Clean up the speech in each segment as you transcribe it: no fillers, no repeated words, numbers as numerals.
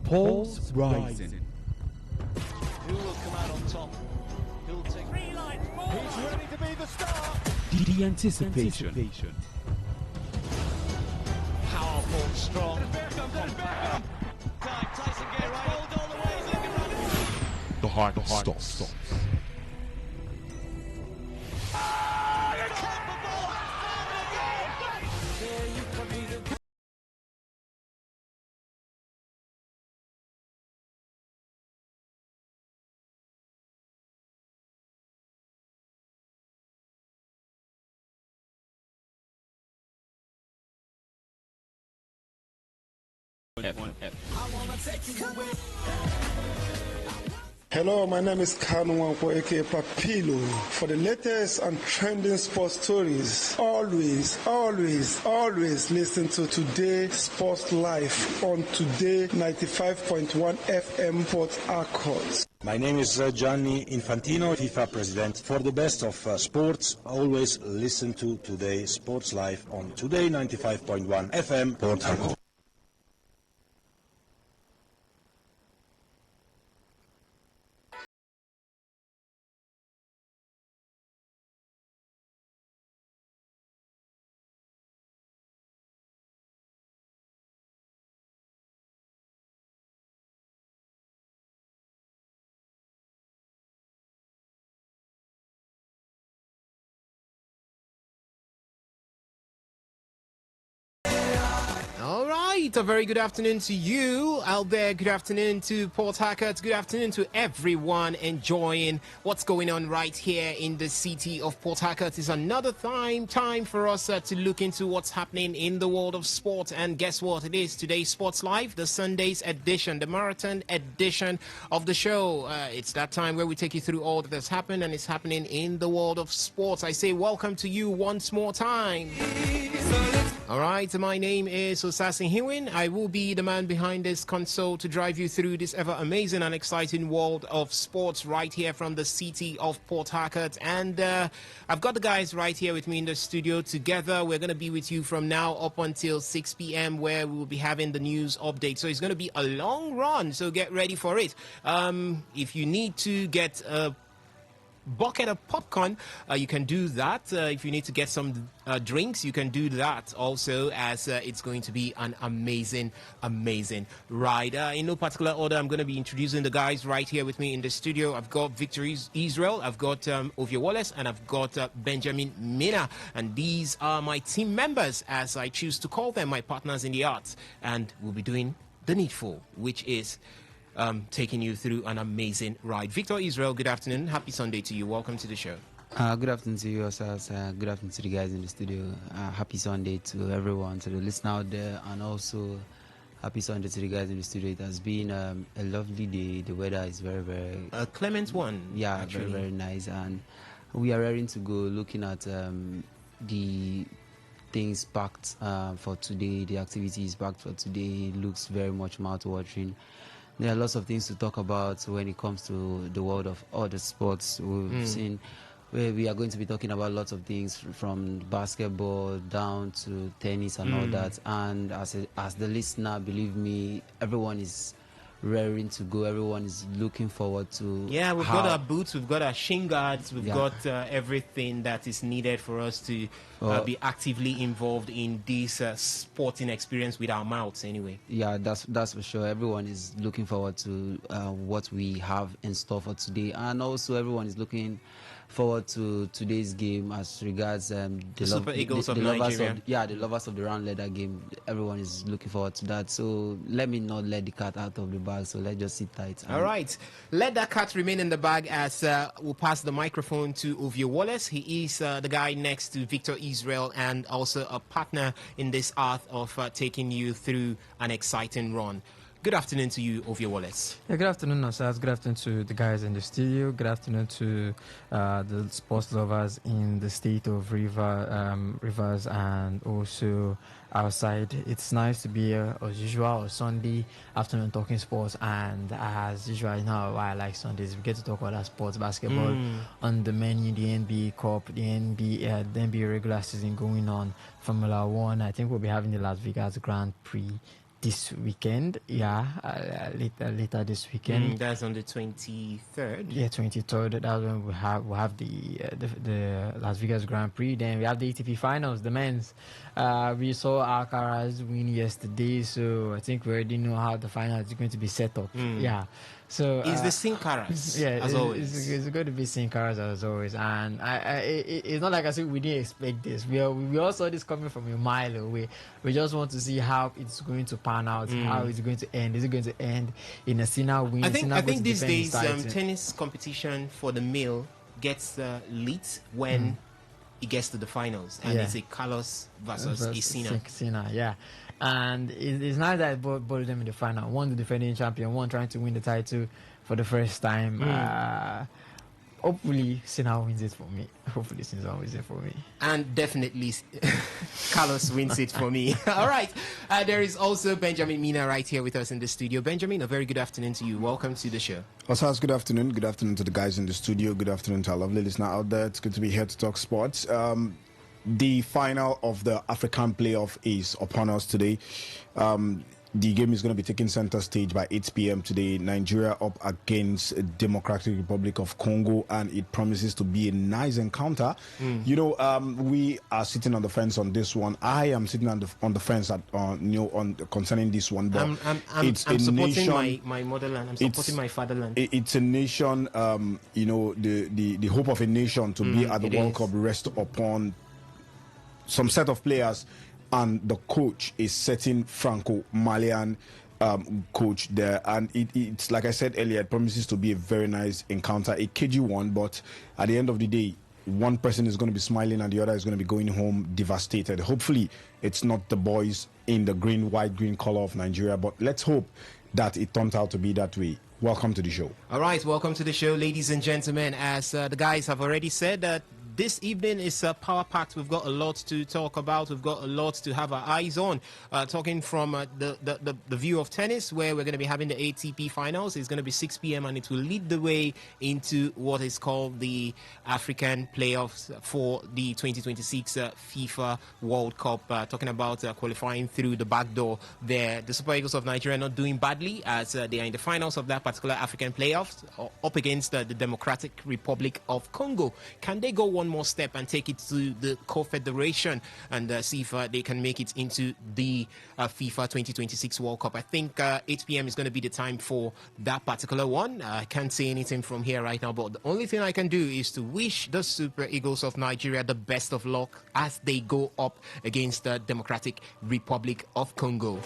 Polls rising. Who will come out on top? Who will take green light? He's ready to be the star. The anticipation. Powerful, strong, compact. Tyson get right all the way. He's looking right. The heart stops. Hello, my name is Kanwanko aka Papilo. For the latest and trending sports stories, always listen to Today Sports Live on Today95.1 FM Port Harcourt. My name is Gianni Infantino, FIFA president. For the best of sports, always listen to Today Sports Live on Today95.1 FM Port Harcourt. All right, a very good afternoon to you out there. Good afternoon to Port Harcourt. Good afternoon to everyone enjoying what's going on right here in the city of Port Harcourt. It's another time for us to look into what's happening in the world of sport. And guess what? It is today's Sports Live, the Sunday's edition, the marathon edition of the show. It's that time where we take you through all that has happened and is happening in the world of sports. I say welcome to you once more time. All right, my name is Osasin Hiwin. I will be the man behind this console to drive you through this ever amazing and exciting world of sports right here from the city of Port Harcourt. And I've got the guys right here with me in the studio together. We're going to be with you from now up until 6 p.m. where we will be having the news update. So it's going to be a long run, so get ready for it. If you need to get a bucket of popcorn, you can do that. If you need to get some drinks, you can do that also, as it's going to be an amazing ride. In no particular order, I'm going to be introducing the guys right here with me in the studio. I've got Victor Israel, I've got Ovie Wallace, and I've got Benjamin Mina, and these are my team members, as I choose to call them, my partners in the arts, and we'll be doing the needful, which is taking you through an amazing ride. Victor Israel, good afternoon. Happy Sunday to you. Welcome to the show. Good afternoon to you, Osas. Good afternoon to the guys in the studio. Happy Sunday to everyone, to the listener out there, and also happy Sunday to the guys in the studio. It has been a lovely day. The weather is very, very... A clement one. Yeah, actually. very, very nice. And we are ready to go, looking at the things packed for today. The activities packed for today looks very much mouth-watering. There are lots of things to talk about when it comes to the world of other sports. We've seen where we are going to be talking about lots of things, from basketball down to tennis and all that. And as the listener, believe me, everyone is raring to go. Everyone is looking forward to. Yeah, we've got our boots, we've got our shin guards, we've got everything that is needed for us to be actively involved in this sporting experience with our mouths anyway. Yeah, that's for sure. Everyone is looking forward to what we have in store for today, and also everyone is looking forward to today's game as regards the Super Eagles of Nigeria. The lovers of the round leather game. Everyone is looking forward to that. So let me not let the cat out of the bag. So let's just sit tight. All right. Let that cat remain in the bag, as we'll pass the microphone to Ovie Wallace. He is the guy next to Victor Israel, and also a partner in this art of taking you through an exciting run. Good afternoon to you, Ovie Wallace. Yeah, good afternoon, Osas. Good afternoon to the guys in the studio. Good afternoon to the sports lovers in the state of Rivers and also outside. It's nice to be here as usual on Sunday afternoon talking sports, and as usual, you know why I like Sundays. We get to talk about our sports, basketball on the menu, the NBA Cup, the NBA regular season going on, Formula One. I think we'll be having the Las Vegas Grand Prix this weekend. Yeah, later this weekend. That's on the 23rd. Yeah, 23rd. That's when we have the Las Vegas Grand Prix. Then we have the ATP Finals, the men's. We saw Alcaraz win yesterday, so I think we already know how the final is going to be set up. Yeah. So Is the Sin Caras, yeah, as always. it's going to be Sin Caras as always, and it's not like I said we didn't expect this. We all saw this coming from a mile away. We just want to see how it's going to pan out, how it's going to end. Is it going to end in a Sinner win? I think these days title? tennis competition for the male gets lit when it gets to the finals, and it's a Carlos versus a Sinner. Sinner, yeah. And it's nice that both of them in the final. One the defending champion, one trying to win the title for the first time. Hopefully, Sinner wins it for me. And definitely, Carlos wins it for me. All right. There is also Benjamin Mina right here with us in the studio. Benjamin, a very good afternoon to you. Welcome to the show. Osas, good afternoon. Good afternoon to the guys in the studio. Good afternoon to our lovely listener out there. It's good to be here to talk sports. The final of the African playoff is upon us today. The game is going to be taking center stage by 8 p.m. today. Nigeria up against Democratic Republic of Congo, and it promises to be a nice encounter. You know, we are sitting on the fence on this one. I am sitting on the fence concerning this one. But I'm supporting my motherland. I'm supporting my fatherland. It's a nation. The hope of a nation to be at the World Cup rests upon some set of players, and the coach is setting Franco-Malian coach there, and it's like I said earlier, it promises to be a very nice encounter, a cagey one, but at the end of the day, one person is going to be smiling and the other is going to be going home devastated. Hopefully it's not the boys in the white green color of Nigeria, but let's hope that it turns out to be that way. Welcome to the show. All right, welcome to the show, ladies and gentlemen. As the guys have already said, this evening is power-packed. We've got a lot to talk about. We've got a lot to have our eyes on. Talking from the view of tennis, where we're going to be having the ATP Finals. It's going to be 6 p.m. and it will lead the way into what is called the African playoffs for the 2026 FIFA World Cup. Talking about qualifying through the back door there. The Super Eagles of Nigeria are not doing badly, as they are in the finals of that particular African playoffs up against the Democratic Republic of Congo. Can they go one more step and take it to the Confederation and see if they can make it into the FIFA 2026 World Cup? I think 8 p.m. is going to be the time for that particular one. I can't say anything from here right now, but the only thing I can do is to wish the Super Eagles of Nigeria the best of luck as they go up against the Democratic Republic of Congo.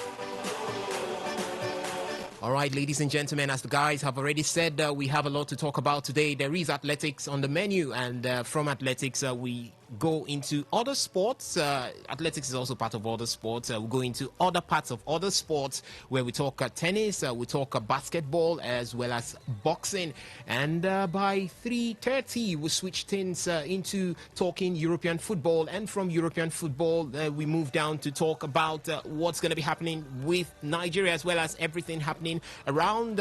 All right, ladies and gentlemen, as the guys have already said, we have a lot to talk about today. There is athletics on the menu, and from athletics, we go into other sports. Athletics is also part of other sports. We go into other parts of other sports where we talk tennis, we talk basketball, as well as boxing. And by 3:30, we switch things into talking European football. And from European football, we move down to talk about what's going to be happening with Nigeria, as well as everything happening around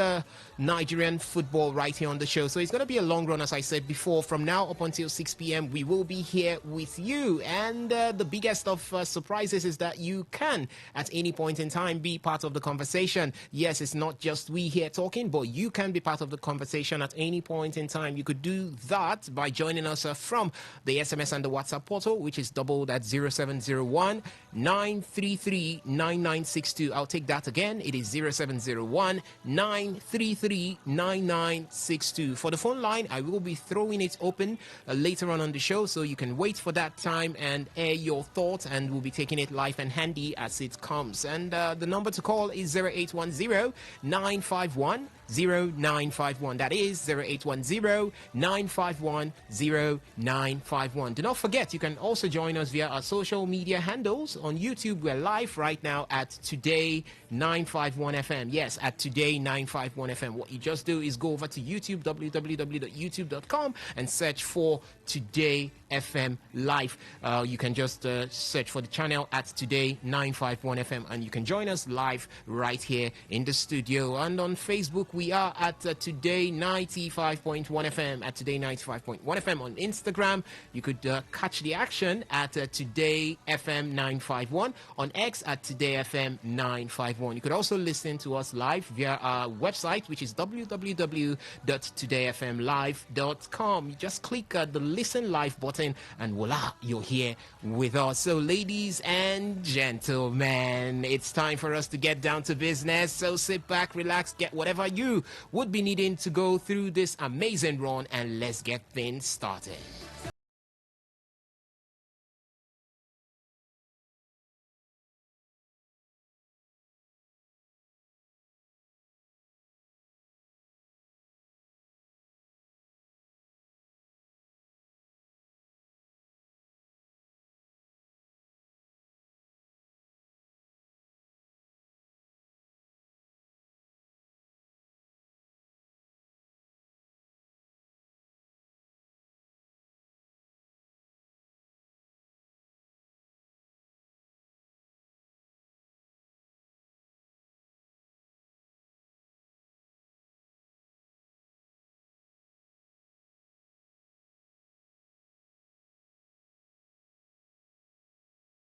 Nigerian football right here on the show. So it's going to be a long run, as I said before. From now up until 6 p.m., we will be here with you, and the biggest of surprises is that you can at any point in time be part of the conversation. Yes, it's not just we here talking, but you can be part of the conversation at any point in time. You could do that by joining us from the SMS and the WhatsApp portal, which is doubled at 0701 933 9962. I'll take that again. It is 0701 933 9962. For the phone line, I will be throwing it open later on the show, so you can wait for that time and air your thoughts, and we'll be taking it live and handy as it comes. And the number to call is 0810 951 0951. That is 0810 951 0951. Do not forget, you can also join us via our social media handles. On YouTube, we're live right now at Today951FM. Yes, at Today951FM. What you just do is go over to YouTube, www.youtube.com, and search for Today FM Live. You can just search for the channel at Today951FM, and you can join us live right here in the studio. And on Facebook, We are at Today 95.1 FM, at Today 95.1 FM on Instagram. You could catch the action at Today FM 951, on X at Today FM 951. You could also listen to us live via our website, which is www.todayfmlive.com. You just click the listen live button and voila, you're here with us. So ladies and gentlemen, it's time for us to get down to business. So sit back, relax, get whatever you would be needing to go through this amazing run, and let's get things started.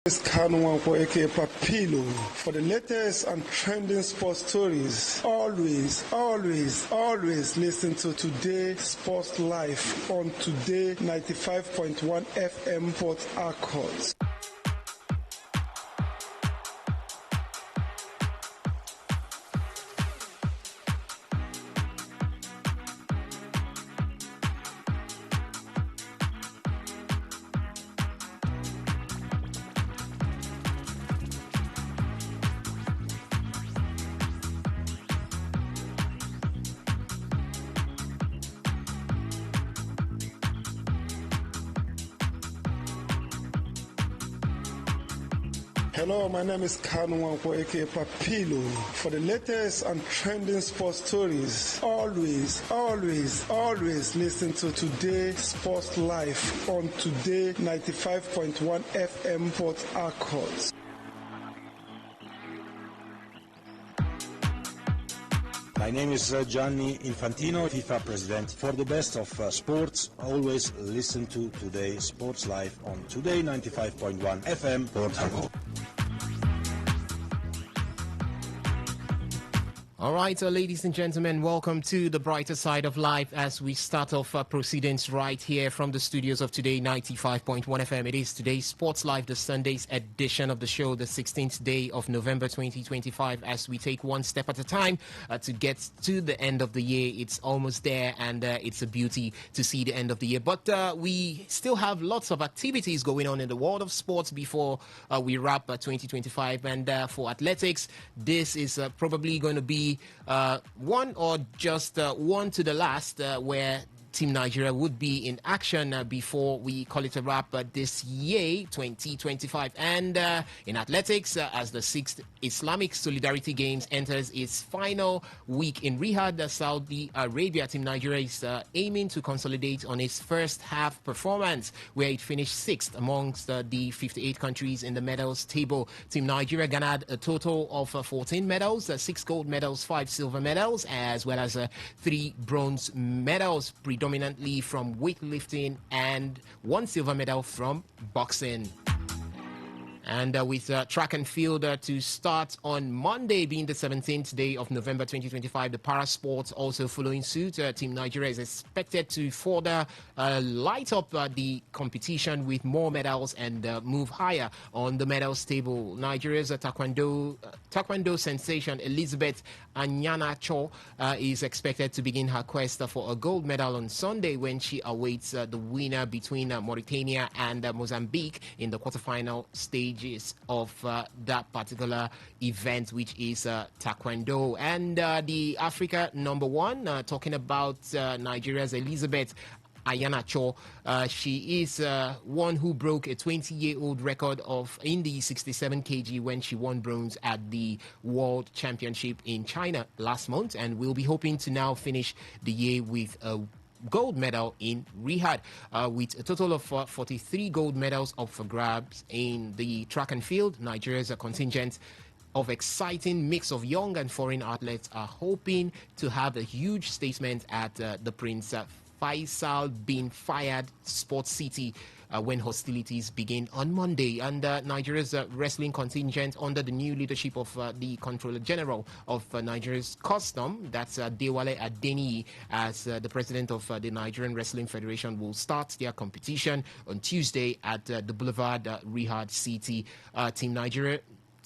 It's Kanwanko aka Papilo. For the latest and trending sports stories, always listen to Today Sports Live on Today 95.1 FM Port Harcourt. Hello, my name is Kanwanko aka Papilo. For the latest and trending sports stories, always listen to Today Sports Live on Today 95.1 FM Port Harcourt. My name is Gianni Infantino, FIFA President. For the best of sports, always listen to Today Sports Live on Today 95.1 FM Port Harcourt. All right, ladies and gentlemen, welcome to the brighter side of life as we start off proceedings right here from the studios of Today 95.1 FM. It is today's Sports Live, the Sunday's edition of the show, the 16th day of November 2025, as we take one step at a time to get to the end of the year. It's almost there, and it's a beauty to see the end of the year. But we still have lots of activities going on in the world of sports before we wrap 2025. And for athletics, this is probably going to be one or just one to the last where Team Nigeria would be in action before we call it a wrap this year, 2025. And in athletics, as the 6th Islamic Solidarity Games enters its final week in Riyadh, Saudi Arabia, Team Nigeria is aiming to consolidate on its first half performance, where it finished 6th amongst the 58 countries in the medals table. Team Nigeria garnered a total of 14 medals, 6 gold medals, 5 silver medals, as well as 3 bronze medals, predominantly from weightlifting, and 1 silver medal from boxing. And with track and field to start on Monday, being the 17th day of November 2025, the para sports also following suit. Team Nigeria is expected to further light up the competition with more medals and move higher on the medals table. Nigeria's taekwondo sensation Elizabeth Anyanacho is expected to begin her quest for a gold medal on Sunday, when she awaits the winner between Mauritania and Mozambique in the quarterfinal stages of that particular event, which is taekwondo. And the Africa #1, talking about Nigeria's Elizabeth Ayanacho. She is one who broke a 20-year-old record in the 67 kg when she won bronze at the World Championship in China last month, and we'll be hoping to now finish the year with a gold medal in Riyadh, with a total of 43 gold medals up for grabs in the track and field. Nigeria's contingent of exciting mix of young and foreign athletes are hoping to have a huge statement at the Prince Faisal bin Fayed Sports City when hostilities begin on Monday. And Nigeria's wrestling contingent, under the new leadership of the Controller General of Nigeria's Custom, that's Dewale Adeniyi, as the president of the Nigerian Wrestling Federation, will start their competition on Tuesday at the Boulevard Riyadh City.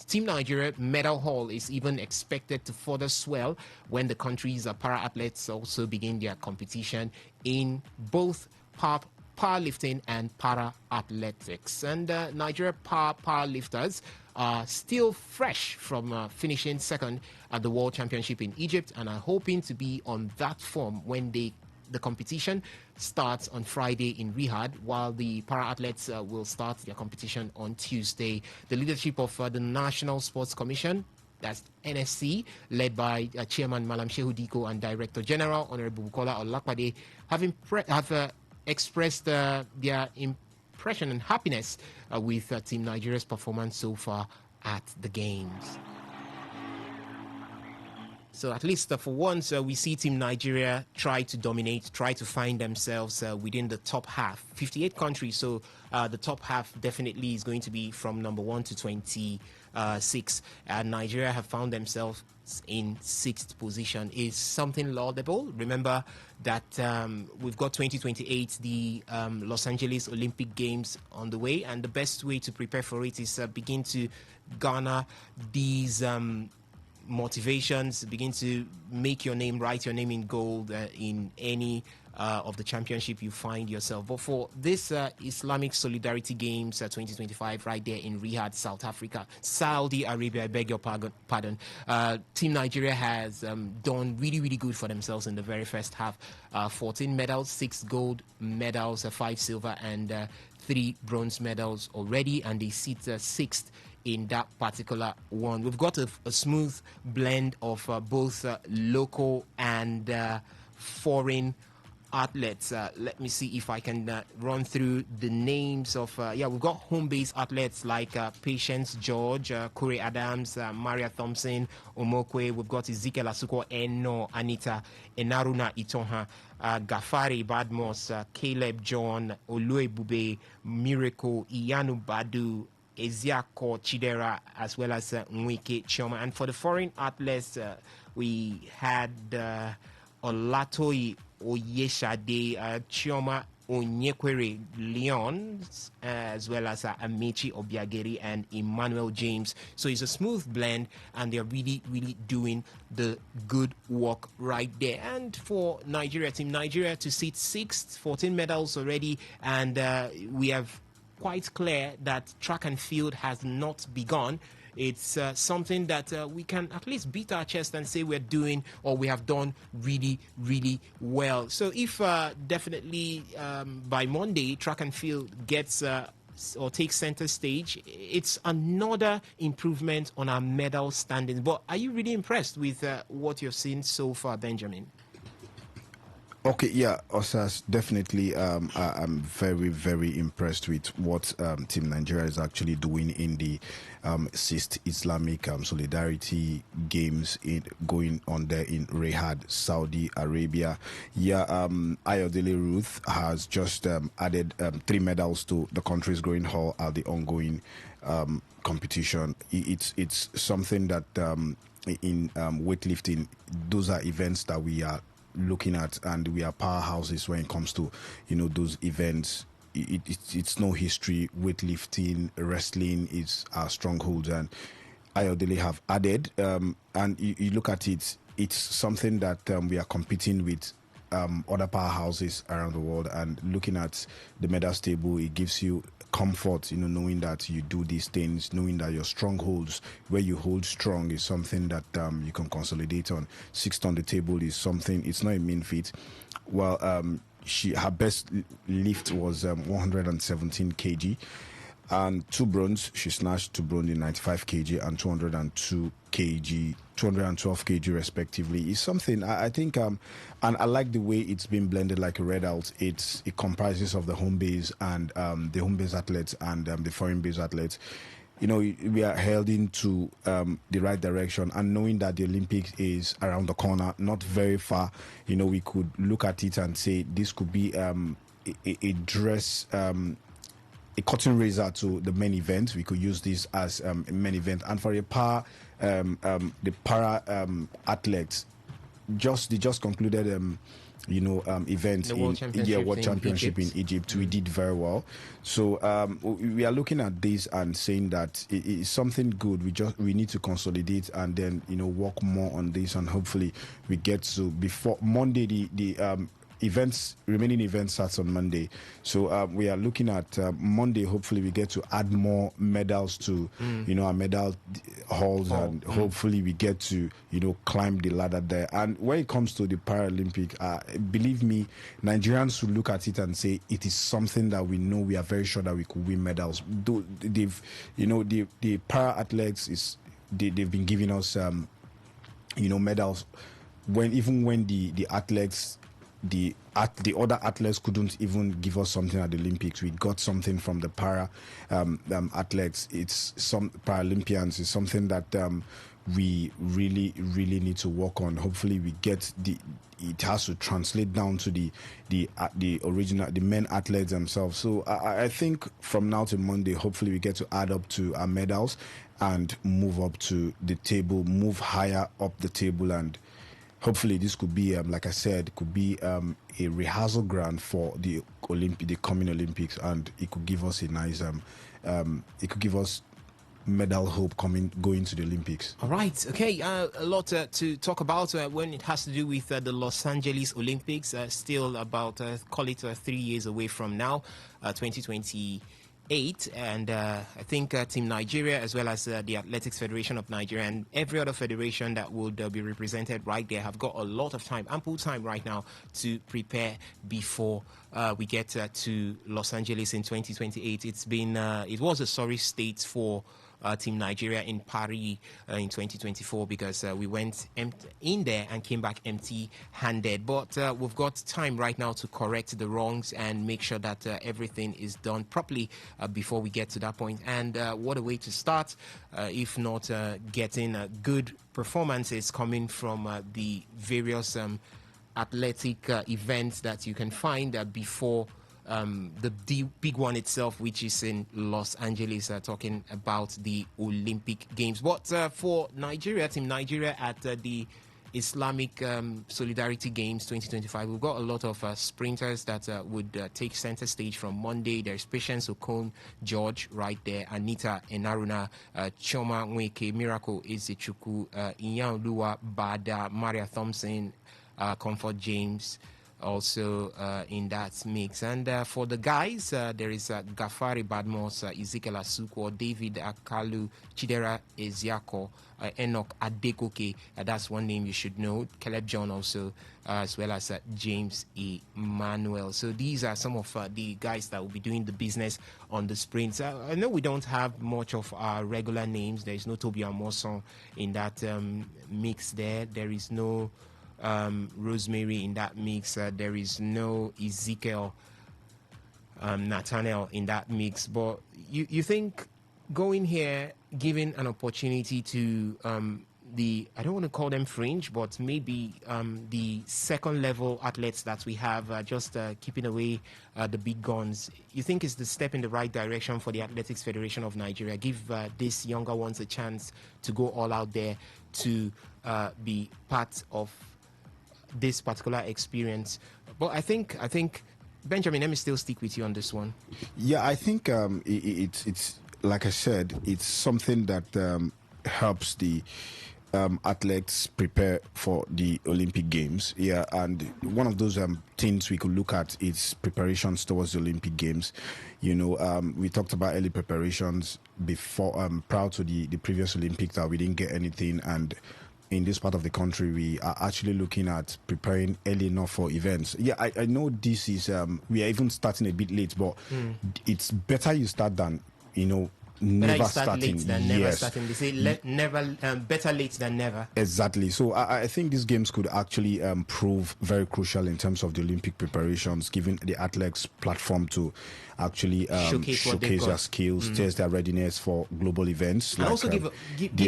Team Nigeria medal haul is even expected to further swell when the country's para-athletes also begin their competition in both powerlifting and para-athletics. And Nigeria powerlifters are still fresh from finishing second at the World Championship in Egypt and are hoping to be on that form when the competition starts on Friday in Riyadh, while the para-athletes will start their competition on Tuesday. The leadership of the National Sports Commission, that's NSC, led by Chairman Malam Shehu Diko and Director General Honorable Bukola Olakpade, have expressed their impression and happiness with Team Nigeria's performance so far at the Games. So at least for once, we see Team Nigeria try to dominate, try to find themselves within the top half. 58 countries, so the top half definitely is going to be from number 1 to 26. Nigeria have found themselves in 6th position. Is something laudable. Remember that we've got 2028, the Los Angeles Olympic Games on the way, and the best way to prepare for it is begin to garner these motivations, begin to make your name, write your name in gold in any of the championship you find yourself. But for this Islamic Solidarity Games 2025 right there in Riyadh, Saudi Arabia, I beg your pardon, Team Nigeria has done really good for themselves in the very first half. 14 medals, 6 gold medals, 5 silver and 3 bronze medals already, and they sit 6th in that particular one. We've got a smooth blend of both local and foreign athletes. Let me see if I can run through the names of we've got home-based athletes like Patience George, Corey Adams, Maria Thompson, Omokwe. We've got Ezekiel Asuko, Eno, Anita, Enaruna Itonha, Gafari Badmos, Caleb John, Oluebube, Miracle, Iyanu Badu, Eziako Chidera, as well as Nwike Chioma. And for the foreign athletes, we had Olatoi Oyeshade, Chioma Onyekwere Leon, as well as Amechi Obiageri and Emmanuel James. So it's a smooth blend, and they're really doing the good work right there. And for Team Nigeria to sit 6th, 14 medals already, and we have quite clear that track and field has not begun. It's something that we can at least beat our chest and say we're doing, or we have done really well. So if definitely by Monday track and field gets or takes center stage, it's another improvement on our medal standings. But are you really impressed with what you've seen so far, Benjamin? Okay, yeah, Osas, definitely. I'm very impressed with what Team Nigeria is actually doing in the 6th Islamic Solidarity Games going on there in Riyadh, Saudi Arabia. Yeah, Ayodele Ruth has just added 3 medals to the country's growing haul at the ongoing competition. It's something that in weightlifting, those are events that we are looking at, and we are powerhouses when it comes to those events. It's no history. Weightlifting, wrestling is our strongholds, and Ayodele have added, and you look at it, it's something that we are competing with other powerhouses around the world, and looking at the medals table, it gives you comfort, knowing that you do these things, knowing that your strongholds, where you hold strong, is something that you can consolidate on. 6th on the table is something, it's not a mean feat. Well, her best lift was 117 kg, and 2 bronze. She snatched 2 bronze in 95 kg and 202 kg, 212 kg respectively. Is something I think, and I like the way it's been blended like a red out. It comprises of the home base and the home base athletes and the foreign base athletes. we are heading to the right direction, and knowing that the Olympics is around the corner, not very far, we could look at it and say this could be a dress. A cutting razor to the main event. We could use this as a main event, and for the para athletes, they just concluded event The in World Championship in Egypt. We did very well. So we are looking at this and saying that it is something good. We need to consolidate and then work more on this, and hopefully we get to before Monday. The remaining events starts on Monday. So we are looking at Monday. Hopefully we get to add more medals to our medal halls, and hopefully we get to climb the ladder there. And when it comes to the Paralympic, believe me, Nigerians will look at it and say it is something that we know, we are very sure that we could win medals. The para athletes they've been giving us medals when the athletes, the other athletes couldn't even give us something at the Olympics. We got something from the para athletes. It's some Paralympians. It's something that we really need to work on. Hopefully we get it has to translate down to the men athletes themselves. So I think from now to Monday, hopefully we get to add up to our medals and move up to the table, move higher up the table, and hopefully this could be, like I said, could be a rehearsal ground for the coming Olympics, and it could give us a nice, it could give us medal hope going to the Olympics. All right, okay, a lot to talk about when it has to do with the Los Angeles Olympics. Still about, call it 3 years away from now, 2028. And I think Team Nigeria, as well as the Athletics Federation of Nigeria and every other federation that would be represented right there, have got a lot of time, ample time right now to prepare before we get to Los Angeles in 2028. It was a sorry state for Team Nigeria in Paris in 2024 because we went in there and came back empty-handed. But we've got time right now to correct the wrongs and make sure that everything is done properly before we get to that point. And what a way to start, if not getting good performances coming from the various athletic events that you can find before the big one itself, which is in Los Angeles, talking about the Olympic Games. But for Nigeria, Team Nigeria at the Islamic Solidarity Games 2025, we've got a lot of sprinters that would take center stage from Monday. There's Patience Okon George right there, Anita Enaruna, Choma Nweke, Miracle Izichukwu, Iyan Lua Bada, Maria Thompson, Comfort James, also in that mix. And for the guys, there is Gafari Badmos, Ezekiel Asukwo, David Akalu, Chidera Eziako, Enoch Adekoke, that's one name you should know, Caleb John also, as well as James Emmanuel. So these are some of the guys that will be doing the business on the sprints. I know we don't have much of our regular names. There is no Toby Amoson in that mix there. There is no Rosemary in that mix. There is no Ezekiel Nathaniel in that mix. But you think going here, giving an opportunity to I don't want to call them fringe, but maybe the second level athletes that we have, just keeping away the big guns, you think is the step in the right direction for the Athletics Federation of Nigeria? Give these younger ones a chance to go all out there to be part of this particular experience. But I think Benjamin, let me still stick with you on this one. Yeah, I think it's like I said, it's something that helps the athletes prepare for the Olympic Games. Yeah, and one of those things we could look at is preparations towards the Olympic Games. We talked about early preparations before, prior to the previous Olympics, that we didn't get anything, and in this part of the country, we are actually looking at preparing early enough for events. Yeah, I know this is, we are even starting a bit late, but it's better you start than, never start starting. late than never starting. They say never better late than never. Exactly. So I think these games could actually prove very crucial in terms of the Olympic preparations, giving the athletes platform to actually showcase their skills, test their readiness for global events, and like, also give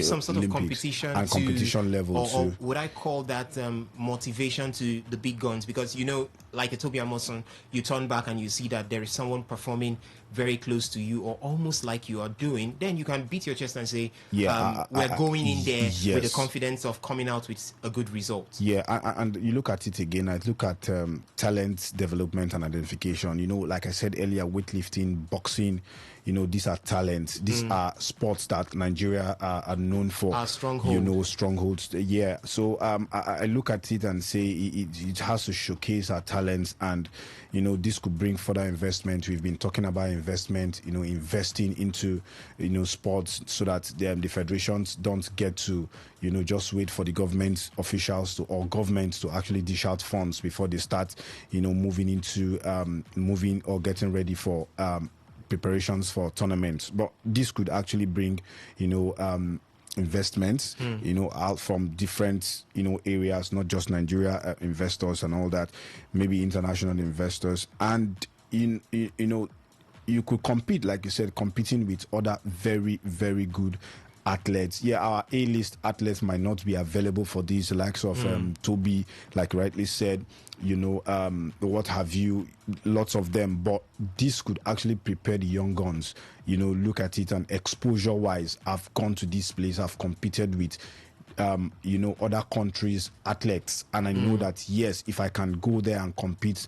some sort Olympics of competition and competition level or too. would I call that motivation to the big guns? Because like a Toby Amoson, you turn back and you see that there is someone performing very close to you or almost like you are doing, then you can beat your chest and say, we're going in there with the confidence of coming out with a good result. Yeah, and you look at it again, I look at talent development and identification. Like I said earlier, weightlifting, boxing, these are talents. These are sports that Nigeria are known for. Our stronghold. Strongholds. Yeah. So I look at it and say it has to showcase our talents, and this could bring further investment. We've been talking about investment, investing into sports, so that the federations don't get to just wait for the government officials or government to actually dish out funds before they start moving or getting ready for preparations for tournaments. But this could actually bring investments out from different areas, not just Nigeria investors and all that, maybe international investors, and you could compete, like you said, competing with other very, very good athletes. Yeah, our A-list athletes might not be available for these, likes of Toby, like rightly said, what have you, lots of them, but this could actually prepare the young guns. Look at it, and exposure wise, I've gone to this place, I've competed with other countries' athletes, and I know that yes, if I can go there and compete,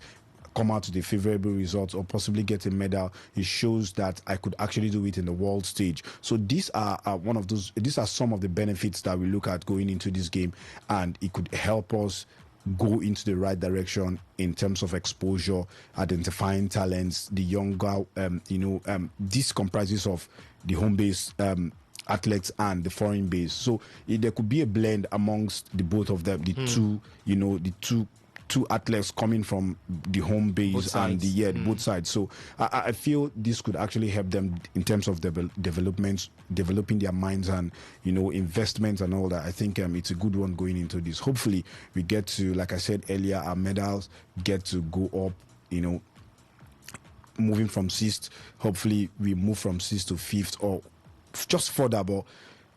come out with a favorable result or possibly get a medal, it shows that I could actually do it in the world stage. So these are these are some of the benefits that we look at going into this game, and it could help us go into the right direction in terms of exposure, identifying talents, the younger, this comprises of the home base athletes and the foreign base. So there could be a blend amongst the both of them, the two athletes coming from the home base and both sides. So I feel this could actually help them in terms of developing their minds and investments and all that. I think it's a good one going into this. Hopefully we get to, like I said earlier, our medals get to go up, moving from sixth. Hopefully we move from sixth to fifth or just further. But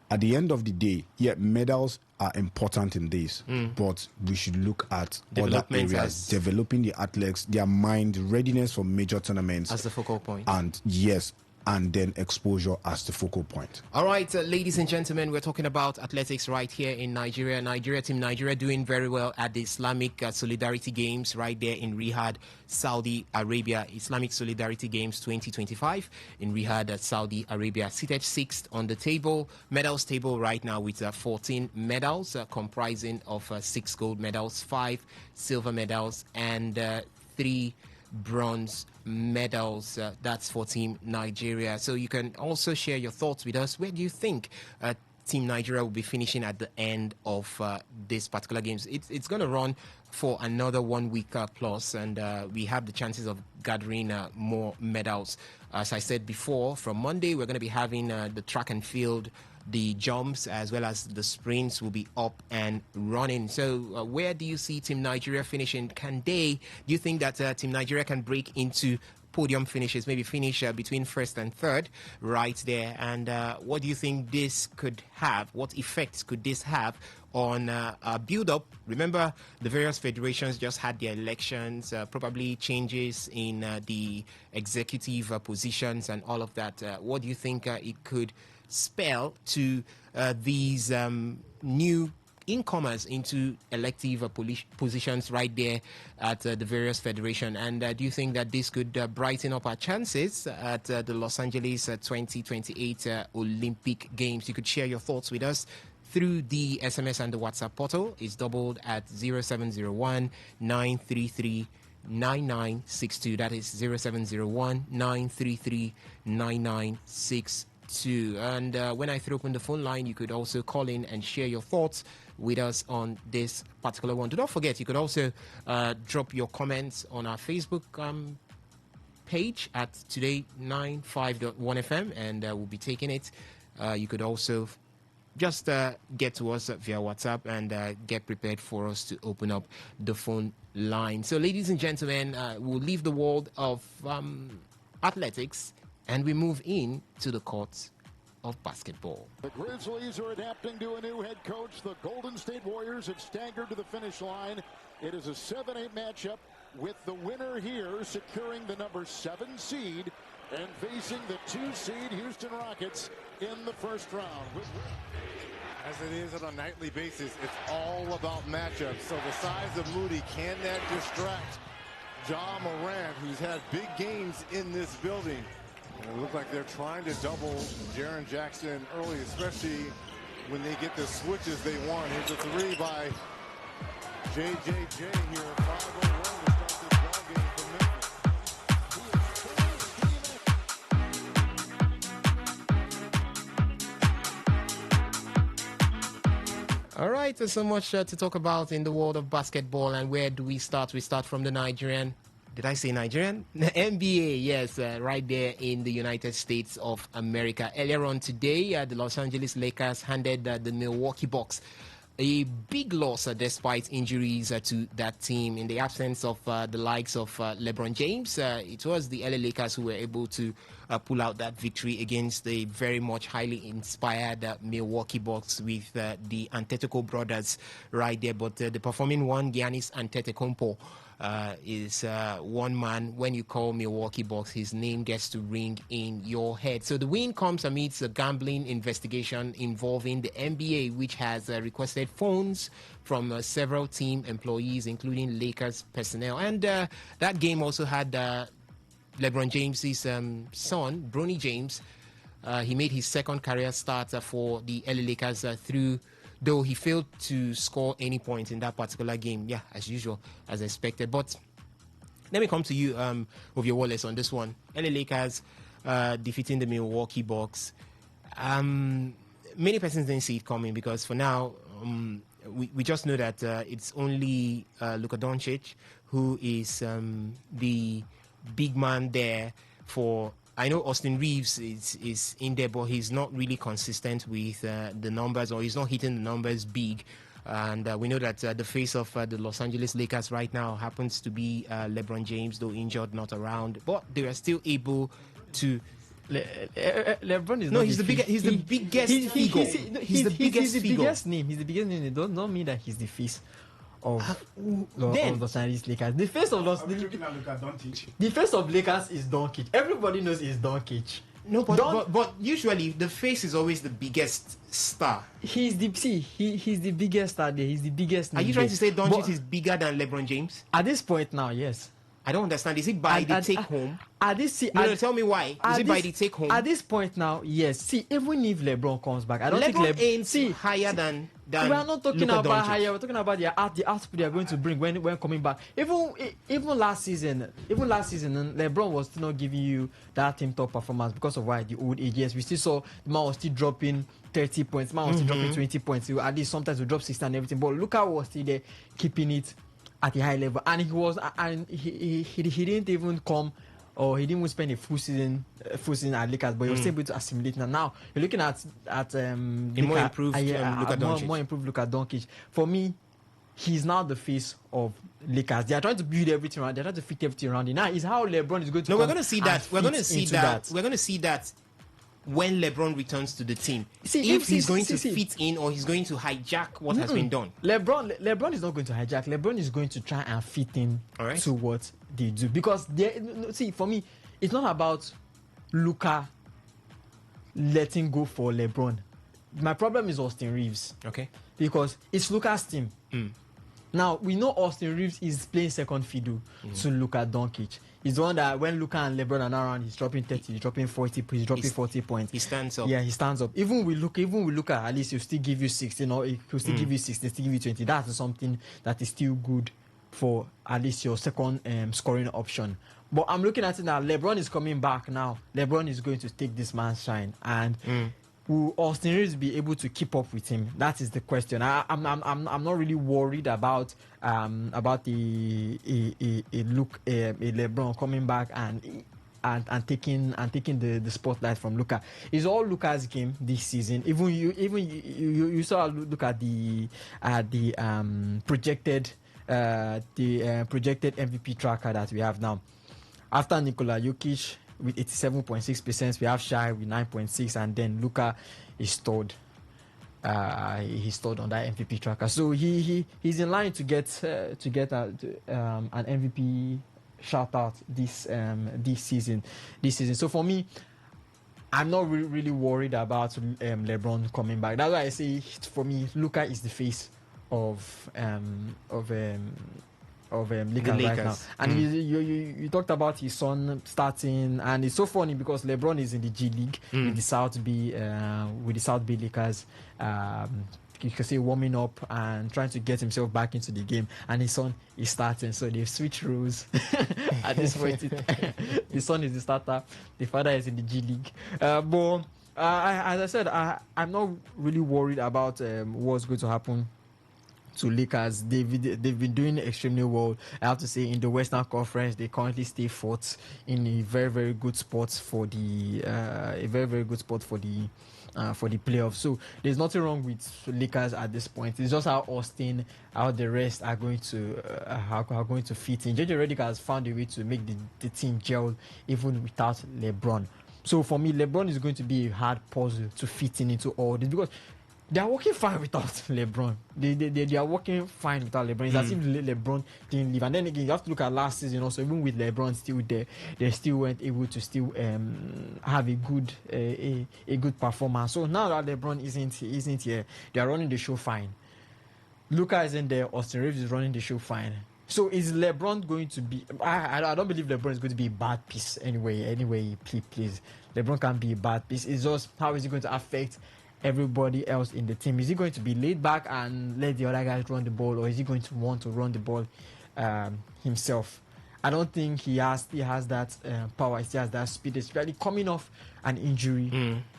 at the end of the day, medals are important in this, but we should look at other areas, developing the athletes, their mind, readiness for major tournaments as the focal point. And yes, and then exposure as the focal point. All right, ladies and gentlemen, we're talking about athletics right here in Nigeria. Team Nigeria doing very well at the Islamic Solidarity Games right there in Riyadh, Saudi Arabia. Islamic Solidarity Games 2025 in Riyadh, Saudi Arabia. Seated sixth on the table, medals table right now with 14 medals comprising of 6 gold medals, 5 silver medals, and 3 bronze medals. That's for Team Nigeria. So you can also share your thoughts with us. Where do you think Team Nigeria will be finishing at the end of this particular games? It's going to run for another 1 week plus, and we have the chances of gathering more medals. As I said before, from Monday we're going to be having the track and field, the jumps as well as the sprints will be up and running. So where do you see Team Nigeria finishing? Do you think that Team Nigeria can break into podium finishes, maybe finish between first and third right there? And what do you think this could have? What effects could this have on a build-up? Remember, the various federations just had their elections, probably changes in the executive positions and all of that. What do you think it could spell to these new incomers into elective positions right there at the various federation? And do you think that this could brighten up our chances at the Los Angeles 2028 Olympic Games? You could share your thoughts with us through the SMS and the WhatsApp portal. It's doubled at 0701 933 9962. That is 0701 933 9962. And when I throw open the phone line, you could also call in and share your thoughts with us on this particular one. Do not forget, you could also drop your comments on our Facebook page at Today95.1fm, and we'll be taking it. You could also just get to us via WhatsApp and get prepared for us to open up the phone line. So, ladies and gentlemen, we'll leave the world of athletics and we move in to the courts of basketball. The Grizzlies are adapting to a new head coach. The Golden State Warriors have staggered to the finish line. It is a 7-8 matchup with the winner here securing the number 7 seed and facing the 2 seed Houston Rockets in the first round. As it is on a nightly basis, it's all about matchups. So the size of Moody, can that distract Ja Morant, who's had big games in this building? And it looks like they're trying to double Jaren Jackson early, especially when they get the switches they want. Here's a 3 by JJJ here, 5-0-1 to start this ball game for Memphis. All right, there's so much to talk about in the world of basketball. And where do we start? We start from the Nigerian. Did I say Nigerian? NBA, yes, right there in the United States of America. Earlier on today, the Los Angeles Lakers handed the Milwaukee Bucks a big loss despite injuries to that team. In the absence of the likes of LeBron James, it was the LA Lakers who were able to pull out that victory against the very much highly inspired Milwaukee Bucks with the Antetokounmpo brothers right there. But the performing one, Giannis Antetokounmpo, is one man. When you call Milwaukee Bucks, his name gets to ring in your head. So the win comes amidst a gambling investigation involving the NBA, which has requested phones from several team employees, including Lakers personnel. And that game also had LeBron James' son, Bronny James. He made his second career start for the LA Lakers though he failed to score any points in that particular game. Yeah, as usual, as expected. But let me come to you with your Wallace on this one. LA Lakers defeating the Milwaukee Bucks. Many persons didn't see it coming because for now, we just know that it's only Luka Doncic who is the big man there for. I know Austin Reeves is in there, but he's not really consistent with the numbers, or he's not hitting the numbers big. And we know that the face of the Los Angeles Lakers right now happens to be LeBron James, though injured, not around. But they are still able to. LeBron is no, not he's the biggest. He's the biggest figure. He's the biggest figure. Biggest name. He's the biggest name. It does not mean that he's the face of Los Angeles Lakers. The face of the face of Lakers is Doncic. Everybody knows it's Doncic. No, but usually the face is always the biggest star. He's the biggest star there. He's the biggest. Are you trying to say Doncic is bigger than LeBron James? At this point now, yes. I don't understand. Is it by the take home? Tell me why. Is it by the take home? At this point now, yes. See, even if LeBron comes back, I don't think aims higher than we are not talking Luka about Doncic. higher. We're talking about the output they are going to bring when coming back. Even last season, LeBron was still not giving you that team top performance because of why the old age. Yes, we still saw the man was still dropping 30 points. Man was still dropping 20 points. So at least sometimes we drop 60 and everything. But Luka was still there, keeping it at a high level, and he didn't even come, or he didn't even spend a full season at Lakers, but he was still able to assimilate. Now you're looking at more improved Luka Doncic. More improved Luka Doncic. For me, he's now the face of Lakers. They are trying to build everything around. They're trying to fit everything around it. Now is how LeBron is going to. No, we're going to see that. We're going to see that. We're going to see that when LeBron returns to the team. If he's going to fit in, or he's going to hijack what has been done. LeBron is not going to hijack. LeBron is going to try and fit in to what they do. Because for me, it's not about Luka letting go for LeBron. My problem is Austin Reeves. Okay. Because it's Luka's team. Now, we know Austin Reeves is playing second fiddle to Luka Doncic. He's the one that when Luka and LeBron are not around, he's dropping 30, he's dropping 40, he's dropping 40 points. He stands up. Yeah, he stands up. Even with Luka, at least he'll still give you 16, or he'll still give you 16, still give you 20. That's something that is still good for at least your second scoring option. But I'm looking at it now. LeBron is coming back now. LeBron is going to take this man's shine, and will Austin Reeves be able to keep up with him? That is the question. I'm not really worried about a LeBron coming back and and taking the spotlight from Luka. It's all Luka's game this season. Even you saw look at the projected projected MVP tracker that we have now. After Nikola Jokic with 87.6%, we have Shai with 9.6, and then Luka is third. He's third on that MVP tracker. So he's in line to get an MVP shout out this season. So for me, I'm not really worried about LeBron coming back. That's why I say, for me, Luka is the face of Lakers right now. And you talked about his son starting, and it's so funny because LeBron is in the G League with the South Bay Lakers. You can say warming up and trying to get himself back into the game, and his son is starting. So they've switched roles at this point. The son is the starter, the father is in the G League. But as I said, I'm not really worried about what's going to happen to Lakers. They've been doing extremely well. I have to say, in the Western Conference, they currently stay fourth in a very, very good spot for the playoffs. So there's nothing wrong with Lakers at this point. It's just how Austin, how the rest are going to fit in. JJ Redick has found a way to make the team gel even without LeBron. So for me, LeBron is going to be a hard puzzle to fit into all this, because they are working fine without LeBron. They are working fine without LeBron. It's as if LeBron didn't leave. And then again, you have to look at last season also. Even with LeBron still there, they still weren't able to still have a good performance. So now that LeBron isn't here, they are running the show fine. Luka isn't there. Austin Reeves is running the show fine. So is LeBron going to be? I don't believe LeBron is going to be a bad piece anyway. He plays. LeBron can't be a bad piece. It's just how is he going to affect everybody else in the team? Is he going to be laid back and let the other guys run the ball, or is he going to want to run the ball himself? I don't think he has that power. He has that speed, especially coming off an injury.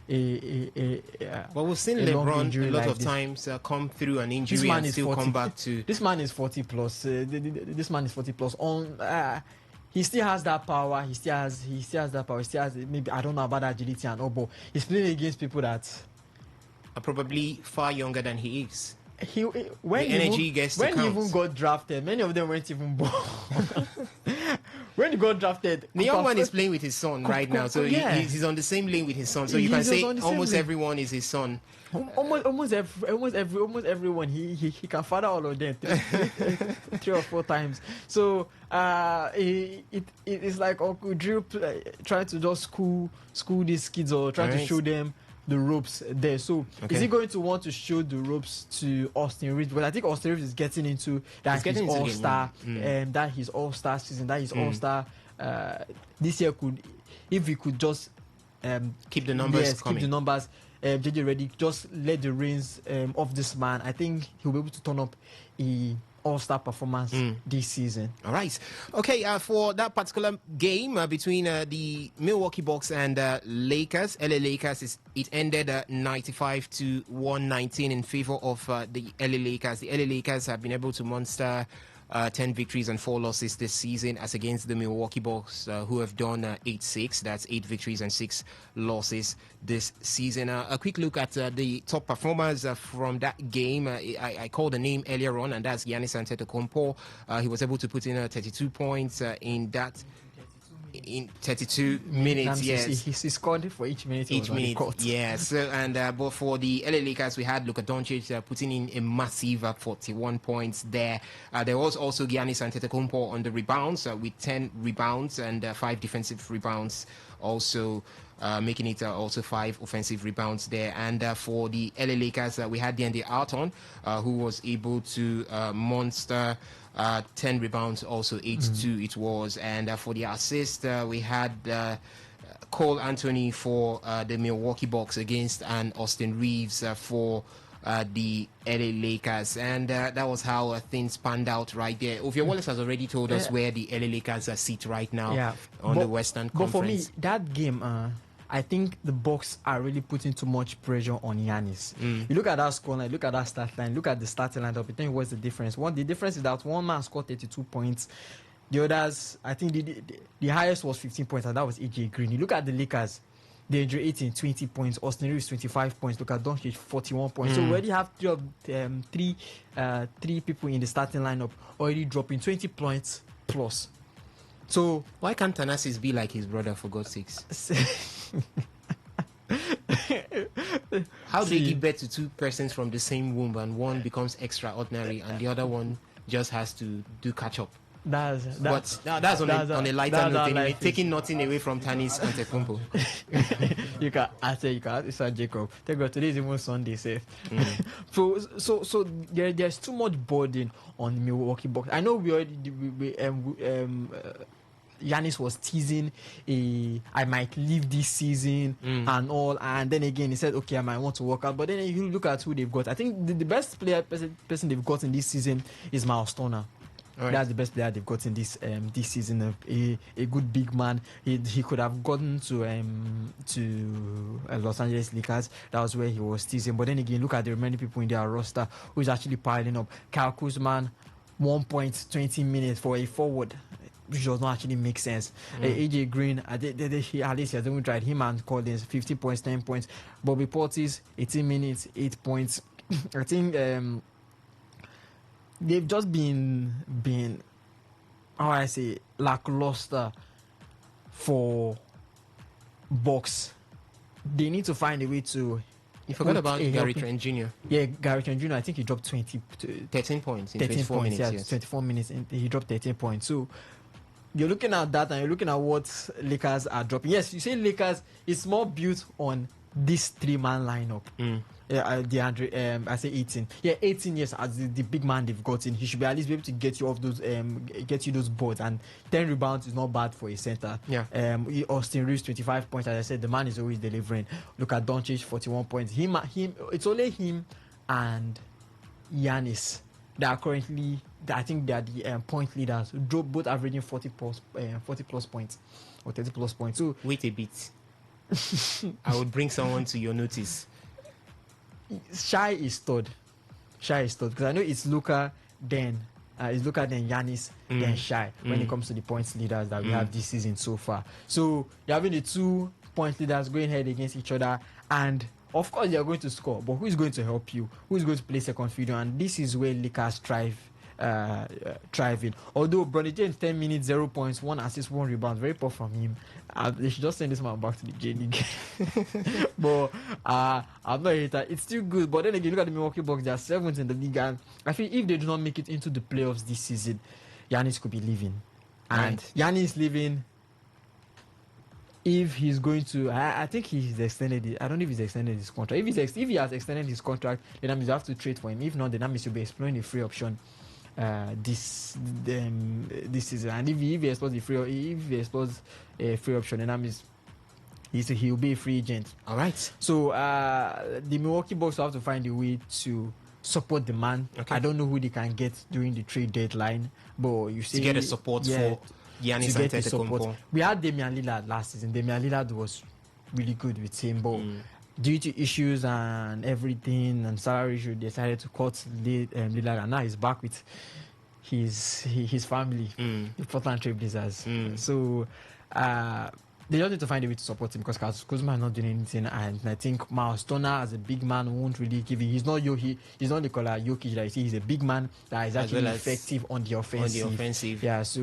But we've seen LeBron a lot of times come through an injury and still come back to. This man is 40 plus. This man is 40 plus. He still has that power. He still has that power. He still has, maybe, I don't know about agility and all, but he's playing against people that are probably far younger than he is. When he even got drafted, many of them weren't even born. When he got drafted, the young man is playing with his son right now, so he's on the same lane with his son. So you can say almost everyone is his son. Almost everyone. He can father all of them three or four times. So it's like Uncle Drew trying to just school these kids, or trying to show them the ropes there. So is he going to want to show the ropes to Austin Reeves? But I think Austin Reeves is getting into that his all-star, that his all-star season, that his all-star this year if he could just keep the numbers coming. JJ Redick just let the reins of this man. I think he'll be able to turn up a all-star performance this season. All right. Okay, for that particular game between the Milwaukee Bucks and Lakers, LA Lakers, it ended 95-119 in favor of the LA Lakers. The LA Lakers have been able to muster 10 victories and 4 losses this season, as against the Milwaukee Bucks, who have done 8-6. That's 8 victories and 6 losses this season. A quick look at the top performers from that game. I called the name earlier on, and that's Giannis Antetokounmpo. He was able to put in 32 points in 32 minutes. Yes, he scored for each minute. Yes. And but for the LA Lakers, we had Luka Doncic putting in a massive 41 points there. There was also Giannis Antetokounmpo on the rebounds with 10 rebounds and 5 defensive rebounds, also making it also 5 offensive rebounds there. And for the LA Lakers, we had DeAndre Ayton, who was able to monster 10 rebounds, also 8-2 it was. And for the assist, we had Cole Anthony for the Milwaukee Bucks against an Austin Reeves for the LA Lakers. And that was how things panned out right there. Ovia Wallace has already told us where the LA Lakers sit right now on the Western Conference. But for me, that game, I think the Bucks are really putting too much pressure on Giannis. You look at that scoreline, look at that stat line, look at the starting lineup. I think what's the difference? The difference is that one man scored 32 points. The others, I think the highest was 15 points, and that was AJ Green. You look at the Lakers, DeAndre Ayton 20 points, Austin Reeves 25 points, look at Doncic 41 points. So we already have three people in the starting lineup already dropping 20 points plus. So why can't Thanasis be like his brother, for God's sakes? How do you give birth to two persons from the same womb and one becomes extraordinary and the other one just has to do catch up? That's on a lighter note anyway, taking nothing away from Tanis Antetokounmpo. you can answer Jacob. Thank God today is even Sunday, safe. So there's too much burden on the Milwaukee Bucks. I know we already Giannis was teasing I might leave this season and all, and then again he said okay, I might want to work out. But then you look at who they've got. I think the best person they've got in this season is Miles Turner. Right. That's the best player they've got in this season. A good big man. He could have gotten to Los Angeles Lakers. That was where he was teasing. But then again, look at the remaining people in their roster who is actually piling up. Kyle Kuzma, 1 point 20 minutes for a forward, which does not actually make sense. AJ Green, at least he hasn't even tried. Him and Collins, 50 points, 10 points. Bobby Portis, 18 minutes, 8 points. I think they've just been how I say lackluster for Bucks. They need to find a way to. You forgot about Gary Trent Jr. Yeah, Gary Trent Jr. I think he dropped 13 points in 13 24 points, minutes. Yes. 24 minutes, and he dropped 13 points. So you're looking at that, and you're looking at what Lakers are dropping. Yes, you say Lakers is more built on this 3-man lineup. DeAndre, I say 18. Yeah, 18 years as the big man they've gotten. He should be at least be able to get you off those, get you those boards. And 10 rebounds is not bad for a center. Yeah. Austin Reeves 25 points. As I said, the man is always delivering. Look at Doncic 41 points. Him. It's only him and Giannis that are currently. I think they are the point leaders. Both averaging 40 plus points or 30 plus points. So wait a bit. I would bring someone to your notice. Shai is third because I know it's Luka, then Giannis, then Shai when it comes to the points leaders that we have this season so far. So you're having the 2 point leaders going head against each other, and of course you're going to score, but who is going to help you? Who is going to play second fiddle? And this is where Lakers thriving. Although Bronny James 10 minutes, 0 points, 1 assist, 1 rebound, very poor from him. They should just send this man back to the J League. But I'm not a hater. It's still good. But then again, look at the Milwaukee Bucks. They are 7th in the league, and I feel if they do not make it into the playoffs this season, Giannis could be leaving. And Giannis leaving. If he's going to, I think he's extended it. I don't know if he's extended his contract. If he has extended his contract, then that means you have to trade for him. If not, then that means you'll be exploring the free option this season. And if he explores a free option, then that means he'll be a free agent. All right. So the Milwaukee Bucks have to find a way to support the man. Okay. I don't know who they can get during the trade deadline, but you see, to get a support for Giannis Antetokounmpo. We had Damian Lillard last season. Damian Lillard was really good with him, but due to issues and everything and salary issue, they decided to cut Lillard, and now he's back with his family, the Portland Trail Blazers. So they just need to find a way to support him because Kuzma is not doing anything, and I think Miles Turner as a big man won't really give you. He's not Nikola Jokic that you see. He's a big man that is actually effective on the offensive. Yeah, so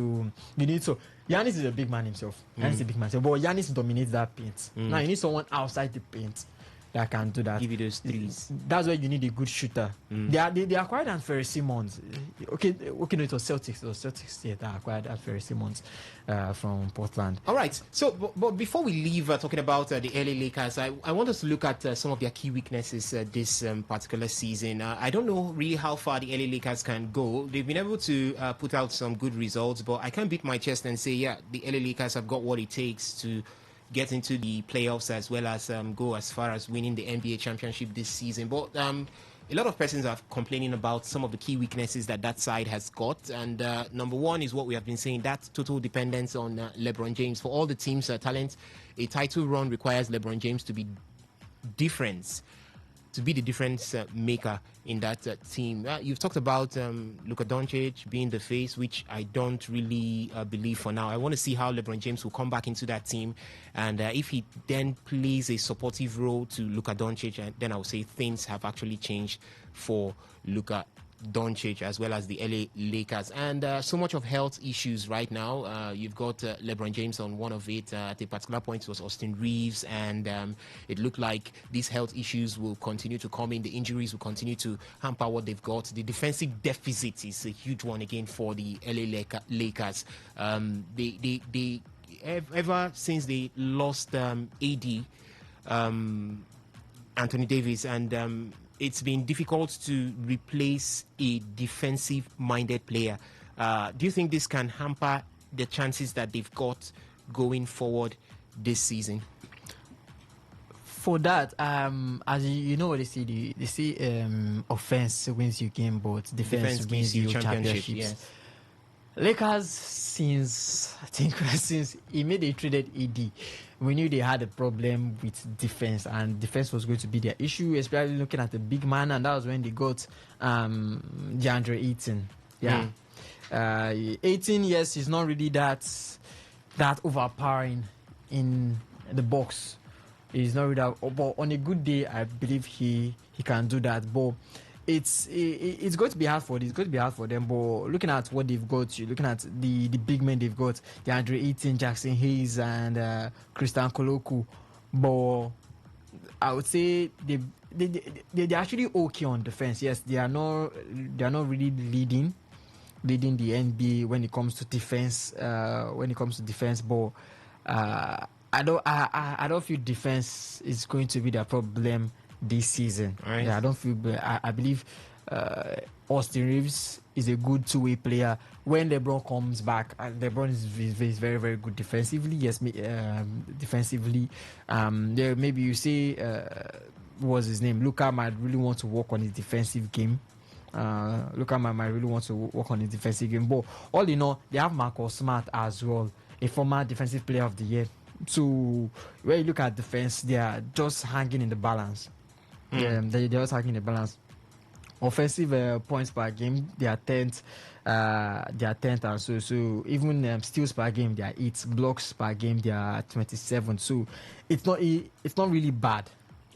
you need to. Giannis is a big man himself. Giannis is a big man, but Giannis dominates that paint. Now you need someone outside the paint that can do that. Give you those threes. That's why you need a good shooter. They acquired Anthony Simmons. Okay, no, it was Celtics. That acquired Anthony Simmons from Portland. All right. So, but before we leave talking about the LA Lakers, I want us to look at some of their key weaknesses this particular season. I don't know really how far the LA Lakers can go. They've been able to put out some good results, but I can't beat my chest and say, yeah, the LA Lakers have got what it takes to get into the playoffs as well as go as far as winning the NBA championship this season. But a lot of persons are complaining about some of the key weaknesses that side has got. And number one is what we have been saying, that total dependence on LeBron James. For all the team's talent, a title run requires LeBron James to be different to be the difference maker in that team. You've talked about Luka Doncic being the face, which I don't really believe for now. I want to see how LeBron James will come back into that team, and if he then plays a supportive role to Luka Doncic, then I would say things have actually changed for Luka Doncic as well as the LA Lakers. And so much of health issues right now. You've got LeBron James on one of it. At a particular point it was Austin Reeves, and it looked like these health issues will continue to come in. The injuries will continue to hamper what they've got. The defensive deficit is a huge one again for the LA Lakers. They ever since they lost AD, Anthony Davis, and it's been difficult to replace a defensive-minded player. Do you think this can hamper the chances that they've got going forward this season? For that, as you know what they say, they say offense wins you game, but defense wins you championships. Yes. Lakers, since he made a traded AD, we knew they had a problem with defense, and defense was going to be their issue, especially looking at the big man, and that was when they got DeAndre Ayton. Yeah, 18 years is not really that overpowering in the box. He's not really that, but on a good day, I believe he can do that. But it's going to be hard for them. But looking at what they've got, you're looking at the big men they've got, DeAndre Ayton, Jackson Hayes, and Christian Koloku. But I would say they're actually okay on defense. Yes, they are not really leading the NBA when it comes to defense. But I don't feel defense is going to be the problem this season. Right. Yeah, I don't feel. I believe Austin Reeves is a good two-way player. When LeBron comes back, LeBron is very, very good defensively. Yes, defensively. There maybe you say what was his name? Luka might really want to work on his defensive game. Luka might really want to work on his defensive game. But all in all, they have Marcus Smart as well, a former defensive player of the year. So when you look at defense, they are just hanging in the balance. They're just hanging in the balance. Offensive points per game, they are 10th. And so even steals per game, they are 8. Blocks per game, they are 27. So it's not really bad.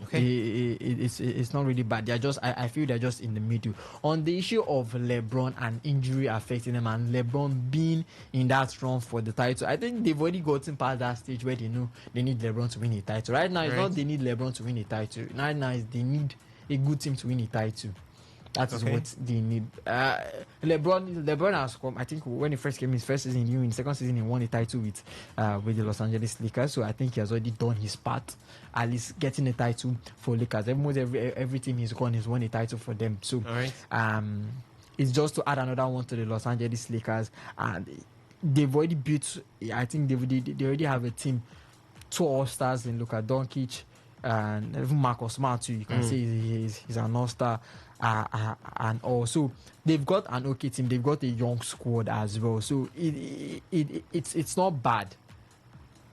Okay. It's not really bad. They're just I feel they're just in the middle. On the issue of LeBron and injury affecting them, and LeBron being in that run for the title, I think they've already gotten past that stage where they know they need LeBron to win a title. Right now, it's not they need LeBron to win a title. Right now, they need a good team to win a title. That is what they need. LeBron has come. I think when he first came, his first season, in second season, he won a title with the Los Angeles Lakers. So I think he has already done his part, at least getting a title for Lakers. Almost every team he's won a title for them. So it's just to add another one to the Los Angeles Lakers, and they've already built. I think they already have a team, 2 All-Stars in Luka Doncic, and even Marcus Smart too. You can say he's an All-Star. And also they've got an okay team. They've got a young squad as well. So it's not bad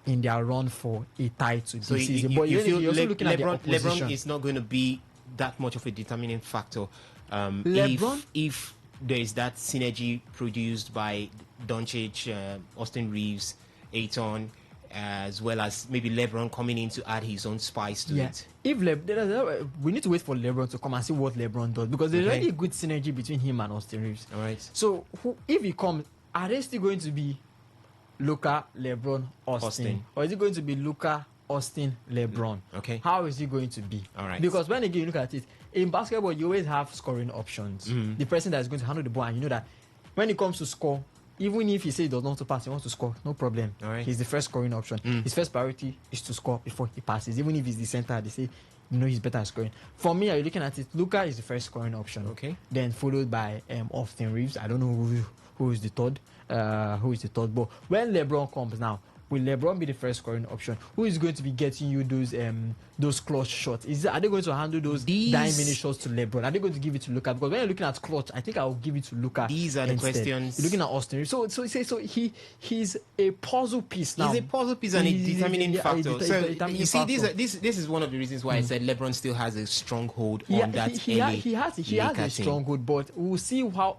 in their run for a title this season. But you feel you're also looking at the opposition. LeBron is not going to be that much of a determining factor. LeBron, if there is that synergy produced by Doncic, Austin Reeves, Ayton, as well as maybe LeBron coming in to add his own spice to it. If we need to wait for LeBron to come and see what LeBron does, because there's already a good synergy between him and Austin Reeves. All right. So if he comes, are they still going to be Luka, LeBron, Austin? Or is it going to be Luka, Austin, LeBron? Okay. How is it going to be? All right. Because when again you look at it, in basketball you always have scoring options. The person that is going to handle the ball, and you know that when it comes to score, even if he says he does not want to pass, he wants to score, no problem. All right. He's the first scoring option. His first priority is to score before he passes. Even if he's the center, they say, he's better at scoring. For me, are you looking at it? Luka is the first scoring option. Okay. Then followed by Austin Reeves. I don't know who is the third. But when LeBron comes now, will LeBron be the first scoring option? Who is going to be getting you those clutch shots? Are they going to handle those dime minute shots to LeBron? Are they going to give it to Luka? Because when you're looking at clutch, I think I'll give it to Luka. These are the questions. You're looking at Austin. So he's a puzzle piece now. He's a puzzle piece and a determining factor. So you see, this is one of the reasons why I said LeBron still has a stronghold on that. He has a stronghold, but we'll see how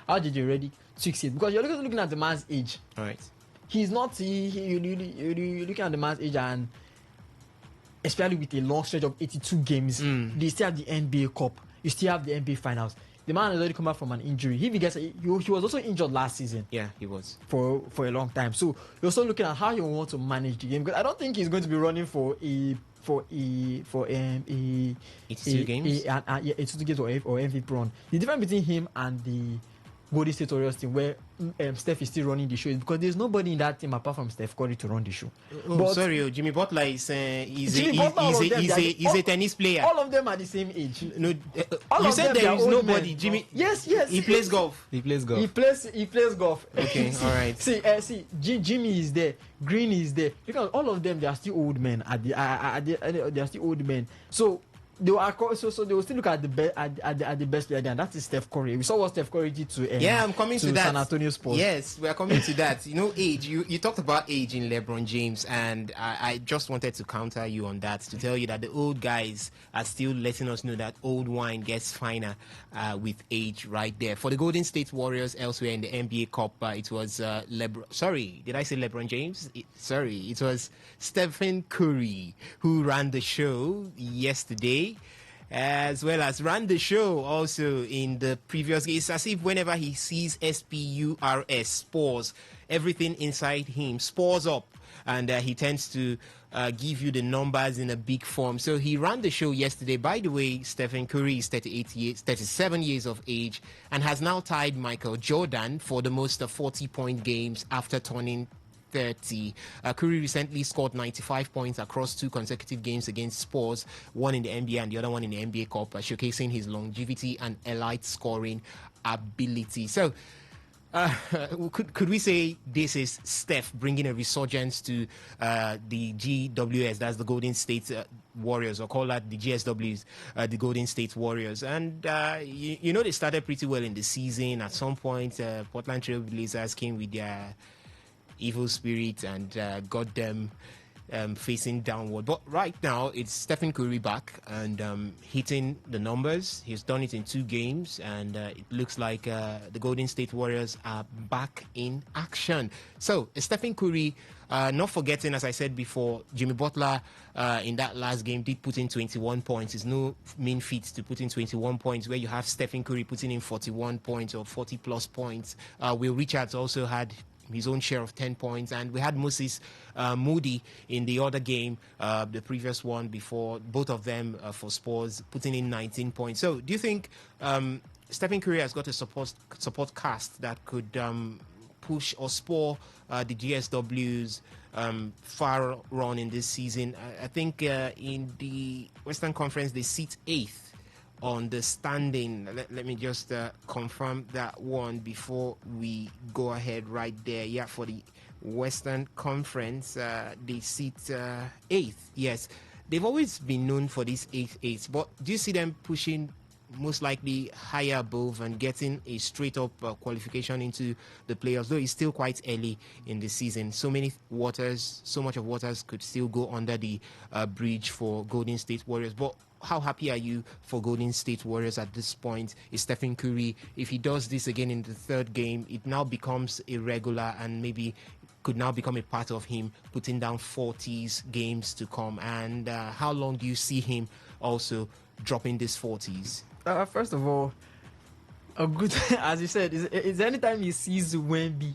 how did you already fix it? Because you're looking at the man's age. All right. He's not. You're looking at the man's age, and especially with a long stretch of 82 games, they still have the NBA Cup. You still have the NBA Finals. The man has already come back from an injury. He was also injured last season. Yeah, he was for a long time. So you're also looking at how you want to manage the game. Because I don't think he's going to be running for 82 games. 82 games or MVP run. The difference between him and the Golden State Warriors team, where Steph is still running the show, is because there's nobody in that team apart from Steph Curry to run the show. Jimmy Butler is a tennis player. All of them are the same age. No, you said there is nobody. Men. Jimmy. Yes. He plays golf. He plays golf. Okay, all right. See, Jimmy is there. Green is there. Because all of them, they are still old men. They are still old men. So they will still look at the best player, and that is Steph Curry. We saw what Steph Curry did to I'm coming to that. San Antonio Spurs. Yes, we are coming to that. Age. You talked about age in LeBron James, and I just wanted to counter you on that, to tell you that the old guys are still letting us know that old wine gets finer with age right there. For the Golden State Warriors elsewhere in the NBA Cup, it was LeBron. Sorry, did I say LeBron James? It was Stephen Curry who ran the show yesterday, as well as ran the show also in the previous game. It's as if whenever he sees spores, everything inside him spores up, and he tends to give you the numbers in a big form. So he ran the show yesterday. By the way, Stephen Curry is 37 years of age, and has now tied Michael Jordan for the most 40-point games after turning 30. Curry recently scored 95 points across 2 consecutive games against Spurs, one in the NBA and the other one in the NBA Cup, showcasing his longevity and elite scoring ability. So could we say this is Steph bringing a resurgence to the GWS, that's the Golden State Warriors, or call that the GSWs, the Golden State Warriors? And they started pretty well in the season. At some point, Portland Trail Blazers came with their evil spirit and got them facing downward. But right now, it's Stephen Curry back and hitting the numbers. He's done it in 2 games, and it looks like the Golden State Warriors are back in action. So, Stephen Curry, not forgetting, as I said before, Jimmy Butler in that last game did put in 21 points. It's no mean feat to put in 21 points, where you have Stephen Curry putting in 41 points or 40-plus points. Will Richards also had his own share of 10 points, and we had Moses Moody in the other game, the previous one before, both of them for Spurs, putting in 19 points. So do you think Stephen Curry has got a support cast that could push or spur the GSW's far run in this season? I think in the Western Conference they sit 8th on the standing. Let me just confirm that one before we go ahead right there. Yeah, for the Western Conference, they sit 8th. Yes, they've always been known for this 8th, but do you see them pushing most likely higher above and getting a straight-up qualification into the playoffs? Though it's still quite early in the season. So much of waters could still go under the bridge for Golden State Warriors. But how happy are you for Golden State Warriors at this point? Is Stephen Curry, if he does this again in the 3rd game, it now becomes irregular and maybe could now become a part of him putting down 40s games to come? And how long do you see him also dropping these 40s? First of all, a good, as you said, is anytime he sees Wemby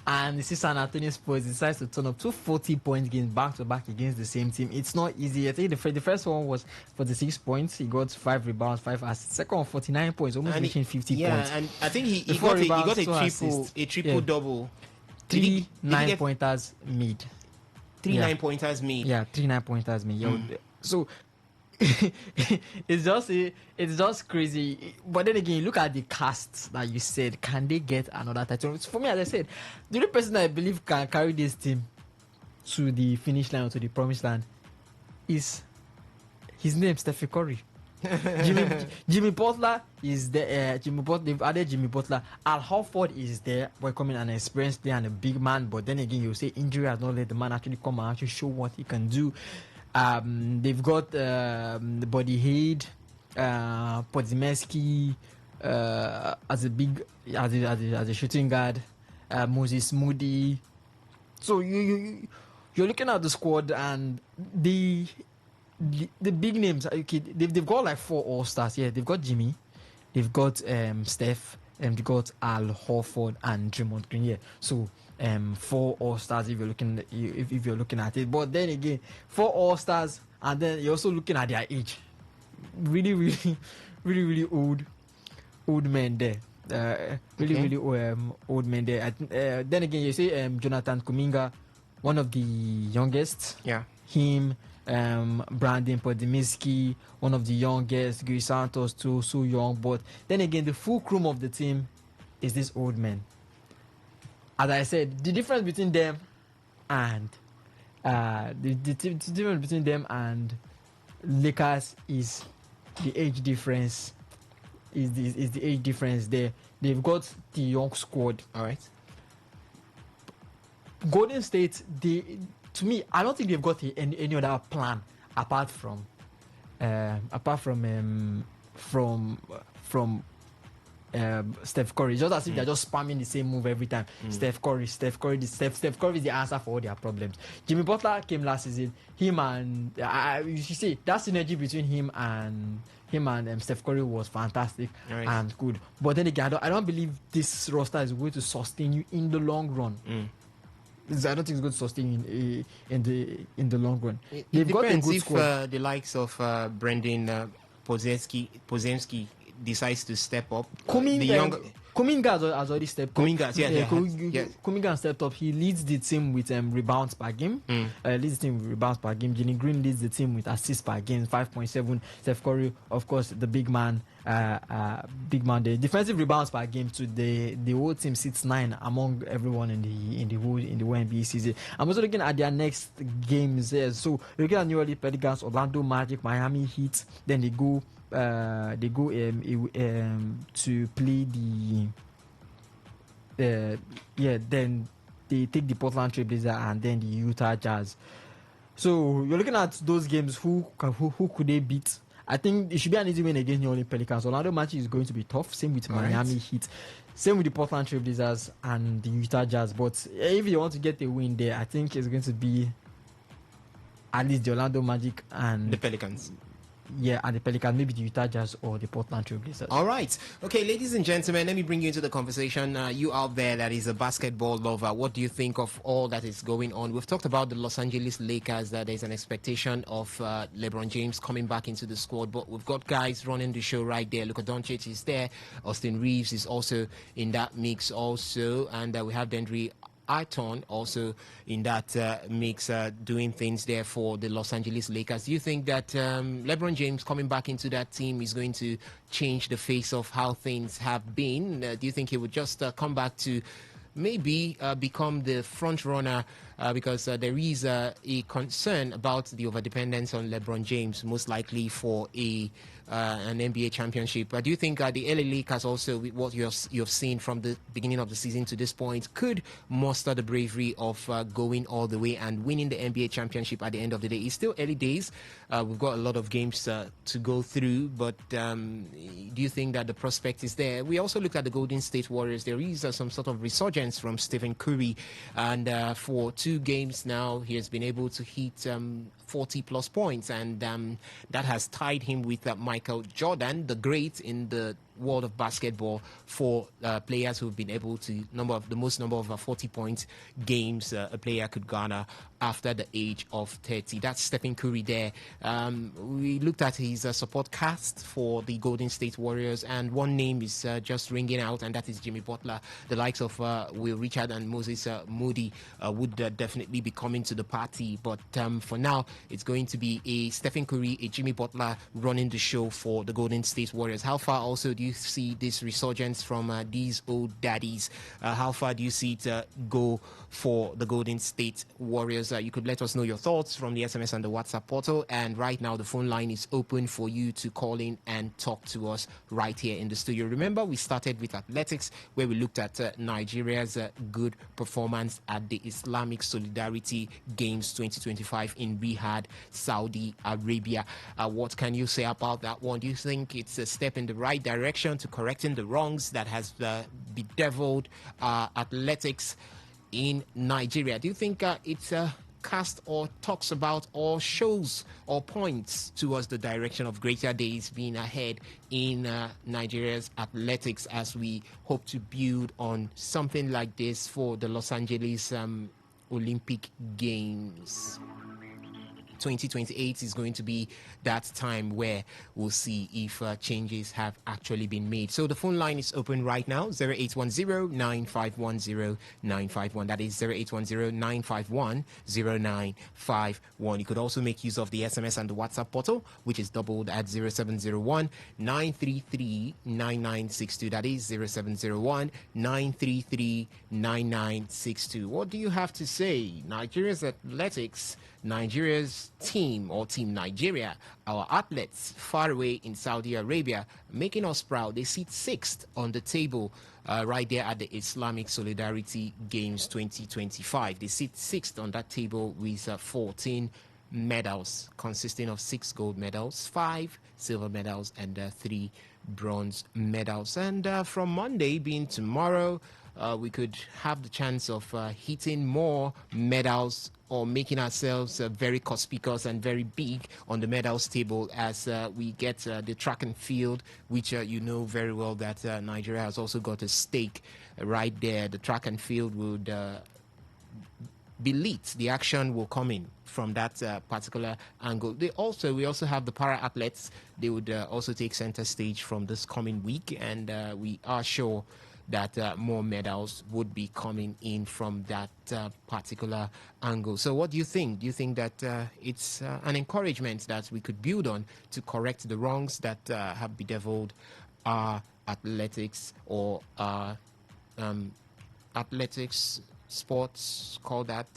and he sees San Antonio Spurs, he decides to turn up 2 40-point games back to back against the same team. It's not easy. I think the first one was 46 points. He got 5 rebounds, 5 assists. Second one, 49 points, almost reaching 50 points. Yeah, and I think he got a triple double. 3 9-pointers made. 3 9-pointers made. Yeah, 3 9-pointers made. So it's just crazy. But then again, look at the cast that you said. Can they get another title? For me, as I said, the only person that I believe can carry this team to the finish line or to the promised land is his name, Stephen Curry. Jimmy Butler is there. They've added Jimmy Butler. Al Horford is there, becoming an experienced player and a big man. But then again, you say injury has not let the man actually come and actually show what he can do. They've got Buddy Haid, Podziemski as a shooting guard, Moses Moody. So you're looking at the squad and the big names. Okay, they've got like 4 All-Stars. Yeah, they've got Jimmy, they've got Steph, and they've got Al Horford and Draymond Green. Yeah, so 4 All-Stars if you're looking at it. But then again, 4 All-Stars, and then you're also looking at their age. Really old men there. Really old men there. Then again, you say Jonathan Kuminga, one of the youngest. Yeah. Him, Brandon Podziemski, one of the youngest. Gui Santos too, so young. But then again, the full crew of the team is this old man. As I said, the difference between them and the difference between them and Lakers is the age difference. Is the age difference there? They've got the young squad. All right. Golden State, to me, I don't think they've got any other plan apart from Steph Curry. Just as if they're just spamming the same move every time. Steph Curry. Steph Curry is the answer for all their problems. Jimmy Butler came last season. Him and you see that synergy between him and Steph Curry was fantastic and good. But then again, I don't believe this roster is going to sustain you in the long run. I don't think it's going to sustain you in the long run. They've got a good squad. The likes of Brendan Podziemski decides to step up. Kuminga has already stepped up. Kuminga has stepped up. He leads the team with rebounds per game. Jenny Green leads the team with assists per game, 5.7. Steph Curry, of course, the big man. The defensive rebounds per game to the whole team sits 9 among everyone in the whole NBA season. I'm also looking at their next games there. So looking at New Orleans Pelicans, Orlando Magic, Miami Heat. Then they go to play then they take the Portland Trail Blazers and then the Utah Jazz. So you're looking at those games. Who could they beat? I think it should be an easy win against New Orleans Pelicans. Orlando Magic is going to be tough. Same with Miami Heat. Same with the Portland Trail Blazers and the Utah Jazz. But if you want to get a win there, I think it's going to be at least the Orlando Magic and the Pelicans. Yeah, and the Pelicans, maybe the Utah Jazz or the Portland Trail Blazers. All right. Okay, ladies and gentlemen, let me bring you into the conversation. You out there that is a basketball lover, what do you think of all that is going on? We've talked about the Los Angeles Lakers, that there's an expectation of LeBron James coming back into the squad, but we've got guys running the show right there. Luka Doncic is there. Austin Reeves is also in that mix also. And we have Dendry Ayton also in that mix, doing things there for the Los Angeles Lakers. Do you think that LeBron James coming back into that team is going to change the face of how things have been? Do you think he would just come back to maybe become the front runner because there is a concern about the overdependence on LeBron James, most likely for an NBA championship. Do you think the LA Lakers also, with what you've seen from the beginning of the season to this point, could muster the bravery of going all the way and winning the NBA championship at the end of the day? It's still early days. We've got a lot of games to go through, but do you think that the prospect is there? We also look at the Golden State Warriors. There is some sort of resurgence from Stephen Curry, and for 2 games now, he has been able to hit 40-plus points, and that has tied him with Michael Jordan, the great in the world of basketball for players who've been able to the most number of 40-point games a player could garner after the age of 30. That's Stephen Curry there. We looked at his support cast for the Golden State Warriors, and one name is just ringing out, and that is Jimmy Butler. The likes of Will Richard and Moses Moody would definitely be coming to the party, but for now, it's going to be a Stephen Curry, a Jimmy Butler running the show for the Golden State Warriors. How far also do you see this resurgence from these old daddies? How far do you see it go for the Golden State Warriors? You could let us know your thoughts from the SMS and the WhatsApp portal, and right now the phone line is open for you to call in and talk to us right here in the studio. Remember, we started with athletics, where we looked at Nigeria's good performance at the Islamic Solidarity Games 2025 in Riyadh, Saudi Arabia. What can you say about that one? Do you think it's a step in the right direction to correcting the wrongs that has bedeviled athletics in Nigeria? Do you think it's cast or talks about or shows or points towards the direction of greater days being ahead in Nigeria's athletics, as we hope to build on something like this for the Los Angeles Olympic Games? 2028 is going to be that time where we'll see if changes have actually been made. So the phone line is open right now, 0810-951-0951. That is 0810-951-0951. You could also make use of the SMS and the WhatsApp portal, which is doubled at 0701-933-9962. That is 0701-933-9962. What do you have to say? Nigeria's athletics, Nigeria's team, or Team Nigeria, our athletes far away in Saudi Arabia, making us proud. They sit sixth on the table right there at the Islamic Solidarity Games 2025. They sit sixth on that table with 14 medals, consisting of 6 gold medals, 5 silver medals, and 3 bronze medals. And from Monday, being tomorrow, we could have the chance of hitting more medals or making ourselves very conspicuous and very big on the medals table as we get the track and field, which you know very well that Nigeria has also got a stake right there. The track and field would be lit. The action will come in from that particular angle. We also have the para athletes. They would also take center stage from this coming week, and we are sure that more medals would be coming in from that particular angle. So what do you think? Do you think that it's an encouragement that we could build on to correct the wrongs that have bedeviled our athletics or athletics sports, call that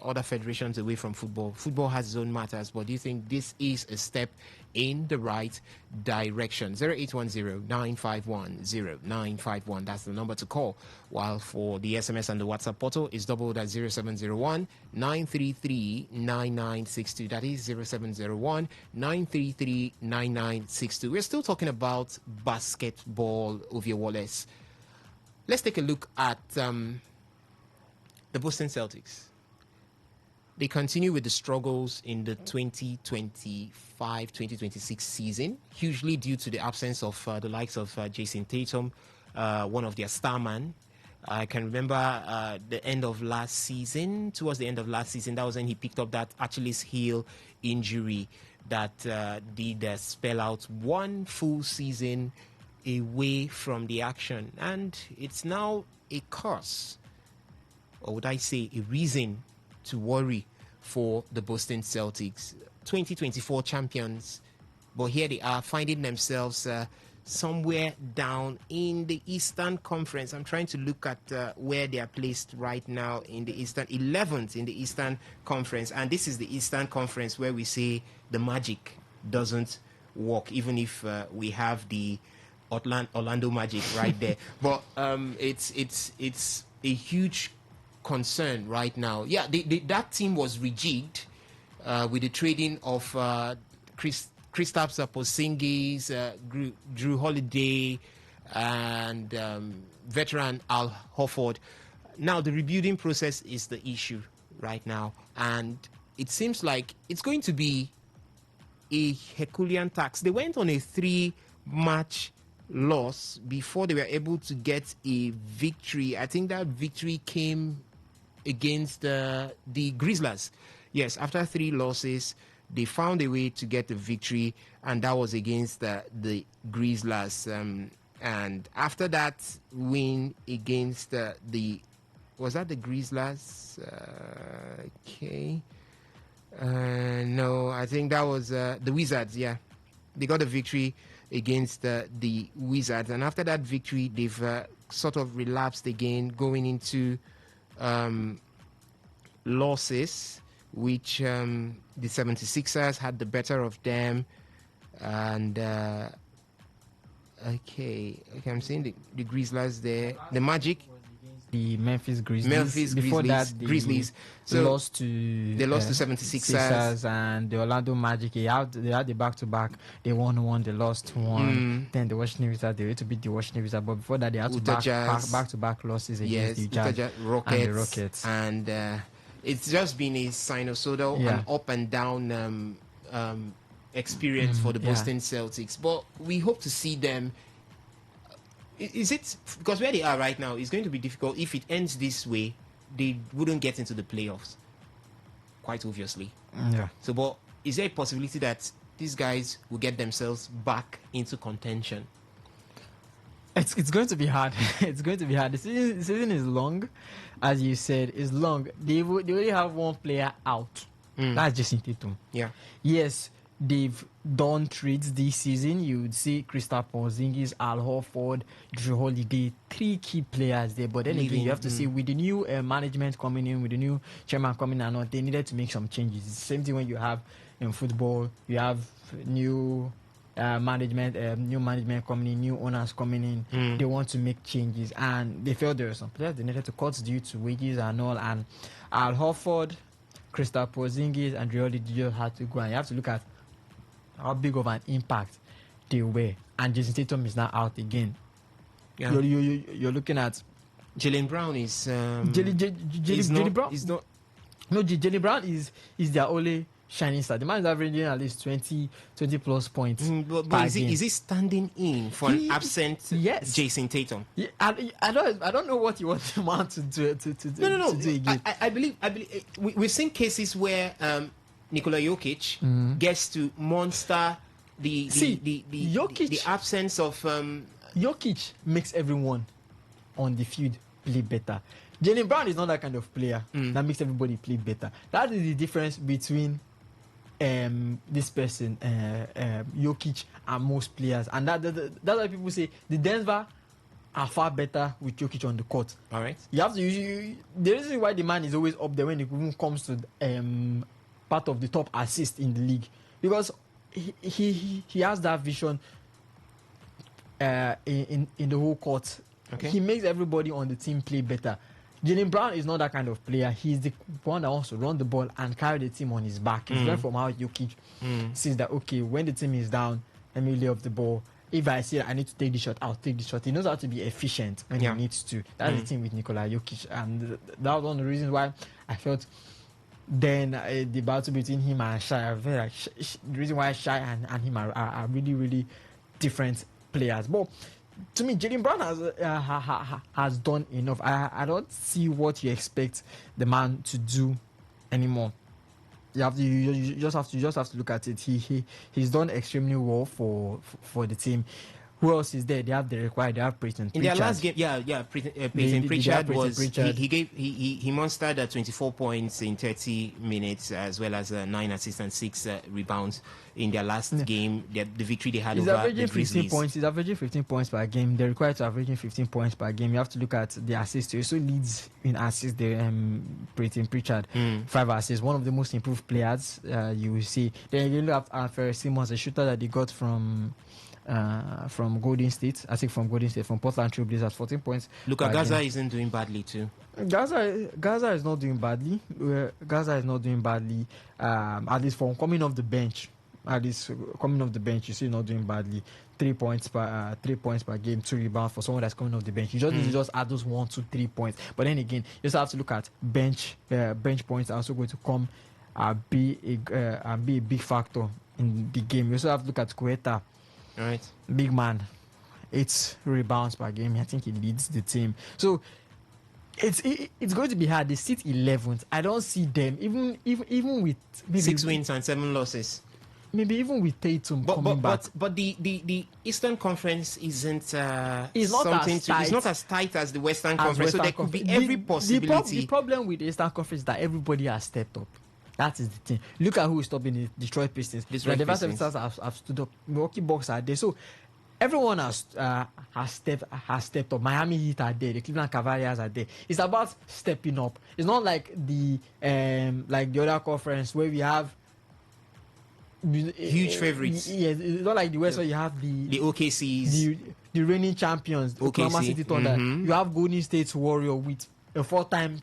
other federations away from football? Football has its own matters, but do you think this is a step in the right direction? 0810-951-0951. That's the number to call. While for the SMS and the WhatsApp portal is doubled at 0701-933-9962. That is 0701-933-9962. We're still talking about basketball, Ovie Wallace. Let's take a look at the Boston Celtics. They continue with the struggles in the 2025-2026 season, hugely due to the absence of the likes of Jason Tatum, one of their star man. I can remember the end of last season, towards the end of last season, that was when he picked up that Achilles heel injury that did spell out one full season away from the action. And it's now a curse, or would I say a reason to worry for the Boston Celtics. 2024 champions, but here they are finding themselves somewhere down in the Eastern Conference. I'm trying to look at where they are placed right now in the Eastern, 11th in the Eastern Conference. And this is the Eastern Conference where we say the magic doesn't work, even if we have the Orlando Magic right there. But it's a huge concern right now. Yeah, that team was rejigged with the trading of Kristaps Porzingis, Drew Holiday, and veteran Al Horford. Now the rebuilding process is the issue right now, and it seems like it's going to be a Herculean task. They went on a 3-match loss before they were able to get a victory. I think that victory came against the Grizzlies. Yes, after 3 losses, they found a way to get the victory, and that was against the Grizzlies. And after that win against was that the Grizzlies? Okay. No, I think that was the Wizards. Yeah, they got a victory against the Wizards, and after that victory, they've sort of relapsed again, going into losses, which the 76ers had the better of them. And okay, I'm seeing the Grizzlies there, the Magic, the Memphis Grizzlies. Before that, Grizzlies. So lost to 76ers. Sixers and the Orlando Magic. They had the back-to-back. They won one, they lost one. Then the Washington Wizards, they were to beat the Washington Wizards. But before that, they had back-to-back losses against the Jazz and the Rockets. And it's just been a sinusoidal and up and down experience for the Boston Celtics. But we hope to see them. Is it because where they are right now is going to be difficult? If it ends this way, they wouldn't get into the playoffs, quite obviously. Yeah. So, but is there a possibility that these guys will get themselves back into contention? It's going to be hard. It's going to be hard. The season is long, as you said. It's long. They only have one player out. That's Jason Tatum. Yeah. Yes. They've done trades this season. You would see Kristaps Porzingis, Al Horford, Drew Holiday, 3 key players there. But then again, you have to see with the new management coming in, with the new chairman coming in, they needed to make some changes. It's the same thing when you have in football. You have new management coming in, new owners coming in. They want to make changes, and they felt there were some players they needed to cut due to wages and all. And Al Horford, Kristaps Porzingis, and Drew Holiday had to go. And you have to look at how big of an impact they were. And Jason Tatum is now out again. Yeah. You're looking at Jaylen Brown is Jaylen Brown. Jaylen Brown is their only shining star. The man is averaging at least 20 plus points. But is he standing in for an absent Jason Tatum? Yeah, I don't know what you want the man to do. To do again. I believe we've seen cases where Nikola Jokic gets to monster the absence of Jokic makes everyone on the field play better. Jaylen Brown is not that kind of player that makes everybody play better. That is the difference between this person, Jokic, and most players. And that's why people say the Denver are far better with Jokic on the court. All right. You have to the reason why the man is always up there when it comes to part of the top assist in the league, because he has that vision in the whole court. Okay. He makes everybody on the team play better. Jaylen Brown is not that kind of player. He's the one that wants to run the ball and carry the team on his back. It's different from how Jokic sees that, okay, when the team is down, let me lay off the ball. If I see that I need to take the shot, I'll take the shot. He knows how to be efficient when he needs to. That's the thing with Nikola Jokic. And that was one of the reasons why I felt then the battle between him and Shai, I feel like the reason why Shai and him are really, really different players. But to me, Jaylen Brown has done enough. I don't see what you expect the man to do anymore. You just have to look at it. He's done extremely well for the team. Who else is there? They have the required. They have Peyton Pritchard. In their last game, Peyton Pritchard he monstered 24 points in 30 minutes, as well as 9 assists and 6 rebounds in their last game. The victory they had over the Grizzlies. He's averaging 15 points per game. They're required to averaging 15 points per game. You have to look at the assists. He also leads in assists. Peyton Pritchard, 5 assists. One of the most improved players you will see. Then you look at Ferris Simmons, a shooter that they got from Golden State. I think from Portland Trail Blazers, 14 points. Look, Gaza isn't doing badly too. Gaza is not doing badly. At least from coming off the bench. You see, not doing badly. 3 points per game, 2 rebounds for someone that's coming off the bench. You just need to just add those 1, 2, 3 points. But then again, you just have to look at bench points are also going to come be a big factor in the game. You also have to look at Quetta. Right. Big man. 8 rebounds per game. I think he leads the team. So it's going to be hard. They sit 11th. I don't see them even with maybe 6 wins and 7 losses. Maybe even with Tatum coming back. But the Eastern Conference isn't it's not something as tight. it's not as tight as the Western Conference. So there could be every possibility. The problem with the Eastern Conference is that everybody has stepped up. That is the thing. Look at who is stopping the Detroit Pistons. The 76ers have stood up. Milwaukee Bucks are there. So everyone has stepped up. Miami Heat are there. The Cleveland Cavaliers are there. It's about stepping up. It's not like the other conference where we have huge favorites. Yes, it's not like the West where you have the OKCs, the reigning champions, Oklahoma City Thunder. You have Golden State Warrior with a four-time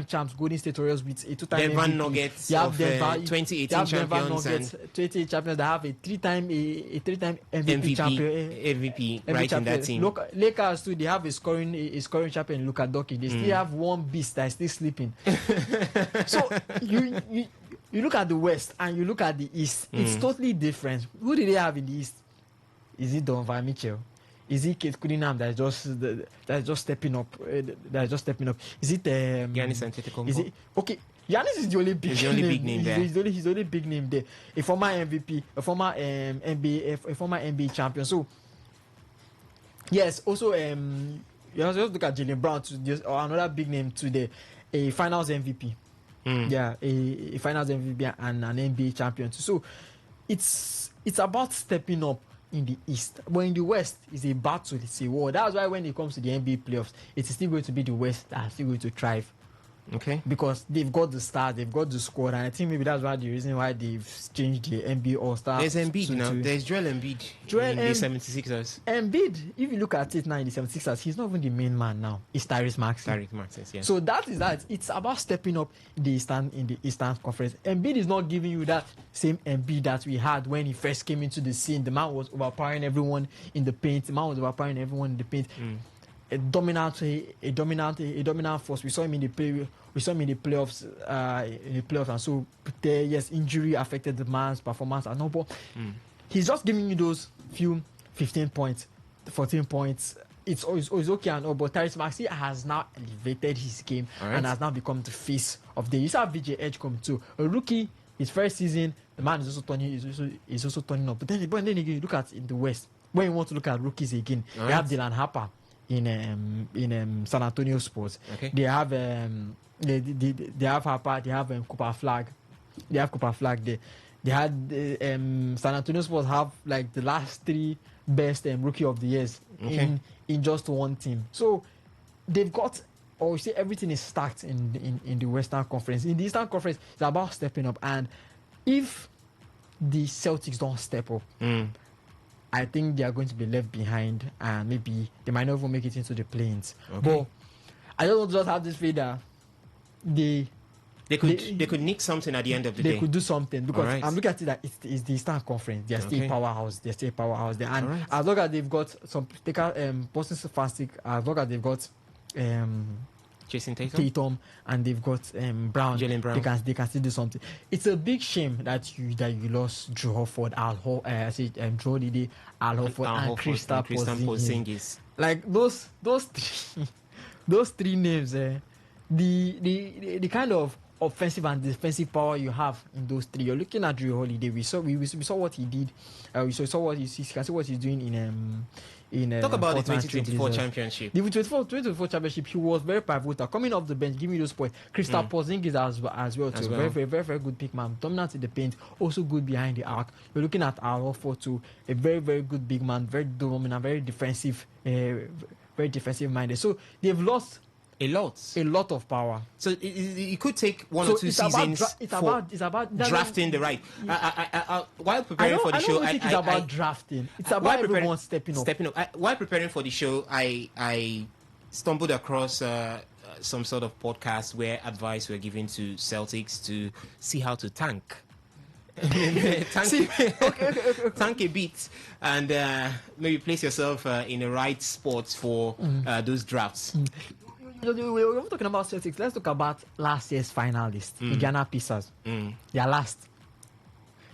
champs, Golden State Warriors with a 2-time Denver MVP. Nuggets, you have Denver 2018 champions, Nuggets, 2018 champions that have a three-time MVP champion, MVP right champion. In that team. Lakers too, they have a scoring champion, Luka Doncic. They still have one beast that is still sleeping. So you look at the West and you look at the East, it's totally different. Who do they have in the East? Is it Donovan Mitchell? Is it Kate Cunningham that's just stepping up? Is it Giannis Antetokounmpo? Is it okay? Giannis is the only big name there. He's the only big name there. A former MVP, a former NBA champion. So yes, also you also look at Jaylen Brown, or another big name today, a Finals MVP. Yeah, a Finals MVP and an NBA champion. So it's about stepping up in the East, but in the West, it's a battle, it's a war. That's why when it comes to the NBA playoffs, it's still going to be the West that are still going to thrive. Okay. Because they've got the stars, they've got the squad, and I think maybe that's why the reason why they've changed the NBA All-Star. There's Embiid now. There's Joel Embiid in the 76ers. Embiid, if you look at it now in the 76ers, he's not even the main man now. It's Tyrese Maxey. Yeah. So that is that. It's about stepping up in the Eastern Conference. Embiid is not giving you that same Embiid that we had when he first came into the scene. The man was overpowering everyone in the paint. A dominant force. We saw him in the playoffs. And so yes, injury affected the man's performance and all. But he's just giving you those few 15 points, 14 points. It's okay and all. But Tyrese Maxey has now elevated his game and has now become the face of the. You saw VJ Edgecombe too, a rookie. His first season, the man is also turning up. But then again, you look at in the West. When you want to look at rookies again, you have Dylan Harper in San Antonio Spurs. Okay. They have they have Harper, they have Cooper Flag. They have Cooper Flag there. They had San Antonio Spurs have like the last 3 best rookie of the years in just one team. So they've got, or you say everything is stacked in the Western Conference. In the Eastern Conference, it's about stepping up. And if the Celtics don't step up, I think they are going to be left behind, and maybe they might not even make it into the play-ins. But I don't just have this feeling that they could nick something at the end of the day. They could do something, because I'm looking at it that it's the Eastern Conference. They're still powerhouse. They're still powerhouse there. And as long as they've got some, Boston Fantastic, as long as they've got Jason Tatum, and they've got Jaylen Brown. They can still do something. It's a big shame that you lost Drew Horford, Drew Holiday, Al Horford, and Kristaps Porzingis. Like those three names, the kind of offensive and defensive power you have in those three. You're looking at Drew Holiday. We saw what he did. We saw what can see what he's doing in talk about the 2024 championship. The 2024 championship, he was very pivotal, coming off the bench, giving me those points. Kristaps Porzingis as well too. Very, very, very, very good big man, dominant in the paint, also good behind the arc. You're looking at Al Horford too, a very, very good big man, very dominant, very defensive minded. So they've lost a lot of power. So it could take one or two seasons. It's about drafting the right. While preparing for the show, I don't think it's about drafting. It's about everyone stepping up. While preparing for the show, I stumbled across some sort of podcast where advice were given to Celtics to see how to tank. Tank a bit and maybe place yourself in the right spots for those drafts. We're talking about Celtics. Let's talk about last year's finalists, Indiana Pacers. They are last.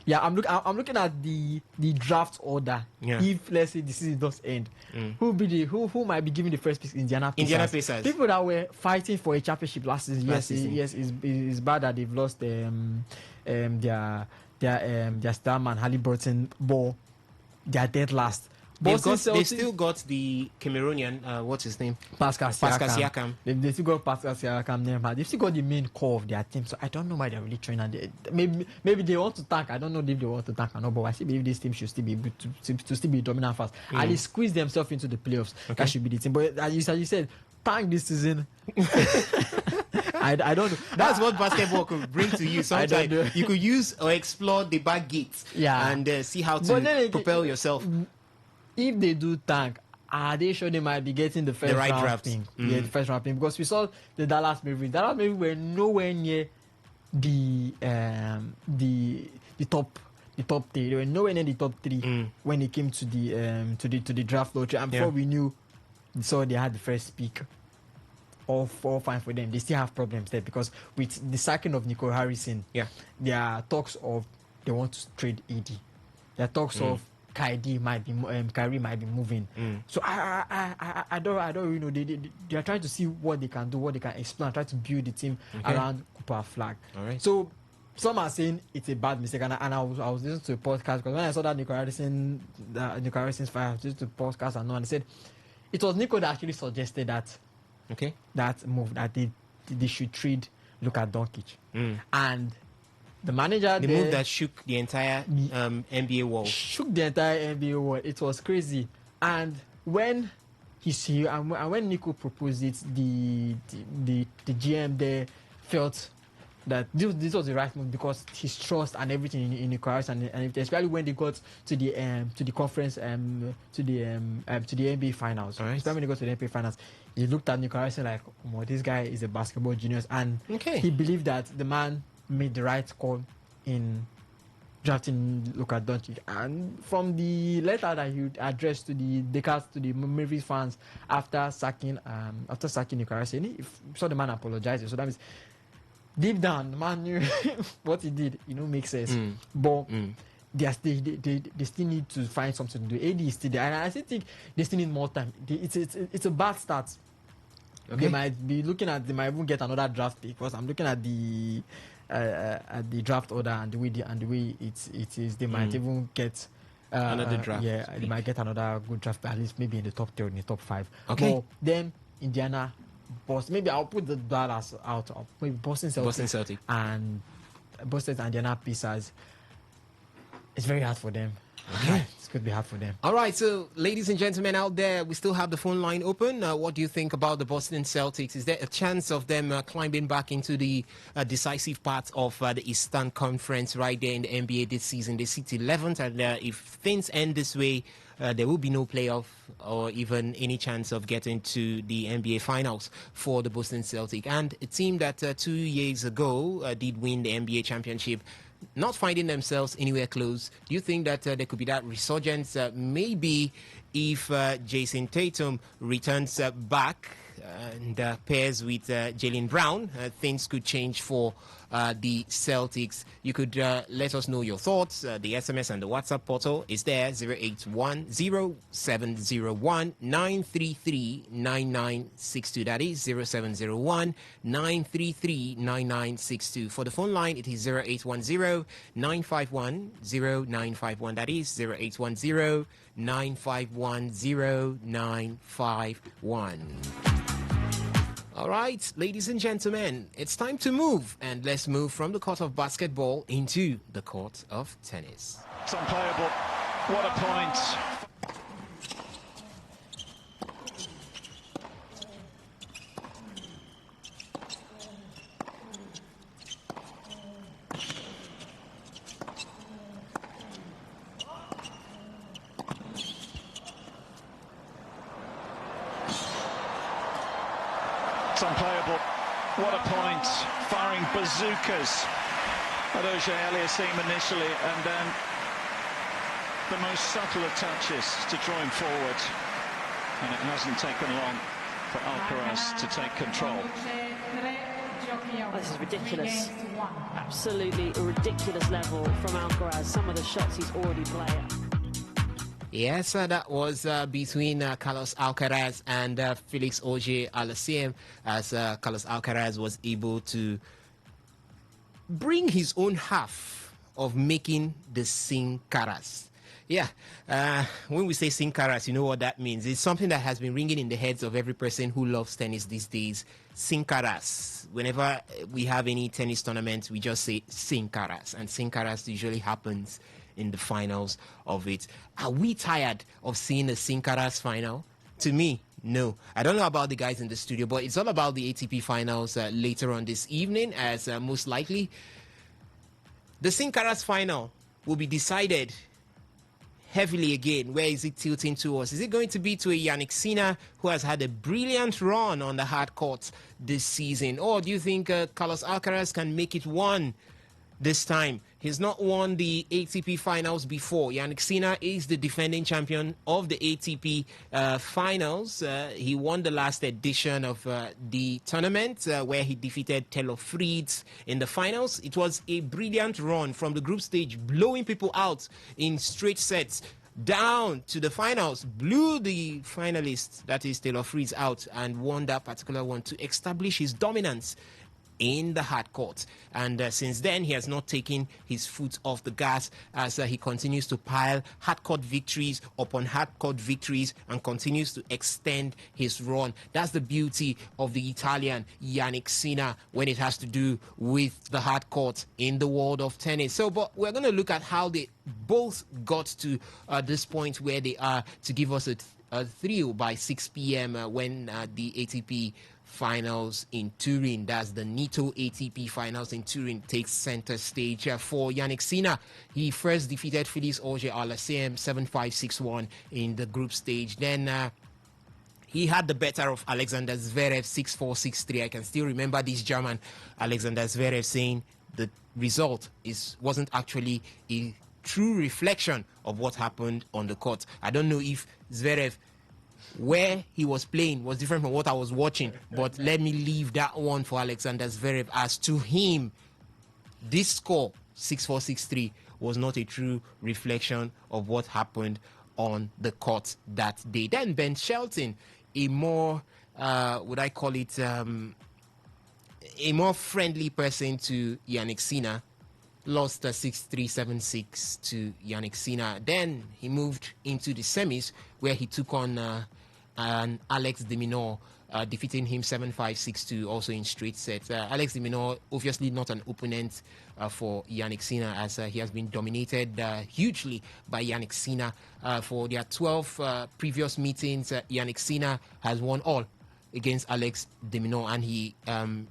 Yeah, I'm looking at the draft order. Yeah. If let's say the season does end, who might be giving the first pick? Indiana Pacers. People that were fighting for a championship last season. Yes, it's bad that they've lost their star man Halliburton, but they are dead last. They've still got the Cameroonian, what's his name? Pascal Siakam. They still got Pascal Siakam there, but they've still got the main core of their team. So I don't know why they're really training. Maybe they want to tank. I don't know if they want to tank or not, but I still believe this team should still be able to still be dominant fast. At least squeeze themselves into the playoffs. Okay. That should be the team. But as you said, tank this season. I don't know. That's what basketball could bring to you. Sometimes you could use or explore the back gates and see how to propel yourself. If they do tank, are they sure they might be getting the first round draft thing? Yeah, the first round thing, because we saw the Dallas Mavericks. Dallas Mavericks were nowhere near the top 3. They were nowhere near the top 3 when it came to the draft lottery. And before we knew, so they had the first pick. All fine for them. They still have problems there because with the sacking of Nico Harrison, there are talks of they want to trade AD. There are talks of Kyrie might be moving. So I don't really know. They are trying to see what they can do, what they can explore, and try to build the team around Cooper Flag. All right. So some are saying it's a bad mistake, and I was listening to a podcast because when I saw that Nico Harrison's fire, I was listening to a podcast and they said it was Nico that actually suggested that. Okay. That move that they should trade Luka Doncic, and the manager move that shook the entire NBA world. Shook the entire NBA world. It was crazy. And when when Nico proposed it, the GM there felt that this was the right move because his trust and everything in Nico Harrison and especially when they got to the conference to the NBA finals. Right. Especially when they got to the NBA finals, he looked at Nico Harrison like, oh, this guy is a basketball genius, and he believed that the man made the right call in drafting Luka Doncic. And from the letter that he addressed to the Mavericks fans after sacking Nico Harrison, he saw the man apologizing. So that means deep down, the man knew what he did. Makes sense. But they still need to find something to do. AD is still there, and I still think they still need more time. It's a bad start. Okay. They might be looking at. They might even get another draft pick because I'm looking at the draft order and the way it is. They might even get another draft. Yeah, they might get another good draft pick, at least maybe in the top 10 or in the top 5. Okay. But then Indiana. Boston, maybe I'll put the Dallas out. Maybe Boston Celtics and Boston and Indiana Pacers. It's very hard for them. Okay. It's going to be hard for them. All right, so ladies and gentlemen out there, we still have the phone line open. What do you think about the Boston Celtics? Is there a chance of them climbing back into the decisive part of the Eastern Conference right there in the NBA this season? They sit 11th, and if things end this way, there will be no playoff or even any chance of getting to the NBA Finals for the Boston Celtics. And a team that 2 years ago did win the NBA championship, not finding themselves anywhere close. Do you think that there could be that resurgence? Maybe if Jason Tatum returns back and pairs with Jaylen Brown, things could change for the Celtics. You could let us know your thoughts. The SMS and the WhatsApp portal is there, 0810701-933-9962. That is 0701-933-9962. For the phone line, it is 0810-951-0951. That is 0810-951-0951. All right, ladies and gentlemen, it's time to move, and let's move from the court of basketball into the court of tennis. It's unplayable. What a point. It's unplayable. What a point. Firing bazookas at Auger Aliassime initially, and then the most subtle of touches to draw him forward. And it hasn't taken long for Alcaraz to take control. This is ridiculous. Absolutely a ridiculous level from Alcaraz. Some of the shots he's already playing. Yes, that was between Carlos Alcaraz and Felix Auger-Aliassime, as Carlos Alcaraz was able to bring his own half of making the Sin Caras. Yeah, when we say Sin Caras, you know what that means. It's something that has been ringing in the heads of every person who loves tennis these days. Sin Caras. Whenever we have any tennis tournament, we just say Sin Caras. And Sin Caras usually happens in the finals of it. Are we tired of seeing a Sin Caras final? To me, no. I don't know about the guys in the studio, but it's all about the ATP finals later on this evening, as most likely the Sin Caras final will be decided heavily again. Where is it tilting towards? Is it going to be to a Yannick Sinner, who has had a brilliant run on the hard court this season? Or do you think Carlos Alcaraz can make it one this time? He's not won the ATP finals before. Yannick Sinner is the defending champion of the ATP finals. He won the last edition of the tournament where he defeated Taylor Fritz in the finals. It was a brilliant run from the group stage, blowing people out in straight sets down to the finals, blew the finalist, that is Taylor Fritz, out and won that particular one to establish his dominance in the hard court. And since then, he has not taken his foot off the gas as he continues to pile hard court victories upon hard court victories and continues to extend his run. That's the beauty of the Italian Yannick Sinner when it has to do with the hard court in the world of tennis. So, but we're going to look at how they both got to this point where they are, to give us a thrill by 6 p.m. When the ATP finals in Turin, that's the NITO ATP finals in Turin, takes center stage for Yannick Sinner. He first defeated Felix Auger-Aliassime 7-5, 6-1 in the group stage. Then he had the better of Alexander Zverev 6-4, 6-3. I can still remember this German Alexander Zverev saying the result wasn't actually a true reflection of what happened on the court. I don't know if Zverev, where he was playing, was different from what I was watching, but let me leave that one for Alexander Zverev. As to him, this score 6-4, 6-3 was not a true reflection of what happened on the court that day. Then Ben Shelton, a more would I call it a more friendly person to Yannick Sinner, lost 6-3, 7-6 to Yannick Sinner. Then he moved into the semis where he took on Alex de Minaur, defeating him 7-5, 6-2, also in straight sets. Alex de Minaur, obviously not an opponent for Yannick Sinner, as he has been dominated hugely by Yannick Sinner. For their 12 previous meetings, Yannick Sinner has won all against Alex de Minaur, and he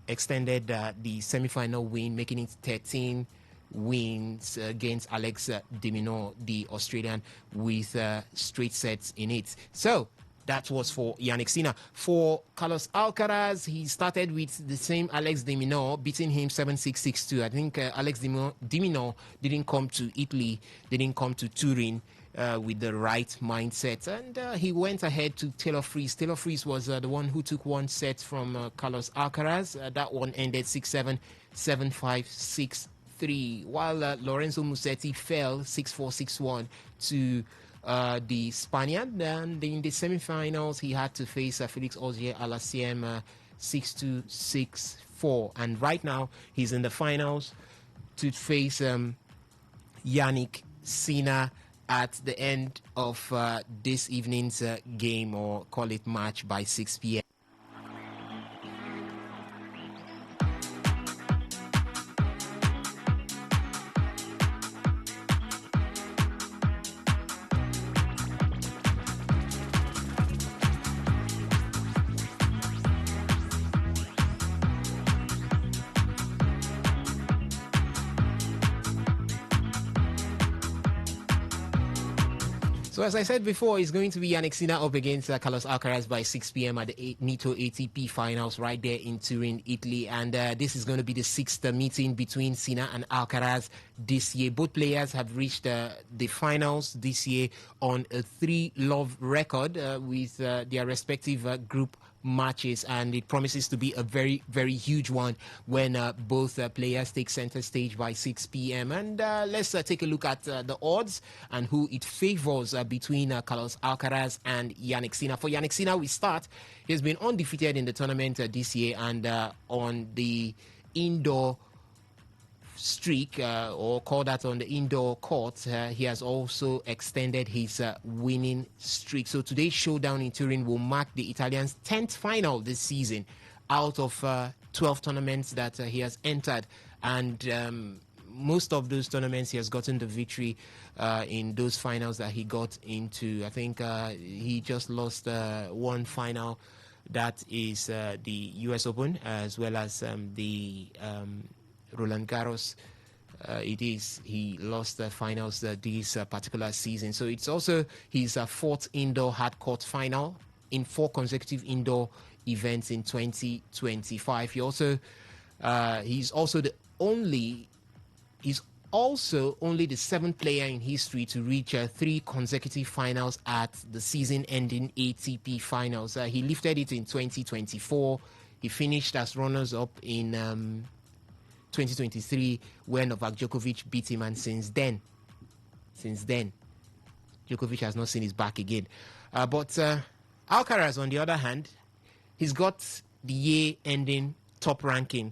extended the semi-final win, making it 13 wins against Alex de Minaur, the Australian, with straight sets in it. So that was for Yannick Sinner. For Carlos Alcaraz, he started with the same Alex de Minaur, beating him 7-6, 6-2. I think Alex de Minaur didn't come to Italy, didn't come to Turin with the right mindset. And he went ahead to Taylor Fritz. Taylor Fritz was the one who took one set from Carlos Alcaraz. That one ended 6-7, 7-5, 6-3. While Lorenzo Musetti fell 6-4, 6-1 to the Spaniard. And in the semi-finals, he had to face Felix Auger-Aliassime 6-2, 6-4. And right now, he's in the finals to face Yannick Sinner at the end of this evening's game, or call it match, by 6 p.m. So as I said before, it's going to be Yannick Sinner up against Carlos Alcaraz by 6 p.m. at the NITO ATP finals right there in Turin, Italy. And this is going to be the sixth meeting between Sinner and Alcaraz this year. Both players have reached the finals this year on a 3-love record with their respective group matches, and it promises to be a very, very huge one when both players take center stage by 6 p.m. And let's take a look at the odds and who it favors between Carlos Alcaraz and Yannick Sinner. For Yannick Sinner, we start. He's been undefeated in the tournament this year, and on the indoor streak, or call that on the indoor court, he has also extended his winning streak. So today's showdown in Turin will mark the Italian's 10th final this season out of 12 tournaments that he has entered, and most of those tournaments he has gotten the victory in those finals that he got into. I think he just lost one final, that is the US Open, as well as the Roland Garros. He lost the finals this particular season. So it's also his fourth indoor hardcourt final in 4 consecutive indoor events in 2025. He's also only the 7th player in history to reach 3 consecutive finals at the season-ending ATP finals. He lifted it in 2024. He finished as runners-up in 2023, where Novak Djokovic beat him, and since then, Djokovic has not seen his back again. But Alcaraz, on the other hand, he's got the year-ending top ranking.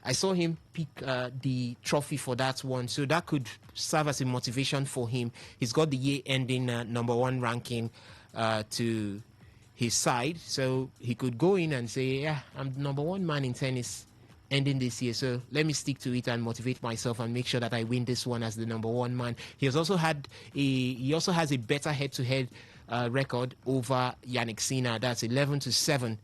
I saw him pick the trophy for that one, so that could serve as a motivation for him. He's got the year-ending number 1 ranking to his side, so he could go in and say, yeah, I'm the number 1 man in tennis ending this year, so let me stick to it and motivate myself and make sure that I win this one as the number 1 man. He also has a better head-to-head record over Yannick Sinner. That's 11-7,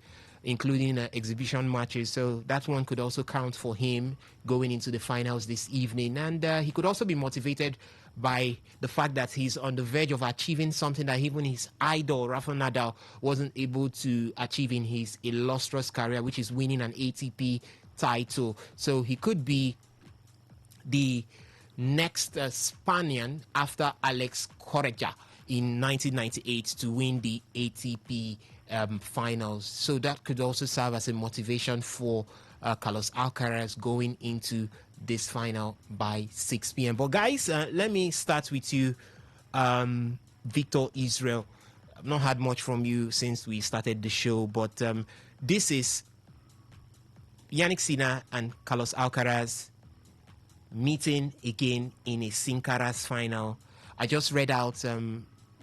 including exhibition matches. So that one could also count for him going into the finals this evening. And he could also be motivated by the fact that he's on the verge of achieving something that even his idol, Rafael Nadal, wasn't able to achieve in his illustrious career, which is winning an ATP title. So he could be the next Spaniard after Alex Corretja in 1998 to win the ATP finals. So that could also serve as a motivation for Carlos Alcaraz going into this final by 6 p.m. But guys, let me start with you, Victor Israel. I've not had much from you since we started the show, but this is Yannick Sinner and Carlos Alcaraz meeting again in a Sin Caras final. I just read out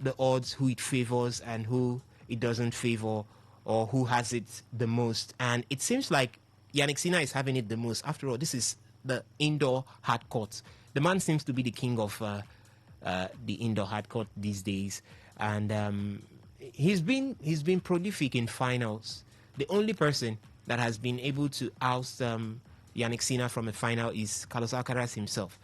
the odds, who it favors and who it doesn't favor, or who has it the most. And it seems like Yannick Sinner is having it the most. After all, this is the indoor hard court. The man seems to be the king of the indoor hard court these days. And he's been prolific in finals. The only person that has been able to oust Yannick Sinner from a final is Carlos Alcaraz himself.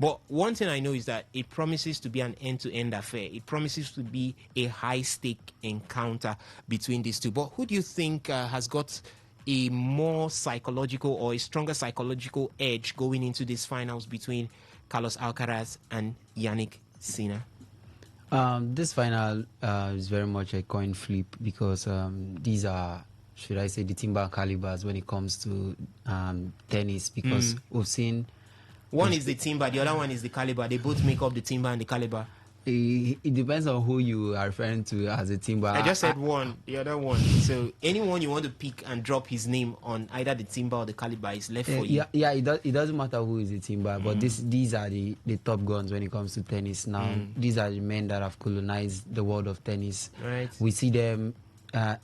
But one thing I know is that it promises to be an end-to-end affair. It promises to be a high-stake encounter between these two. But who do you think has got a more psychological or a stronger psychological edge going into these finals between Carlos Alcaraz and Yannick Sinner? This final is very much a coin flip because these are, should I say, the timber calibers when it comes to tennis, because we've seen... One is the timber, the other one is the caliber. They both make up the timber and the caliber. It depends on who you are referring to as a timber. I just said one, the other one. So anyone you want to pick and drop his name on either the timber or the caliber is left for you. Yeah, it doesn't matter who is the timber, but these are the top guns when it comes to tennis now. These are the men that have colonized the world of tennis. Right. We see them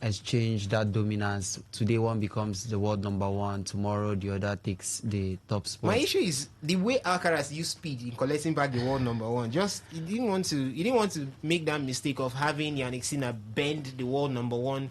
exchange that dominance. Today one becomes the world number 1, tomorrow the other takes the top spot. My issue is the way Alcaraz used speed in collecting back the world number 1. Just he didn't want to make that mistake of having Yannick Sinner bend the world number 1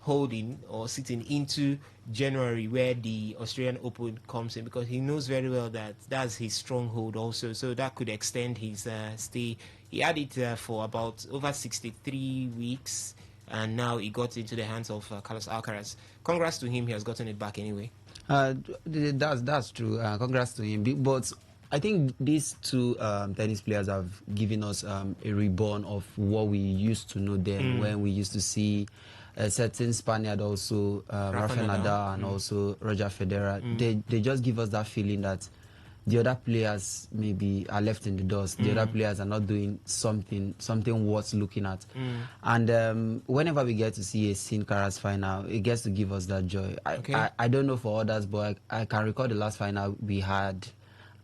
holding or sitting into January, where the Australian Open comes in, because he knows very well that that's his stronghold also. So that could extend his stay. He had it for about over 63 weeks. And now he got into the hands of Carlos Alcaraz. Congrats to him, he has gotten it back anyway. That's true. Congrats to him. But I think these two tennis players have given us a reborn of what we used to know then, when we used to see a certain Spaniard also, Rafael Nadal, and also Roger Federer. They just give us that feeling that the other players maybe are left in the dust. The other players are not doing something worth looking at. And whenever we get to see a Sin Cara's final, it gets to give us that joy. I don't know for others, but I can recall the last final we had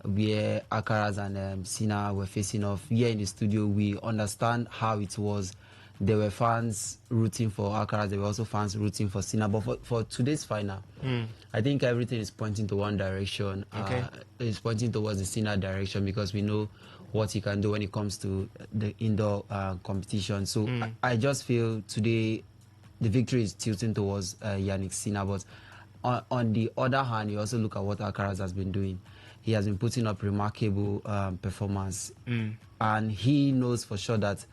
where Alcaraz and Sina were facing off. Here in the studio, we understand how it was. There were fans rooting for Alcaraz. There were also fans rooting for Sina. But for today's final, I think everything is pointing to one direction. It's pointing towards the Sina direction because we know what he can do when it comes to the indoor competition. So I just feel today the victory is tilting towards Yannick Sinner. But on the other hand, you also look at what Alcaraz has been doing. He has been putting up remarkable performance. And he knows for sure that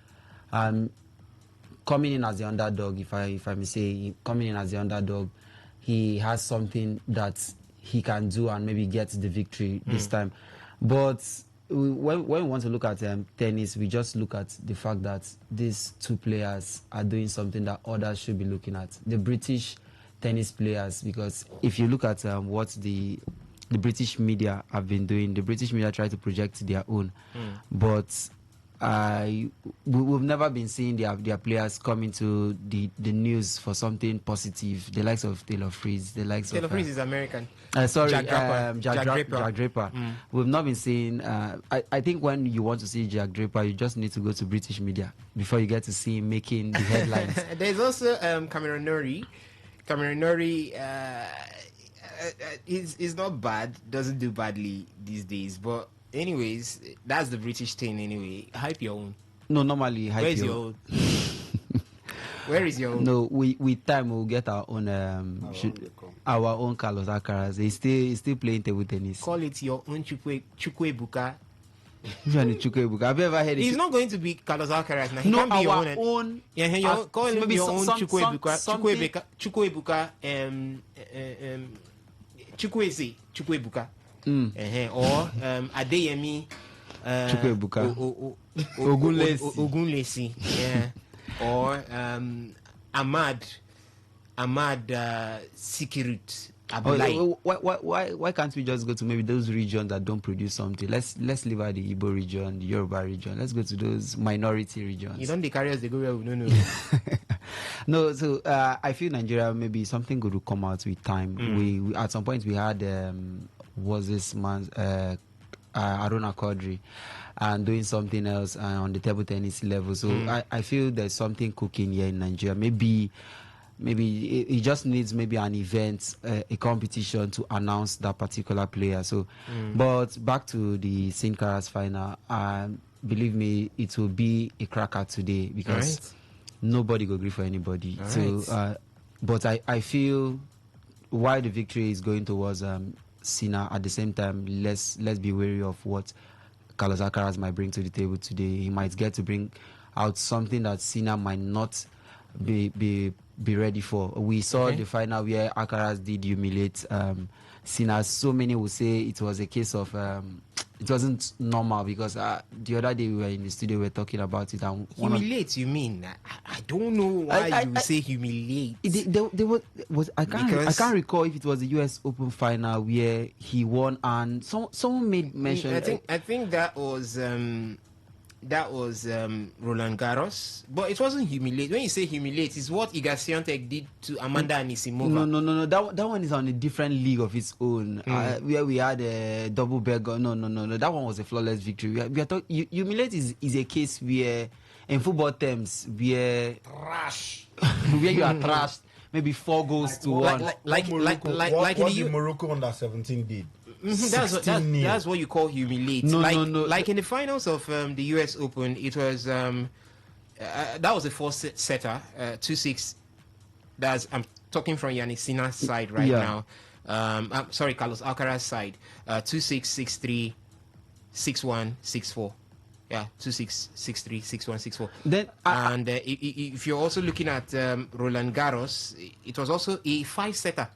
coming in as the underdog, if I may say, coming in as the underdog, he has something that he can do and maybe get the victory this time. But when we want to look at tennis, we just look at the fact that these two players are doing something that others should be looking at. The British tennis players, because if you look at what the British media have been doing, the British media try to project their own. But we've never been seeing their players come into the news for something positive. The likes of Taylor Fritz, the likes Taylor of Fritz is American. Jack Draper. We've not been seeing. I think when you want to see Jack Draper, you just need to go to British media before you get to see him making the headlines. There's also Cameron Norrie. Cameron Norrie is not bad. Doesn't do badly these days, but. Anyways, that's the British thing anyway. Hype your own. No, normally hype Where's your own? Where is your own? No, with time we'll get our own Carlos Alcaraz. He's still playing table tennis. Call it your own Chukwuebuka. Have you ever heard it? He's not going to be Carlos Alcaraz now. He no, can't be our your own. Yeah, call him your own Chukwuebuka. Chukwuebuka. Or Adeyemi Chukwuebuka Ogunlesi, yeah, or Ahmad Sikirut Abdullahi. Why can't we just go to maybe those regions that don't produce something? Let's leave out the Igbo region, the Yoruba region. Let's go to those minority regions. You don't the carriers they go where we don't know. No, so I feel Nigeria maybe something good will come out with time. We at some point we had was this man Aruna Quadri and doing something else on the table tennis level. So I feel there's something cooking here in Nigeria. Maybe it just needs maybe an event, a competition to announce that particular player. So, but back to the Sin Cara's final, believe me, it will be a cracker today because nobody will agree for anybody. But I feel why the victory is going towards Sina, at the same time, let's be wary of what Carlos Alcaraz might bring to the table today. He might get to bring out something that Sina might not be ready for. We saw the final where Alcaraz did humiliate Sina. So many will say it was a case of it wasn't normal because the other day we were in the studio, we were talking about it. And humiliate, you mean? I don't know why you say humiliate. I can't recall if it was the US Open final where he won and someone made mention. I think that was Roland Garros, but it wasn't humiliate. When you say humiliate, it's what Iga Swiatek did to Amanda Anisimova. No. That one is on a different league of its own, where we had a double beggar. No. That one was a flawless victory. We are talking. Humiliate is a case where, in football terms, where where you are trashed, maybe 4 goals to 1. Like what Morocco under 17 did. That's what you call humiliate. No. Like in the finals of the US Open, it was that was a 4-setter, 2-6. I'm talking from Yannick Sinner's side now. I'm sorry, Carlos Alcaraz's side. 2-6, 6-3, 6-1, 6-4. Yeah, 2-6, 6-3, 6-1, 6-4. Then if you're also looking at Roland Garros, it was also a 5-setter.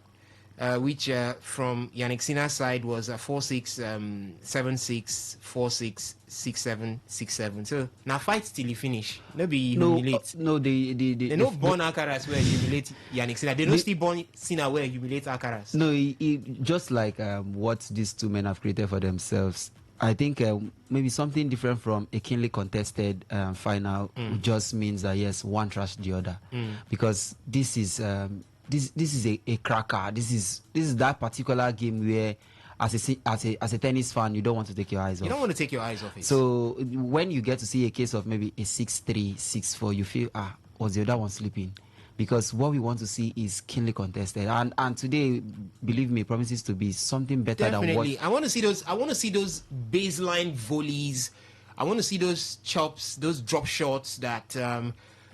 which from Yannick Sinner's side was 4-6, 7-6, 4-6, 6-7, 6-7. So now fight till you finish. No be humiliate. They no born Alcaraz where humiliate Yannick Sinner. They don't still born Sinner where humiliate Alcaraz. No, just like what these two men have created for themselves. I think maybe something different from a keenly contested final just means that yes, one trashed the other, because this is this is a cracker. This is that particular game where as a tennis fan you don't want to take your eyes off. You don't want to take your eyes off it. So when you get to see a case of maybe a 6-3, 6-4, you feel was the other one sleeping? Because what we want to see is keenly contested, and today, believe me, promises to be something better than what. I want to see those. I want to see those baseline volleys. I want to see those chops, those drop shots that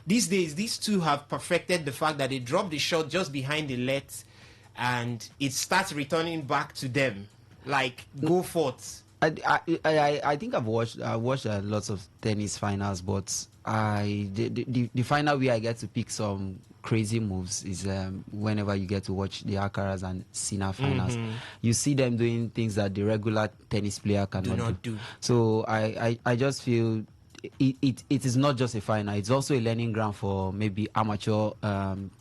these days these two have perfected the fact that they drop the shot just behind the net, and it starts returning back to them. Like go forth. I think I've watched lots of tennis finals, but the final where I get to pick some crazy moves is whenever you get to watch the Alcaraz and Sinner finals. You see them doing things that the regular tennis player cannot do. So I just feel it is not just a final, it's also a learning ground for maybe amateur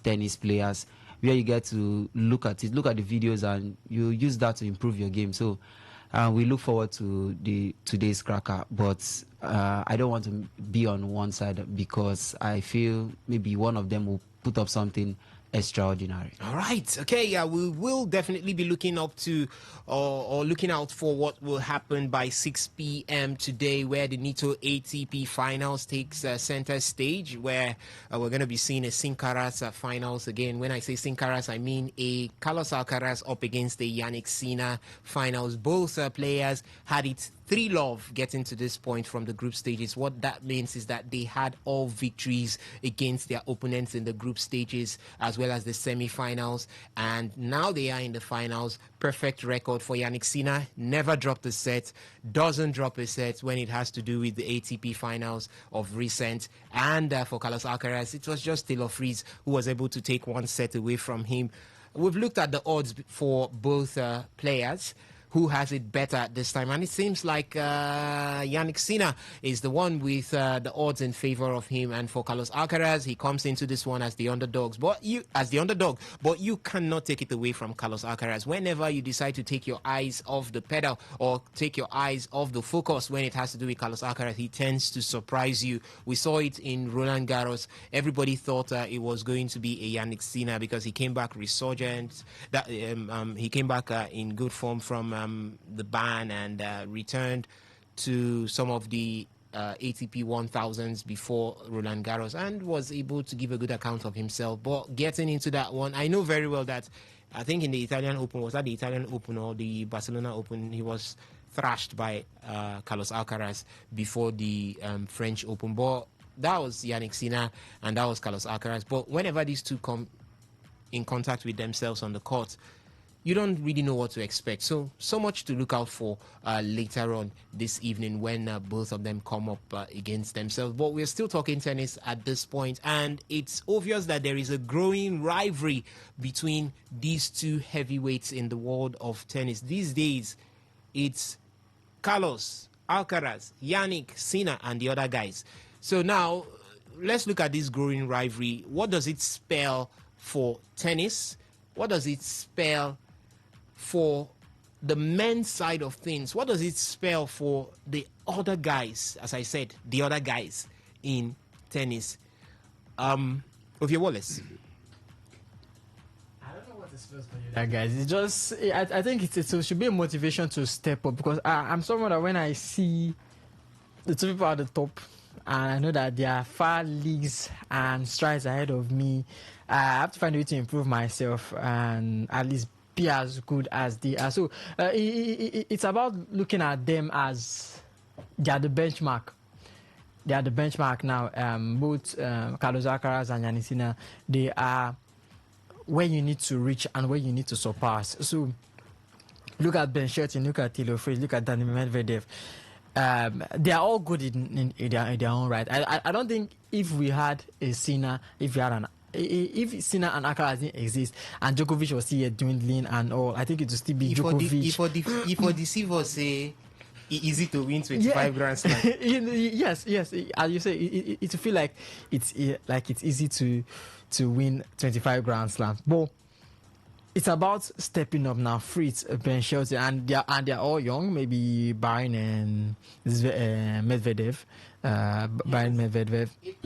tennis players, where you get to look at the videos and you use that to improve your game. So we look forward to today's cracker, but I don't want to be on one side because I feel maybe one of them will put up something extraordinary. All right. Okay. Yeah, we will definitely be looking up to or looking out for what will happen by 6 p.m. today, where the Nito ATP finals takes center stage, where we're going to be seeing a Sin Caras finals again. When I say Sin Caras, I mean a Carlos Alcaraz up against the Yannick Sinner finals. Both players had it 3-love getting to this point from the group stages. What that means is that they had all victories against their opponents in the group stages as well as the semi-finals, and now they are in the finals. Perfect record for Yannick Sinner. Never dropped a set, doesn't drop a set when it has to do with the ATP finals of recent. And for Carlos Alcaraz, it was just Taylor Fritz who was able to take one set away from him. We've looked at the odds for both players. Who has it better this time? And it seems like Yannick Sinner is the one with the odds in favor of him. And for Carlos Alcaraz, he comes into this one as the underdog. But you cannot take it away from Carlos Alcaraz. Whenever you decide to take your eyes off the pedal or take your eyes off the focus when it has to do with Carlos Alcaraz, he tends to surprise you. We saw it in Roland Garros. Everybody thought it was going to be a Yannick Sinner because he came back resurgent. That he came back in good form from the ban and returned to some of the ATP 1000s before Roland Garros and was able to give a good account of himself. But getting into that one, I know very well that I think in the Italian Open, was that the Italian Open or the Barcelona Open, he was thrashed by Carlos Alcaraz before the French Open. But that was Yannick Sinner and that was Carlos Alcaraz. But whenever these two come in contact with themselves on the court, you don't really know what to expect. So much to look out for later on this evening when both of them come up against themselves. But we're still talking tennis at this point, and it's obvious that there is a growing rivalry between these two heavyweights in the world of tennis. These days, it's Carlos Alcaraz, Yannick Sinner, and the other guys. So now, let's look at this growing rivalry. What does it spell for tennis? What does it spell for the men's side of things? What does it spell for the other guys, as I said, the other guys in tennis? Ovie Wallace. I don't know what it spells for you guys. It's just, I think it should be a motivation to step up, because I'm someone that when I see the two people at the top and I know that they are far leagues and strides ahead of me, I have to find a way to improve myself and at least be as good as they are. So it's about looking at them as they are the benchmark. They are the benchmark now. Both Carlos Alcaraz and Yannick Sinner, they are where you need to reach and where you need to surpass. So look at Ben Shelton, look at Taylor Fritz, look at Daniil Medvedev. They are all good in their own right. I don't think if we had a Sinner, if we had an if Sinner and Alcaraz didn't exist and Djokovic was here dwindling and all, I think it would still be Djokovic. If for deceivers say easy to win 25 Grand Slam. Yes. As you say, it feel like it's easy to win 25 Grand Slam. But it's about stepping up now. Fritz, Ben Shelton, and they're all young. Maybe Bayern and Medvedev,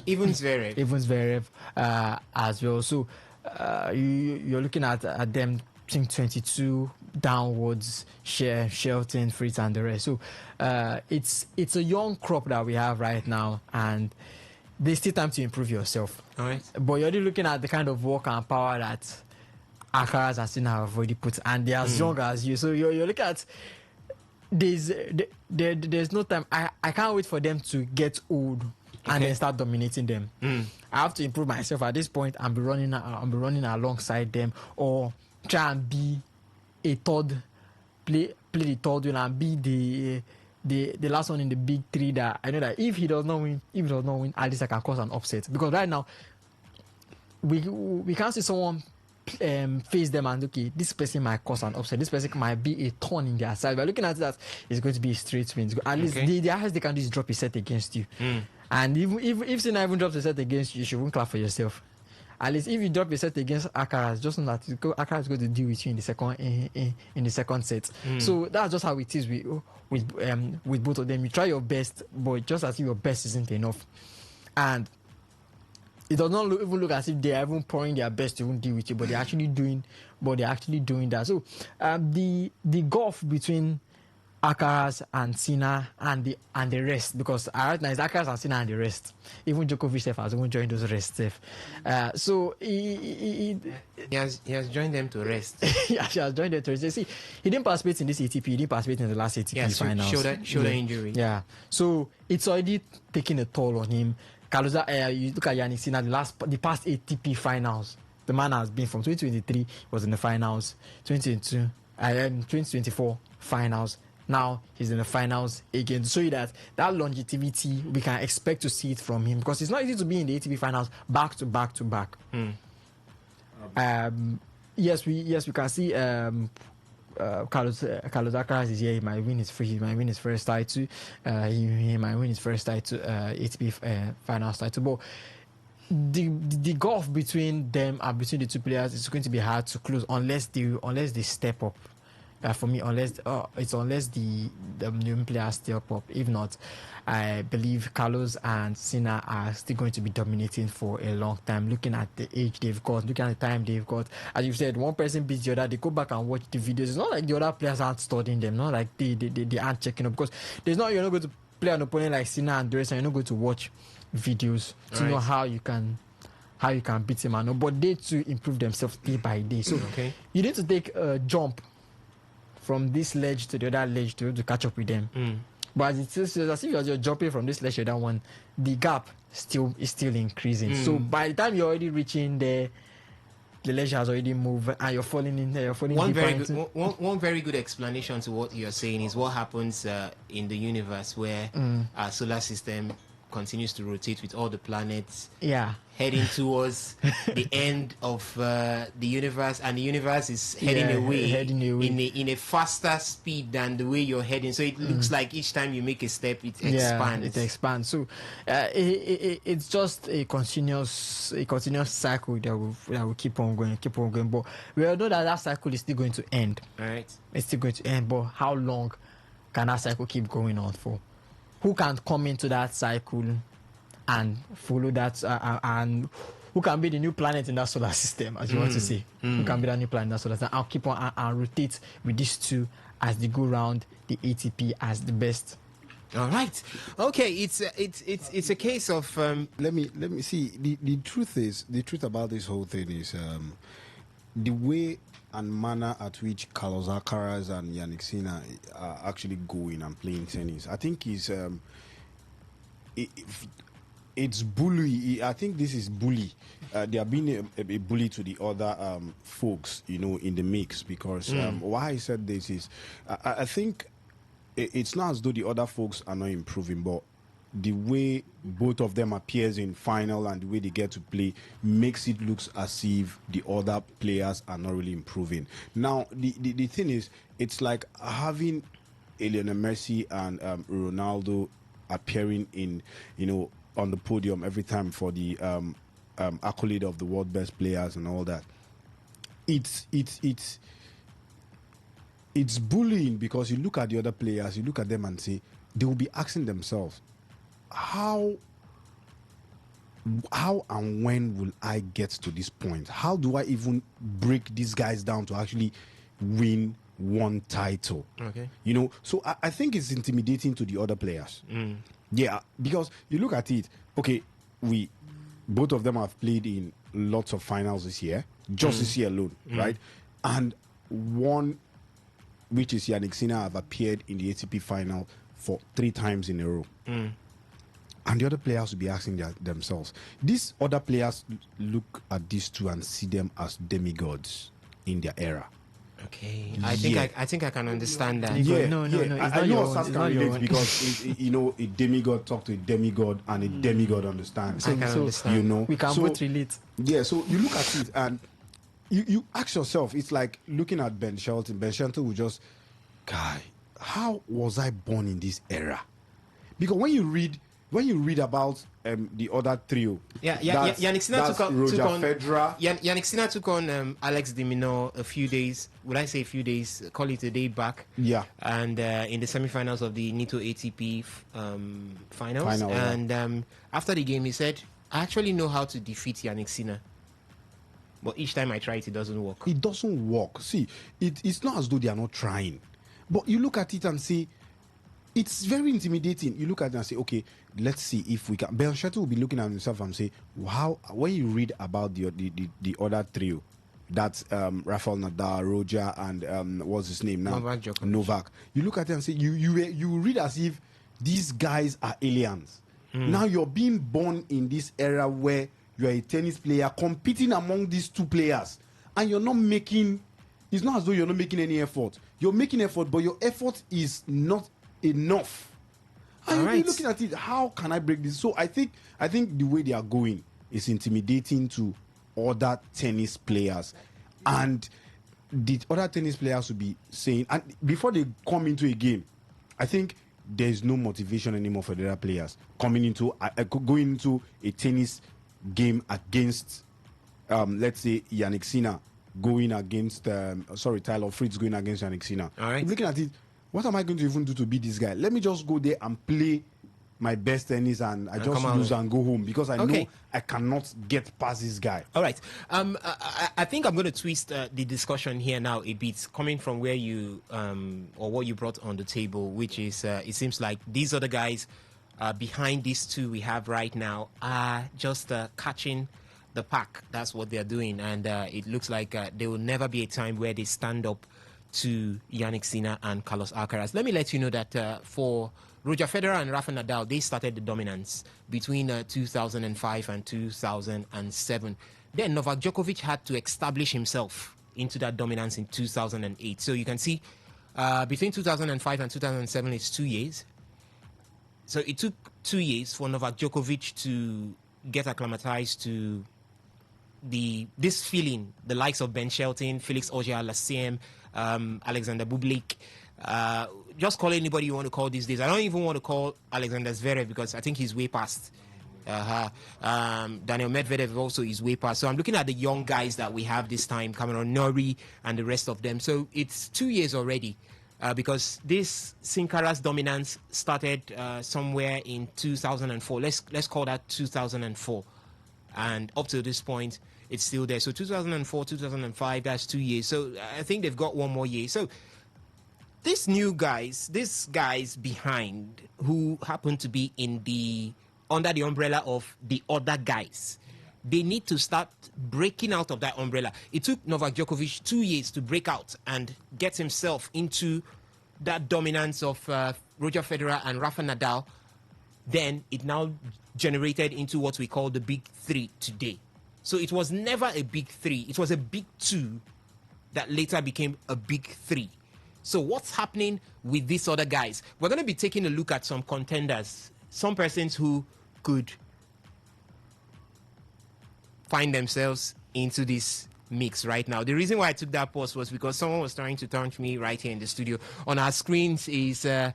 even Zverev, as well. So you're looking at them. I think 22 downwards. Shelton, Fritz, and the rest. So it's a young crop that we have right now, and there's still time to improve yourself. All right. But you're already looking at the kind of work and power that Alcaraz and Sinner have already put, and they're as young as you. So you're looking at there's no time. I can't wait for them to get old and then start dominating them. I have to improve myself at this point and be running alongside them, or try and be a third, play the third one and be the last one in the big three. That I know that if he does not win, at least I can cause an upset. Because right now we can't see someone face them and okay, this person might cause an upset, this person might be a thorn in their side. We're looking at that, it's going to be a straight win. At least the highest they can do is drop a set against you. And if Sinner even drops a set against you, you shouldn't clap for yourself. At least if you drop a set against Alcaraz, just know that Alcaraz is going to deal with you in the second set. So that's just how it is with both of them. You try your best, but just as if your best isn't enough. And it does not even look as if they are even pouring their best to even deal with you, but they're actually doing that. So the gulf between Alcaraz and Sinner and the rest, because right now it's Alcaraz and Sinner and the rest. Even Djokovic has even joined those rest. So he has joined them to rest. He has joined them to rest. See, he didn't participate in this ATP. He didn't participate in the last ATP finals. Shoulder injury. Yeah. So it's already taking a toll on him. You look at Yannick Sinner, the past ATP finals, the man has been from 2023 was in the finals, 2022, 2024 finals. Now he's in the finals again, to show you that longevity, we can expect to see it from him, because it's not easy to be in the ATP finals back to back. Yes, we can see Carlos Alcaraz is here. He might win his first title. He might win his first title, ATP finals title. But the gulf between them and between the two players is going to be hard to close unless they step up. For me, unless the new players step up. If not, I believe Carlos and Sinner are still going to be dominating for a long time. Looking at the age they've got, looking at the time they've got, as you said, one person beats the other. They go back and watch the videos. It's not like the other players aren't studying them. Not like they aren't checking up, because you're not going to play an opponent like Sinner and the rest, and you're not going to watch videos to know how you can beat him. And but they too improve themselves day by day. So you need to take a jump from this ledge to the other ledge to catch up with them. But it's as if you're jumping from this ledge to that one, the gap is still increasing. So by the time you're already reaching there, the ledge has already moved and you're falling in there. One very good explanation to what you're saying is what happens in the universe, where our solar system continues to rotate with all the planets heading towards the end of the universe, and the universe is heading away in a faster speed than the way you're heading. So it looks like each time you make a step, it expands. It expands. So it's just a continuous cycle that will keep on going. But we all know that cycle is still going to end. Right. It's still going to end. But how long can that cycle keep going on for? Who can come into that cycle and follow that, and who can be the new planet in that solar system, as you want to say? Who can be that new planet in that solar system? I'll keep on and rotate with these two as they go round the ATP as the best. All right. Okay. It's a case of let me see. The truth about this whole thing is the way and manner at which Carlos Alcaraz and Yannick Sinner are actually going and playing tennis, I think it's bully. I think this is bully. They are being a bully to the other folks, in the mix, because why I said this is I think it's not as though the other folks are not improving, but the way both of them appears in final and the way they get to play makes it looks as if the other players are not really improving. Now, the thing is, it's like having Lionel Messi and Ronaldo appearing in, on the podium every time for the accolade of the world best players and all that. It's bullying, because you look at the other players, you look at them and say, they will be asking themselves, how and when will I get to this point? How do I even break these guys down to actually win one title? Okay. So I think it's intimidating to the other players. Yeah, because you look at it, okay, both of them have played in lots of finals this year, just this year alone, right? And one, which is Yannick Sinner, have appeared in the ATP final for 3 times in a row. And the other players will be asking themselves, these other players look at these two and see them as demigods in their era. Okay, I think I can understand that. Yeah, no, it's I not know your Osas own. can It's not your relate own. because a demigod talk to a demigod and a demigod understands. I can understand. We can both relate. Yeah, so you look at it and you ask yourself, it's like looking at Ben Shelton. Ben Shelton will just, guy, how was I born in this era? Because when you read about the other trio, Yannick Sinner took on Roger Federer. Yannick Sinner took on Alex de Minaur a few days. Would I say a few days? Call it a day back. Yeah. And in the semi-finals of the Nito ATP finals. And after the game, he said, "I actually know how to defeat Yannick Sinner. But each time I try it doesn't work." It doesn't work. See, it's not as though they are not trying, but you look at it and say, it's very intimidating. You look at it and say, okay, let's see if we can. Ben Shelton will be looking at himself and say, wow, when you read about the other trio, that's Rafael Nadal, Roger, and what's his name now? Novak. You look at it and say, you read as if these guys are aliens. Now you're being born in this era where you're a tennis player competing among these two players, and you're not making, it's not as though you're not making any effort. You're making effort, but your effort is not enough. And you're looking at it, how can I break this? So I think the way they are going is intimidating to other tennis players, and the other tennis players will be saying, and before they come into a game, I think there is no motivation anymore for the other players coming into going into a tennis game against let's say Yannick Sinner going against Tyler Fritz going against Yannick Sinner. All right. Looking at it, what am I going to even do to beat this guy? Let me just go there and play my best tennis and I just lose and go home, because I know I cannot get past this guy. All right. I think I'm going to twist the discussion here now a bit, coming from where you or what you brought on the table, which is it seems like these other guys behind these two we have right now are just catching the pack. That's what they're doing, and it looks like there will never be a time where they stand up to Yannick Sinner and Carlos Alcaraz. Let me let you know that for Roger Federer and Rafa Nadal, they started the dominance between 2005 and 2007. Then Novak Djokovic had to establish himself into that dominance in 2008. So you can see between 2005 and 2007, it's 2 years. So it took 2 years for Novak Djokovic to get acclimatized to this feeling, the likes of Ben Shelton, Felix Auger-Aliassime, Alexander Bublik, just call anybody you want to call these days. I don't even want to call Alexander Zverev because I think he's way past. Daniel Medvedev also is way past. So I'm looking at the young guys that we have this time, Cameron Norrie and the rest of them. So it's 2 years already because this Sin Cara's dominance started somewhere in 2004. Let's call that 2004. And up to this point, it's still there. So 2004, 2005, that's 2 years. So I think they've got one more year. So these guys behind who happen to be under the umbrella of the other guys, they need to start breaking out of that umbrella. It took Novak Djokovic 2 years to break out and get himself into that dominance of Roger Federer and Rafa Nadal. Then it now generated into what we call the big three today. So it was never a big three. It was a big two that later became a big three. So what's happening with these other guys? We're going to be taking a look at some contenders, some persons who could find themselves into this mix right now. The reason why I took that pause was because someone was trying to taunt me right here in the studio. On our screens is the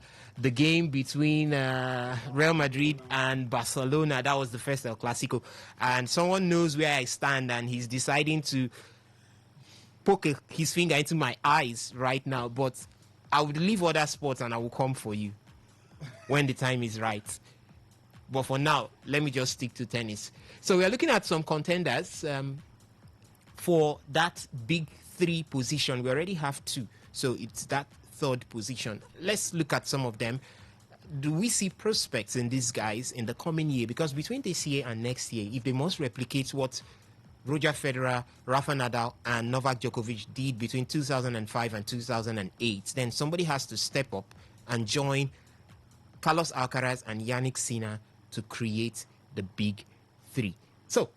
game between Real Madrid and Barcelona. That was the first El Clasico. And someone knows where I stand, and he's deciding to poke his finger into my eyes right now. But I would leave other sports and I will come for you when the time is right. But for now, let me just stick to tennis. So we are looking at some contenders for that big three position. We already have two. So it's that third position. Let's look at some of them. Do we see prospects in these guys in the coming year? Because between this year and next year, if they must replicate what Roger Federer, Rafa Nadal, and Novak Djokovic did between 2005 and 2008, then somebody has to step up and join Carlos Alcaraz and Yannick Sinner to create the big three. So,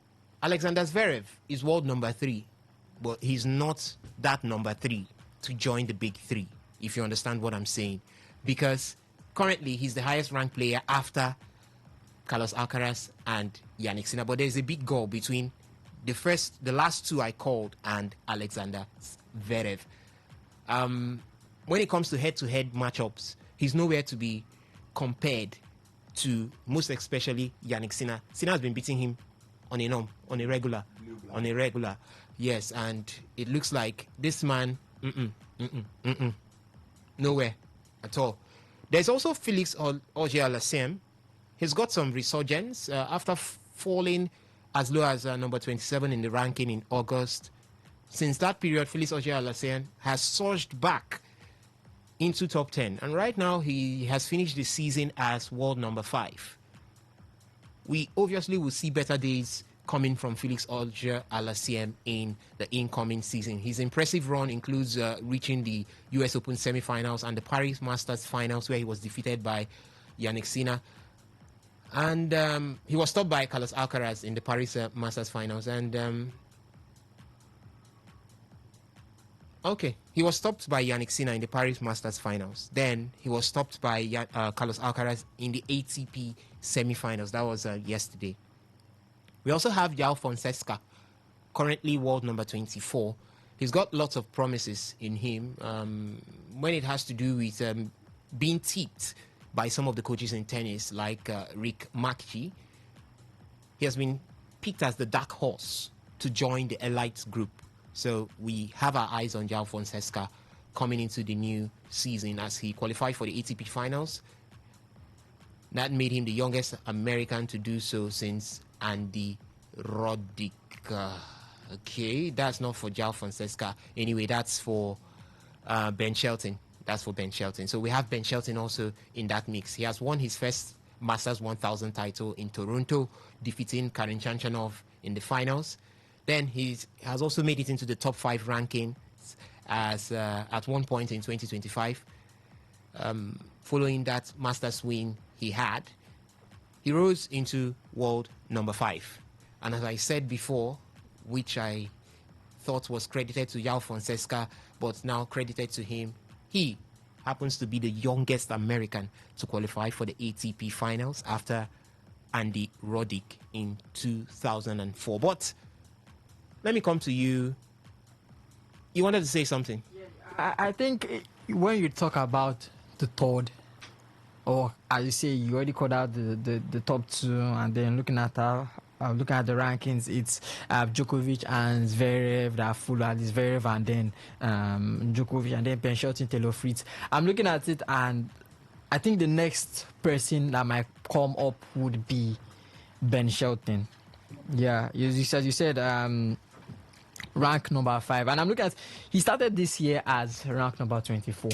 Alexander Zverev is world number 3, but he's not that number 3 to join the big three, if you understand what I'm saying. Because currently, he's the highest ranked player after Carlos Alcaraz and Yannick Sinner. But there's a big goal between the last two I called and Alexander Zverev. When it comes to head-to-head matchups, he's nowhere to be compared to, most especially, Yannick Sinner. Sinner has been beating him on a regular. Yes, and it looks like this man, nowhere at all. There's also Felix Auger-Aliassime. He's got some resurgence after falling as low as number 27 in the ranking in August. Since that period, Felix Auger-Aliassime has surged back into top 10, and right now he has finished the season as world number 5. We obviously will see better days coming from Felix Auger-Aliassime in the incoming season. His impressive run includes reaching the US Open semi-finals and the Paris Masters finals, where he was defeated by Yannick Sinner, and he was stopped by Carlos Alcaraz in the Paris Masters finals, and he was stopped by Yannick Sinner in the Paris Masters finals. Then he was stopped by Carlos Alcaraz in the ATP semi-finals. That was yesterday. We also have João Fonseca, currently world number 24. He's got lots of promises in him when it has to do with being tipped by some of the coaches in tennis, like Rick Macchi. He has been picked as the dark horse to join the elite group. So we have our eyes on João Fonseca coming into the new season as he qualified for the ATP finals. That made him the youngest American to do so since Andy Roddick. Okay, that's not for João Fonseca. Anyway, that's for Ben Shelton. So we have Ben Shelton also in that mix. He has won his first Masters 1000 title in Toronto, defeating Karen Khachanov in the finals. Then he has also made it into the top 5 ranking as at one point in 2025. Following that Masters win he had, he rose into world number 5. And as I said before, which I thought was credited to João Fonseca, but now credited to him, he happens to be the youngest American to qualify for the ATP finals after Andy Roddick in 2004. But let me come to you. You wanted to say something? I think when you talk about the third, or as you say, you already called out the top 2, and then looking at the rankings, it's Djokovic and Zverev that follow at Zverev, and then Djokovic, and then Ben Shelton, Taylor Fritz. I'm looking at it, and I think the next person that might come up would be Ben Shelton. Yeah, you said rank number 5, and I'm looking at, he started this year as rank number 24.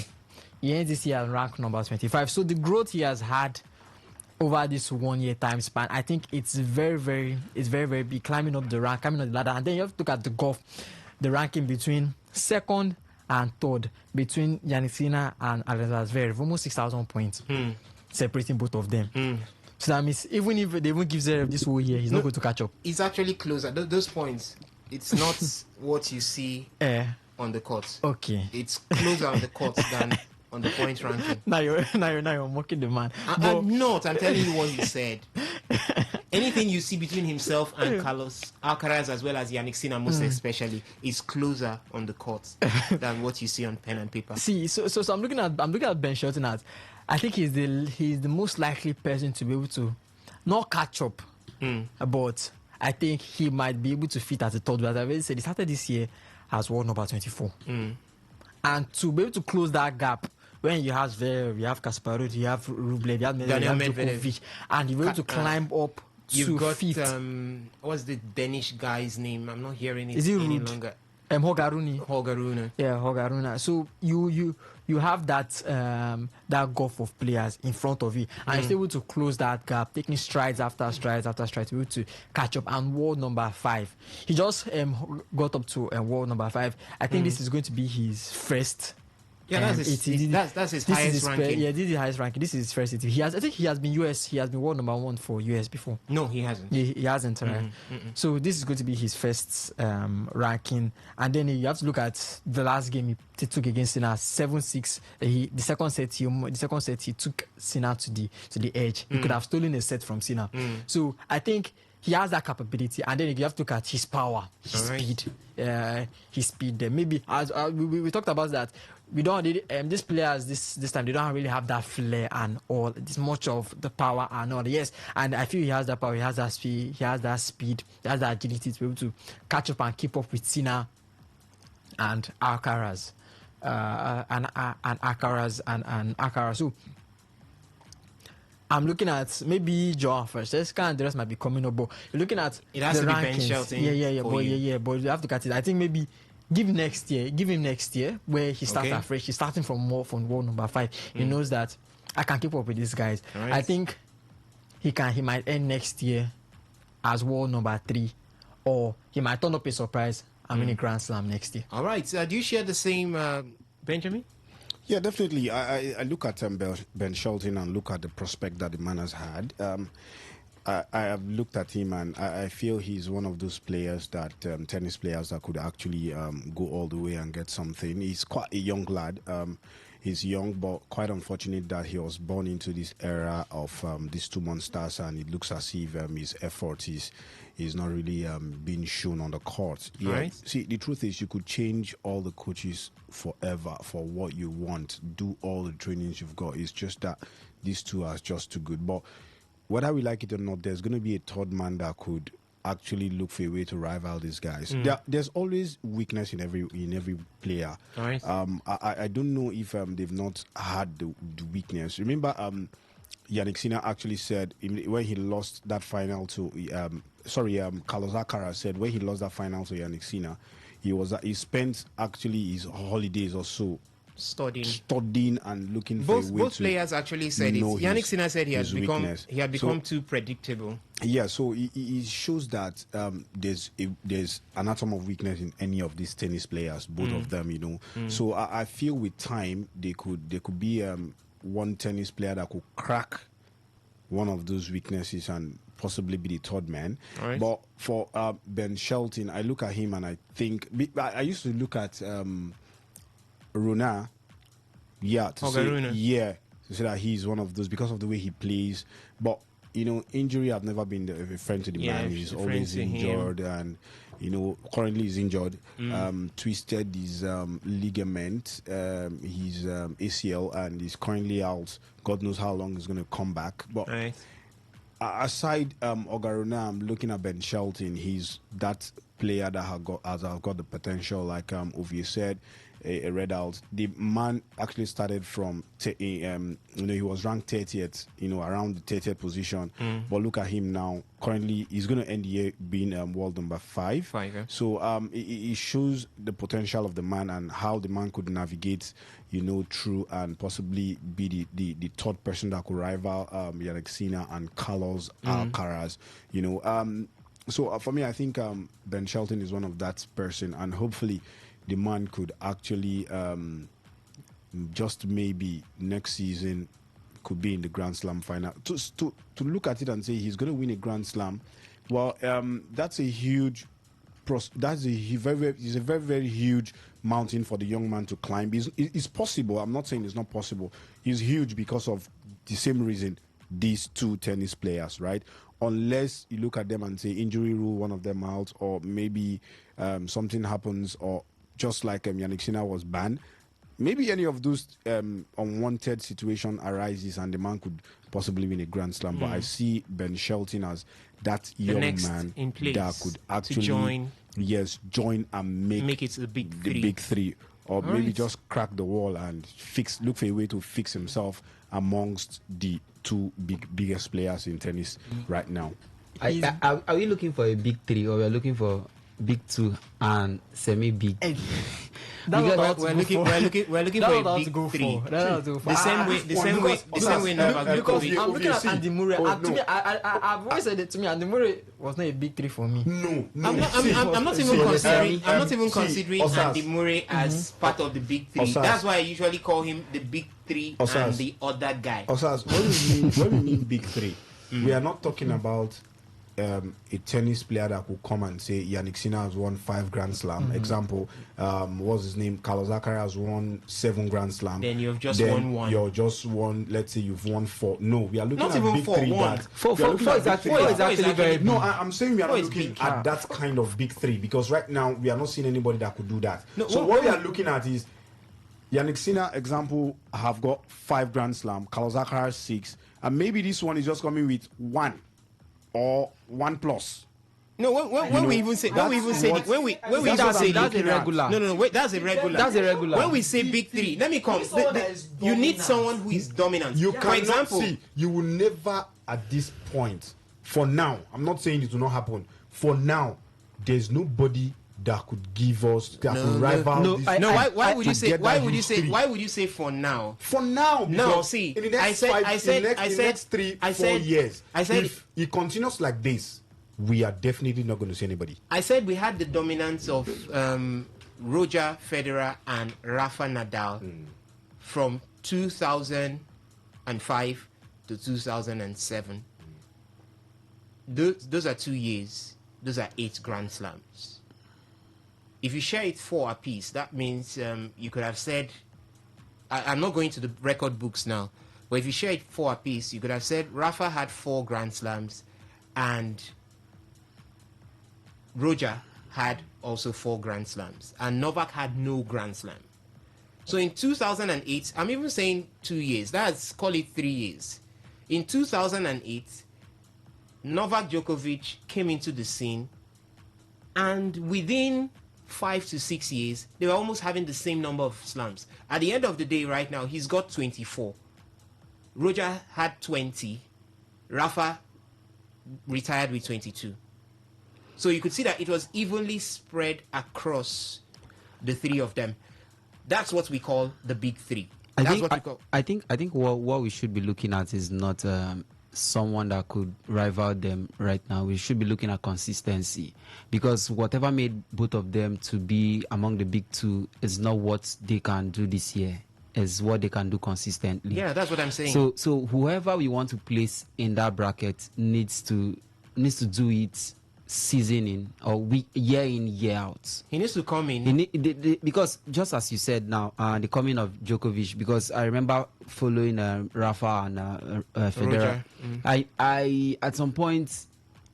He ends this year as rank number 25. So the growth he has had over this 1 year time span, I think it's very, very big, climbing up the ladder. And then you have to look at the golf, the ranking between second and third, between Yannick Sinner and Alexander Zverev, almost 6,000 points separating both of them. So that means even if they won't give Zverev this whole year, he's not going to catch up. It's actually closer. Those points, it's not what you see on the court. Okay. It's closer on the court than on the points ranking. Now you're mocking the man. I'm not. I'm telling you what he said. Anything you see between himself and Carlos Alcaraz, as well as Yannick Sinner, most especially, is closer on the court than what you see on pen and paper. See, so I'm looking at Ben Shelton as, I think he's the most likely person to be able to not catch up, but I think he might be able to fit as a third. As I already said, he started this year as world number 24, and to be able to close that gap. When you have Zverev, you have Kasparov, you have Rublev, you have Djokovic, and you're able to climb up You've got fifth. What's the Danish guy's name? I'm not hearing it Is it any Ruud? longer. Holger-Rune. Yeah, Holger-Rune. So you have that gulf of players in front of you, and you're still able to close that gap, taking strides after strides after strides, to be able to catch up. And world number 5, he just got up to world number 5. I think this is going to be his first. Yeah, that's his highest ranking. Yeah, this is the highest ranking. This is his first. I think he has been US. He has been world number 1 for US before. No, he hasn't. He hasn't. Right? So this is going to be his first ranking. And then you have to look at the last game he took against Sinner, 7-6. The second set he took Sinner to the edge. He could have stolen a set from Sinner. So I think he has that capability, and then you have to look at his power, his speed. There. Maybe as we talked about that. We don't these players this time, they don't really have that flair and all this much of the power and all. Yes, and I feel he has that power, he has that speed, he has that agility to be able to catch up and keep up with Sinner and Alcaraz, and Alcaraz. So I'm looking at maybe Joao first. The rest might be coming up, but you're looking at it has the to rankings. Be Ben Shelton. But you have to catch it. I think maybe give him next year where he starts afresh. He's starting from world number 5. He knows that I can keep up with these guys. Right. I think he might end next year as world number 3, or he might turn up a surprise and win a Grand Slam next year. All right. Do you share the same, Benjamin? Yeah, definitely. I look at Ben Shelton and look at the prospect that the man has had. I have looked at him, and I feel he's one of those players that tennis players that could actually go all the way and get something. He's quite a young lad. He's young, but quite unfortunate that he was born into this era of these 2 monsters, and it looks as if his effort is not really being shown on the court. Yeah. Right. See, the truth is, you could change all the coaches forever for what you want, do all the trainings you've got. It's just that these two are just too good. But whether we like it or not, there's going to be a third man that could actually look for a way to rival these guys. There's always weakness in every player. Right. I don't know if they've not had the weakness. Remember, Yannick Sinner actually said when he lost that final to Carlos Alcaraz said when he lost that final to Yannick Sinner, he spent actually his holidays or so studying and looking for a way both players actually said it. Yannick Sinner said he had become too predictable. Yeah, so it shows that there's an atom of weakness in any of these tennis players, both of them, So I feel with time there could be one tennis player that could crack one of those weaknesses and possibly be the third man. Right. But for Ben Shelton, I look at him and I think I used to look at Runa, to say that he's one of those because of the way he plays. But injury, I've never been a friend to the man. He's always injured, and currently he's injured. Twisted his ligament, his ACL, and he's currently out. God knows how long he's going to come back. But aside Ogaruna, I'm looking at Ben Shelton. He's that player that has got the potential, like Ovie said. A red out. The man actually started from he was ranked 30th, around the 30th position. But look at him now. Currently, he's going to end the year being world number 5. So it shows the potential of the man and how the man could navigate, through and possibly be the third person that could rival Yannick Sinner and Carlos Alcaraz. So for me, I think Ben Shelton is one of that person, and hopefully the man could actually just maybe next season could be in the Grand Slam final. To look at it and say he's going to win a Grand Slam, well, that's a huge is a very huge mountain for the young man to climb. It's possible. I'm not saying it's not possible. It's huge because of the same reason. These two tennis players, right? Unless you look at them and say injury rule one of them out, or maybe something happens, or just like Yannick Sinner was banned. Maybe any of those unwanted situation arises and the man could possibly win a Grand Slam. But I see Ben Shelton as that young man that could actually join and make it the big three. Or maybe just crack the wall and look for a way to fix himself amongst the two biggest players in tennis right now. Are we looking for a big three, or we are looking for big two and semi-big? We're looking for a big three. The same way Novak Djokovic. I'm looking at Andy Murray. To me, I've always said it to me. Andy Murray was not a big three for me. I'm not even considering Andy Murray as part of the big three. That's why I usually call him the big three and the other guy. Osas, when we mean big three, we are not talking about a tennis player that could come and say Yannick Sinner has won 5 Grand Slam. Example, what's his name? Carlos Alcaraz has won 7 Grand Slam. Then you've just won 1. You're just won. Let's say you've won 4. No, we are looking not at even big 4, three. 1. 4 is actually very big. No, I'm saying we are not looking at that kind of big three, because right now we are not seeing anybody that could do that. No, so what we are looking at is Yannick Sinner, example, have got 5 Grand Slam. Carlos Alcaraz 6, and maybe this one is just coming with 1 or 1+. No, when we even say that's a regular. No, wait, that's a regular. That's a regular. When we say big three, let me come. You need someone who is dominant. For example, you will never at this point. For now, I'm not saying it will not happen. For now, there's nobody that could give us could rival this. Why would you say for now? For now, no. See, in the next next 3-4 years, if it continues like this, we are definitely not going to see anybody. I said we had the dominance of Roger Federer and Rafa Nadal from 2005 to 2007. Those are 2 years. Those are 8 Grand Slams. If you share it 4 apiece, that means you could have said, I'm not going to the record books now, but if you share it 4 apiece, you could have said Rafa had 4 Grand Slams and Roger had also 4 Grand Slams, and Novak had no Grand Slam. So in 2008, I'm even saying 2 years, call it 3 years. In 2008, Novak Djokovic came into the scene, and within 5 to 6 years, they were almost having the same number of slams. At the end of the day, right now, he's got 24. Roger had 20. Rafa retired with 22. So you could see that it was evenly spread across the 3 of them. That's what we call the big 3. I think what we should be looking at is not someone that could rival them right now. We should be looking at consistency, because whatever made both of them to be among the big 2 is not what they can do this year, is what they can do consistently. Yeah, that's what I'm saying. So whoever we want to place in that bracket needs to do it season in or year in, year out. He needs to come in. Because just as you said now, the coming of Djokovic, because I remember following Rafa and Federer. I at some point,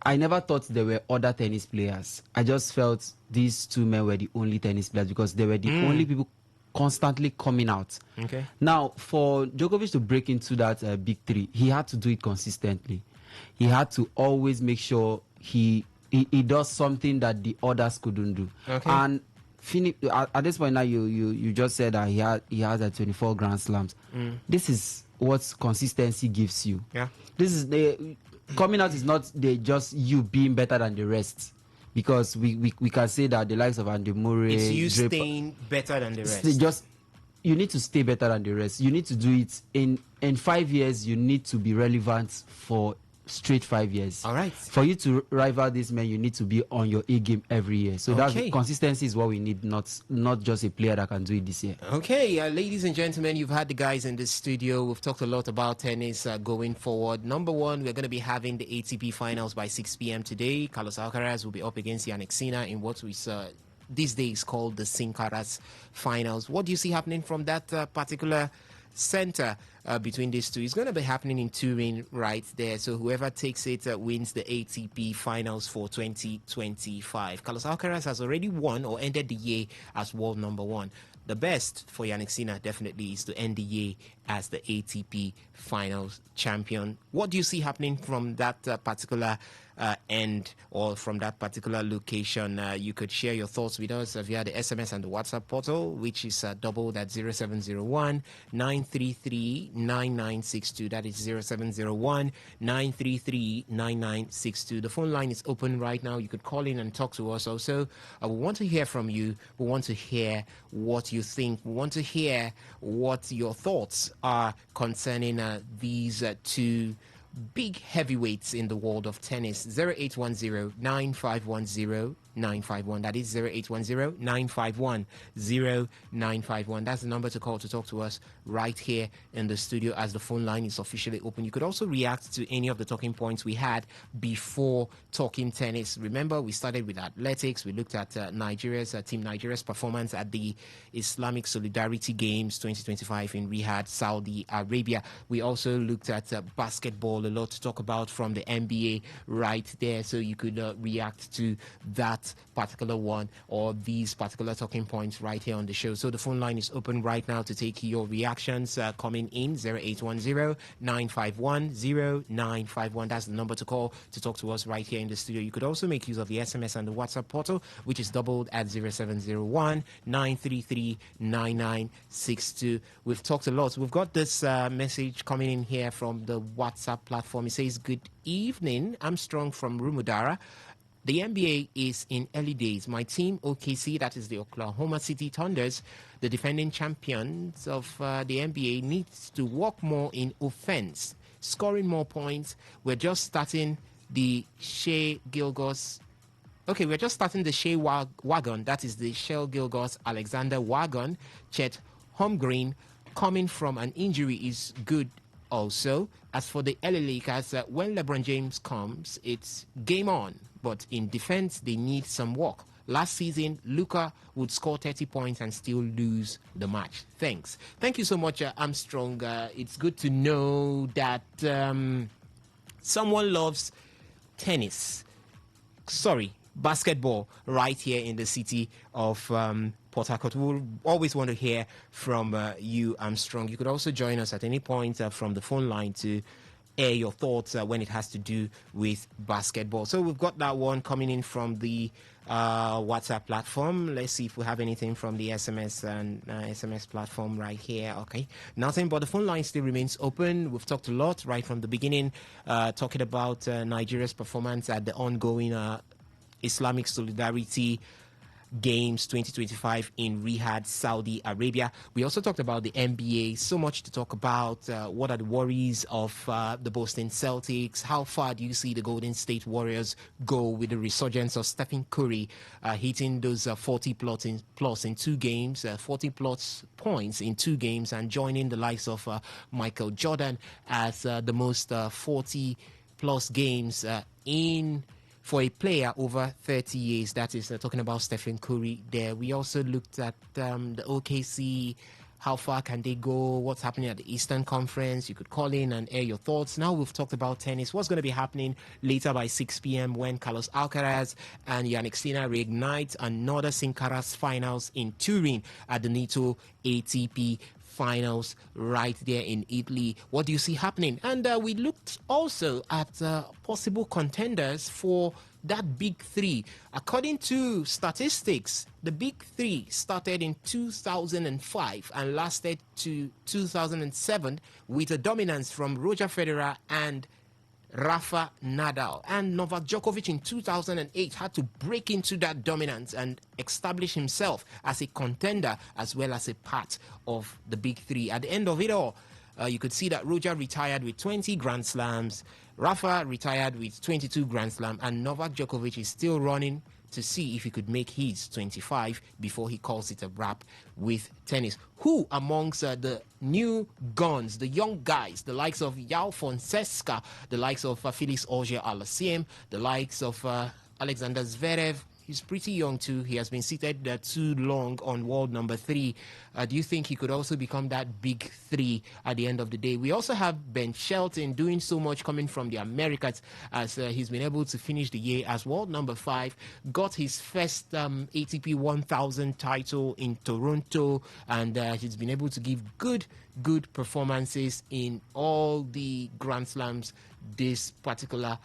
I never thought there were other tennis players. I just felt these 2 men were the only tennis players, because they were the only people constantly coming out. Okay. Now, for Djokovic to break into that big 3, he had to do it consistently. He had to always make sure he does something that the others couldn't do. Okay. And at this point now, you just said that he has 24 Grand Slams. This is what consistency gives you. Yeah. This is the coming out is not just you being better than the rest, because we can say that the likes of Andy Murray, it's you staying better than the rest. You need to stay better than the rest. You need to do it in 5 years. You need to be relevant for straight 5 years. All right. For you to rival these men, you need to be on your A game every year. So that's consistency is what we need, not just a player that can do it this year. Okay, ladies and gentlemen, you've had the guys in the studio. We've talked a lot about tennis going forward. Number one, we're going to be having the ATP finals by 6 p.m. today. Carlos Alcaraz will be up against Yannick Sinner in what we these days called the Sin Caras finals. What do you see happening from that particular center between these two? It's going to be happening in Turin right there. So whoever takes it wins the ATP finals for 2025. Carlos Alcaraz has already won or ended the year as world number one. The best for Yannick Sinner definitely is to end the year as the ATP finals champion. What do you see happening from that particular end or from that particular location? You could share your thoughts with us via the SMS and the WhatsApp portal, which is doubled at 0701 933 9962. That is 0701 933 9962. The phone line is open right now. You could call in and talk to us. Also, we want to hear from you. We want to hear what you think. We want to hear what your thoughts are concerning these two big heavyweights in the world of tennis. 0810-9510-951. That is 0810-951-0951. That's the number to call to talk to us right here in the studio as the phone line is officially open. You could also react to any of the talking points we had before talking tennis. Remember, we started with athletics. We looked at Team Nigeria's performance at the Islamic Solidarity Games 2025 in Riyadh, Saudi Arabia. We also looked at basketball, a lot to talk about from the NBA right there. So you could react to that particular one or these particular talking points right here on the show. So the phone line is open right now to take your reactions coming in. 0810-951-0951. That's the number to call to talk to us right here in the studio. You could also make use of the SMS and the WhatsApp portal, which is doubled at 0701-933-9962. We've talked a lot. We've got this message coming in here from the WhatsApp platform. It says, good evening, Armstrong from Rumudara. The NBA is in early days. My team, OKC, that is the Oklahoma City Thunders, the defending champions of the NBA, needs to work more in offense, scoring more points. We're just starting the Shea Gilgeous. Okay, we're just starting the Shea wagon. That is the Shea Gilgeous Alexander wagon. Chet Holmgren, coming from an injury, is good also. As for the LA Lakers, when LeBron James comes, it's game on. But in defense, they need some work. Last season, Luka would score 30 points and still lose the match. Thanks. Thank you so much, Armstrong. It's good to know that someone loves tennis. Basketball right here in the city of Port Harcourt. We'll always want to hear from you, Armstrong. You could also join us at any point from the phone line to air your thoughts when it has to do with basketball. So we've got that one coming in from the WhatsApp platform. Let's see if we have anything from the SMS and SMS platform right here. Okay, nothing, but the phone line still remains open. We've talked a lot right from the beginning, talking about Nigeria's performance at the ongoing Islamic Solidarity Games 2025 in Riyadh, Saudi Arabia. We also talked about the NBA. So much to talk about. What are the worries of the Boston Celtics? How far do you see the Golden State Warriors go with the resurgence of Stephen Curry hitting those 40 plus in 2 games, 40 plus points in 2 games, and joining the likes of Michael Jordan as the most 40 plus games for a player over 30 years. That is talking about Stephen Curry there. We also looked at the OKC. How far can they go? What's happening at the Eastern Conference? You could call in and air your thoughts. Now we've talked about tennis. What's going to be happening later by 6 p.m. when Carlos Alcaraz and Yannick Sinner reignite another Sin Caras finals in Turin at the NATO ATP finals right there in Italy. What do you see happening? And we looked also at possible contenders for that big 3. According to statistics, the big 3 started in 2005 and lasted to 2007 with a dominance from Roger Federer and Rafa Nadal. And Novak Djokovic in 2008 had to break into that dominance and establish himself as a contender as well as a part of the big 3. At the end of it all, you could see that Roger retired with 20 Grand Slams, Rafa retired with 22 Grand Slam, and Novak Djokovic is still running to see if he could make his 25 before he calls it a wrap with tennis. Who amongst the new guns, the young guys, the likes of Yao Fonseca, the likes of Felix Auger-Aliassime, the likes of Alexander Zverev, he's pretty young too. He has been seated too long on world number 3. Do you think he could also become that big 3 at the end of the day? We also have Ben Shelton doing so much coming from the Americas, as he's been able to finish the year as world number 5, got his first ATP 1000 title in Toronto, and he's been able to give good performances in all the Grand Slams this particular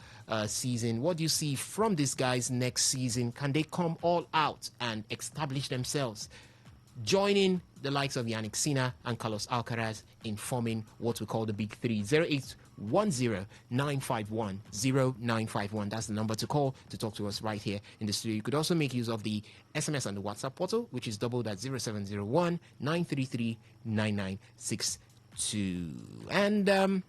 season. What do you see from these guys next season? Can they come all out and establish themselves, joining the likes of Yannick Sinner and Carlos Alcaraz in forming what we call the big 3? 0810-951-0951. That's the number to call to talk to us right here in the studio. You could also make use of the SMS and the WhatsApp portal, which is doubled at 0701-933-9962. And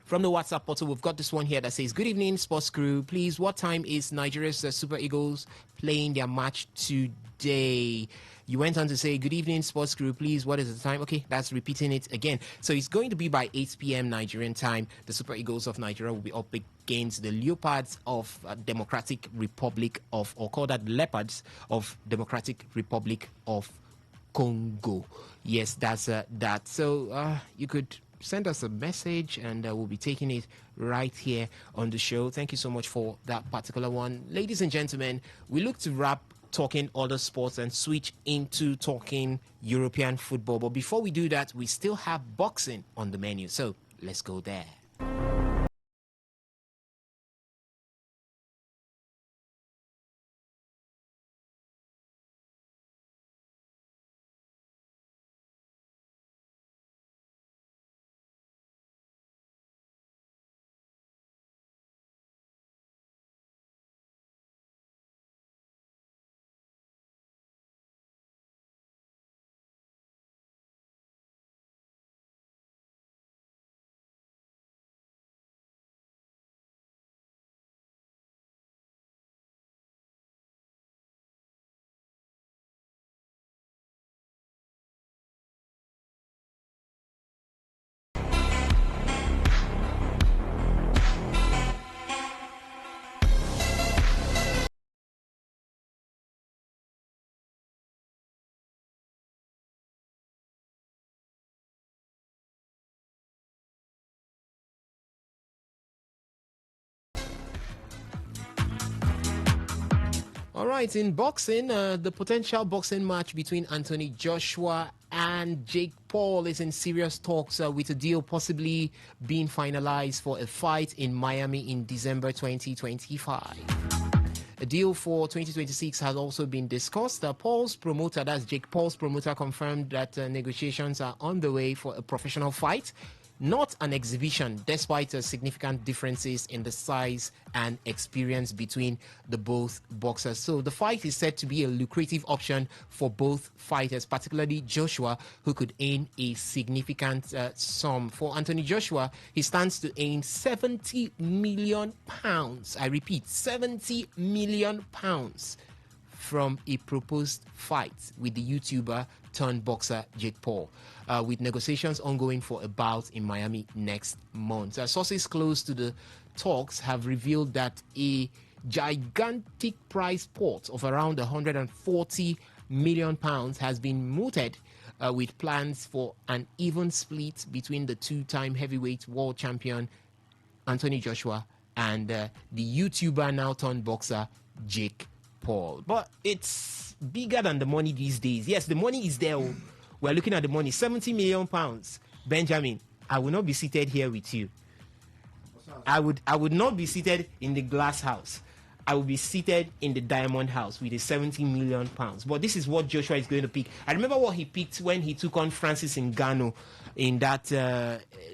from the WhatsApp portal, we've got this one here that says, "Good evening, sports crew. Please, what time is Nigeria's Super Eagles playing their match today?" You went on to say, "Good evening, sports crew. Please, what is the time?" Okay, that's repeating it again. So it's going to be by 8 p.m. Nigerian time. The Super Eagles of Nigeria will be up against the Leopards of Democratic Republic of, or call that Leopards of Democratic Republic of Congo. Yes, that's that. So you could send us a message and we'll be taking it right here on the show. Thank you so much for that particular one. Ladies and gentlemen, we look to wrap talking other sports and switch into talking European football. But before we do that, we still have boxing on the menu. So let's go there. All right, in boxing, the potential boxing match between Anthony Joshua and Jake Paul is in serious talks with a deal possibly being finalized for a fight in Miami in December 2025. A deal for 2026 has also been discussed. Paul's promoter, that's Jake Paul's promoter, confirmed that negotiations are on the way for a professional fight, not an exhibition, despite significant differences in the size and experience between the both boxers. So the fight is said to be a lucrative option for both fighters, particularly Joshua, who could earn a significant sum. For Anthony Joshua, he stands to earn £70 million. I repeat, £70 million from a proposed fight with the YouTuber turned boxer Jake Paul, with negotiations ongoing for a bout in Miami next month. Sources close to the talks have revealed that a gigantic prize pot of around £140 million has been mooted, with plans for an even split between the two-time heavyweight world champion Anthony Joshua and the YouTuber now turned boxer Jake Paul. But it's bigger than the money these days. Yes, the money is there. We're looking at the money, £70 million. Benjamin, I will not be seated here with you. I would not be seated in the glass house. I will be seated in the diamond house with a £70 million. But this is what Joshua is going to pick. I remember what he picked when he took on Francis Ngannou in that,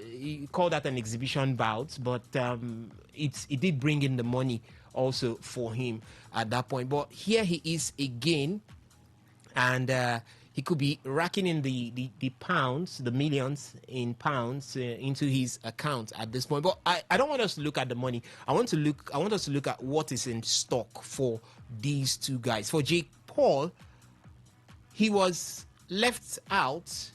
he called that an exhibition bout, but it did bring in the money also for him at that point. But here he is again, and he could be racking in the pounds, the millions in pounds into his account at this point. But I don't want us to look at the money. I want us to look at what is in stock for these two guys. For Jake Paul, he was left out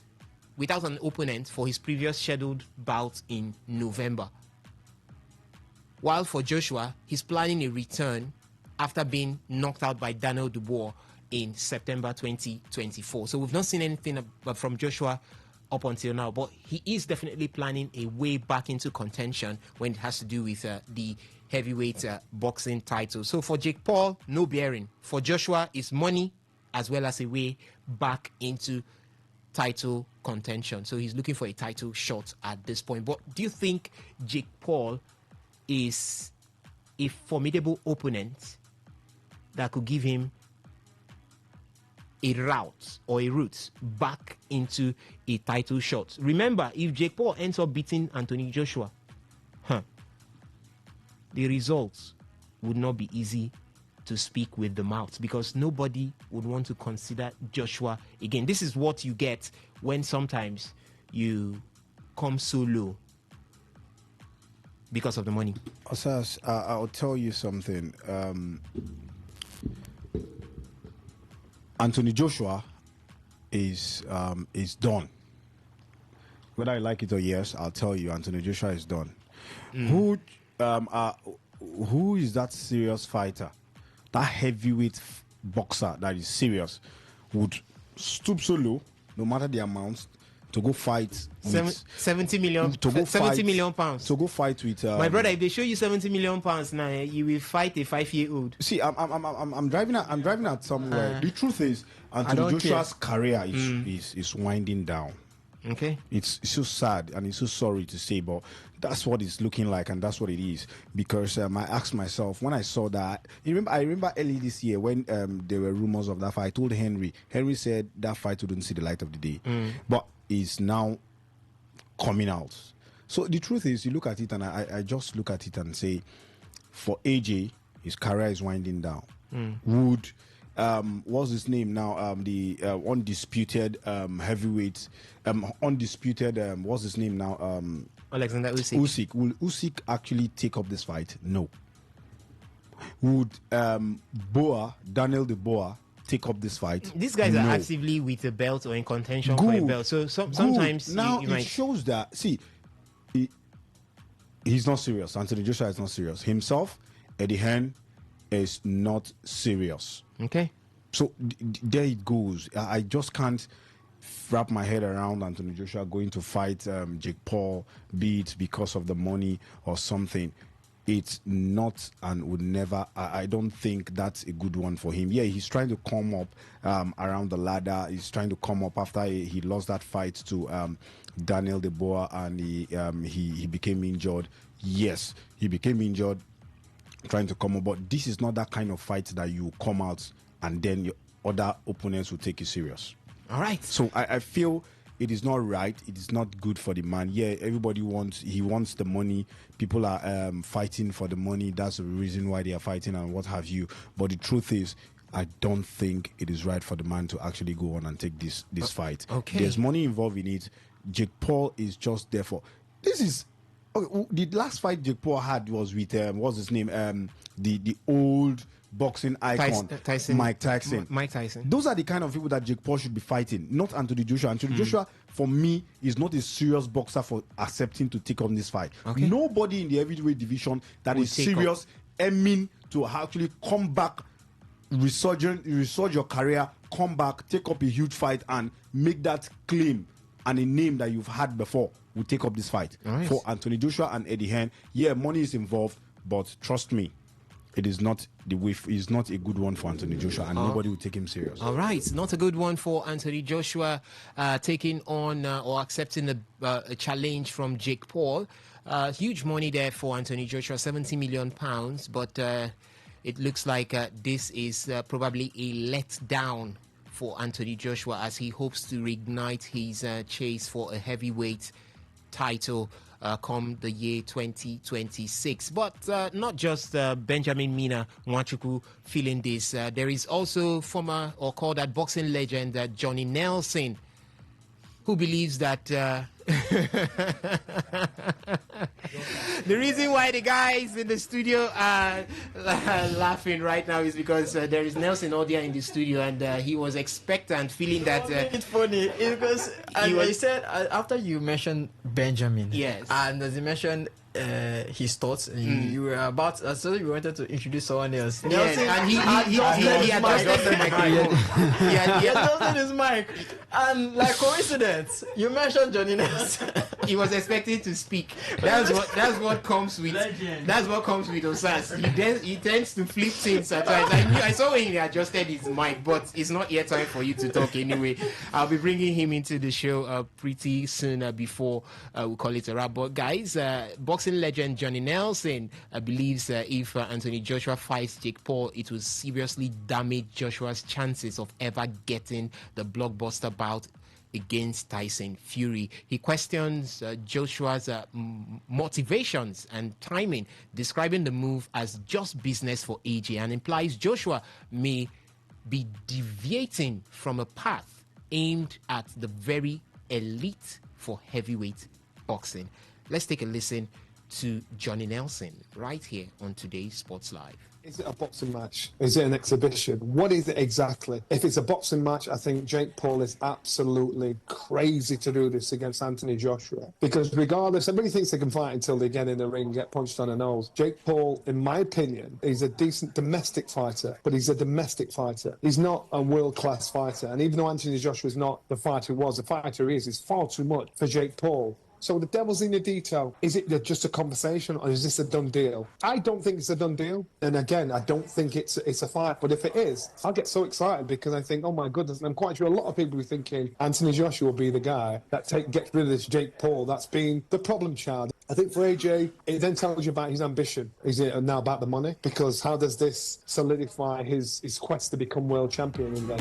without an opponent for his previous scheduled bout in November. While for Joshua, he's planning a return after being knocked out by Daniel Dubois in September 2024. So we've not seen anything from Joshua up until now, but he is definitely planning a way back into contention when it has to do with the heavyweight boxing title. So for Jake Paul, no bearing. For Joshua, it's money as well as a way back into title contention. So he's looking for a title shot at this point. But do you think Jake Paul is a formidable opponent that could give him a route or a route back into a title shot? Remember, if Jake Paul ends up beating Anthony Joshua, the results would not be easy to speak with the mouth, because nobody would want to consider Joshua again. This is what you get when sometimes you come so low because of the money. Osas, I'll tell you something. Anthony Joshua is done. Whether I like it or yes, I'll tell you, Anthony Joshua is done. Who is that serious fighter, that heavyweight boxer that is serious, would stoop so low, no matter the amount, to go fight with 70 million pounds to go fight with my brother? If they show you 70 million pounds now, you will fight a 5-year-old. See, I'm driving at somewhere. The truth is, Anthony Joshua's career is winding down. Okay, it's so sad and it's so sorry to say, but that's what it's looking like, and that's what it is. Because I asked myself when I saw that. I remember early this year when there were rumors of that fight. I told Henry. Henry said that fight wouldn't see the light of the day, but is now coming out. So the truth is, you look at it, and I just look at it and say, for AJ, his career is winding down. Would what's his name now? The undisputed heavyweight, undisputed. What's his name now? Alexander Usyk. Usyk. Will Usyk actually take up this fight? No. Would Daniel Dubois take up this fight? These guys are actively with a belt or in contention for a belt. So sometimes now you it might shows that. See, he's not serious. Anthony Joshua is not serious. Himself, Eddie Hearn, is not serious. Okay. So there it goes. I just can't wrap my head around Anthony Joshua going to fight Jake Paul, be it because of the money or something. It's not and would never. I don't think that's a good one for him. Yeah, he's trying to come up around the ladder. He's trying to come up after he lost that fight to Daniel Dubois, and he became injured. Yes, he became injured trying to come up, but this is not that kind of fight that you come out and then your other opponents will take you serious. All right. So I feel it is not right. It is not good for the man. Yeah, everybody wants the money. People are fighting for the money. That's the reason why they are fighting and what have you. But the truth is, I don't think it is right for the man to actually go on and take this fight. Okay. There's money involved in it. Jake Paul is just there for this is. The last fight Jake Paul had was with what's his name? The old boxing icon, Mike Tyson. Mike Tyson. Those are the kind of people that Jake Paul should be fighting, not Anthony Joshua. Anthony Joshua, for me, is not a serious boxer for accepting to take on this fight. Okay. Nobody in the heavyweight division that is serious, aiming to actually come back, resurge your career, come back, take up a huge fight, and make that claim and a name that you've had before, will take up this fight. Nice. For Anthony Joshua and Eddie Hearn, yeah, money is involved, but trust me, it is not the way. It's not a good one for Anthony Joshua, and nobody will take him serious. All right, not a good one for Anthony Joshua taking on or accepting a challenge from Jake Paul. Huge money there for Anthony Joshua, 70 million pounds, but it looks like this is probably a letdown for Anthony Joshua as he hopes to reignite his chase for a heavyweight title come the year 2026. But not just Benjamin Mina Nwachukwu feeling this. There is also former, or called that boxing legend, Johnny Nelson, who believes that the reason why the guys in the studio are laughing right now is because there is Nelson Odia in the studio, and he was expectant, feeling that it's funny because he said after you mentioned Benjamin, yes, and as you mentioned his thoughts, you were about so you wanted to introduce someone else. Yes, and he adjusted the microphone. He adjusted his mic, and like coincidence, you mentioned Johnny Nelson. He was expecting to speak. That's what comes with Osas. He tends to flip things at times. I saw when he adjusted his mic, but it's not yet time for you to talk anyway. I'll be bringing him into the show pretty soon before we call it a wrap. But guys, boxing legend Johnny Nelson believes if Anthony Joshua fights Jake Paul, it will seriously damage Joshua's chances of ever getting the blockbuster bout against Tyson Fury. He questions Joshua's motivations and timing, describing the move as just business for AJ, and implies Joshua may be deviating from a path aimed at the very elite for heavyweight boxing. Let's take a listen to Johnny Nelson right here on today's Sports Live. Is it a boxing match? Is it an exhibition? What is it exactly? If it's a boxing match, I think Jake Paul is absolutely crazy to do this against Anthony Joshua. Because regardless, everybody thinks they can fight until they get in the ring and get punched on the nose. Jake Paul, in my opinion, is a decent domestic fighter, but he's a domestic fighter. He's not a world-class fighter. And even though Anthony Joshua is not the fighter he was, the fighter he is far too much for Jake Paul. So the devil's in the detail. Is it just a conversation, or is this a done deal? I don't think it's a done deal. And again, I don't think it's a fight. But if it is, I'll get so excited because I think, oh my goodness, and I'm quite sure a lot of people are thinking Anthony Joshua will be the guy that gets rid of this Jake Paul that's been the problem child. I think for AJ, it then tells you about his ambition. Is it now about the money? Because how does this solidify his quest to become world champion in there?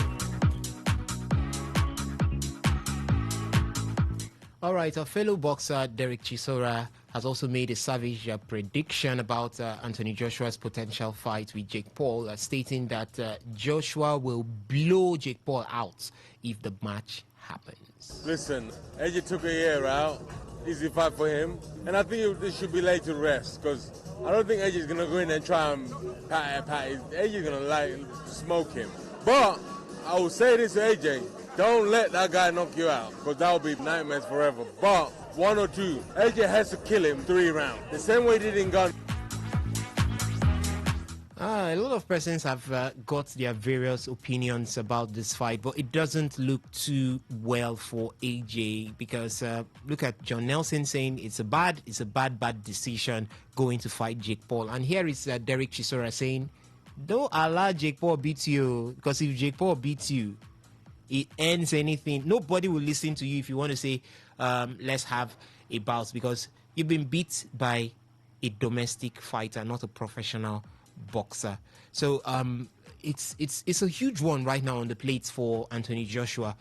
All right, our fellow boxer Derek Chisora has also made a savage prediction about Anthony Joshua's potential fight with Jake Paul, stating that Joshua will blow Jake Paul out if the match happens. Listen, AJ took a year out. Easy fight for him. And I think this should be laid to rest because I don't think AJ's going to go in and try and pat. AJ's going to smoke him. But I will say this to AJ. Don't let that guy knock you out, because that will be nightmares forever. But 1 or 2, AJ has to kill him 3 rounds. The same way he did in Gun. A lot of persons have got their various opinions about this fight, but it doesn't look too well for AJ because look at John Nelson saying it's a bad decision going to fight Jake Paul. And here is Derek Chisora saying, don't allow Jake Paul beat you, because if Jake Paul beats you, it ends anything. Nobody will listen to you if you want to say, let's have a bout, because you've been beat by a domestic fighter, not a professional boxer. So it's a huge one right now on the plates for Anthony Joshua.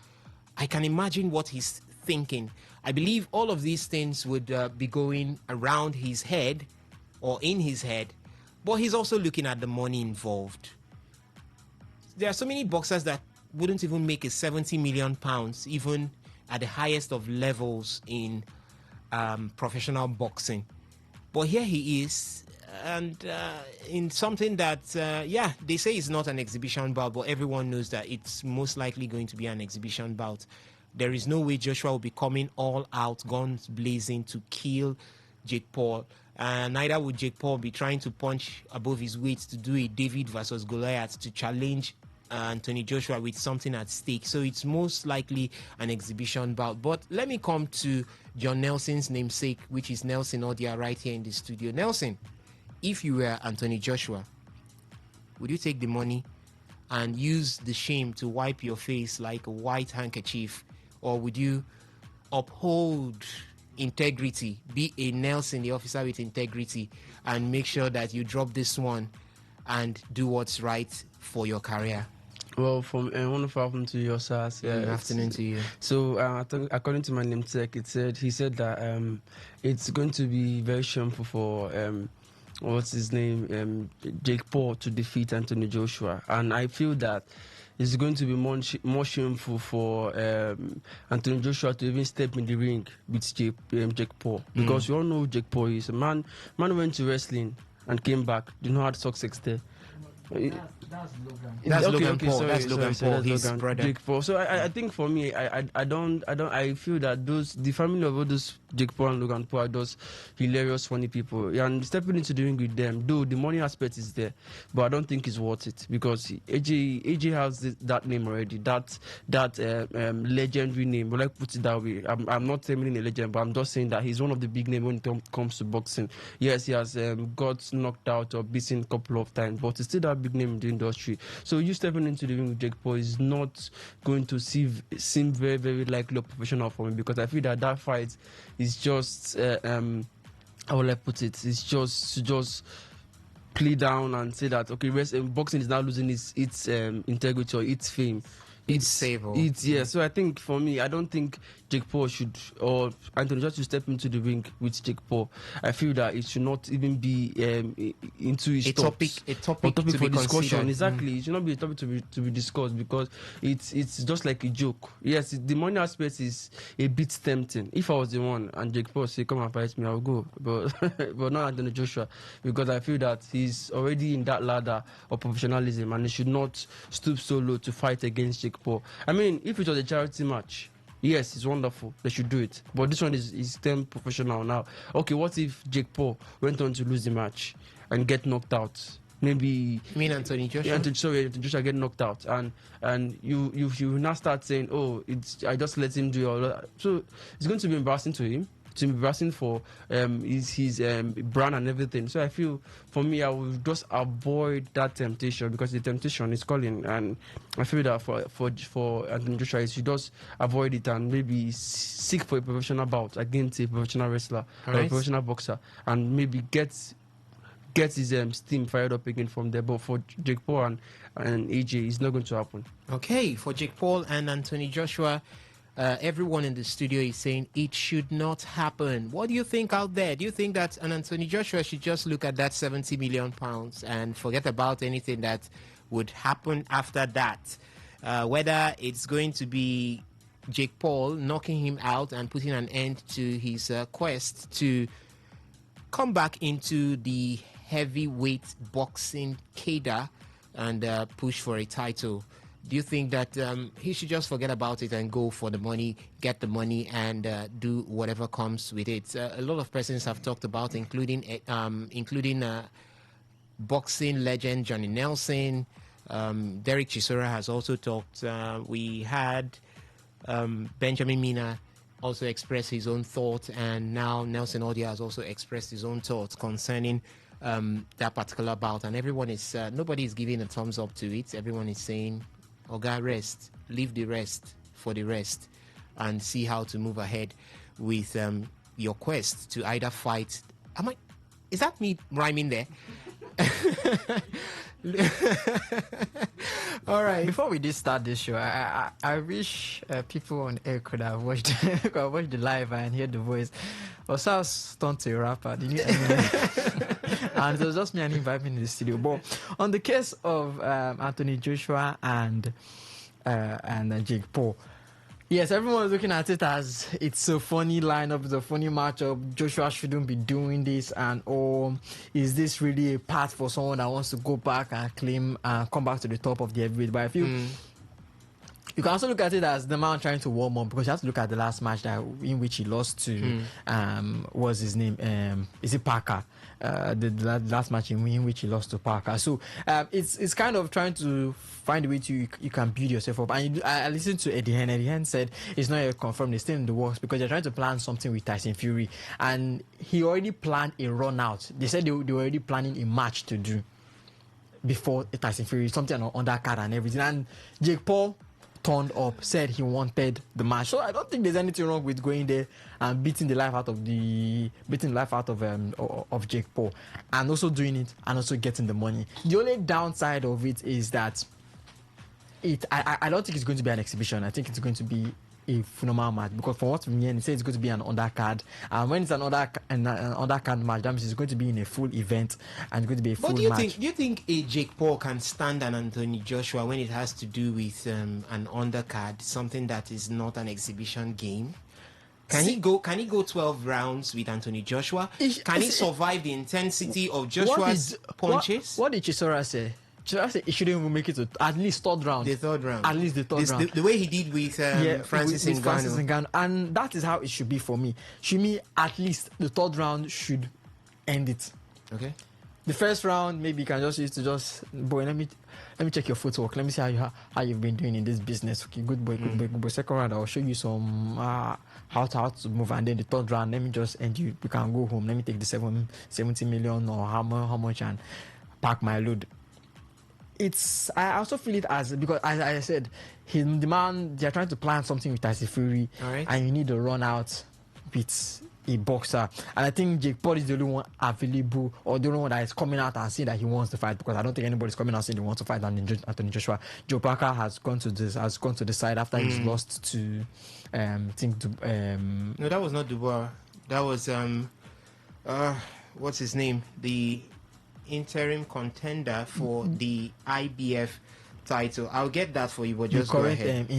I can imagine what he's thinking. I believe all of these things would be going around his head or in his head, but he's also looking at the money involved. There are so many boxers that wouldn't even make a 70 million pounds, even at the highest of levels in professional boxing. But here he is, and in something that, they say it's not an exhibition bout, but everyone knows that it's most likely going to be an exhibition bout. There is no way Joshua will be coming all out, guns blazing, to kill Jake Paul. Neither would Jake Paul be trying to punch above his weight to do a David versus Goliath to challenge Anthony Joshua with something at stake. So it's most likely an exhibition bout. But let me come to John Nelson's namesake, which is Nelson Odia, right here in the studio. Nelson, if you were Anthony Joshua, would you take the money and use the shame to wipe your face like a white handkerchief, or would you uphold integrity, be a Nelson, the officer with integrity, and make sure that you drop this one and do what's right for your career? Well, from wonderful afternoon to you, sir. Good afternoon to you. So, according to my name tech, he said that it's going to be very shameful for what's his name, Jake Paul to defeat Anthony Joshua, and I feel that it's going to be more shameful for Anthony Joshua to even step in the ring with Jake Paul, because you all know who Jake Paul is. Man went to wrestling and came back. You know, had success there. That's Logan Paul. That's Logan Paul. His brother. Jake Paul. So I think for me, I feel that the family of all those Jake Paul and Logan Paul are those hilarious, funny people. Yeah, and stepping into the ring with them, though the money aspect is there, but I don't think it's worth it, because AJ has that name already, that legendary name. But like put it that way, I'm not saying a legend, but I'm just saying that he's one of the big names when it comes to boxing. Yes, he has got knocked out or beaten a couple of times, but he's still that big name in the industry. So you stepping into the ring with Jake Paul is not going to seem very, very likely or professional for me, because I feel that fight is just how will I put it? It's just play down and say that okay, boxing is now losing its integrity or its fame. It's savor. So I think for me, I don't think Jake Paul should, or Anthony Joshua, to step into the ring with Jake Paul. I feel that it should not even be into his topic to for be discussion. Exactly, it should not be a topic to be discussed, because it's just like a joke. Yes, the money aspect is a bit tempting. If I was the one and Jake Paul say come and fight me, I'll go, but but not Anthony Joshua, because I feel that he's already in that ladder of professionalism, and he should not stoop so low to fight against Jake Paul. I mean, if it was a charity match, yes, it's wonderful. They should do it. But this one is them professional now. Okay, what if Jake Paul went on to lose the match and get knocked out? Maybe you mean Anthony Joshua? Anthony Joshua get knocked out, and you now start saying, oh, I just let him do all that. So it's going to be embarrassing to him. To be embarrassing for his brand and everything. So I feel, for me, I will just avoid that temptation, because the temptation is calling, and I feel that for Anthony Joshua, he should just avoid it and maybe seek for a professional bout against a professional wrestler or a professional boxer, and maybe get his steam fired up again from there. But for Jake Paul and AJ, it's not going to happen. Okay, for Jake Paul and Anthony Joshua, everyone in the studio is saying it should not happen. What do you think out there? Do you think that an Anthony Joshua should just look at that 70 million pounds and forget about anything that would happen after that? Whether it's going to be Jake Paul knocking him out and putting an end to his quest to come back into the heavyweight boxing cadre and push for a title. Do you think that he should just forget about it and go for the money, get the money, and do whatever comes with it? A lot of persons have talked about, including boxing legend Johnny Nelson. Derek Chisora has also talked. We had Benjamin Mina also express his own thought, and now Nelson Odia has also expressed his own thoughts concerning that particular bout. And everyone is nobody is giving a thumbs up to it. Everyone is saying, Oga, rest, leave the rest for the rest, and see how to move ahead with your quest to either fight. Is that me rhyming there? All right. Before we did start this show, I wish people on air could have watched the live and hear the voice. Also, I was turned to a rapper. Did you? And it was just me and him vibing in the studio. But on the case of Anthony Joshua and Jake Paul, yes, everyone is looking at it as it's a funny lineup, it's a funny matchup. Joshua shouldn't be doing this, and is this really a path for someone that wants to go back and claim and come back to the top of the heavyweight? But I feel you can also look at it as the man trying to warm up, because you have to look at the last match in which he lost to what's his name? Is it Parker? The last match in which he lost to Parker. So it's kind of trying to find a way you can build yourself up. And I listened to Eddie Hearn. Eddie Hearn said it's not yet confirmed, it's still in the works, because they're trying to plan something with Tyson Fury, and he already planned a run out. They said they were already planning a match to do before Tyson Fury, something on that card and everything. And Jake Paul turned up, said he wanted the match. So I don't think there's anything wrong with going there and beating the life out of Jake Paul, and also doing it and also getting the money. The only downside of it is that I don't think it's going to be an exhibition. I think it's going to be a phenomenal match, because from what we hear, it says it's going to be an undercard, and when it's an undercard match, that means it's going to be in a full event and it's going to be a full match. Do you think a Jake Paul can stand an Anthony Joshua when it has to do with an undercard, something that is not an exhibition game? Can he go 12 rounds with Anthony Joshua? Can he survive the intensity of Joshua's punches? What did Chisora say? Chisora said he shouldn't even make it to at least third round. The third round. At least the third round. The way he did with Francis Ngannou. And that is how it should be for me. To me, at least the third round should end it. Okay. The first round, maybe you can just use to just, boy, let me check your footwork. Let me see how you've been doing in this business. Okay, good boy, good boy, good boy. Second round, I'll show you some how to move. And then the third round, let me just end you. You can go home. Let me take the 70 million or how much and pack my load. I also feel it as, because as I said, they're trying to plan something with Tyson Fury, right, and you need to run out with a boxer. And I think Jake Paul is the only one available, or the only one that is coming out and saying that he wants to fight, because I don't think anybody's coming out saying he wants to fight Anthony Joshua. Joe Parker has gone to the side after he's lost to no, that was not Dubois. That was what's his name? The interim contender for the IBF title. I'll get that for you, but just go ahead.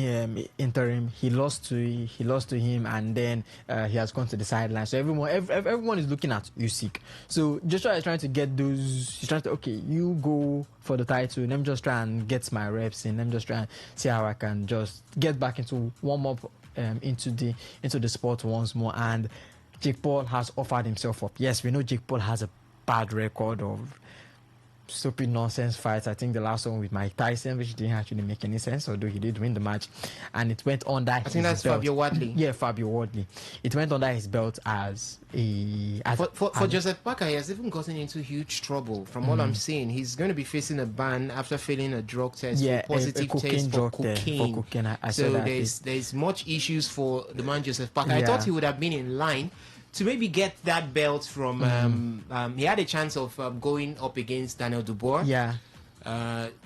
Interim, he lost to him, and then he has gone to the sideline. So everyone is looking at Usyk. So Joshua is trying to get those. He's trying to, okay, you go for the title. Let me just try and get my reps in. Let me just try and see how I can just get back into warm up into the sport once more. And Jake Paul has offered himself up. Yes, we know Jake Paul has a bad record of stupid nonsense fights. I think the last one with Mike Tyson, which didn't actually make any sense, although he did win the match, and it went under his belt. I think that's Fabio Wardley. Yeah, Fabio Wardley. It went under his belt for Joseph Parker. He has even gotten into huge trouble. From what I'm seeing, he's going to be facing a ban after failing a drug test, a positive test for cocaine. So there's much issues for the man Joseph Parker. I thought he would have been in line to maybe get that belt from he had a chance of going up against Daniel Dubois. Yeah,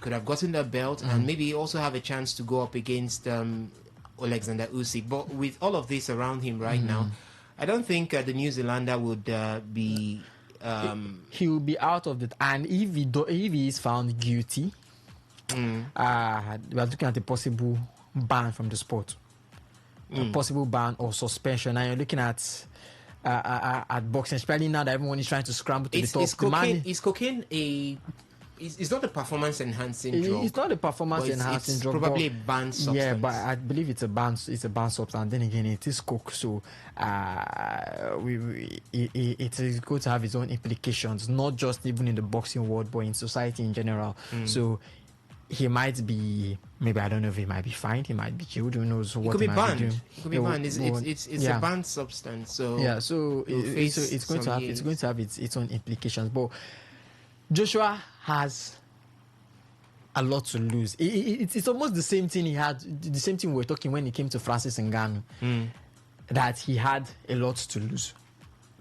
could have gotten that belt, and maybe also have a chance to go up against Alexander Usyk. But with all of this around him right now, I don't think the New Zealander would be he will be out of it. And if he is found guilty, we are looking at a possible ban from the sport, a possible ban or suspension. And you're looking at boxing, especially now that everyone is trying to scramble to the top. Is cocaine it's not a performance enhancing drug? It's not a performance enhancing drug. It's probably a banned substance. Yeah, but I believe it's a banned substance. And then again, it is coke, so it is going to have its own implications, not just even in the boxing world, but in society in general. So he might be, maybe, I don't know if he might be fined, he might be killed, who knows what he might banned. be doing. It could be banned. It's a banned substance. So yeah, so it's going to have its own implications. But Joshua has a lot to lose. It's almost the same thing the same thing we were talking when it came to Francis Ngannou, that he had a lot to lose.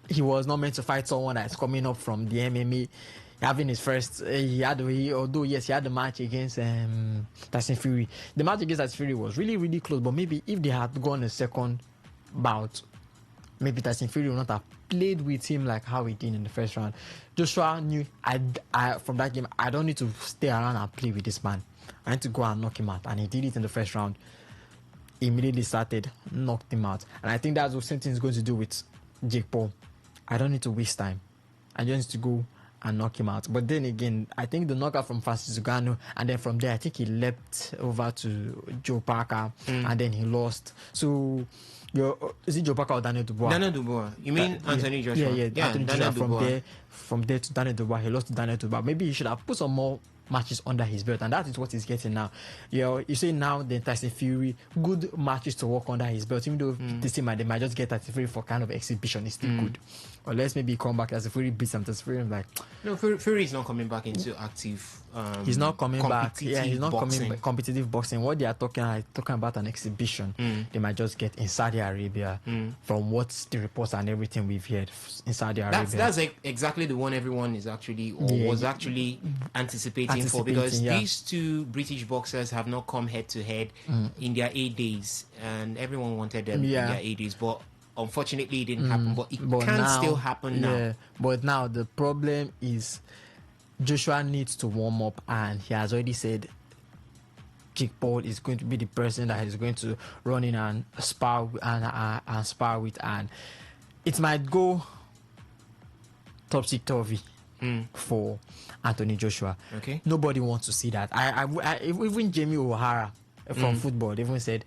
He was not meant to fight someone that's coming up from the MMA, having his first. He had the match against Tyson Fury. The match against Tyson Fury was really, really close. But maybe if they had gone a second bout, maybe Tyson Fury would not have played with him like how he did in the first round. Joshua knew, from that game, I don't need to stay around and play with this man. I need to go and knock him out. And he did it in the first round. He immediately started, knocked him out. And I think that's what same thing is going to do with Jake Paul. I don't need to waste time. I just need to go and knock him out. But then again, I think the knockout from Francis Ngannou, and then from there, I think he leapt over to Joe Parker, and then he lost. So, is it Joe Parker or Daniel Dubois? Daniel Dubois. You mean Anthony Joshua? Yeah, Anthony Joshua. From there to Daniel Dubois, he lost to Daniel Dubois. Maybe he should have put some more matches under his belt, and that is what he's getting now. You say now the Tyson Fury, good matches to work under his belt, even though this team they might just get Tyson Fury for kind of exhibition, it's still good. Unless maybe come back as a Fury beats him. Tyson Fury, like, no, Fury is not coming back into active. He's not coming back. Yeah, he's not boxing. coming back. Competitive boxing. What they are talking about an exhibition. They might just get in Saudi Arabia. From what the reports and everything we've heard in Saudi Arabia. That's exactly the one everyone is actually was actually anticipating waiting for, because Anticipating, yeah. these two British boxers have not come head to head in their A-days, and everyone wanted them in their A-days, but unfortunately it didn't happen. But it can still happen now. Yeah, but now the problem is Joshua needs to warm up, and he has already said Jake Paul is going to be the person that is going to run in and spar and spar with, and it might go topsy-turvy for Anthony Joshua. Okay. Nobody wants to see that. Even Jamie O'Hara from football even said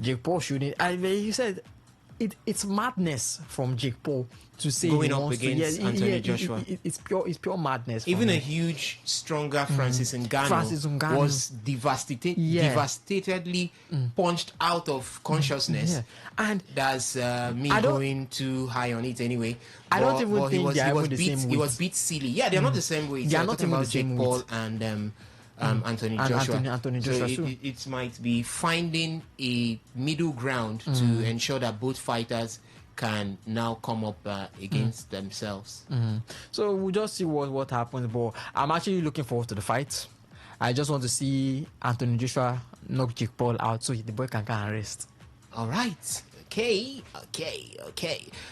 Jake Paul shouldn't. He said it's madness from Jake Paul to say Going he up wants against Anthony Joshua. It's pure madness. Even a huge, stronger Francis Ngannou was devastatedly punched out of consciousness. Yeah. And that's me going too high on it anyway. I don't even think they are the same weight. He was beat silly. Yeah, they're not the same weight. They are not even the same Jake Paul and Anthony Joshua. Anthony Joshua. So it might be finding a middle ground to ensure that both fighters can now come up against themselves. So we'll just see what happens. But I'm actually looking forward to the fight. I just want to see Anthony Joshua knock Jake Paul out so the boy can go and rest. All right. Okay.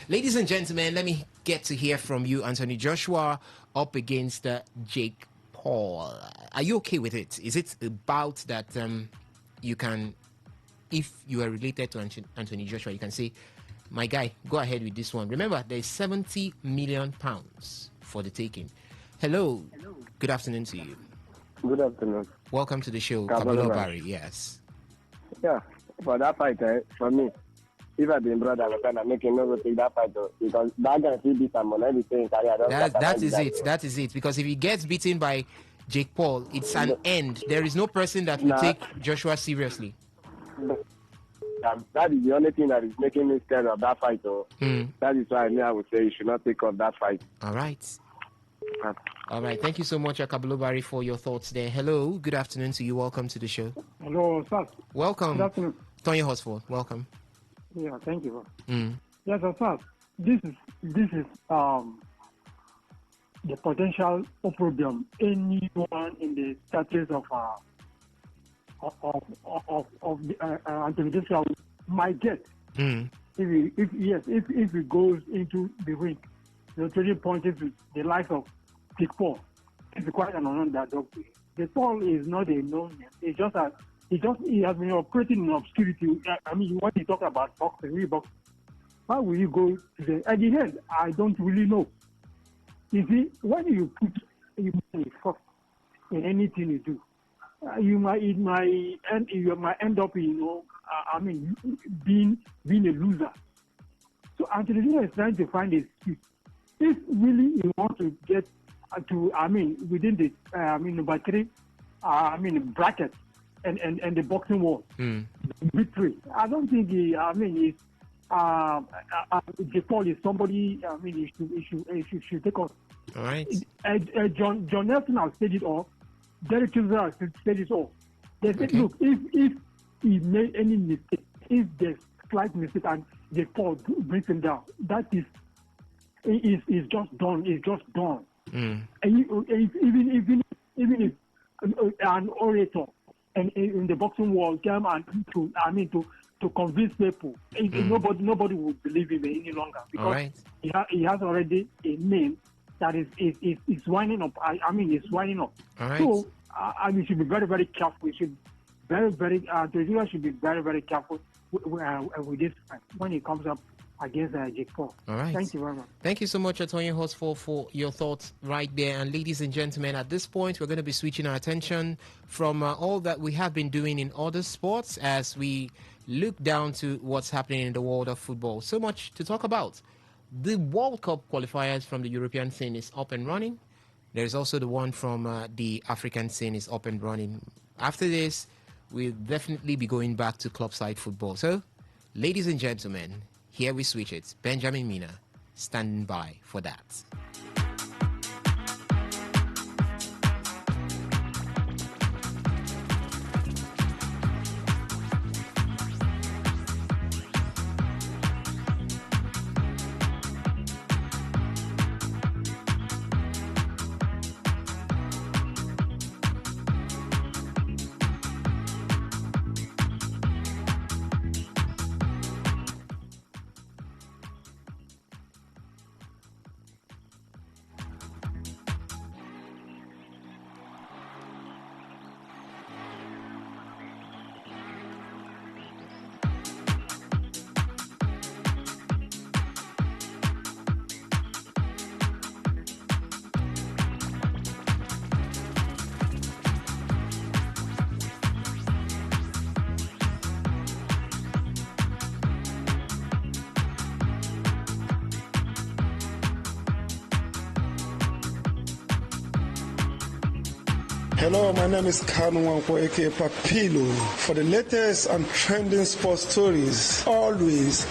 Ladies and gentlemen, let me get to hear from you. Anthony Joshua up against Jake Paul. Are you okay with it? Is it about that you can, if you are related to Anthony Joshua, you can say, my guy, go ahead with this one. Remember, there's 70 million pounds for the taking. Hello. Good afternoon to you. Good afternoon. Welcome to the show, Kabalo Barry. Yes. Yeah, for that fight, for me, if I've been brother, I'm making no go take that fight because that guy will beat someone. That is it. Because if he gets beaten by Jake Paul, it's an end. There is no person that will take Joshua seriously. That is the only thing that is making me scared of that fight. That is why I would say you should not take up that fight. All right. Thank you so much, Akabalo Barry, for your thoughts there. Hello. Good afternoon to you. Welcome to the show. Hello, sir. Welcome. Good afternoon. Tony Hosford. Welcome. Yeah, thank you. Yes, sir. This is the potential problem anyone in the status of Anthony Joshua might get if he goes into the ring. Trading pointed to the likes of Jake Paul. It's quite an unknown that Jake Paul is not a known name. It's just that he has been operating in obscurity. I mean, when you talk about boxing, how will you go to the at the end? I don't really know. You see, when you put money first in anything you do, you might end up, being a loser. So Anthony Joshua is trying to find a excuse. If really you want to get to, within the, number 3, bracket and the boxing world, victory. I don't think Jake Paul is somebody. He should take off. All right. John Nelson has said it all. Derek Chisel has said it all. They said, look, if he made any mistake, if there's slight mistake and Jake Paul brings him down, that is just done. It's just done. And even if an orator and in the boxing world came and to convince people, nobody would believe him any longer because he has already a name that is winding up. It's winding up. So we should be very, very careful. We should the should be very, very careful with this when it comes up against Jake Paul. All right. Thank you very much. Thank you so much, Antonio Hosford, for your thoughts right there. And ladies and gentlemen, at this point, we're going to be switching our attention from all that we have been doing in other sports as we look down to what's happening in the world of football. So much to talk about. The World Cup qualifiers from the European scene is up and running. There's also the one from the African scene is up and running. After this, we'll definitely be going back to club-side football. So, ladies and gentlemen, here we switch it. Benjamin Mina standing by for that. Hello, my name is Kanu Wankwo, aka Papilo. For the latest and trending sports stories, always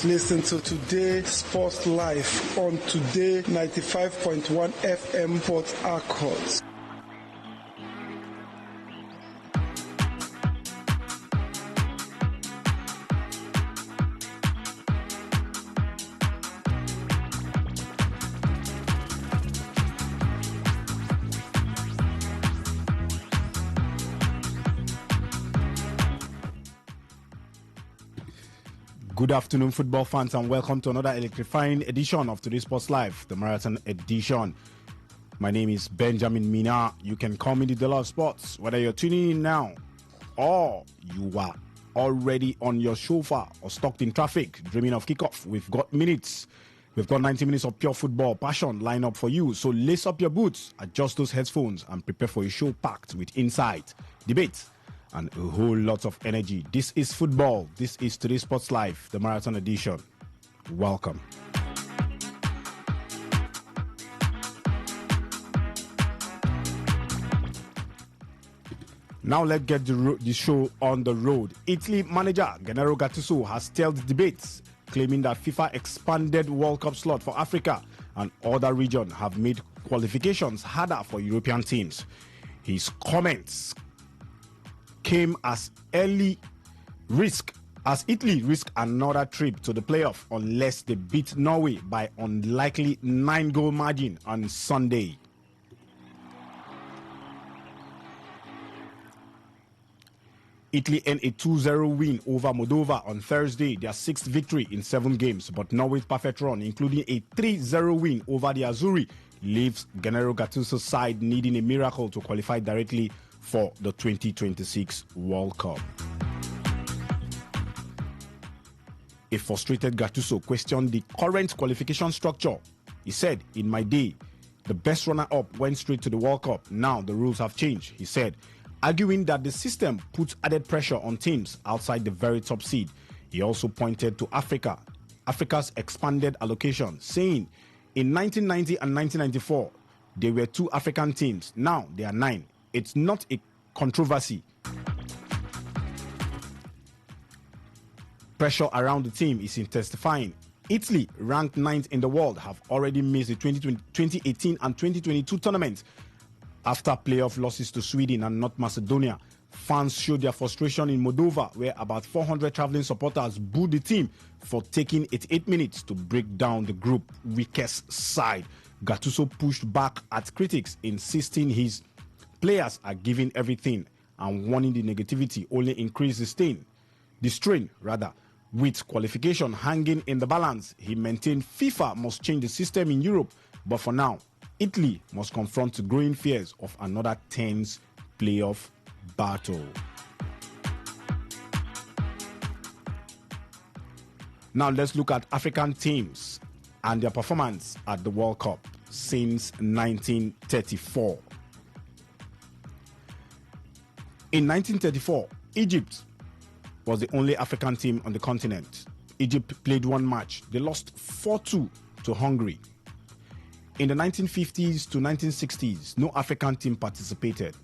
listen to Today Sports Live on Today 95.1 FM Port Harcourt. Good afternoon, football fans, and welcome to another electrifying edition of Today Sports Live, the marathon edition. My name is Benjamin Mina. You can call me the Dollar of Sports, whether you're tuning in now or you are already on your chauffeur or stuck in traffic, dreaming of kickoff. We've got minutes. We've got 90 minutes of pure football passion lined up for you. So lace up your boots, adjust those headphones, and prepare for a show packed with insight, debate, and a whole lot of energy. This is football. This is Today Sports Live, the marathon edition. Welcome. Now let's get the show on the road. Italy manager Gennaro Gattuso has stirred debates, claiming that FIFA expanded World Cup slot for Africa and other regions have made qualifications harder for European teams. His comments came as Italy risk another trip to the playoff unless they beat Norway by unlikely 9-goal margin on Sunday. Italy earned a 2-0 win over Moldova on Thursday, their sixth victory in 7 games, but Norway's perfect run, including a 3-0 win over the Azzurri, leaves Gennaro Gattuso's side needing a miracle to qualify directly for the 2026 World Cup. A frustrated Gattuso questioned the current qualification structure. He said, "In my day, the best runner-up went straight to the World Cup. Now the rules have changed," he said, arguing that the system puts added pressure on teams outside the very top seed. He also pointed to Africa's expanded allocation, saying in 1990 and 1994, there were 2 African teams. Now there are 9. It's not a controversy. Pressure around the team is intensifying. Italy, ranked 9th in the world, have already missed the 2018 and 2022 tournaments after playoff losses to Sweden and North Macedonia. Fans showed their frustration in Moldova, where about 400 traveling supporters booed the team for taking 88 minutes to break down the group weakest side. Gattuso pushed back at critics, insisting his players are giving everything and warning the negativity only increase the strain. With qualification hanging in the balance, he maintained FIFA must change the system in Europe, but for now, Italy must confront the growing fears of another tense playoff battle. Now let's look at African teams and their performance at the World Cup since 1934. In 1934, Egypt was the only African team on the continent. Egypt played 1 match. They lost 4-2 to Hungary. In the 1950s to 1960s, no African team participated.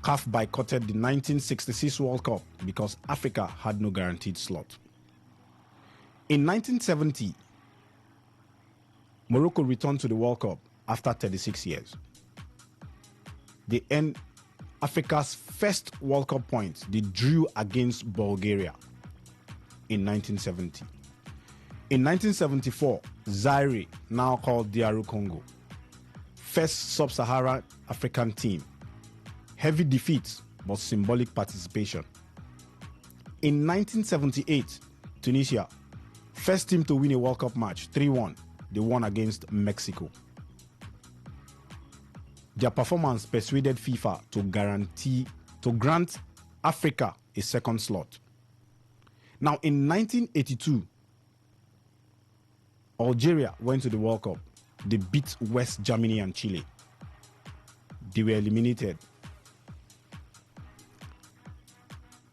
CAF boycotted the 1966 World Cup because Africa had no guaranteed slot. In 1970, Morocco returned to the World Cup after 36 years. They earned Africa's first World Cup points. They drew against Bulgaria in 1970. In 1974, Zaire, now called DR Congo, first sub-Saharan African team. Heavy defeats, but symbolic participation. In 1978, Tunisia, first team to win a World Cup match, 3-1. They won against Mexico. Their performance persuaded FIFA to grant Africa a second slot. Now, in 1982, Algeria went to the World Cup. They beat West Germany and Chile. They were eliminated.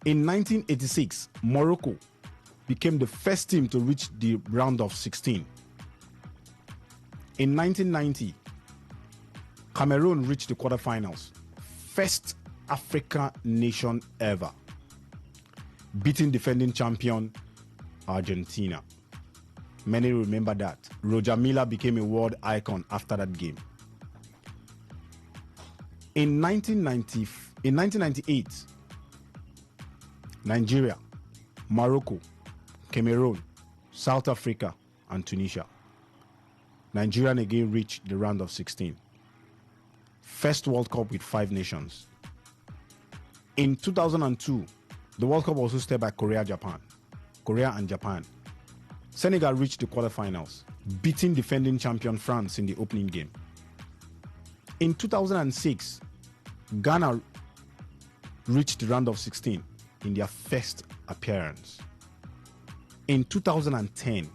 In 1986, Morocco became the first team to reach the round of 16. In 1990, Cameroon reached the quarterfinals. First African nation ever, beating defending champion Argentina. Many remember that. Roger Milla became a world icon after that game. In 1998, Nigeria, Morocco, Cameroon, South Africa, and Tunisia. Nigeria again reached the round of 16. First World Cup with 5 nations. In 2002, the World Cup was hosted by Korea and Japan. Senegal reached the quarterfinals, beating defending champion France in the opening game. In 2006, Ghana reached the round of 16 in their first appearance. In 2010,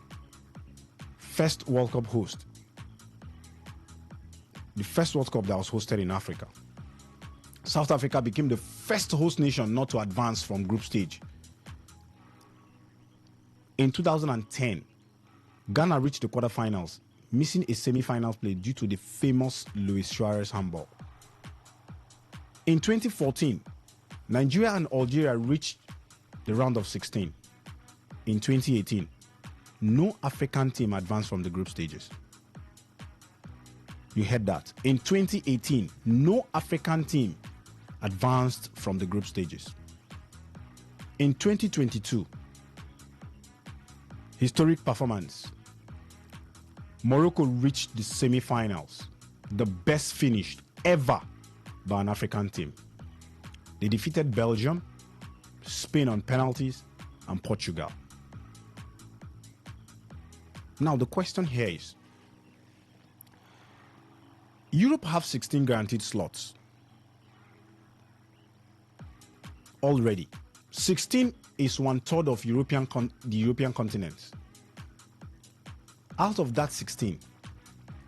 first World Cup host, the first World Cup that was hosted in Africa. South Africa became the first host nation not to advance from group stage. In 2010, Ghana reached the quarterfinals, missing a semi-final play due to the famous Luis Suarez handball. In 2014, Nigeria and Algeria reached the round of 16. In 2018, no African team advanced from the group stages. You heard that. In 2018, no African team advanced from the group stages. In 2022, historic performance. Morocco reached the semi-finals, the best finish ever by an African team. They defeated Belgium, Spain on penalties, and Portugal. Now the question here is, Europe have 16 guaranteed slots already. 16 is 1/3 of the European continent. Out of that 16,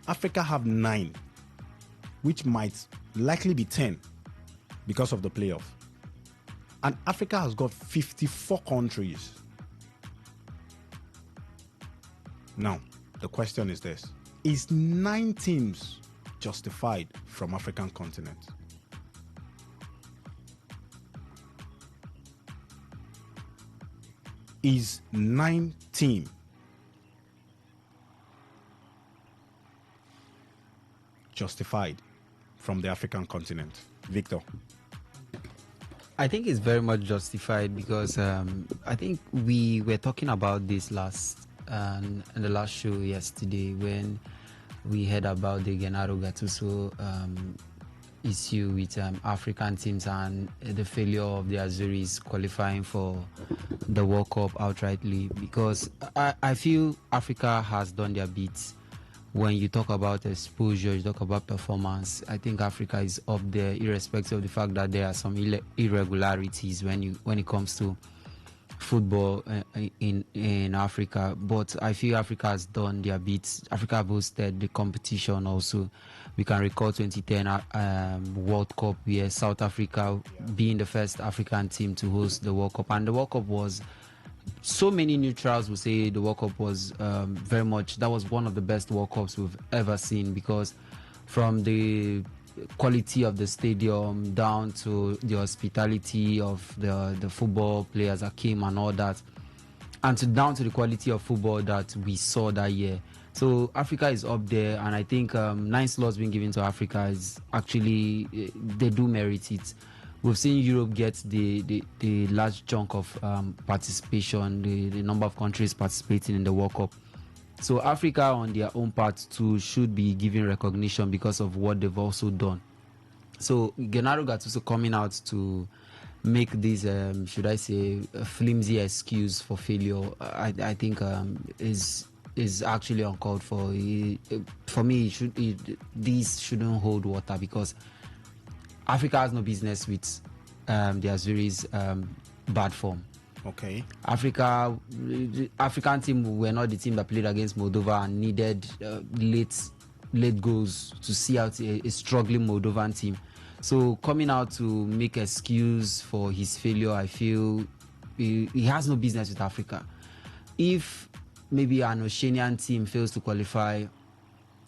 Africa have 9, which might likely be 10 because of the playoff. And Africa has got 54 countries. Now, the question is this: is 9 teams justified from African continent? Is 9 team justified from the African continent? Victor? I think it's very much justified because I think we were talking about this in the last show yesterday when we heard about the Gennaro Gattuso issue with African teams and the failure of the Azuris qualifying for the World Cup outrightly, because I feel Africa has done their bit. When you talk about exposure, you talk about performance, I think Africa is up there, irrespective of the fact that there are some irregularities when it comes to football in Africa. But I feel Africa has done their bit. Africa have hosted the competition also. We can recall 2010 World Cup, where South Africa being the first African team to host the World Cup. And the World Cup was, so many neutrals will say the World Cup was very much, that was one of the best World Cups we've ever seen, because from the quality of the stadium down to the hospitality of the football players that came and all that, and down to the quality of football that we saw that year. So Africa is up there, and I think 9 slots being given to Africa is actually, they do merit it. We've seen Europe get the large chunk of participation, the number of countries participating in the World Cup. So Africa on their own part too should be given recognition because of what they've also done. So Gennaro Gattuso coming out to make this, should I say, a flimsy excuse for failure, I think is actually uncalled for. For me, these shouldn't hold water, because Africa has no business with the Azuris' bad form. Okay. The African team were not the team that played against Moldova and needed late goals to see out a struggling Moldovan team. So coming out to make excuse for his failure, I feel he has no business with Africa. If maybe an Oceanian team fails to qualify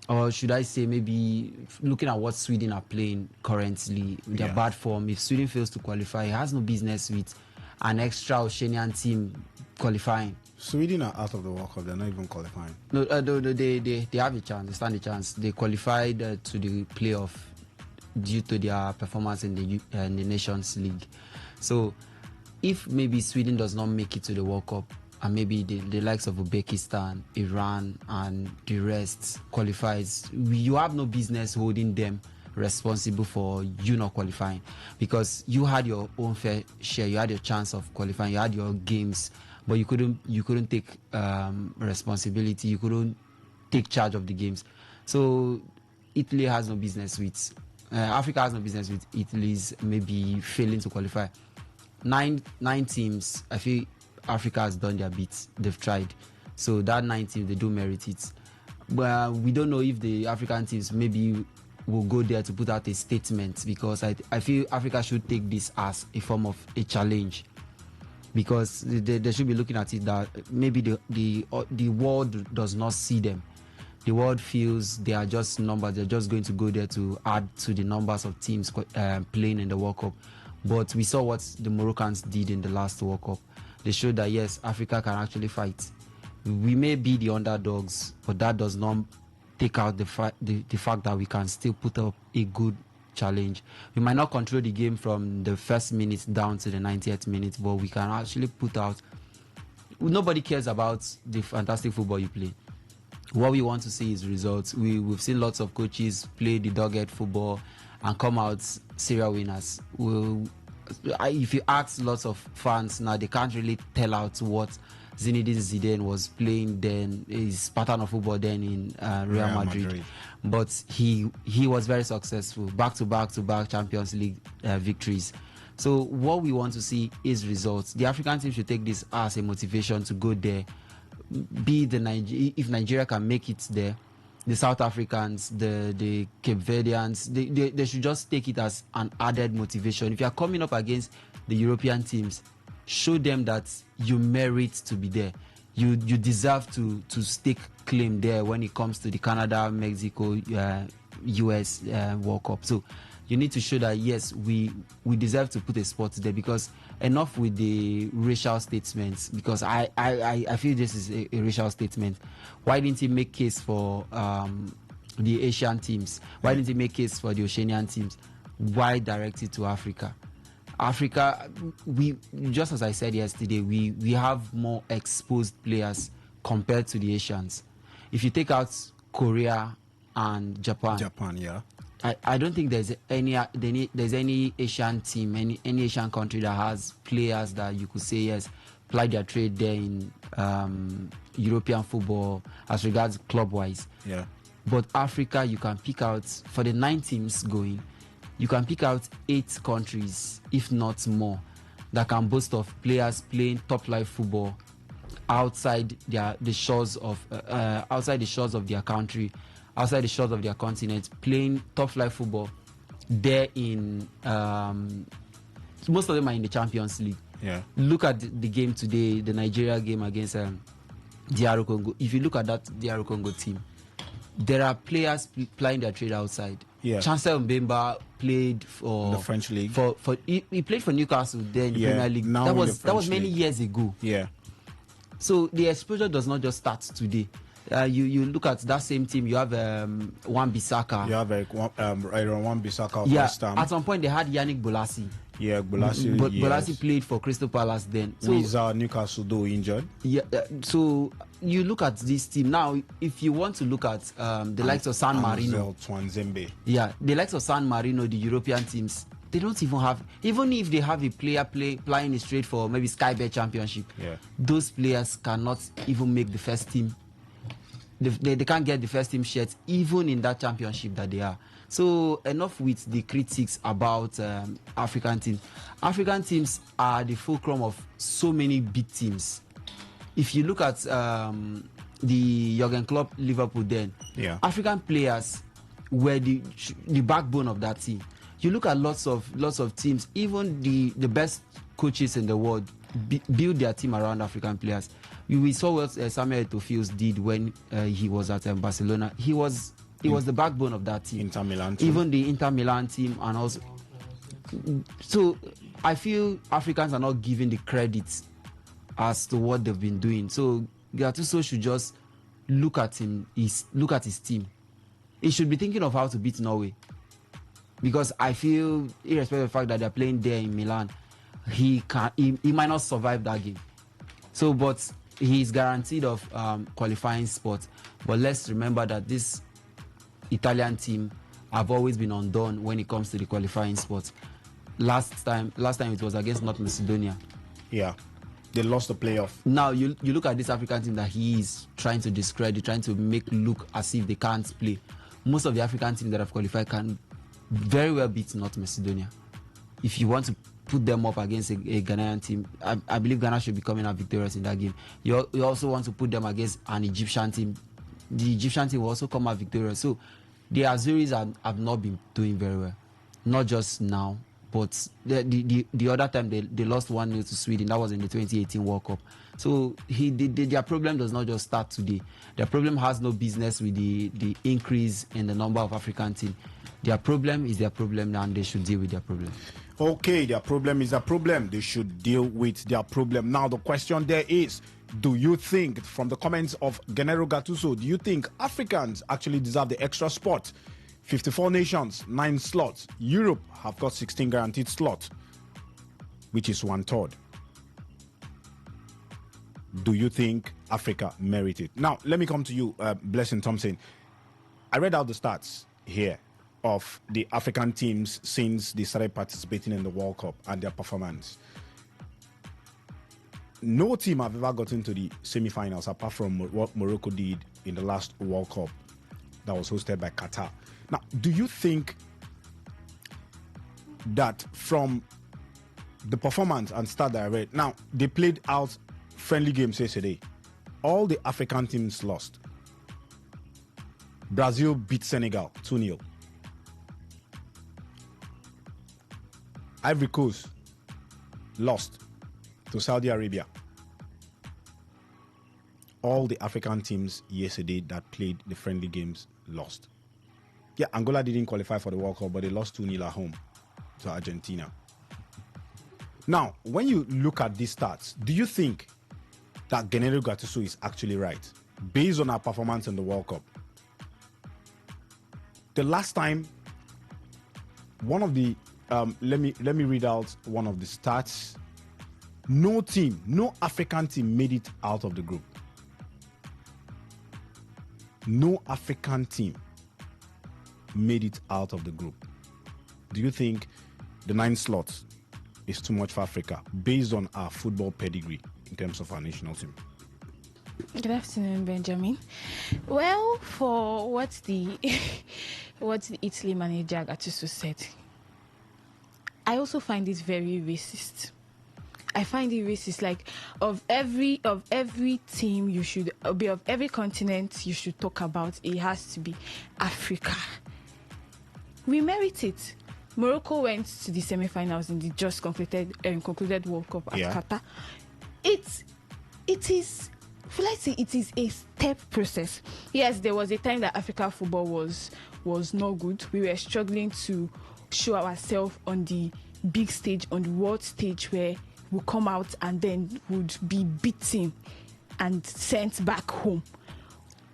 or should I say maybe looking at what Sweden are playing currently, their bad form, if Sweden fails to qualify, it has no business with an extra Oceanian team qualifying. Sweden are out of the World Cup. They're not even qualifying. No, they have a chance. They stand a chance. They qualified to the playoff due to their performance in the Nations League. So if maybe Sweden does not make it to the World Cup, and maybe the likes of Uzbekistan, Iran, and the rest qualifies, you have no business holding them responsible for you not qualifying, because you had your own fair share. You had your chance of qualifying. You had your games, but you couldn't take responsibility. You couldn't take charge of the games. So Italy has no business with Africa has no business with Italy's maybe failing to qualify. Nine teams. I feel Africa has done their bit. They've tried. So that 9 teams, they do merit it. But we don't know if the African teams maybe will go there to put out a statement, because I feel Africa should take this as a form of a challenge, because they should be looking at it that maybe the world does not see them. The world feels they are just numbers. They're just going to go there to add to the numbers of teams playing in the World Cup. But we saw what the Moroccans did in the last World Cup. They showed that yes, Africa can actually fight. We may be the underdogs, but that does not take out the fact that we can still put up a good challenge. We might not control the game from the first minute down to the 90th minute, but we can actually put out. Nobody cares about the fantastic football you play. What we want to see is results. We've seen lots of coaches play the dog-eared football and come out serial winners. If you ask lots of fans now, they can't really tell out what Zinedine Zidane was playing then, his pattern of football then in Real Madrid. But he was very successful, back-to-back Champions League victories. So what we want to see is results. The African team should take this as a motivation to go there. If Nigeria can make it there, the South Africans, the Cape Verdeans, they should just take it as an added motivation. If you are coming up against the European teams, show them that you merit to be there. You deserve to stake claim there when it comes to the Canada, Mexico, US World Cup. So you need to show that yes, we deserve to put a spot there, because enough with the racial statements, because I feel this is a racial statement. Why didn't he make case for the Asian teams? Why didn't he make case for the Oceanian teams? Why direct it to Africa? Africa, we, just as I said yesterday, we have more exposed players compared to the Asians. If you take out Korea and Japan, yeah, I don't think there's any Asian team, any Asian country that has players that you could say yes, ply their trade there in European football as regards club-wise. Yeah. But Africa, you can pick out, for the 9 teams going, you can pick out 8 countries, if not more, that can boast of players playing top-flight football outside the shores of their country, outside the shores of their continent, playing top-flight football. There in most of them are in the Champions League. Yeah. Look at the game today, the Nigeria game against DR Congo. If you look at that DR Congo team, there are players plying their trade outside. Yeah. Chancellor Mbemba played for the French league. He played for Newcastle then the Premier League. Now that was many years ago. Yeah. So the exposure does not just start today. You look at that same team. You have Wan-Bissaka. You have Wan-Bissaka. Yeah. At some point they had Yannick Bolasie. Yeah, Bolasie. Bolasie played for Crystal Palace then. So he's Newcastle though injured. Yeah. So you look at this team now. If you want to look at the likes of San Marino, yeah, the likes of San Marino, the European teams, they don't even have. Even if they have a player playing straight for maybe Sky Bet Championship, yeah, those players cannot even make the first team. They can't get the first team shirts even in that championship that they are. So enough with the critics about African teams. African teams are the fulcrum of so many big teams. If you look at the Jurgen Klopp Liverpool then, yeah, African players were the backbone of that team. You look at lots of teams, even the best coaches in the world build their team around African players. We saw what Samuel Eto'o did when he was at Barcelona. He was He was the backbone of that team. Inter Milan team. Even the Inter Milan team, and also. So I feel Africans are not given the credit as to what they've been doing. So Gattuso should just look at his team. He should be thinking of how to beat Norway. Because I feel, irrespective of the fact that they're playing there in Milan, he might not survive that game. So, but he's guaranteed of qualifying spot. But let's remember that this Italian team have always been undone when it comes to the qualifying spot. Last time it was against North Macedonia. Yeah, they lost the playoff. Now you look at this African team that he is trying to discredit, trying to make look as if they can't play. Most of the African teams that have qualified can very well beat North Macedonia. If you want to put them up against a Ghanaian team, I believe Ghana should be coming out victorious in that game. You also want to put them against an Egyptian team. The Egyptian team will also come out victorious. So the Azuris have not been doing very well. Not just now, but the other time they lost 1-0 to Sweden. That was in the 2018 World Cup. So their problem does not just start today. Their problem has no business with the increase in the number of African teams. Their problem is their problem, and they should deal with their problem. Okay, their problem is a problem. They should deal with their problem. Now, the question there is, do you think, from the comments of Gennaro Gattuso, do you think Africans actually deserve the extra spot? 54 nations, 9 slots. Europe have got 16 guaranteed slots, which is 1/3. Do you think Africa merit it? Now, let me come to you, Blessing Thompson. I read out the stats here of the African teams since they started participating in the World Cup and their performance. No team have ever gotten to the semi-finals apart from what Morocco did in the last World Cup that was hosted by Qatar. Now, do you think that from the performance and start that I read, now they played out friendly games yesterday. All the African teams lost. Brazil beat Senegal 2-0. Ivory Coast lost to Saudi Arabia. All the African teams yesterday that played the friendly games lost. Yeah, Angola didn't qualify for the World Cup, but they lost 2-0 at home to Argentina. Now, when you look at these stats, do you think that Gennaro Gattuso is actually right based on our performance in the World Cup? The last time, one of the let me read out one of the stats. No African team made it out of the group. No African team made it out of the group. Do you think the 9 slots is too much for Africa based on our football pedigree in terms of our national team? Good afternoon, Benjamin. Well, for what the Italy manager Gattuso said, I also find it very racist. I find it racist. Like, of every team you should be, of every continent you should talk about, it has to be Africa. We merit it. Morocco went to the semi-finals in the just concluded World Cup at Qatar. It is, will I say, it is a step process. Yes, there was a time that African football was not good. We were struggling to show ourselves on the big stage, on the world stage, where we come out and then would be beaten and sent back home.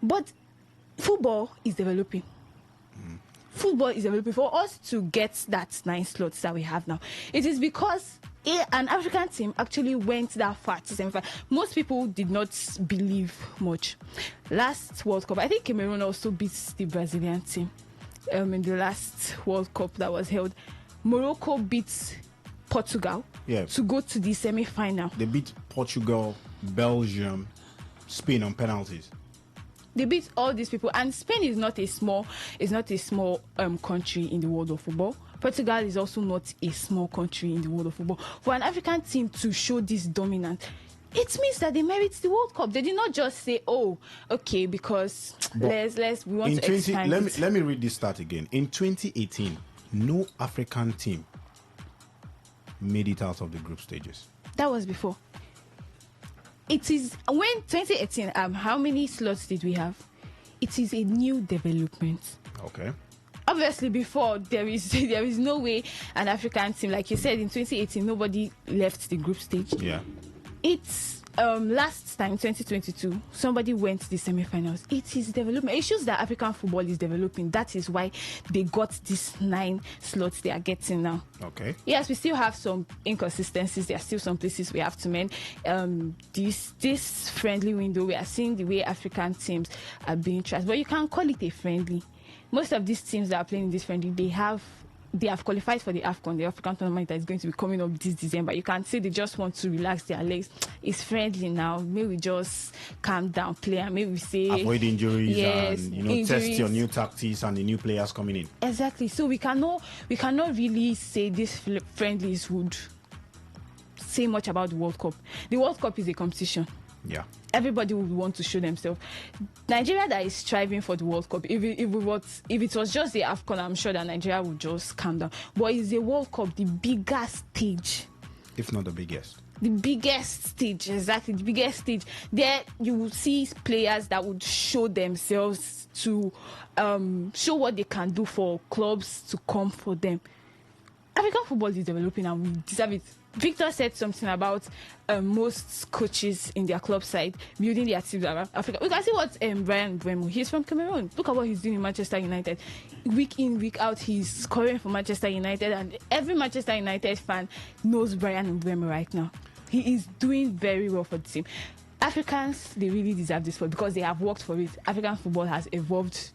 But football is developing. Football is developing. For us to get that 9 slots that we have now, it is because an African team actually went that far to semi-final. Most people did not believe much. Last World Cup, I think Cameroon also beat the Brazilian team in the last World Cup that was held. Morocco beat Portugal to go to the semi-final. They beat Portugal, Belgium, Spain on penalties. They beat all these people, and Spain is not a small country in the world of football. Portugal is also not a small country in the world of football. For an African team to show this dominance, it means that they merit the World Cup. They did not just say, "Oh, okay, because we want to expand." Let me read this stat again. In 2018, no African team made it out of the group stages. That was before. It is when 2018. How many slots did we have? it is a new development. Okay. Obviously, before there is no way an African team, like you said, in 2018, nobody left the group stage. Yeah. It's last time 2022 somebody went to the semi-finals. It is development. It shows that African football is developing. That is why they got these 9 slots they are getting now. Okay. Yes, we still have some inconsistencies. There are still some places we have to mend. This friendly window, we are seeing the way African teams are being trashed, but you can't call it a friendly. Most of these teams that are playing in this friendly, they have qualified for the AFCON, the African tournament that is going to be coming up this December. You can't say they just want to relax their legs. It's friendly now. Maybe we just calm down, play, and maybe we say avoid injuries, yes, and injuries. Test your new tactics and the new players coming in. Exactly. So we cannot really say these friendlies would say much about the World Cup. The World Cup is a competition. Yeah. Everybody would want to show themselves. Nigeria that is striving for the World Cup, if it was just the AFCON, I'm sure that Nigeria would just calm down. But it's the World Cup, the biggest stage. If not the biggest. The biggest stage, exactly, the biggest stage. There you will see players that would show themselves to show what they can do for clubs to come for them. African football is developing and we deserve it. Victor said something about most coaches in their club side building their teams around Africa. We can see what Brian Mbeumo, he's from Cameroon. Look at what he's doing in Manchester United. Week in, week out, he's scoring for Manchester United, and every Manchester United fan knows Brian Mbeumo right now. He is doing very well for the team. Africans, they really deserve this sport because they have worked for it. African football has evolved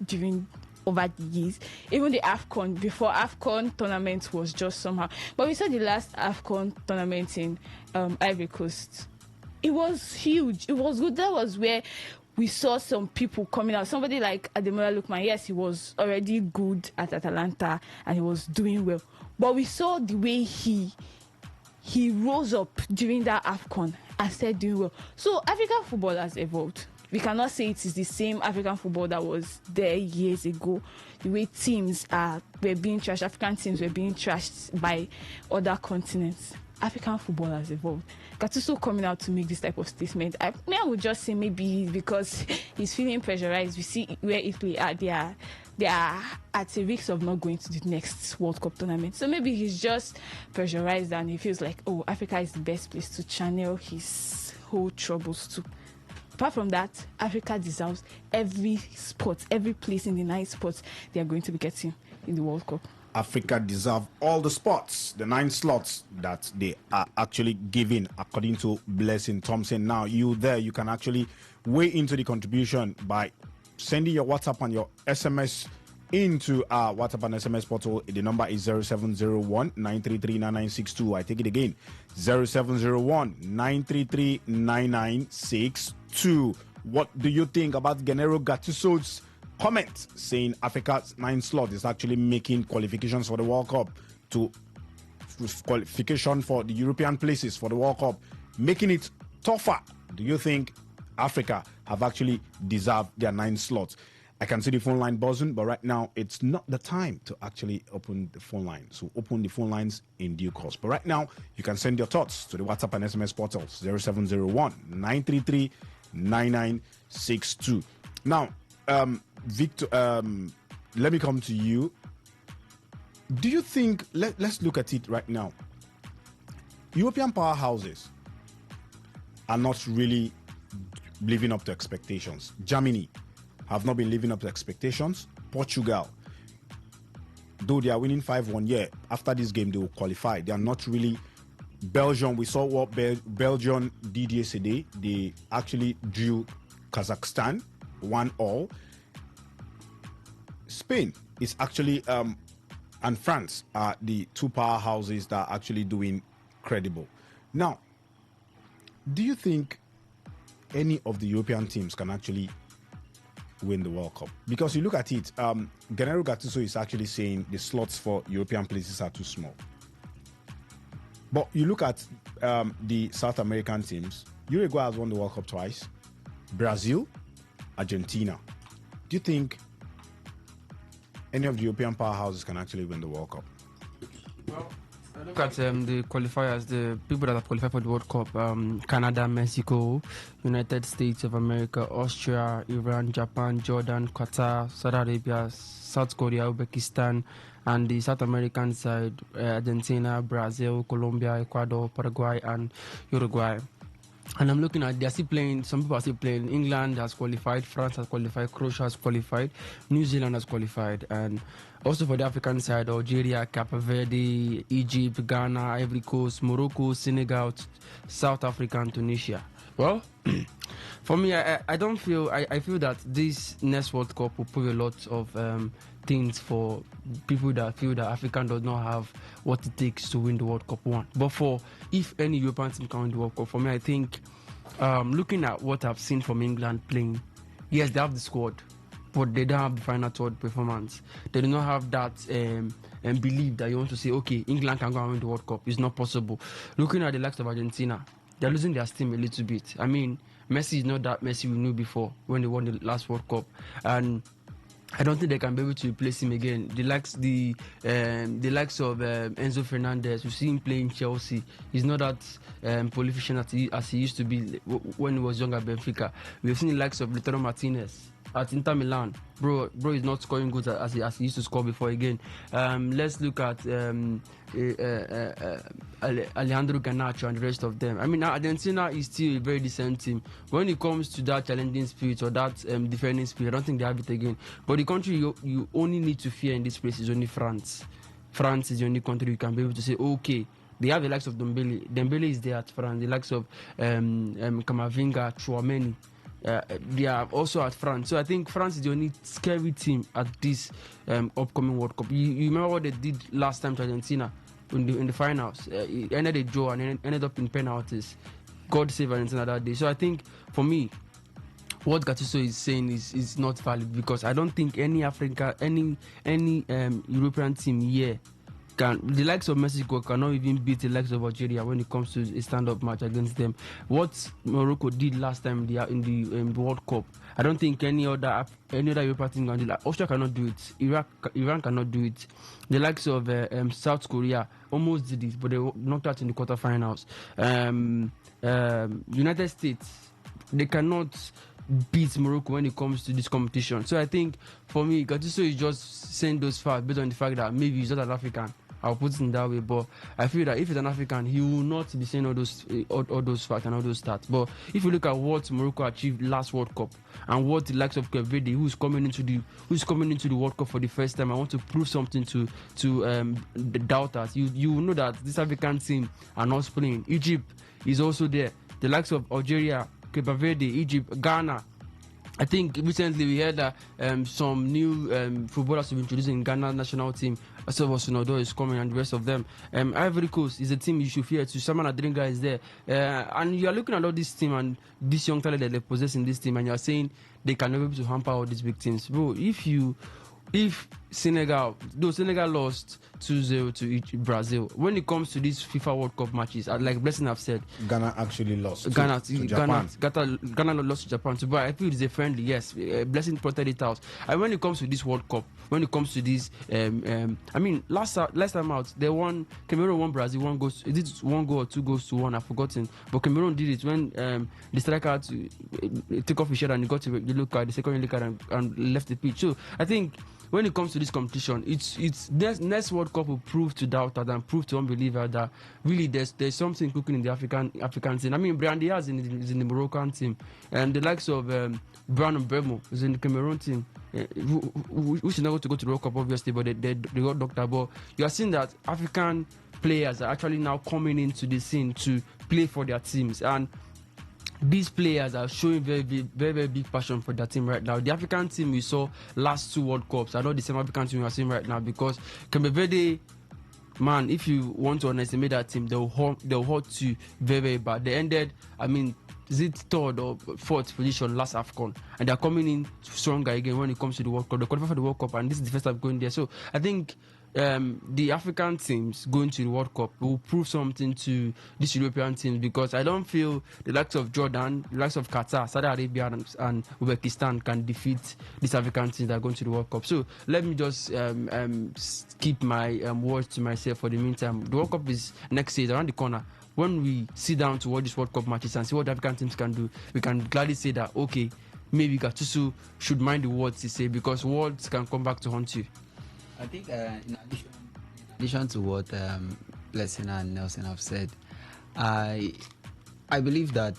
over the years. Even the AFCON, before AFCON tournament was just somehow. But we saw the last AFCON tournament in Ivory Coast. It was huge. It was good. That was where we saw some people coming out. Somebody like Ademola Lookman, yes, he was already good at Atalanta and he was doing well. But we saw the way he rose up during that AFCON and started doing well. So African football has evolved. We cannot say it is the same African football that was there years ago. The way teams were being trashed, African teams were being trashed by other continents. African football has evolved. Gattuso coming out to make this type of statement. I would just say maybe because he's feeling pressurized. We see where Italy are. They are at a risk of not going to the next World Cup tournament. So maybe he's just pressurized and he feels like, oh, Africa is the best place to channel his whole troubles to. Apart from that, Africa deserves every spot, every place in the 9 spots they are going to be getting in the World Cup. Africa deserve all the spots, the 9 slots that they are actually giving, according to Blessing Thompson. Now, you can actually weigh into the contribution by sending your WhatsApp and your SMS into our WhatsApp and SMS portal. The number is 0701-933-9962. I take it again, 0701-933-9962. What do you think about Gennaro Gattuso's comment saying Africa's 9 slot is actually making qualifications for the World Cup to qualification for the European places for the World Cup, making it tougher? Do you think Africa have actually deserved their 9 slots? I can see the phone line buzzing, but right now it's not the time to actually open the phone line. So open the phone lines in due course. But right now, you can send your thoughts to the WhatsApp and SMS portals, 0701-933-9962. Now, Victor, let me come to you. Do you think, let's look at it right now. European powerhouses are not really living up to expectations. Germany have not been living up to expectations. Portugal, though they are winning 5-1, yeah, after this game they will qualify. They are not really. Belgium, we saw what Belgium did yesterday. They actually drew Kazakhstan 1-1. Spain is actually and France are the 2 powerhouses that are actually doing credible. Now, do you think any of the European teams can actually win the World Cup? Because you look at it, Gennaro Gattuso is actually saying the slots for European places are too small. But you look at the South American teams. Uruguay has won the World Cup twice. Brazil, Argentina. Do you think any of the European powerhouses can actually win the World Cup? Well, Look at the qualifiers, the people that have qualified for the World Cup: Canada, Mexico, United States of America, Austria, Iran, Japan, Jordan, Qatar, Saudi Arabia, South Korea, Uzbekistan, and the South American side: Argentina, Brazil, Colombia, Ecuador, Paraguay, and Uruguay. And I'm looking at, they're still playing, some people are still playing. England has qualified, France has qualified, Croatia has qualified, New Zealand has qualified. And also for the African side, Algeria, Cape Verde, Egypt, Ghana, Ivory Coast, Morocco, Senegal, South Africa, and Tunisia. Well, for me, I don't feel, I feel that this next World Cup will prove a lot of things for people that feel that Africa does not have what it takes to win the World Cup one. But for if any European team can win the World Cup, for me, I think looking at what I've seen from England playing, yes, they have the squad, but they don't have the final third performance. They do not have that belief that you want to say, okay, England can go and win the World Cup. It's not possible. Looking at the likes of Argentina, they're losing their steam a little bit. I mean, Messi is not that Messi we knew before when they won the last World Cup, and I don't think they can be able to replace him again. The likes of Enzo Fernandez, we see him playing Chelsea. He's not that prolific as he used to be when he was younger at Benfica. We've seen the likes of Lautaro Martinez at Inter Milan. Bro is not scoring goals as he used to score before again. Let's look at Alejandro Garnacho and the rest of them. I mean, Argentina is still a very decent team. When it comes to that challenging spirit or that defending spirit, I don't think they have it again. But the country you only need to fear in this place is only France. France is the only country you can be able to say, okay, they have the likes of Dembele. Dembele is there at France. The likes of Camavinga, Chouameni. They are also at France. So I think France is the only scary team at this upcoming World Cup. You remember what they did last time to Argentina in the finals? It ended a draw and ended up in penalties. God save Argentina that day. So I think for me, what Gattuso is saying is not valid, because I don't think any European team here the likes of Mexico cannot even beat the likes of Algeria when it comes to a stand-up match against them. What Morocco did last time in the World Cup, I don't think any other European team can do that. Austria cannot do it. Iran cannot do it. The likes of South Korea almost did it, but they knocked out in the quarterfinals. United States, they cannot beat Morocco when it comes to this competition. So I think for me, Gattuso is just saying those facts based on the fact that maybe he's not an African. I'll put it in that way, but I feel that if he's an African, he will not be saying all those facts and all those stats. But if you look at what Morocco achieved last World Cup and what the likes of Cape Verde, who's coming into the World Cup for the first time, I want to prove something to the doubters. You will know that this African team are not playing. Egypt is also there. The likes of Algeria, Cape Verde, Egypt, Ghana. I think recently we heard that some new footballers have been introduced in Ghana national team. Sonodo is coming and the rest of them. Ivory Coast is a team you should fear to. Saman Adringa is there. And you are looking at all this team and this young talent that they possess in this team, and you are saying they can never be able to hamper all these big teams. Bro, if Senegal lost 2-0 to Brazil, when it comes to these FIFA World Cup matches, like Blessing have said, Ghana actually lost to Japan. Ghana lost to Japan. So, but I feel it's a friendly, yes. Blessing pointed it out. And when it comes to this World Cup, when it comes to this, I mean, last time out, Cameroon won Brazil 1 goal. Is it 1 goal or 2 goals to 1? I've forgotten. But Cameroon did it when the striker had to take off his shirt and he got to the yellow card, the second yellow card, and left the pitch. So I think when it comes to this competition, it's next World Cup will prove to doubters and prove to unbelievers that really there's something cooking in the African team. I mean, Brian Diaz is in the Moroccan team, and the likes of Brown and Bremo is in the Cameroon team. We should not go to the World Cup, obviously, but they got knocked out. But you are seeing that African players are actually now coming into the scene to play for their teams, and these players are showing very, very, very big passion for their team right now. The African team we saw last 2 World Cups are not the same African team we are seeing right now, because Cape Verde, man, if you want to underestimate that team, they'll hurt you very, very bad. They ended, I mean, is it 3rd or 4th position last AFCON, and they're coming in stronger again when it comes to the World Cup. They qualified for the World Cup, and this is the first time going there. So I think the African teams going to the World Cup will prove something to these European teams, because I don't feel the likes of Jordan, the likes of Qatar, Saudi Arabia, and Uzbekistan can defeat these African teams that are going to the World Cup. So let me just keep my words to myself for the meantime. The World Cup is next year, around the corner. When we sit down to watch these World Cup matches and see what the African teams can do, we can gladly say that, okay, maybe Gattuso should mind the words he say, because words can come back to haunt you. I think in addition to what Blessing and Nelson have said, I believe that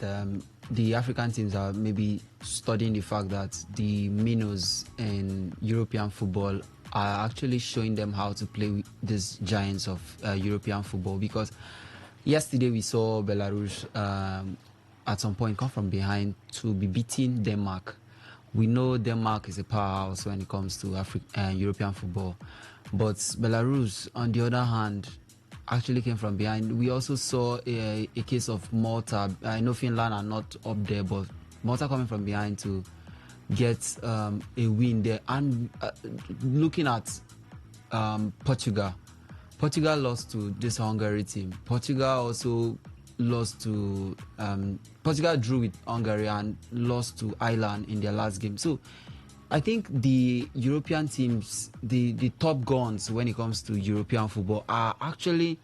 the African teams are maybe studying the fact that the minnows in European football are actually showing them how to play with these giants of European football. Because yesterday we saw Belarus at some point come from behind to be beating Denmark. We know Denmark is a powerhouse when it comes to European football. But Belarus, on the other hand, actually came from behind. We also saw a case of Malta. I know Finland are not up there, but Malta coming from behind to get a win there. And looking at Portugal lost to this Hungary team. Portugal drew with Hungary and lost to Ireland in their last game. So I think the European teams, the top guns when it comes to European football, are actually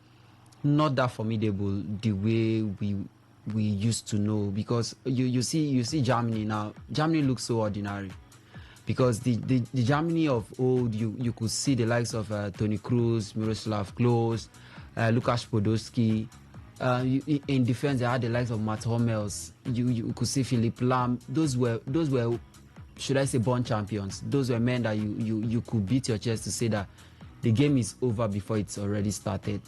not that formidable the way we used to know. Because you see Germany now. Germany looks so ordinary. Because the Germany of old, you could see the likes of Toni Kroos, Miroslav Klose, Lukasz Podolski. In defense, they had the likes of Matt Hummels. You could see Philipp Lahm. Those were, should I say, born champions. Those were men that you could beat your chest to say that the game is over before it's already started.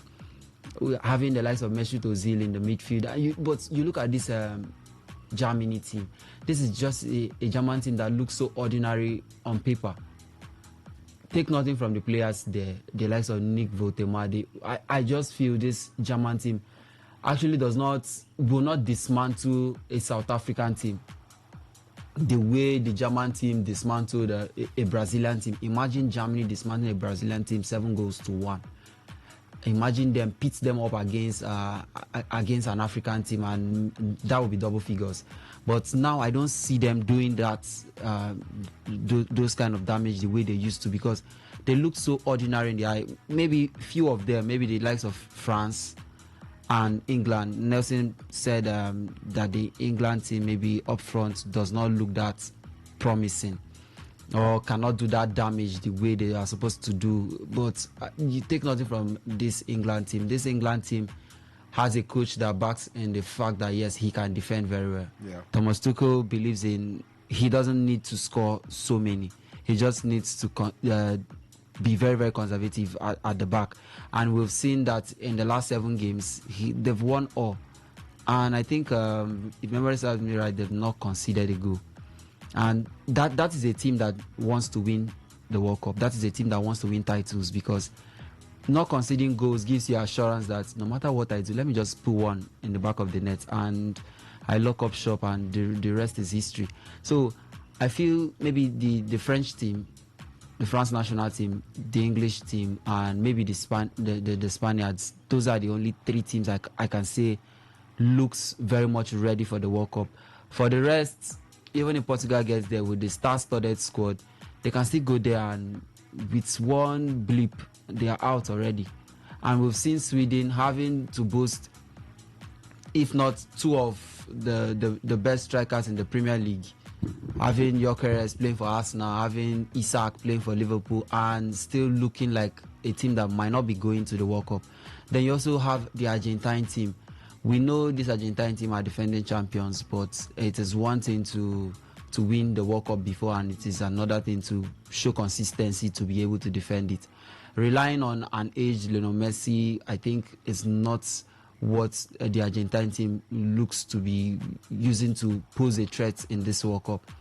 Having the likes of Mesut Ozil in the midfield. But you look at this Germany team. This is just a German team that looks so ordinary on paper. Take nothing from the players there, the likes of Nick Votemade. I just feel this German team actually will not dismantle a South African team the way the German team dismantled a Brazilian team. Imagine Germany dismantling a Brazilian team 7-1. Imagine them pit them up against an African team, and that would be double figures. But now I don't see them doing that, those kind of damage the way they used to, because they look so ordinary in the eye. Maybe few of them, maybe the likes of France and England. Nelson said that the England team maybe up front does not look that promising, or cannot do that damage the way they are supposed to do. But you take nothing from this England team. This England team has a coach that backs in the fact that, yes, he can defend very well. Yeah. Thomas Tuchel believes he doesn't need to score so many. He just needs to be very, very conservative at the back. And we've seen that in the last 7 games, they've won all. And I think, if memory serves me right, they've not conceded a goal. And that is a team that wants to win the World Cup. That is a team that wants to win titles, because not conceding goals gives you assurance that no matter what I do, let me just put one in the back of the net and I lock up shop, and the rest is history. So I feel maybe the French team, the France national team, the English team, and maybe the Spaniards, those are the only 3 teams I can say looks very much ready for the World Cup. For the rest, even if Portugal gets there with the star-studded squad, they can still go there, and with one blip, they are out already. And we've seen Sweden having to boast, if not 2 of the best strikers in the Premier League, having Gyökeres playing for Arsenal, having Isak playing for Liverpool, and still looking like a team that might not be going to the World Cup. Then you also have the Argentine team. We know this Argentine team are defending champions, but it is one thing to win the World Cup before, and it is another thing to show consistency to be able to defend it. Relying on an aged Lionel Messi, I think, is not what the Argentine team looks to be using to pose a threat in this World Cup,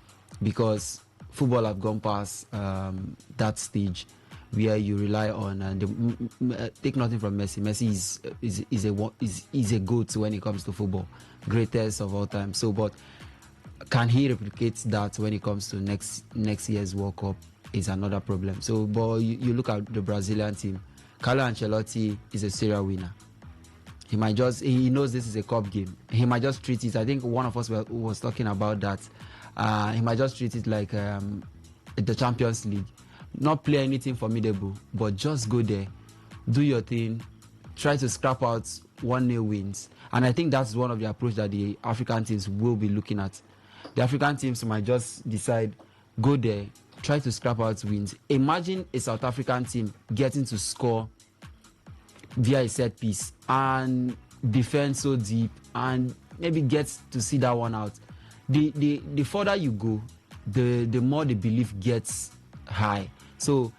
because football have gone past that stage where you rely on take nothing from Messi. Messi is a GOAT when it comes to football, greatest of all time. So, but can he replicate that when it comes to next year's World Cup is another problem. So, but you look at the Brazilian team. Carlo Ancelotti is a serial winner. He knows this is a cup game. He might just treat it, I think one of us was talking about that. He might just treat it like the Champions League. Not play anything formidable, but just go there, do your thing, try to scrap out 1-0 wins. And I think that's one of the approach that the African teams will be looking at. The African teams might just decide, go there, try to scrap out wins. Imagine a South African team getting to score via a set piece and defend so deep and maybe get to see that one out. The further you go, the more the belief gets high. So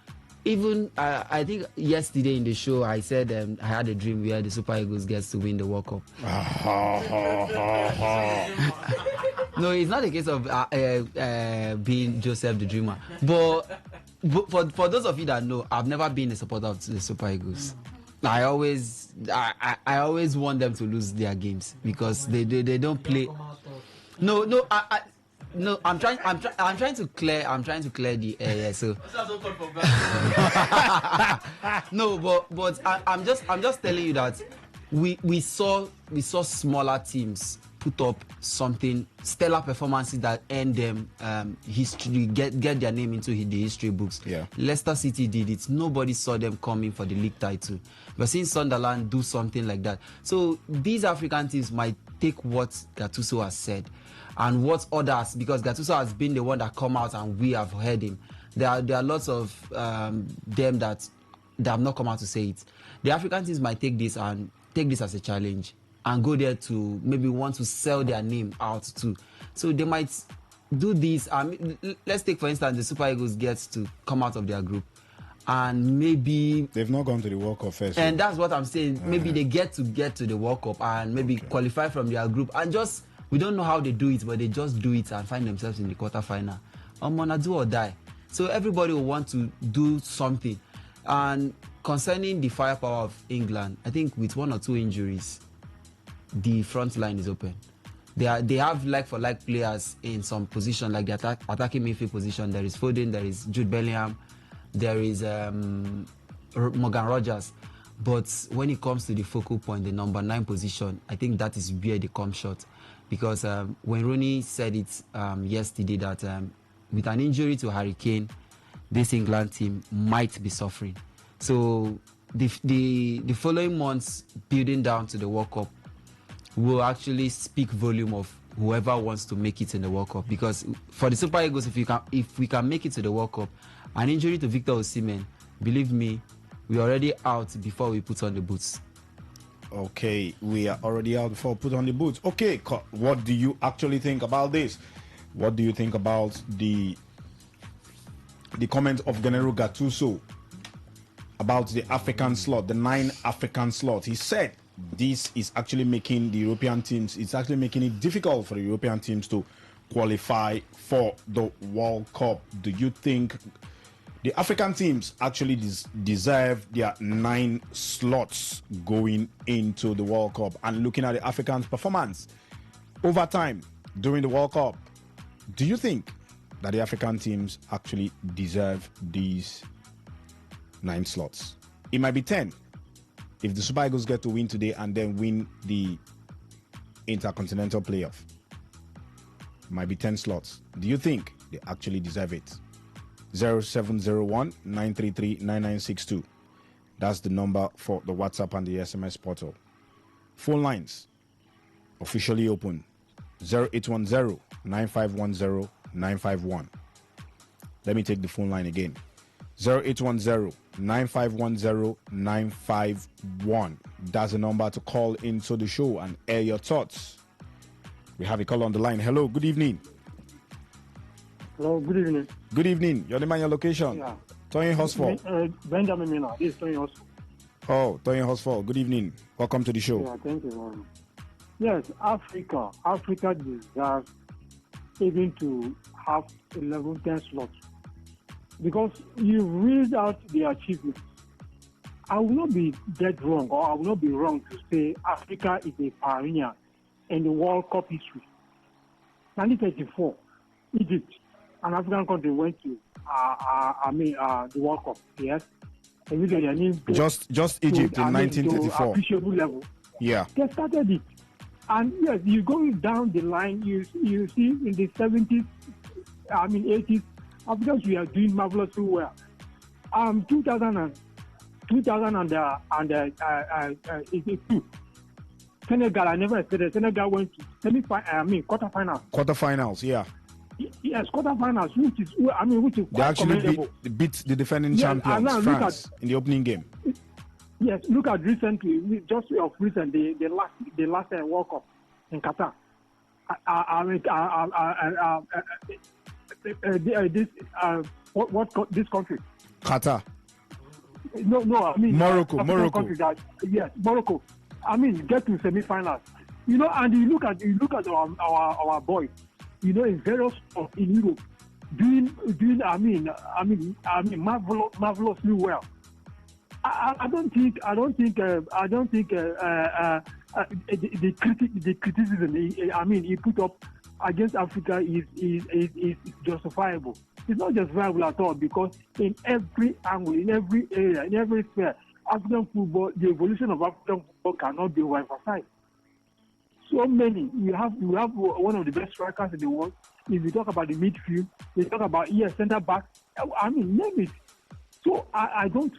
even I think yesterday in the show I said I had a dream where the Super Eagles gets to win the World Cup. No, it's not a case of being Joseph the Dreamer. But for those of you that know, I've never been a supporter of the Super Eagles. I always want them to lose their games because they don't play. No, I'm trying to clear the air. So no, but I'm just telling you that we saw smaller teams put up something stellar performances that earned them history, get their name into the history books. Yeah. Leicester City did it. Nobody saw them coming for the league title. But seeing Sunderland do something like that. So these African teams might take what Gattuso has said and what others, because Gattuso has been the one that come out and we have heard him. There are lots of them that have not come out to say it. The African teams might take this as a challenge and go there to maybe want to sell their name out too. So they might do this. Let's take, for instance, the Super Eagles gets to come out of their group and maybe... They've not gone to the World Cup first. And that's what I'm saying. Maybe they get to the World Cup and maybe qualify from their group and just... We don't know how they do it, but they just do it and find themselves in the quarterfinal. I'm gonna do or die. So everybody will want to do something. And concerning the firepower of England, I think with 1 or 2 injuries, the front line is open. They have like-for-like players in some position, like the attacking midfield position. There is Foden, there is Jude Bellingham, there is Morgan Rogers. But when it comes to the focal point, the number 9 position, I think that is where they come short. Because when Rooney said it yesterday that with an injury to Harry Kane, this England team might be suffering. So the following months, building down to the World Cup, will actually speak volume of whoever wants to make it in the World Cup. Because for the Super Eagles, if we can make it to the World Cup, an injury to Victor Osimhen, believe me, we're already out before we put on the boots. Okay, we are already out before we put on the boots. Okay, what do you actually think about this? What do you think about the comment of Gennaro Gattuso about the African slot, the 9 African slot? He said this is actually making the European teams, it's actually making it difficult for the European teams to qualify for the World Cup. Do you think the African teams actually deserve their 9 slots going into the World Cup? And looking at the Africans' performance over time during the World Cup, do you think that the African teams actually deserve these 9 slots? It might be 10 if the Super Eagles get to win today and then win the Intercontinental Playoff. It might be 10 slots. Do you think they actually deserve it? 0701-933-9962. That's the number for the WhatsApp and the SMS portal. Phone lines officially open. 0810-9510-951. Let me take the phone line again. 0810-9510-951. That's the number to call into the show and air your thoughts. We have a call on the line. Hello, good evening. Hello, good evening. Good evening. Your name and your location? Yeah. Tony Hosford. Benjamin Mina. This is Tony Hosford. Oh, Tony Hosford. Good evening. Welcome to the show. Yeah, thank you very much. Yes, Africa deserves even to have 10 slots. Because you read out the achievements. I will not be dead wrong, or I will not be wrong to say Africa is a pioneer in the World Cup history. 1934, Egypt, an African country, went to the World Cup. Yes, Just Egypt in 1934. Appreciable level. Yeah. They started it. And yes, you go down the line, you see in the 70s, 80s, Africans we are doing marvelously well. 2002, Senegal, I never expected. Senegal went to quarterfinals. Quarterfinals, yeah. Yes, quarterfinals, which is they actually beat the defending champions, France, in the opening game. Yes, look at recently, the last World Cup in Qatar. This country? Qatar. No, Morocco. Yes, Morocco. Get to semi-finals. And you look at our boys. In various sports in Europe, doing marvelously well. I don't think the criticism he put up against Africa is justifiable. It's not justifiable at all, because in every angle, in every area, in every sphere, African football, the evolution of African football cannot be overemphasized. So many. We have one of the best strikers in the world. If you talk about the midfield, they talk about centre back. Name it. So I don't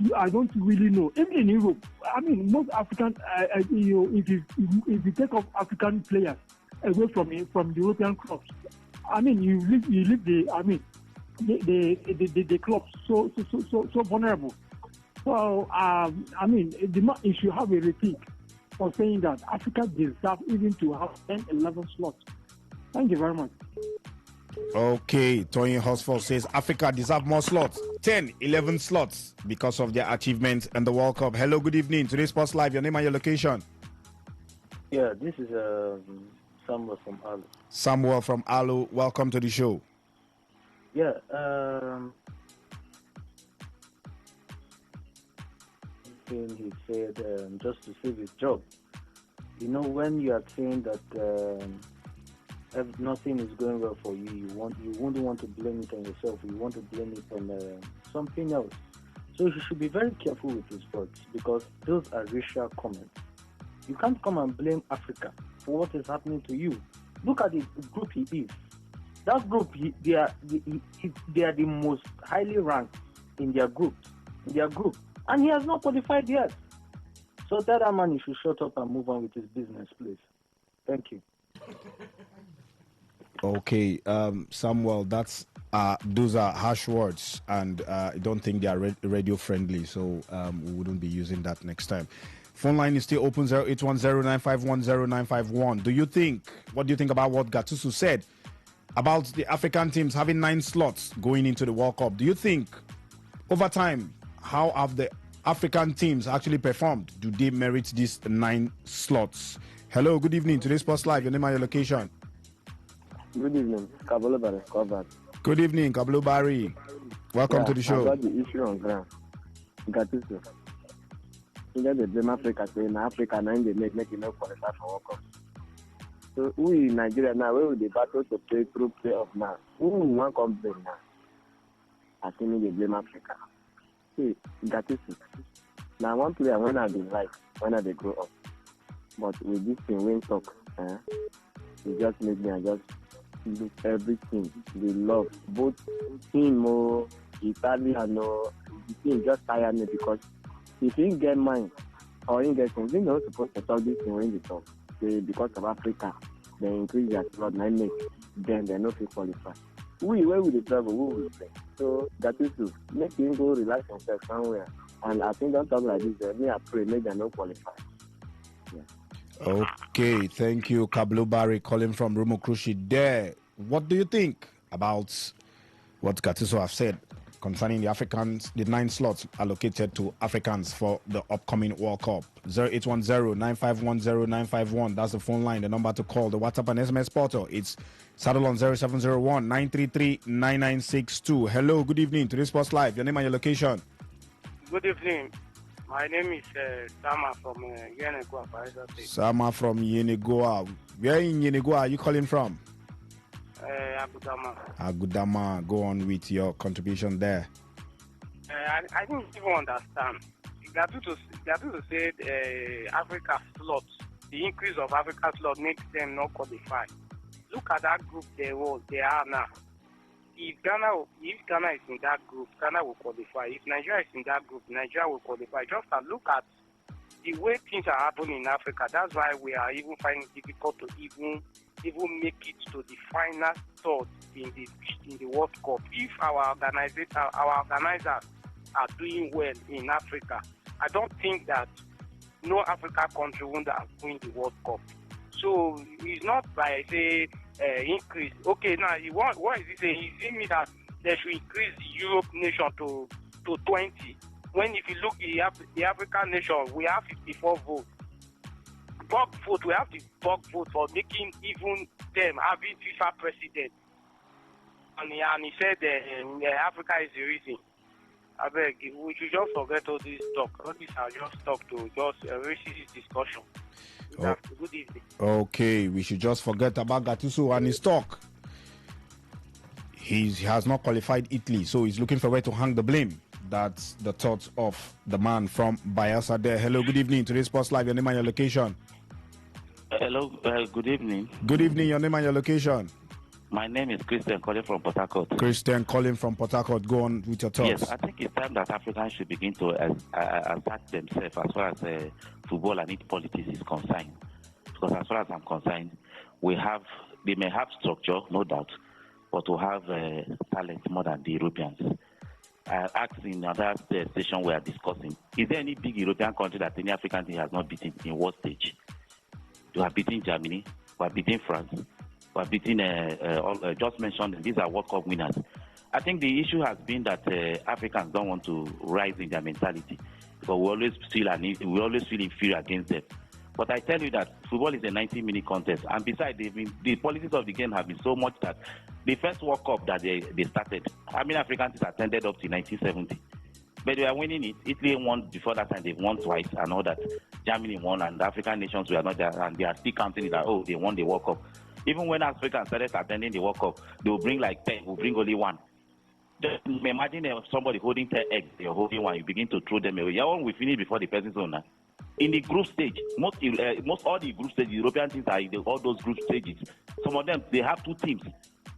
really know. Even in Europe, most African, if you take off African players away from the European clubs, you leave the clubs so vulnerable. So it should have a repeat for saying that Africa deserves even to have 10, 11 slots. Thank you very much. Okay, Tony Hosford says Africa deserve more slots, 10, 11 slots, because of their achievements in the World Cup. Hello, good evening. Today's Sports Live, your name and your location. Yeah, this is Samuel from Alu. Samuel from Alu, welcome to the show. Yeah, he said just to save his job. When you are saying that nothing is going well for you, you wouldn't want to blame it on yourself. You want to blame it on something else. So you should be very careful with his words, because those are racial comments. You can't come and blame Africa for what is happening to you. Look at the group he is. That group, they are the most highly ranked in their group. And he has not qualified yet. So that man, he should shut up and move on with his business, please. Thank you. Okay, Samuel, those are harsh words, and I don't think they are radio friendly, so we wouldn't be using that next time. Phone line is still open, 0810-951-0951. What do you think about what Gattuso said about the African teams having 9 slots going into the World Cup? Do you think, over time, how have the African teams actually performed? Do they merit these 9 slots? Hello, good evening. Today's Sports Live, your name and your location. Good evening, Kabalo Barry. Good evening, Kabalo Barry. Welcome to the show. About the issue on ground. Gattuso. They blame Africa, saying Africa now they make enough qualify for World Cup. So we in Nigeria now, where will the battle to play through playoff now? Who will want to complain now? I think they blame Africa. See, Gattuso. Now one player when I like when I grow up, but with this thing when talk, it just makes me just look everything they love, both him or Italian or the team just tire me, because if he get mine or he get things, not supposed to talk this thing when they talk. They, because of Africa, they increase their slot, then they no fit qualify. Where will they travel? Who will play? So that is to make him go relax himself somewhere. And I think don't talk like this. Me, I pray, make them no qualify. Yeah. Okay, thank you, Kablo Barry, calling from Rumo Krushi there. What do you think about what Gattuso have said concerning the 9 slots allocated to Africans for the upcoming World Cup? 0810-951-0951. That's the phone line, the number to call. The WhatsApp and SMS portal, it's saddle on 0701-933-9962. Hello, good evening. Today's Sports Live. Your name and your location. Good evening. My name is Sama from Yenegoa. Sama from Yenegoa. Where in Yenegoa are you calling from? Agudama. Agudama. Go on with your contribution there. I didn't even understand. They are to say Africa slot, the increase of Africa slot makes them not qualify. Look at that group they are now. If Ghana is in that group, Ghana will qualify. If Nigeria is in that group, Nigeria will qualify. Just look at the way things are happening in Africa. That's why we are even finding it difficult to even make it to the final third in the World Cup. If our organizers are doing well in Africa, I don't think that no African country won't win the World Cup. So it's not by say increase. Okay, now what is he saying? He's saying me that they should increase the Europe nation to 20. When if you look at the African nation, we have 54 votes. Bulk vote, we have the bulk vote for making even them having FIFA president. And he said Africa is the reason. I beg, we should just forget all this talk. All these are just talk to just racist discussion. Good evening. Okay, we should just forget about Gattuso and his talk. He has not qualified Italy, so he's looking for a way to hang the blame. That's the thoughts of the man from Bayelsa there. Hello, good evening. Today's Sports Live, your name and your location. Hello, good evening. Good evening, your name and your location. My name is Christian calling from Port Harcourt. Christian calling from Port Harcourt. Go on with your thoughts. Yes, I think it's time that Africans should begin to attack themselves as far as football and its politics is concerned. Because as far as I'm concerned, they may have structure, no doubt, but to have talent more than the Europeans. I asked in another station we are discussing, is there any big European country that any African team has not beaten in what stage? We have beaten Germany, we have beaten France, we have beaten, just mentioned, these are World Cup winners. I think the issue has been that Africans don't want to rise in their mentality because we always feel inferior against them. But I tell you that football is a 90-minute contest, and besides, the policies of the game have been so much that the first World Cup that they started, how many Africans attended up to 1970? But they are winning it. Italy won before that time, they won twice, and all that. Germany won, and the African nations were not there, and they are still counting it that, they won the World Cup. Even when Africans started attending the World Cup, they will bring like 10, will bring only one. Just imagine somebody holding 10 eggs, you're holding one, you begin to throw them away. Your one will finish before the person's owner. In the group stage, most all the group stages, European teams are in all those group stages. Some of them, they have two teams.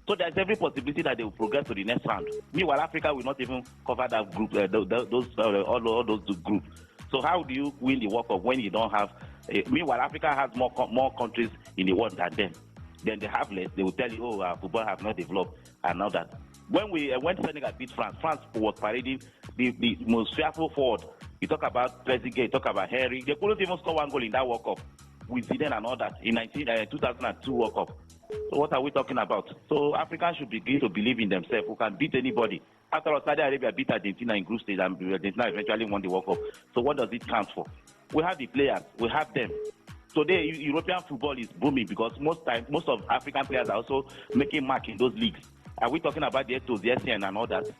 So there's every possibility that they will progress to the next round. Meanwhile, Africa will not even cover that group, all those groups. So how do you win the World Cup when you don't have... meanwhile, Africa has more countries in the world than them. Then they have less. They will tell you, football has not developed and all that. When Senegal beat France was parading the most fearful forward. You talk about Trezeguet, you talk about Henry. They couldn't even score one goal in that World Cup with Zidane and all that in 2002 World Cup. So what are we talking about? So Africans should begin to believe in themselves who can beat anybody. After all, Saudi Arabia beat Argentina in group stage and Argentina eventually won the World Cup. So what does it count for? We have the players. We have them. Today, European football is booming because most of African players are also making mark in those leagues. Are we talking about the Eto'os, the SCN and all that?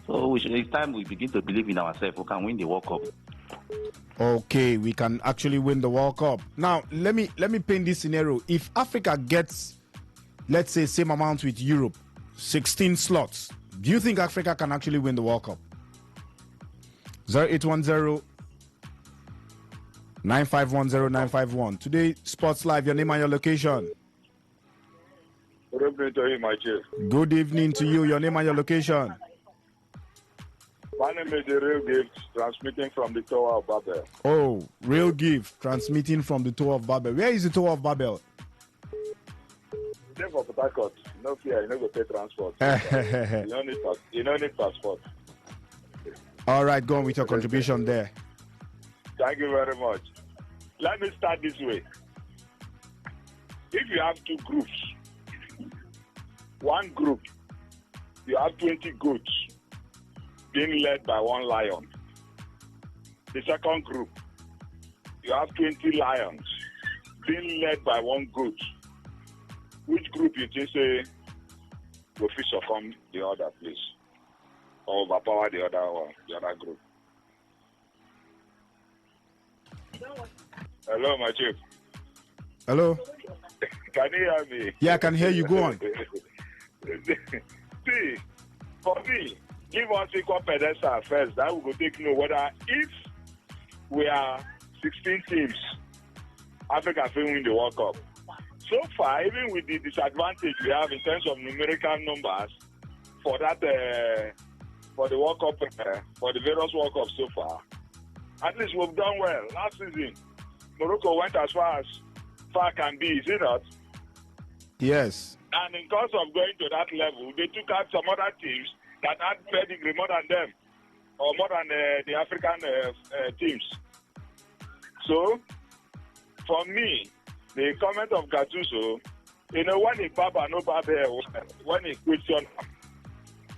So it's time we begin to believe in ourselves. We can win the World Cup. Okay, we can actually win the World Cup. Now, let me paint this scenario. If Africa gets, let's say, same amount with Europe, 16 slots, do you think Africa can actually win the World Cup? 0810-9510951. Today, Sports Live, your name and your location. Good evening to you, my chief. Good evening to you, your name and your location. My name is The Real Gift, transmitting from the Tower of Babel. Oh, Real Gift, transmitting from the Tower of Babel. Where is the Tower of Babel? Name for Port Harcourt. No fear, you no go pay transport. you don't need passport. All right, go on with your contribution there. Thank you very much. Let me start this way. If you have two groups, one group, you have 20 goats being led by one lion. The second group, you have 20 lions being led by one goat. Which group you think say will fit succumb the other, please? Or overpower the other one, the other group? Hello, my chief. Hello? Can you hear me? Yeah, I can hear you. Go on. See, for me, give us equal pedestal first. That we will take know whether if we are 16 teams, Africa will win the World Cup. So far, even with the disadvantage we have in terms of numerical numbers for that for the World Cup, for the various World Cups so far, at least we've done well. Last season, Morocco went as far can be, is it not? Yes. And in course of going to that level, they took out some other teams that had pedigree more than them, or more than the African teams. So, for me, the comment of Gattuso, you know, when he baba no baba, when he question,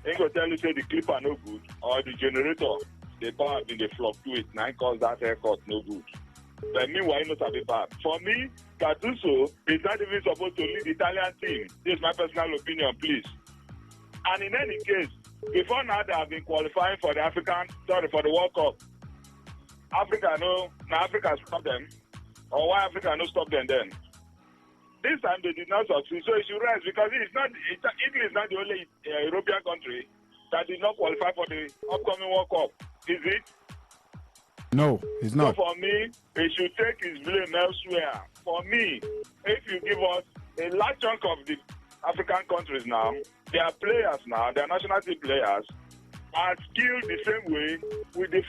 he go tell you say the clipper no good, or the generator, the power in the fluctuate, now cause that haircut no good. But meanwhile, not a bad. For me, Gattuso is not even supposed to lead the Italian team. This is my personal opinion, please. And in any case, before now they have been qualifying for the for the World Cup. Africa stopped them. Or why Africa no stop them then? This time they did not succeed, so it should rise because Italy is not the only European country that did not qualify for the upcoming World Cup. Is it? No, it's not. So for me, he should take his blame elsewhere. For me, if you give us a large chunk of the African countries now, their players now, their national team players, are skilled the same way with their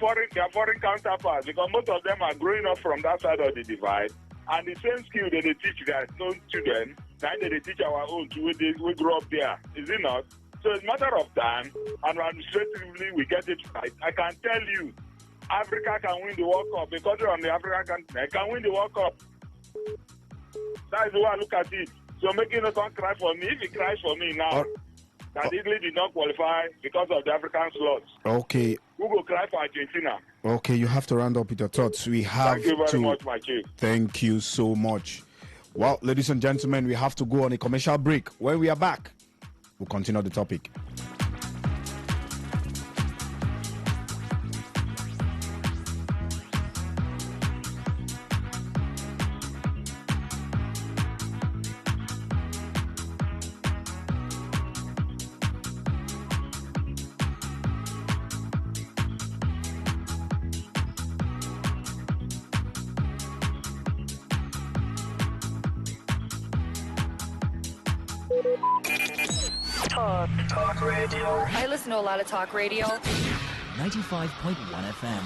foreign counterparts because most of them are growing up from that side of the divide. And the same skill that they teach their own children, now they teach our own too, we grow up there. Is it not? So it's a matter of time, and administratively we get it right. I can tell you, Africa can win the World Cup. A country on the African continent can win the World Cup. That is the way I look at it. So making no one cry for me. If he cries for me now, that Italy did not qualify because of the African slots. Okay. Who will cry for Argentina? Okay, you have to round up with your thoughts. We have Thank you very much, my chief. Thank you so much. Well, ladies and gentlemen, we have to go on a commercial break. When we are back, we'll continue the topic. Talk radio. I listen to a lot of talk radio. 95.1 FM.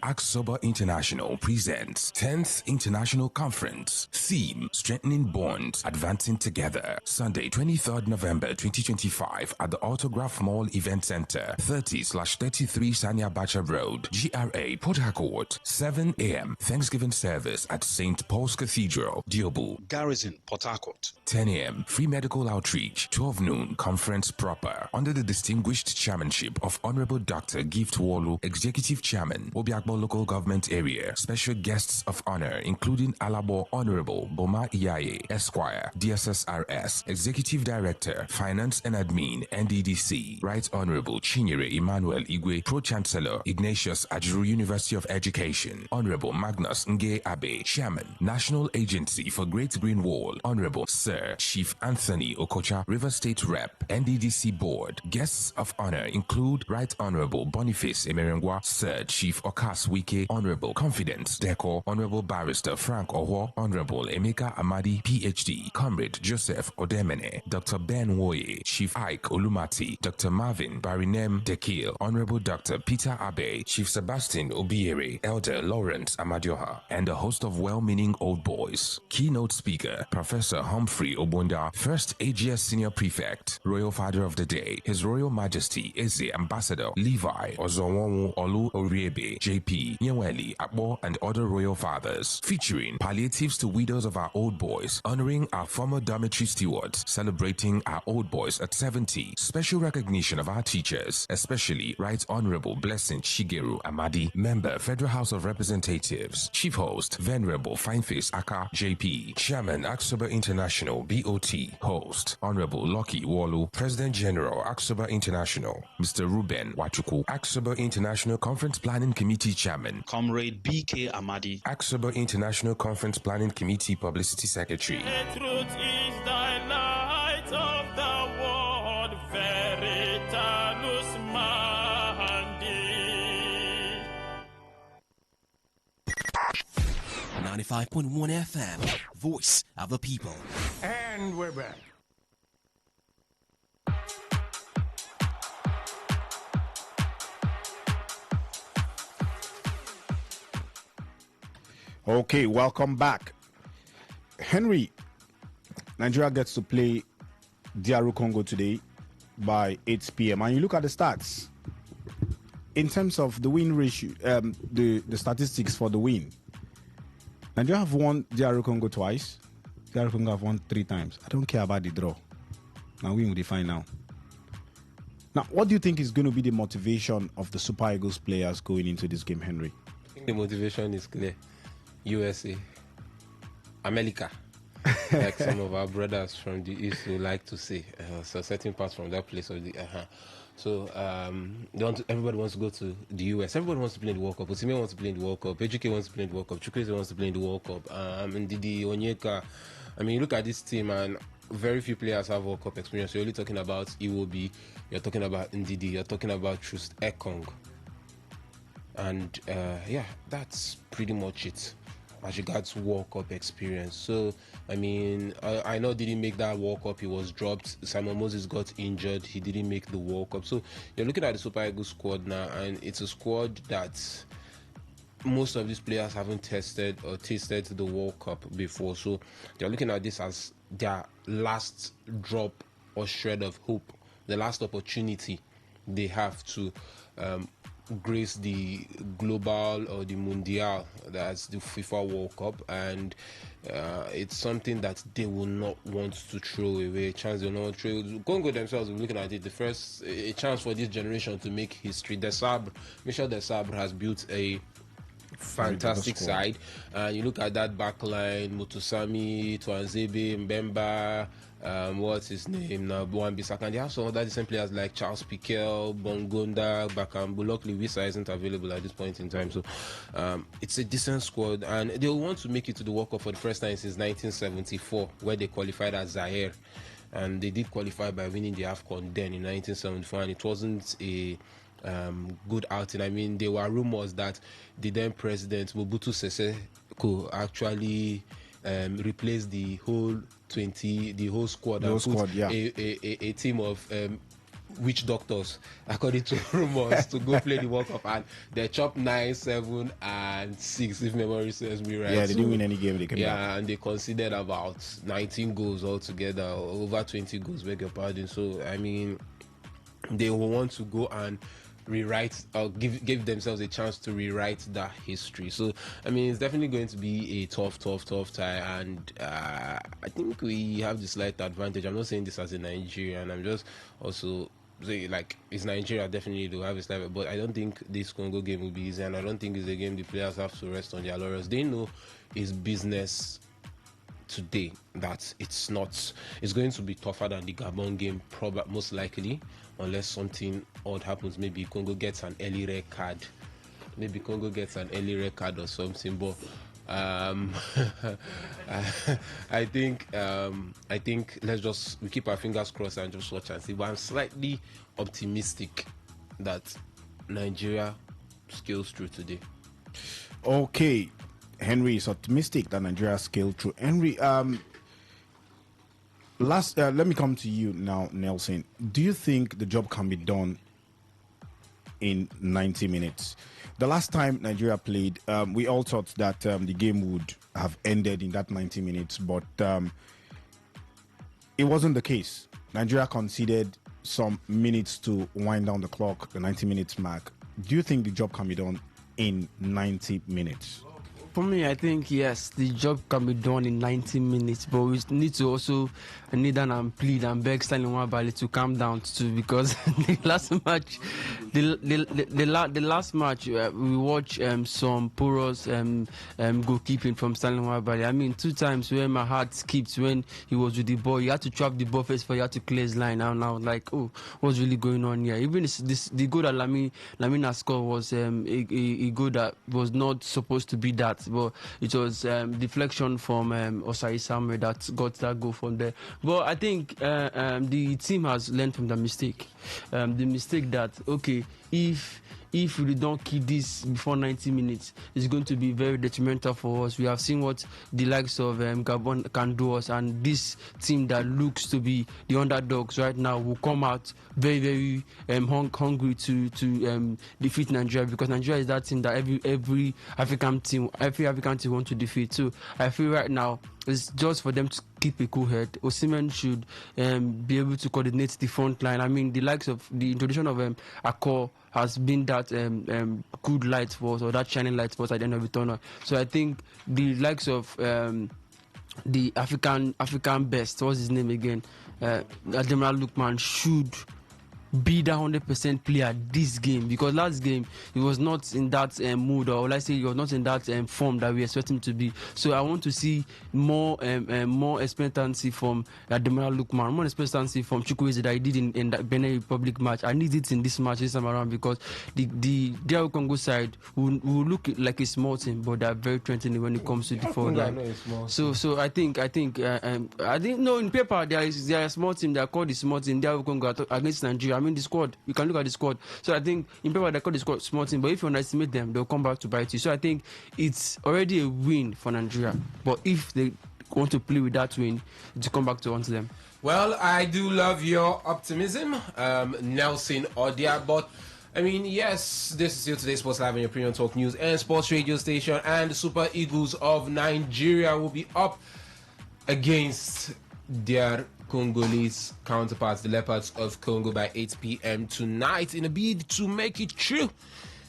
Aksoba International presents 10th International Conference. Theme: Strengthening Bonds, Advancing Together. Sunday, 23rd November 2025 at the Autograph Mall Event Center, 30/33 Sanya Bacha Road, GRA, Port Harcourt. 7 a.m. Thanksgiving service at St. Paul's Cathedral, Diobu, Garrison, Port Harcourt. 10 a.m. Free medical outreach. 12 noon conference proper under the distinguished chairmanship of Honorable Dr. Gift Wallu, Executive Chairman, Obiakbo Local Government Area. Special guests of honor including Alabo Honorable Boma Iyaye, Esquire, DSSRS, Executive Director, Finance and Admin, NDDC. Right Honorable Chinyere Emmanuel Igwe, Pro-Chancellor, Ignatius Ajuru University of Education. Honorable Magnus Nge Abe, Chairman, National Agency for Great Green Wall. Honorable Sir Chief Anthony Okocha, River State Rep, NDDC Board. Guests of honor include Right Honorable Boniface Emerengwa, Sir Chief Okas Wike, Honorable Confidence Deco, Honorable Barrister Frank Owo, Honorable Emeka Amadi, PhD, Comrade Joseph Odemene, Dr. Ben Woye, Chief Ike Olumati, Dr. Marvin Barinem Dekil, Honorable Dr. Peter Abe, Chief Sebastian Obiere, Elder Lawrence Amadioha, and a host of well-meaning old boys. Keynote speaker, Professor Humphrey Obunda, First AGS Senior Prefect, Royal Father of the Day, His Royal Majesty Eze Ambassador Levi Ozonwonwu Olu Oriebe, JP, Nyeweli, Akbo, and other royal fathers, featuring palliatives to widows of our old boys, honoring our former dormitory stewards, celebrating our old boys at 70, special recognition of our teachers, especially Right Honorable Blessing Shigeru Amadi, Member, Federal House of Representatives, Chief Host, Venerable Fineface Aka, JP, Chairman, Aksoba International, BOT, Host, Honorable Lucky Wallu, President General, Aksoba International, Mr. Ruben Wachuku, Aksoba International Conference Planning Committee Committee Chairman, Comrade BK Amadi, Aksobo International Conference Planning Committee Publicity Secretary. The truth is thy light of the world, veritas mandi. 95.1 FM, voice of the people. And we're back. Okay, welcome back. Henry, Nigeria gets to play DR Congo today by 8 p.m. And you look at the stats. In terms of the win ratio, the statistics for the win, Nigeria have won DR Congo twice. DR Congo have won 3 times. I don't care about the draw. Now we will define now. Now, what do you think is going to be the motivation of the Super Eagles players going into this game, Henry? I think the motivation is clear. USA, America, like some of our brothers from the East would like to say. So certain parts from that place of the So everybody wants to go to the US. Everybody wants to play in the World Cup. Osime wants to play in the World Cup. Ejike wants to play in the World Cup. Chukwueze wants to play in the World Cup. Ndidi, Onyeka. I mean, you look at this team and very few players have World Cup experience. You're only talking about Iwobi. You're talking about Ndidi. You're talking about Trust Ekong. And yeah, that's pretty much it as regards World Cup experience. So, I mean, I know didn't make that World Cup. He was dropped. Simon Moses got injured. He didn't make the World Cup. So, you're looking at the Super Eagles squad now, and it's a squad that most of these players haven't tested or tasted the World Cup before. So, you're looking at this as their last drop or shred of hope, the last opportunity they have to grace the global or the mundial, that's the FIFA World Cup, and it's something that they will not want to throw away. A chance they will not throw. Congo themselves will be looking at it, a chance for this generation to make history. Michel Desabre has built a fantastic side, and you look at that back line: Mutusami, Twanzebe, Mbemba, what's his name now, Wan-Bissaka, and they have some other decent players like Charles Piquel, Bongonda, Bakambu. Luckily, Wissa isn't available at this point in time, so it's a decent squad, and they will want to make it to the World Cup for the first time since 1974, where they qualified as Zaire, and they did qualify by winning the AFCON then in 1974, and it wasn't a good outing. I mean, there were rumors that the then president Mobutu Sese could actually replace the whole squad, a team of witch doctors, according to rumors, to go play the World Cup, and they chopped 9, 7, and 6, if memory serves me right. Yeah, they didn't win any game. They came back. And they conceded about 19 goals altogether, over 20 goals, beg your pardon. So, I mean, they will want to go and rewrite or give themselves a chance to rewrite that history. So, I mean, it's definitely going to be a tough tie, and I think we have the slight advantage. I'm not saying this as a Nigerian, I'm just also saying, like, it's Nigeria, definitely do have a slight, but I don't think this Congo game will be easy, and I don't think it's a game the players have to rest on their laurels. They know it's business today, that it's going to be tougher than the Gabon game, most likely, unless something odd happens. Maybe Congo gets an early red card, or something. But I think we keep our fingers crossed and just watch and see. But I'm slightly optimistic that Nigeria scales through today. Okay, Henry is optimistic that Nigeria scaled through. Henry, let me come to you now, Nelson. Do you think the job can be done in 90 minutes? The last time Nigeria played, we all thought that the game would have ended in that 90 minutes, but it wasn't the case. Nigeria conceded some minutes to wind down the clock, the 90 minutes mark. Do you think the job can be done in 90 minutes? For me, I think yes, the job can be done in 90 minutes, but we need to also need and plead and beg Stanley Nwabali to calm down too, because the last match, the last match we watched some porous goalkeeping from Stanley Nwabali. I mean, 2 times where my heart skipped when he was with the ball. He had to trap the ball first for you had to clear his line. And I was like, oh, what's really going on here? Even the goal that Lamina scored was a goal that was not supposed to be that, but it was deflection from Osai Samuel that got that goal from there. But I think the team has learned from the mistake. The mistake that, okay, if we don't keep this before 90 minutes, it's going to be very detrimental for us. We have seen what the likes of Gabon can do us, and this team that looks to be the underdogs right now will come out very, very hungry to defeat Nigeria, because Nigeria is that team that every African team wants to defeat. So I feel right now it's just for them to keep a cool head. Osimhen should be able to coordinate the front line. I mean, the likes of the introduction of Akor has been that good light for us, or that shining light for us at the end of the tunnel. So I think the likes of the African best, what's his name again? Ademiral Lukman should be that 100% player this game, because last game he was not in that mood, or let's say he was not in that form that we expect him to be. So I want to see more expectancy from Ademiral Lukman, more expectancy from Chukwueze that he did in that Benin Republic match. I need it in this match this time around, because the DR Congo side will look like a small team, but they are very threatening when it comes to the forward line. So I think no, in paper they are a small team. They are called the small team. DR Congo against Nigeria. I mean, the squad, you can look at the squad. So I think in paper they call the squad small team, but if you underestimate them, they'll come back to bite you. So I think it's already a win for Nigeria. But if they want to play with that win, to come back to haunt them. Well, I do love your optimism, Nelson Odia. But I mean, yes, this is still today's Sports Live on your Premium Talk News and Sports Radio station, and the Super Eagles of Nigeria will be up against their Congolese counterparts, the Leopards of Congo, by 8 p.m. tonight in a bid to make it through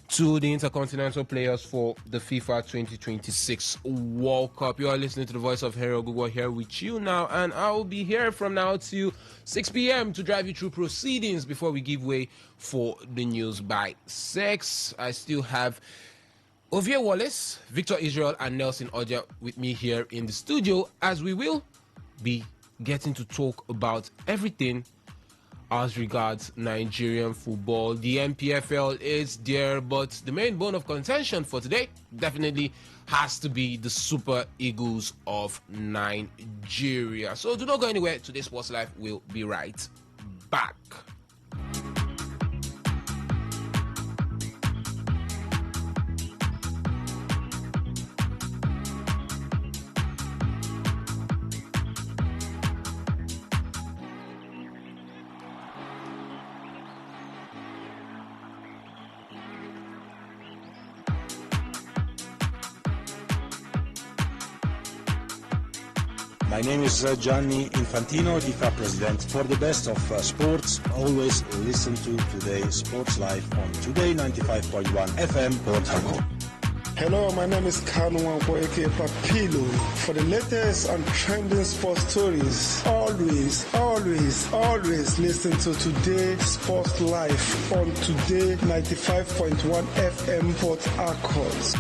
to the intercontinental players for the FIFA 2026 World Cup. You are listening to the voice of Hero Google here with you now, and I will be here from now to 6 p.m. to drive you through proceedings before we give way for the news by 6. I still have Ovie Wallace, Victor Israel, and Nelson Odia with me here in the studio, as we will be getting to talk about everything as regards Nigerian football. The MPFL is there, but the main bone of contention for today definitely has to be the Super Eagles of Nigeria. So do not go anywhere. Today's Sports Life will be right back. My name is Gianni Infantino, FIFA President. For the best of sports, always listen to today's Sports Live on Today95.1 FM, Port Harcourt. Hello, my name is Kanu Wankwo, aka Papilo. For the latest and trending sports stories, always listen to Today Sports Live on Today95.1 FM, Port Harcourt.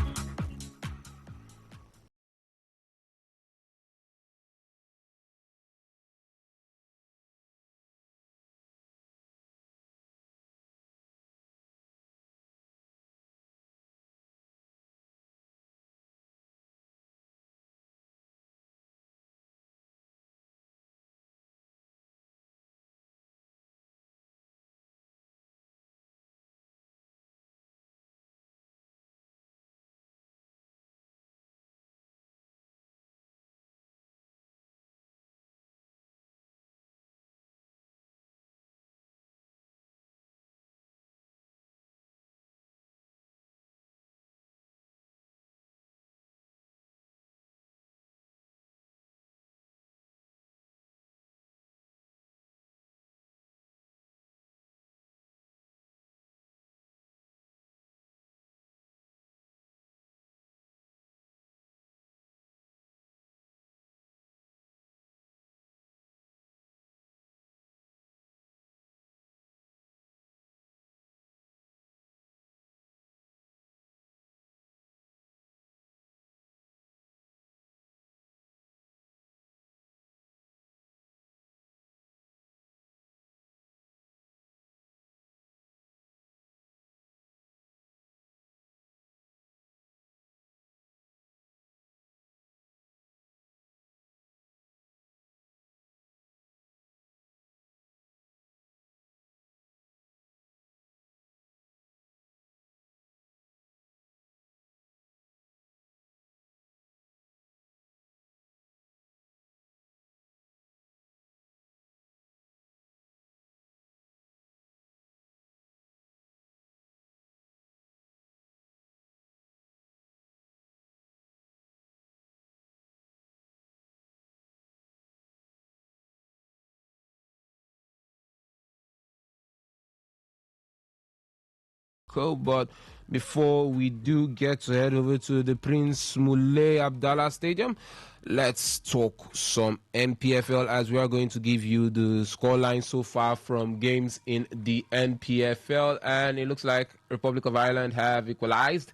But before we do get to head over to the Prince Moulay Abdallah Stadium, let's talk some NPFL as we are going to give you the scoreline so far from games in the NPFL. And it looks like Republic of Ireland have equalized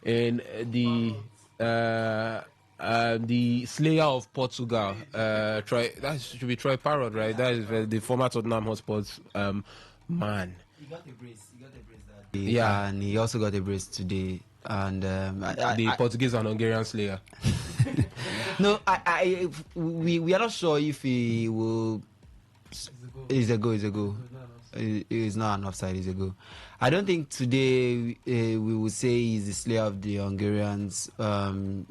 in the Slayer of Portugal. Troy, that should be Troy Parrott, right? That is the former Tottenham Hotspur's man. He got a brace that day. Yeah, and he also got a brace today. And the Portuguese and Hungarian Slayer. No, we are not sure if he will. It's a goal. It's not an offside. It's a goal. I don't think today we will say he's the slayer of the Hungarians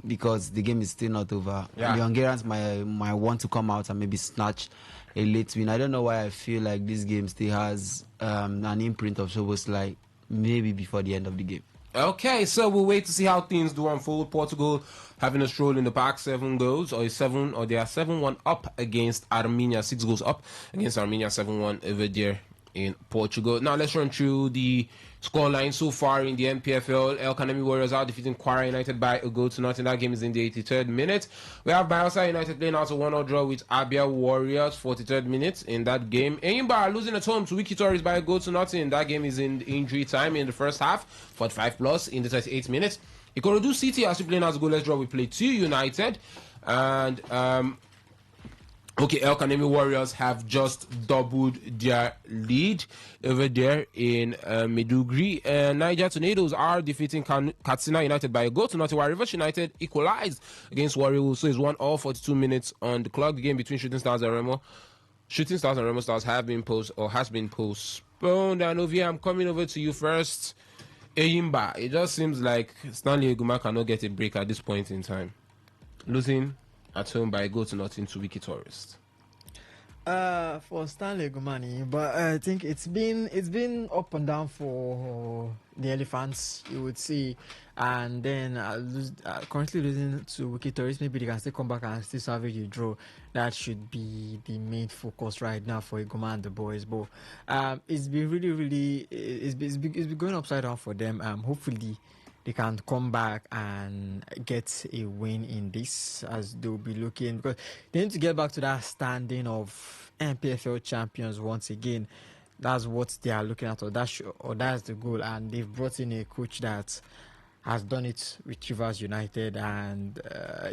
because the game is still not over. Yeah. The Hungarians might want to come out and maybe snatch a late win. I don't know why I feel like this game still has an imprint of Szoboszlai maybe before the end of the game. Okay, so we'll wait to see how things do unfold. Portugal having a stroll in the park, 7 goals, or they are 7-1 up against Armenia, 6 goals up against Armenia, 7-1 over there in Portugal. Now let's run through the scoreline so far in the NPFL. El Kanemi Warriors are defeating Kwara United by a goal to nothing. That game is in the 83rd minute. We have Bayelsa United playing out a 1-0 draw with Abia Warriors, 43rd minute in that game. Enyimba losing at home to Wiki Tories by a goal to nothing. That game is in injury time in the first half, 45 plus in the 38th minute. Ikorodu City are still playing out a goalless draw with Plateau United. And El Kanemi Warriors have just doubled their lead over there in Maiduguri. Niger Tornadoes are defeating Katsina United by a goal to nothing, while Rivers United equalized against Warriors. So it's 1-1, 42 minutes on the clock. The game between Shooting Stars and Remo Stars has been postponed. And Ovia, I'm coming over to you first. Enyimba, it just seems like Stanley Eguma cannot get a break at this point in time, losing at home by a goal to nothing to Wiki Tourist. For Stanley Gumani, but I think it's been up and down for the Elephants, you would see, and then currently losing to Wiki Tourist. Maybe they can still come back and still salvage a draw. That should be the main focus right now for Iguma and the boys. But it's been really it's been going upside down for them. Hopefully they can come back and get a win in this, as they'll be looking, because they need to get back to that standing of NPFL champions once again. That's what they are looking at, or that's the goal. And they've brought in a coach that has done it with Rivers United, and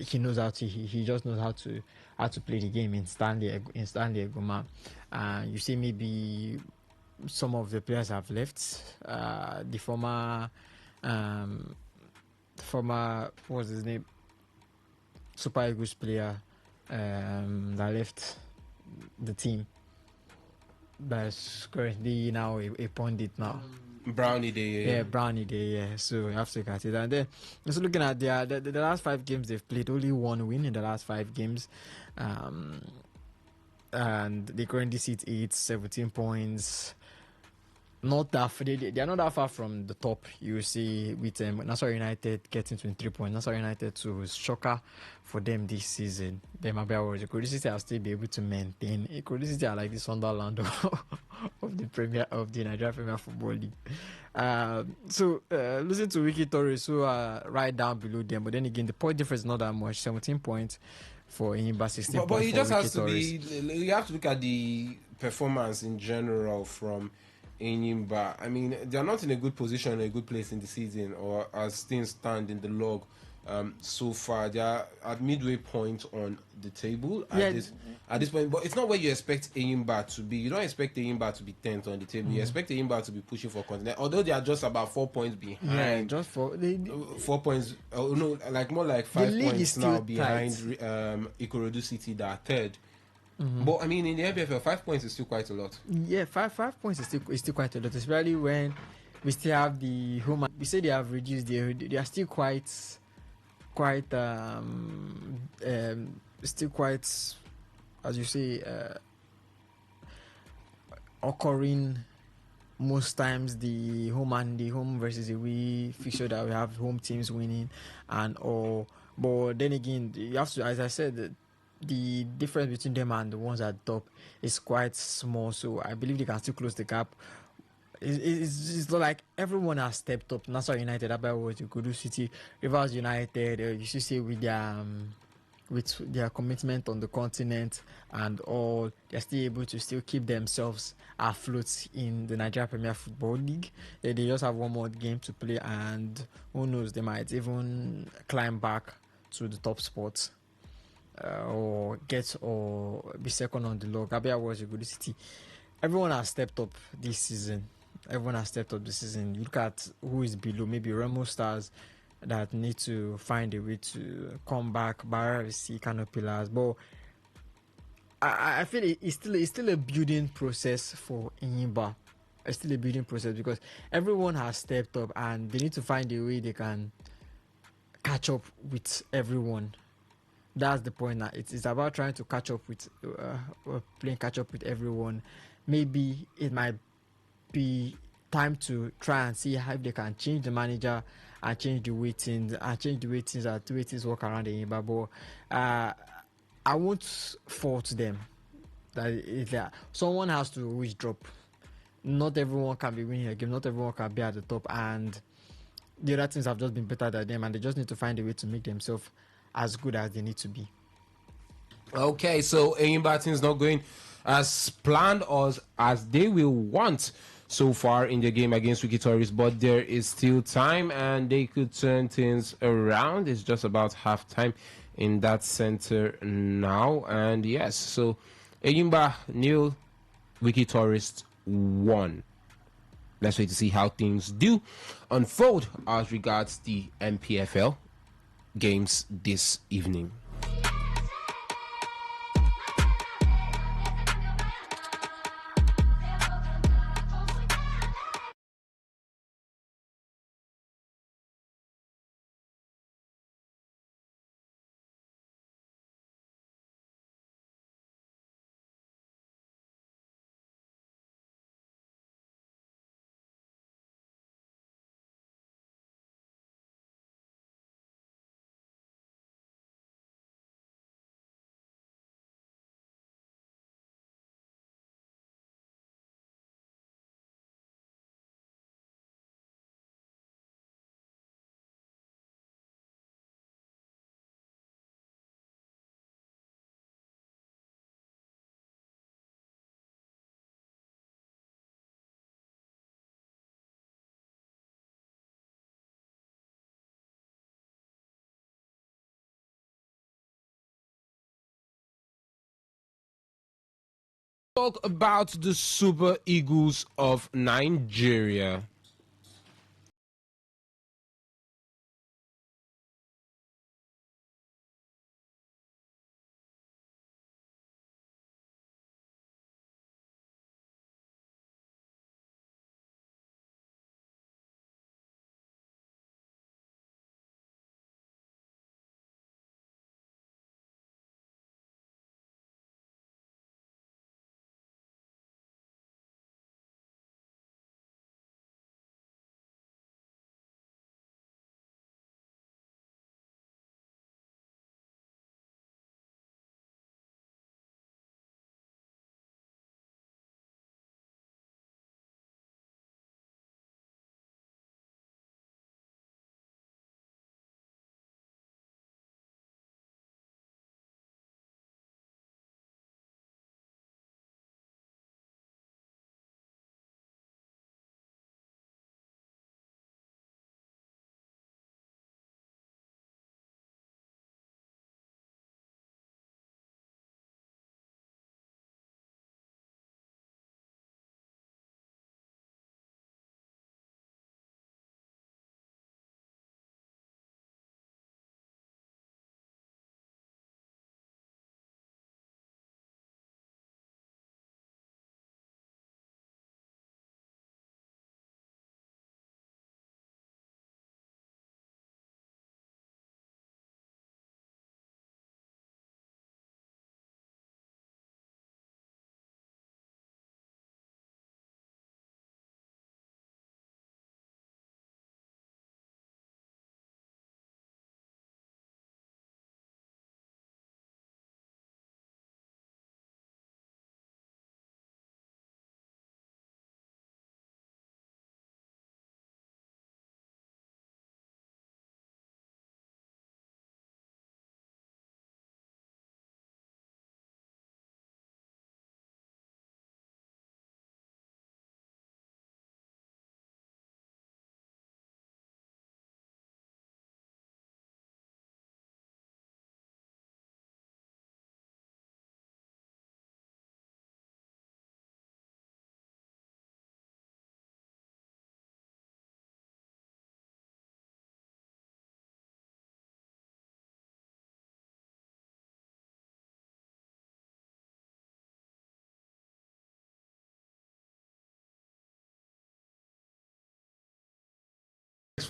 he knows he just knows how to play the game in Stanley Eguma. You see, maybe some of the players have left. The former what was his name, Super Eagles player that left the team, that's currently now a pundit now. Brownie Day. Brownie Day, yeah. So you have to look at it. And then just looking at the last 5 games they've played, only 1 win in the last 5 games. And they currently sit 8, 17 points. Not that they are not that far from the top. You see, with Nassau United getting 23 points. Nassau United to shocker for them this season. Them Abia Warriors, Ikorodu will still be able to maintain. Ikorodu are like the Sunderland of the Nigeria Premier Football League. So losing to Wiki Tourist, who are right down below them. But then again, the point difference is not that much. 17 points for Enyimba, 16 points. But it just has to be. You have to look at the performance in general from Enyimba. I mean, they are not in a good position, a good place in the season, or as things stand in the log so far. They are at midway point on the table at this point. But it's not where you expect Enyimba to be. You don't expect Enyimba to be 10th on the table. You expect Enyimba to be pushing for continent, although they are just about 4 points behind. Yeah, just 4 points. No, like more like 5 points now behind Ikorodu City, that are third. Mm-hmm. But I mean, in the NPFL, 5 points is still quite a lot. Yeah, 5 points is still quite a lot, especially when we still have the home. We say they have reduced. They are still quite, as you say, occurring most times. The home versus away fixture that we have home teams winning and all. But then again, you have to, as I said, the difference between them and the ones at the top is quite small, so I believe they can still close the gap. It's like everyone has stepped up. Nassau United, Abia was Kudu City, Rivers United. You should say with their commitment on the continent and all, they're still able to still keep themselves afloat in the Nigeria Premier Football League. They just have one more game to play, and who knows, they might even climb back to the top spot. Or be second on the log. Abia was a good city. Everyone has stepped up this season. You look at who is below, maybe Remo Stars that need to find a way to come back. Barra RC, Canopilas, but I feel it's still a building process for Inyimba. It's still a building process because everyone has stepped up and they need to find a way they can catch up with everyone. That's the point. Now it's about trying to catch up with playing catch up with everyone. Maybe it might be time to try and see how they can change the manager and change the way things work around the Imba. But I won't fault them. That someone has to always drop. Not everyone can be winning a game. Not everyone can be at the top, and the other teams have just been better than them, and they just need to find a way to make themselves as good as they need to be. Okay, so Enyimba is not going as planned or as they will want so far in the game against Wiki Tourists, but there is still time and they could turn things around. It's just about half time in that center now. And yes, so Enyimba 0, Wiki Tourists 1. Let's wait to see how things do unfold as regards the MPFL games this evening. Talk about the Super Eagles of Nigeria.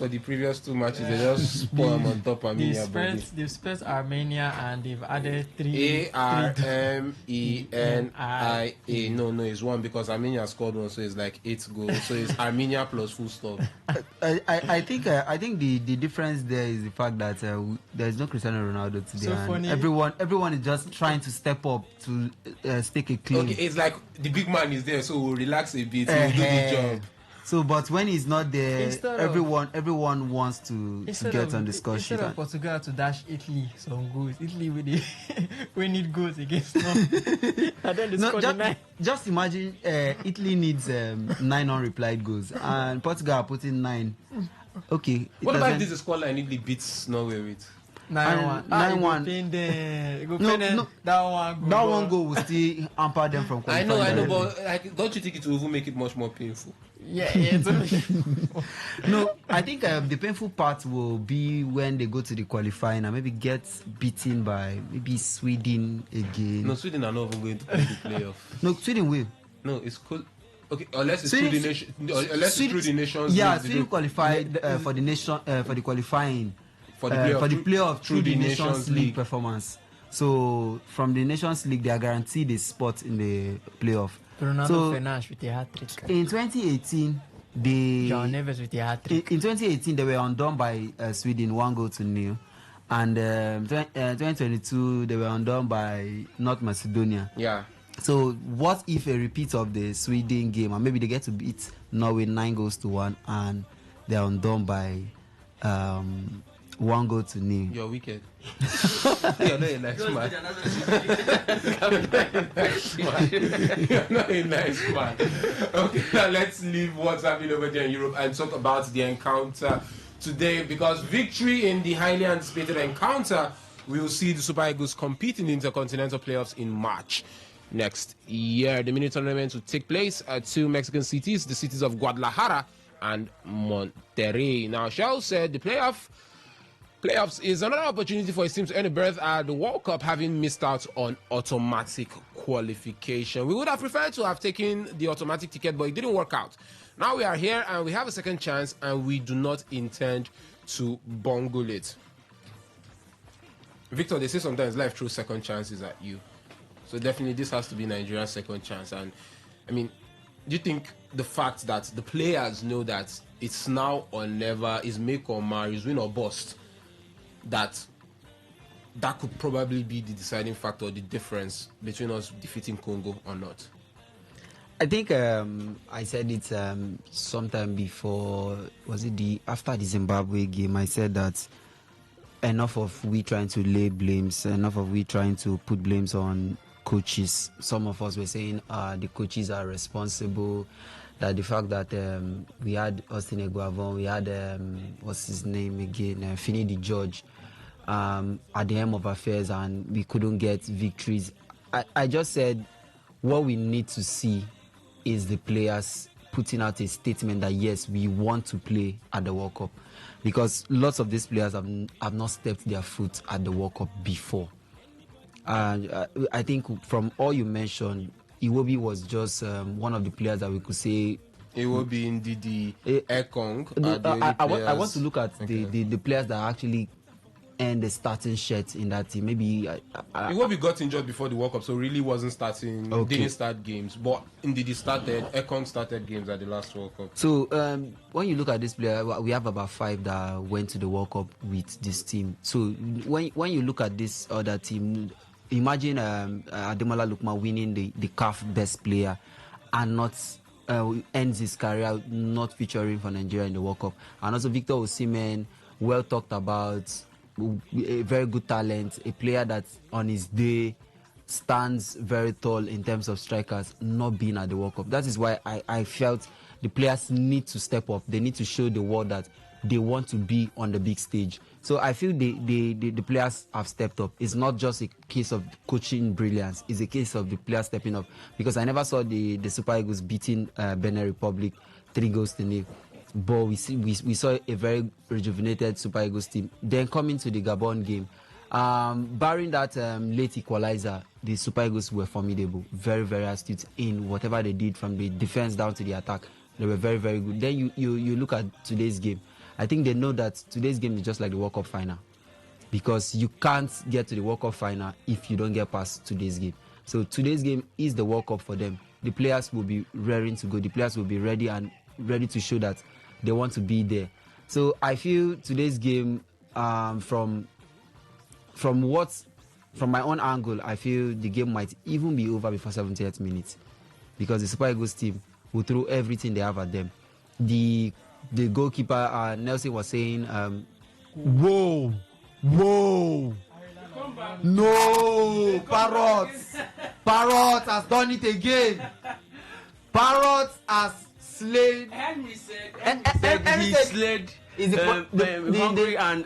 for the previous 2 matches. They just spoil them on top Armenia. They've spent Armenia and they've added Armenia. No, it's one because Armenia scored one, so it's like 8 goals. So it's Armenia plus full stop. I think the difference there is the fact that there is no Cristiano Ronaldo today. So and funny. Everyone is just trying to step up to stake a claim. Okay, it's like the big man is there, so we'll relax a bit. We'll do the job. So, but when he's not there, everyone wants to get on the score sheet. Instead of Portugal to dash Italy some goals, Italy we need goals against them. And then they score the 9. Just imagine Italy needs 9 unreplied goals and Portugal are putting 9. Okay. What about if this is scoreline Italy beats Norway with? 9-1. 9-1. That one goal will still hamper them from qualifying. I know, but like, don't you think it will even make it much more painful? Yeah. No, I think the painful part will be when they go to the qualifying and maybe get beaten by maybe Sweden again. No, Sweden are not even going to play the playoff. No, Sweden will. No, it's cool. Okay, unless it's through the nation. Unless it's through the nations. Yeah, Sweden qualified for the nation for the qualifying for the playoff through the Nations League performance. So from the Nations League, they are guaranteed a spot in the playoff. Ronaldo Fernandes with a hat-trick. In 2018, John Neves with a hat-trick. In 2018, they were undone by Sweden 1-0. And 2022, they were undone by North Macedonia. Yeah. So what if a repeat of the Sweden game, and maybe they get to beat Norway 9-1, and they're undone by 1-0? You're wicked. You're not a nice man. You're not a nice man. Okay, now let's leave what's happening over there in Europe and talk about the encounter today, because victory in the highly anticipated encounter will see the Super Eagles compete in the Intercontinental Playoffs in March next year. The mini tournament will take place at 2 Mexican cities, the cities of Guadalajara and Monterrey. Now, Shell said the playoffs is another opportunity for his team to earn a berth at the World Cup, having missed out on automatic qualification. We would have preferred to have taken the automatic ticket, but it didn't work out. Now we are here and we have a second chance, and we do not intend to bungle it. Victor, they say sometimes life throws second chances at you. So definitely this has to be Nigeria's second chance. And I mean, do you think the fact that the players know that it's now or never, is make or mar, is win or bust, that could probably be the deciding factor, the difference between us defeating Congo or not? I think I said it sometime before, after the Zimbabwe game, I said that enough of we trying to lay blames, enough of we trying to put blames on coaches. Some of us were saying the coaches are responsible, that the fact that we had Austin Eguavon, we had, what's his name again, Finidi George, at the helm of affairs, and we couldn't get victories. I just said what we need to see is the players putting out a statement that yes, we want to play at the World Cup, because lots of these players have not stepped their foot at the World Cup before. I think from all you mentioned, Iwobi was just one of the players that we could say. Iwobi, Ndidi, Ekong. I want to look at the players that actually earned the starting shirt in that team. Maybe Iwobi got injured before the World Cup, so really wasn't starting. Didn't start games, but Ndidi started. Ekong started games at the last World Cup. So when you look at this player, we have about 5 that went to the World Cup with this team. So when you look at this other team, imagine Ademola Lookman winning the CAF Best Player and not ends his career not featuring for Nigeria in the World Cup. And also Victor Osimhen, well talked about, a very good talent, a player that on his day stands very tall in terms of strikers, not being at the World Cup. That is why I felt the players need to step up. They need to show the world that they want to be on the big stage. So I feel the players have stepped up. It's not just a case of coaching brilliance. It's a case of the players stepping up. Because I never saw the Super Eagles beating Benin Republic 3-0. But we saw a very rejuvenated Super Eagles team. Then coming to the Gabon game, barring that late equalizer, the Super Eagles were formidable. Very, very astute in whatever they did from the defense down to the attack. They were very, very good. Then you look at today's game. I think they know that today's game is just like the World Cup final, because you can't get to the World Cup final if you don't get past today's game. So today's game is the World Cup for them. The players will be raring to go. The players will be ready to show that they want to be there. So I feel today's game, from my own angle, I feel the game might even be over before 78th minute, because the Super Eagles team will throw everything they have at them. The goalkeeper, Nelson, was saying, whoa, no, Parrot has done it again. Parrot has slain. Henry said he slayed Hungary and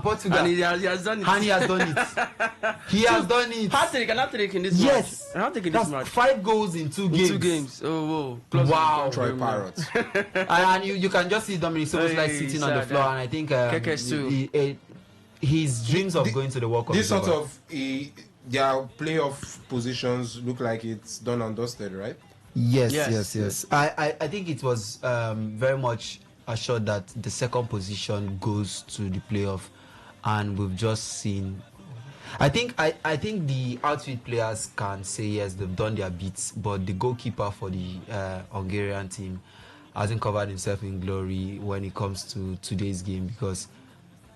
Portugal. And he has done it. And he has done it. He has done it. Hat-trick in this match. Yes. Hat-trick in this match. 5 goals in 2 games. 2 games. Oh, whoa. Plus wow. Troy Parrot. And you can just see Dominic Soboslai like sitting on the floor. And I think his dreams of going to the World Cup. This sort of their playoff positions look like it's done and dusted, right? Yes. I think it was very much assured that the second position goes to the playoff, and we've just seen. I think the outfield players can say yes, they've done their bits, but the goalkeeper for the Hungarian team hasn't covered himself in glory when it comes to today's game, because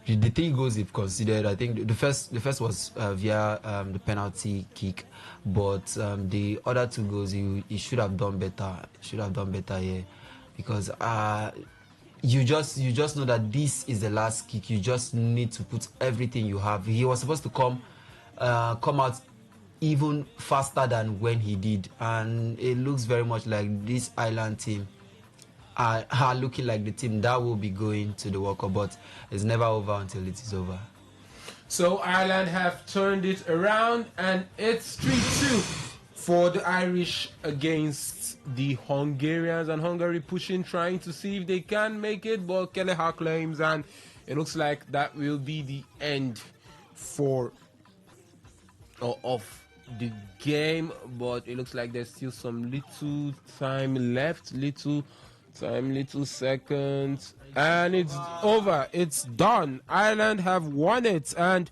the 3 goals they've considered, I think the first was via the penalty kick, but the other 2 goals he should have done better. Here, because you just know that this is the last kick. You just need to put everything you have. He was supposed to come out even faster than when he did, and it looks very much like this Ireland team are looking like the team that will be going to the World Cup, but it's never over until it is over. So Ireland have turned it around, and it's 3-2 for the Irish against the Hungarians, and Hungary pushing, trying to see if they can make it, but Kelleher claims, and it looks like that will be the end of the game, but it looks like there's still some little time left, little seconds, and it's over. It's done. Ireland have won it, and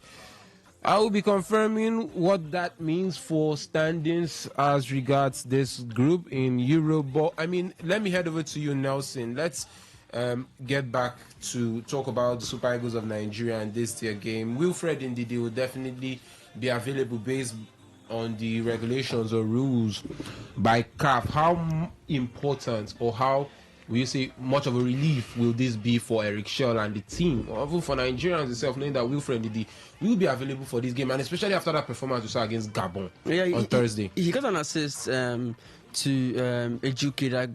I will be confirming what that means for standings as regards this group in Europe. But I mean, let me head over to you, Nelson. Let's get back to talk about the Super Eagles of Nigeria and this year game. Wilfred Ndidi will definitely be available based on the regulations or rules by CAF. How important, or how will you say much of a relief will this be for Eric Schell and the team, or even for Nigerians itself, knowing that Wilfred Ndidi will be available for this game, and especially after that performance we saw against Gabon on Thursday? He got an assist to Ejuke that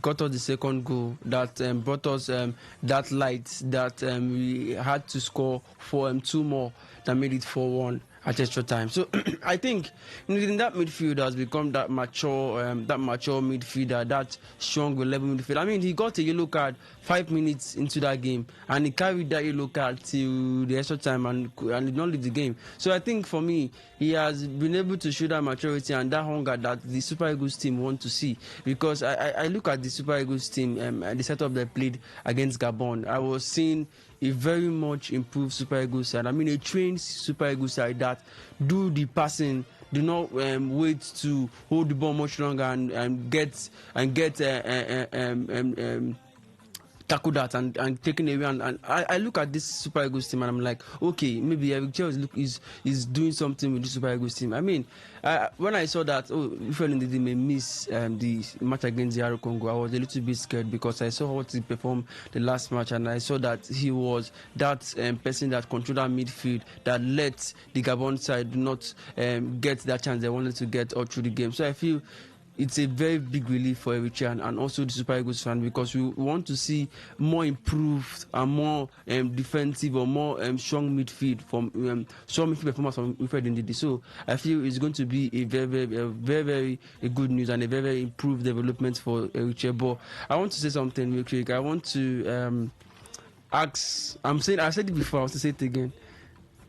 got us the second goal that brought us that light that we had to score for 2 more that made it 4-1 at extra time. So I think in that midfield has become that mature midfielder, that strong level midfield. I mean, he got a yellow card 5 minutes into that game, and he carried that yellow card till the extra time and did not leave the game. So I think for me, he has been able to show that maturity and that hunger that the Super Eagles team want to see. Because I look at the Super Eagles team and the setup they played against Gabon. I was seeing a very much improved Super Eagles side. I mean, a trained Super Eagles side that do the passing, do not wait to hold the ball much longer and get tackle that and taken away. And I look at this Super Eagles team and I'm like, okay, maybe Eric Schell is doing something with the Super Eagles team. I mean, when I saw that, Wilfred Ndidi may miss the match against the Congo, I was a little bit scared because I saw what he performed the last match, and I saw that he was that person that controlled that midfield that let the Gabon side not get that chance they wanted to get all through the game. So I feel it's a very big relief for Eritrea and also the Super Eagles fan, because we want to see more improved and more defensive or more strong midfield from strong midfield performance from Wilfred Ndidi. So I feel it's going to be a very good news and a very improved development for Eritrea. But I want to say something real quick. I want to ask. I said it before. I want to say it again.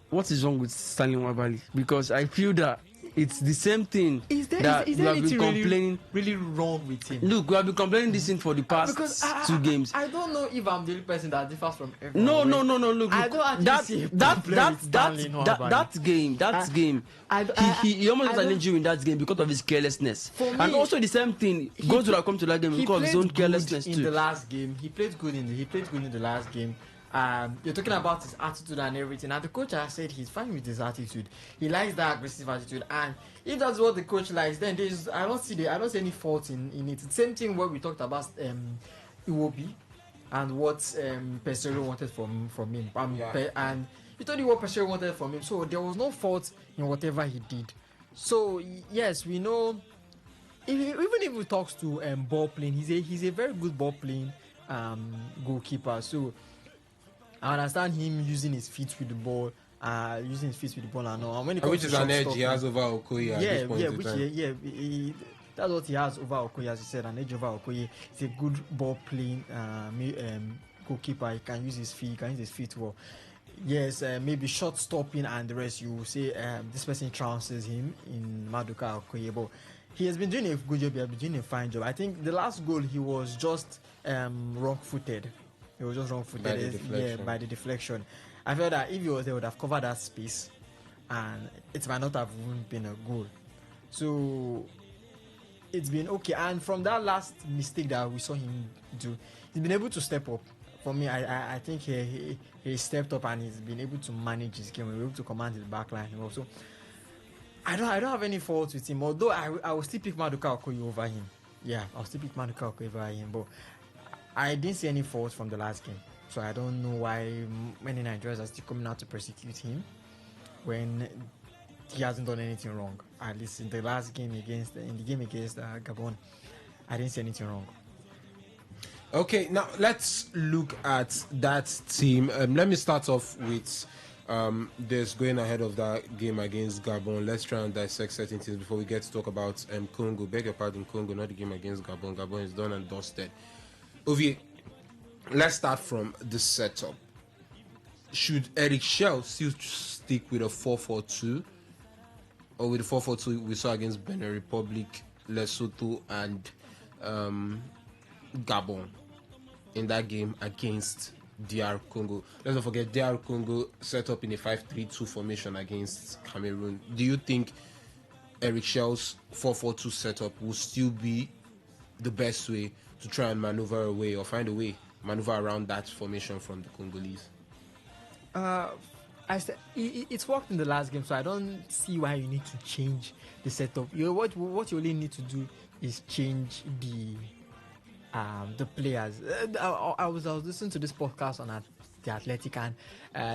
What is wrong with Stanley Nwabali? Because I feel that it's the same thing Is there we have been anything complaining. really wrong with him? Look, we have been complaining this thing for the past Because 2 games. I don't know if I'm the only person that differs from everyone. No. Look, I don't actually see a problem with Stanley Nwabali. that game. He almost got an injury in that game because of his carelessness. And also the same thing. God would have come to that game because of his own carelessness in too. the last game. He played good in the last game. You're talking about his attitude and everything. And the coach has said he's fine with his attitude. He likes that aggressive attitude. And if that's what the coach likes, then I don't see any fault in it. It's the same thing what we talked about Iwobi and what Pesero wanted from him. And he told you what Pesero wanted from him. So there was no fault in whatever he did. So yes, we know. Even if he talks to ball playing, he's a very good ball playing goalkeeper. So I understand him using his feet with the ball, and all. And when it comes which to is an edge stopping, he has over Okoye at this point in time. That's what he has over Okoye, as you said, an edge over Okoye. He's a good ball playing goalkeeper. He can use his feet well. Yes, maybe shot stopping and the rest. You will say this person trounces him in Maduka Okoye, but he has been doing a good job. He has been doing a fine job. I think the last goal he was just wrong-footed. He was just wrong-footed by the deflection. I felt that if he was there, would have covered that space, and it might not have even been a goal. So it's been okay. And from that last mistake that we saw him do, he's been able to step up. For me, I think he stepped up and he's been able to manage his game. He's able to command his backline. Also, I don't have any faults with him. Although I will still pick Maduka Okoye over him. Yeah, I'll still pick Maduka Okoye over him. But I didn't see any faults from the last game, so I don't know why many Nigerians are still coming out to persecute him when he hasn't done anything wrong. At least in the last game against Gabon, I didn't see anything wrong. Okay, now let's look at that team. Let me start off with this going ahead of that game against Gabon. Let's try and dissect certain things before we get to talk about Congo. Beg your pardon, Congo, not the game against Gabon. Gabon is done and dusted. Ovie, let's start from the setup. Should Eric Shell still stick with a 4-4-2 or with the 4-4-2 we saw against Benin Republic, Lesotho, and Gabon in that game against DR Congo? Let's not forget DR Congo set up in a 5-3-2 formation against Cameroon. Do you think Eric Shell's 4-4-2 setup will still be the best way to try and maneuver away or find a way maneuver around that formation from the Congolese? I said it's worked in the last game, so I don't see why you need to change the setup. What you only need to do is change the players. I was listening to this podcast on the Athletic, and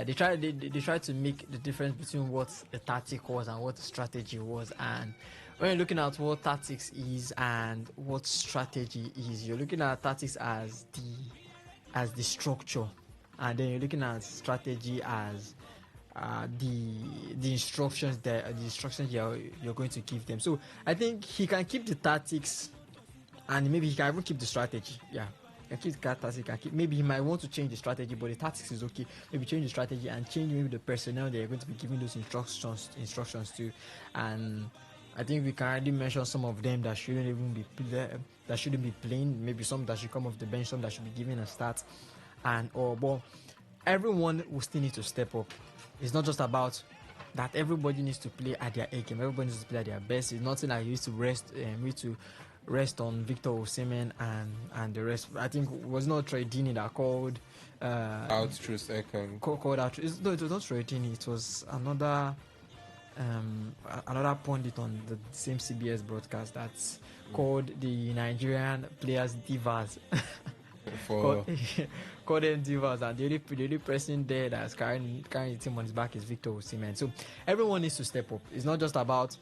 they tried to make the difference between what the tactic was and what the strategy was. And when you're looking at what tactics is and what strategy is, you're looking at tactics as the structure, and then you're looking at strategy as the instructions you're going to give them. So I think he can keep the tactics, and maybe he can even keep the strategy. Yeah, he can keep the tactics. Maybe he might want to change the strategy, but the tactics is okay. Maybe change the strategy and change maybe the personnel that you're going to be giving those instructions to. And I think we can already mention some of them that shouldn't even be that shouldn't be playing. Maybe some that should come off the bench, some that should be given a start, but everyone will still need to step up. It's not just about that everybody needs to play at their A game. Everybody needs to play at their best. It's nothing like you used to rest on Victor Osimhen and the rest. I think it was not Troy Deeney that called out Truth Ekong. Called out. No, it was not Troy Deeney. It was another pundit on the same CBS broadcast that's called the Nigerian players divas. Call them divas, and the only person there that's carrying the team on his back is Victor Osimhen. So everyone needs to step up. It's not just about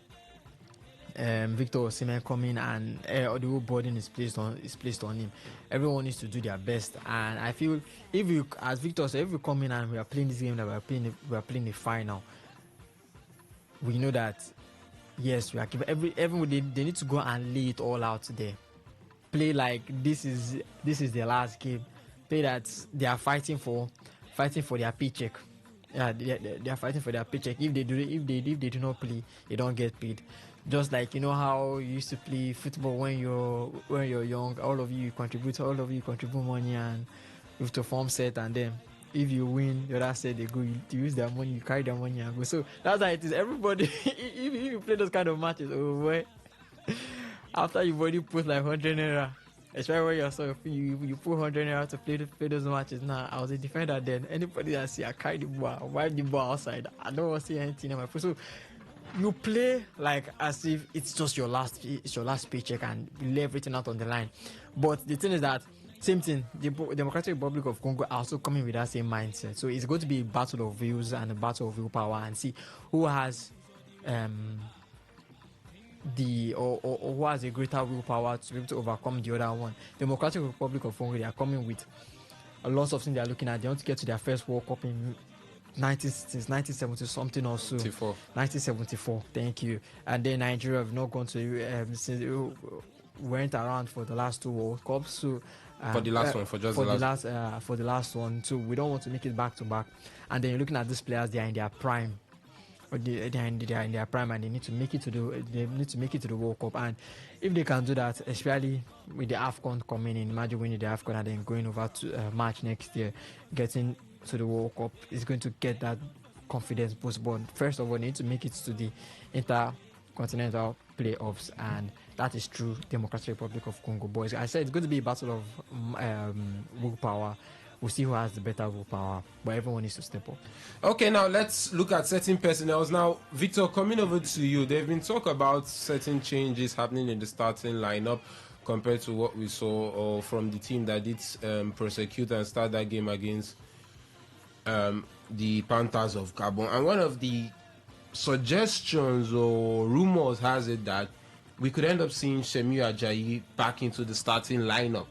Victor Osimhen coming and the whole burden is placed on him. Everyone needs to do their best, and I feel as Victor said, if we come in and we are playing this game that we are playing the final, we know that yes, we are keeping everyone. They need to go and lay it all out there. Play like this is their last game. Play that they are fighting for their paycheck. they are fighting for their paycheck. If they do not play, they don't get paid. Just like how you used to play football when you're young. All of you contribute money and you have to form set, and then if you win, the other side they go, you use their money, you carry their money and go. So that's how it is. Everybody, if you play those kind of matches, after you've already put like 100 naira, especially when yourself, you put 100 naira to play those matches. Now, I was a defender then. Anybody that see I carry the ball, wipe the ball outside, I don't want to see anything in my foot. So you play like as if it's just your last paycheck and you lay everything out on the line. But the thing is that same thing, the Democratic Republic of Congo are also coming with that same mindset. So it's going to be a battle of views and a battle of willpower, and see who has who has a greater willpower to be able to overcome the other one. Democratic Republic of Congo, they are coming with a lot of things they are looking at. They want to get to their first World Cup in since 1970 something or so. 1974. Thank you. And then Nigeria have not gone to since went around for the last two World Cups. So for the last one, for the last one. So we don't want to make it back to back. And then you're looking at these players; they are in their prime. They are in their prime, and they need to make it to the World Cup. And if they can do that, especially with the AFCON coming in, imagine winning the AFCON and then going over to March next year, getting to the World Cup is going to get that confidence boost. But first of all, they need to make it to the intercontinental playoffs, and that is true Democratic Republic of Congo. Boys, I said it's going to be a battle of willpower. We'll see who has the better willpower, but everyone needs to step up. Okay, now let's look at certain personnel. Now, Victor, coming over to you, there have been talk about certain changes happening in the starting lineup compared to what we saw from the team that did prosecute and start that game against the Panthers of Gabon. And one of the suggestions or rumors has it that we could end up seeing Semiu Ajayi back into the starting lineup.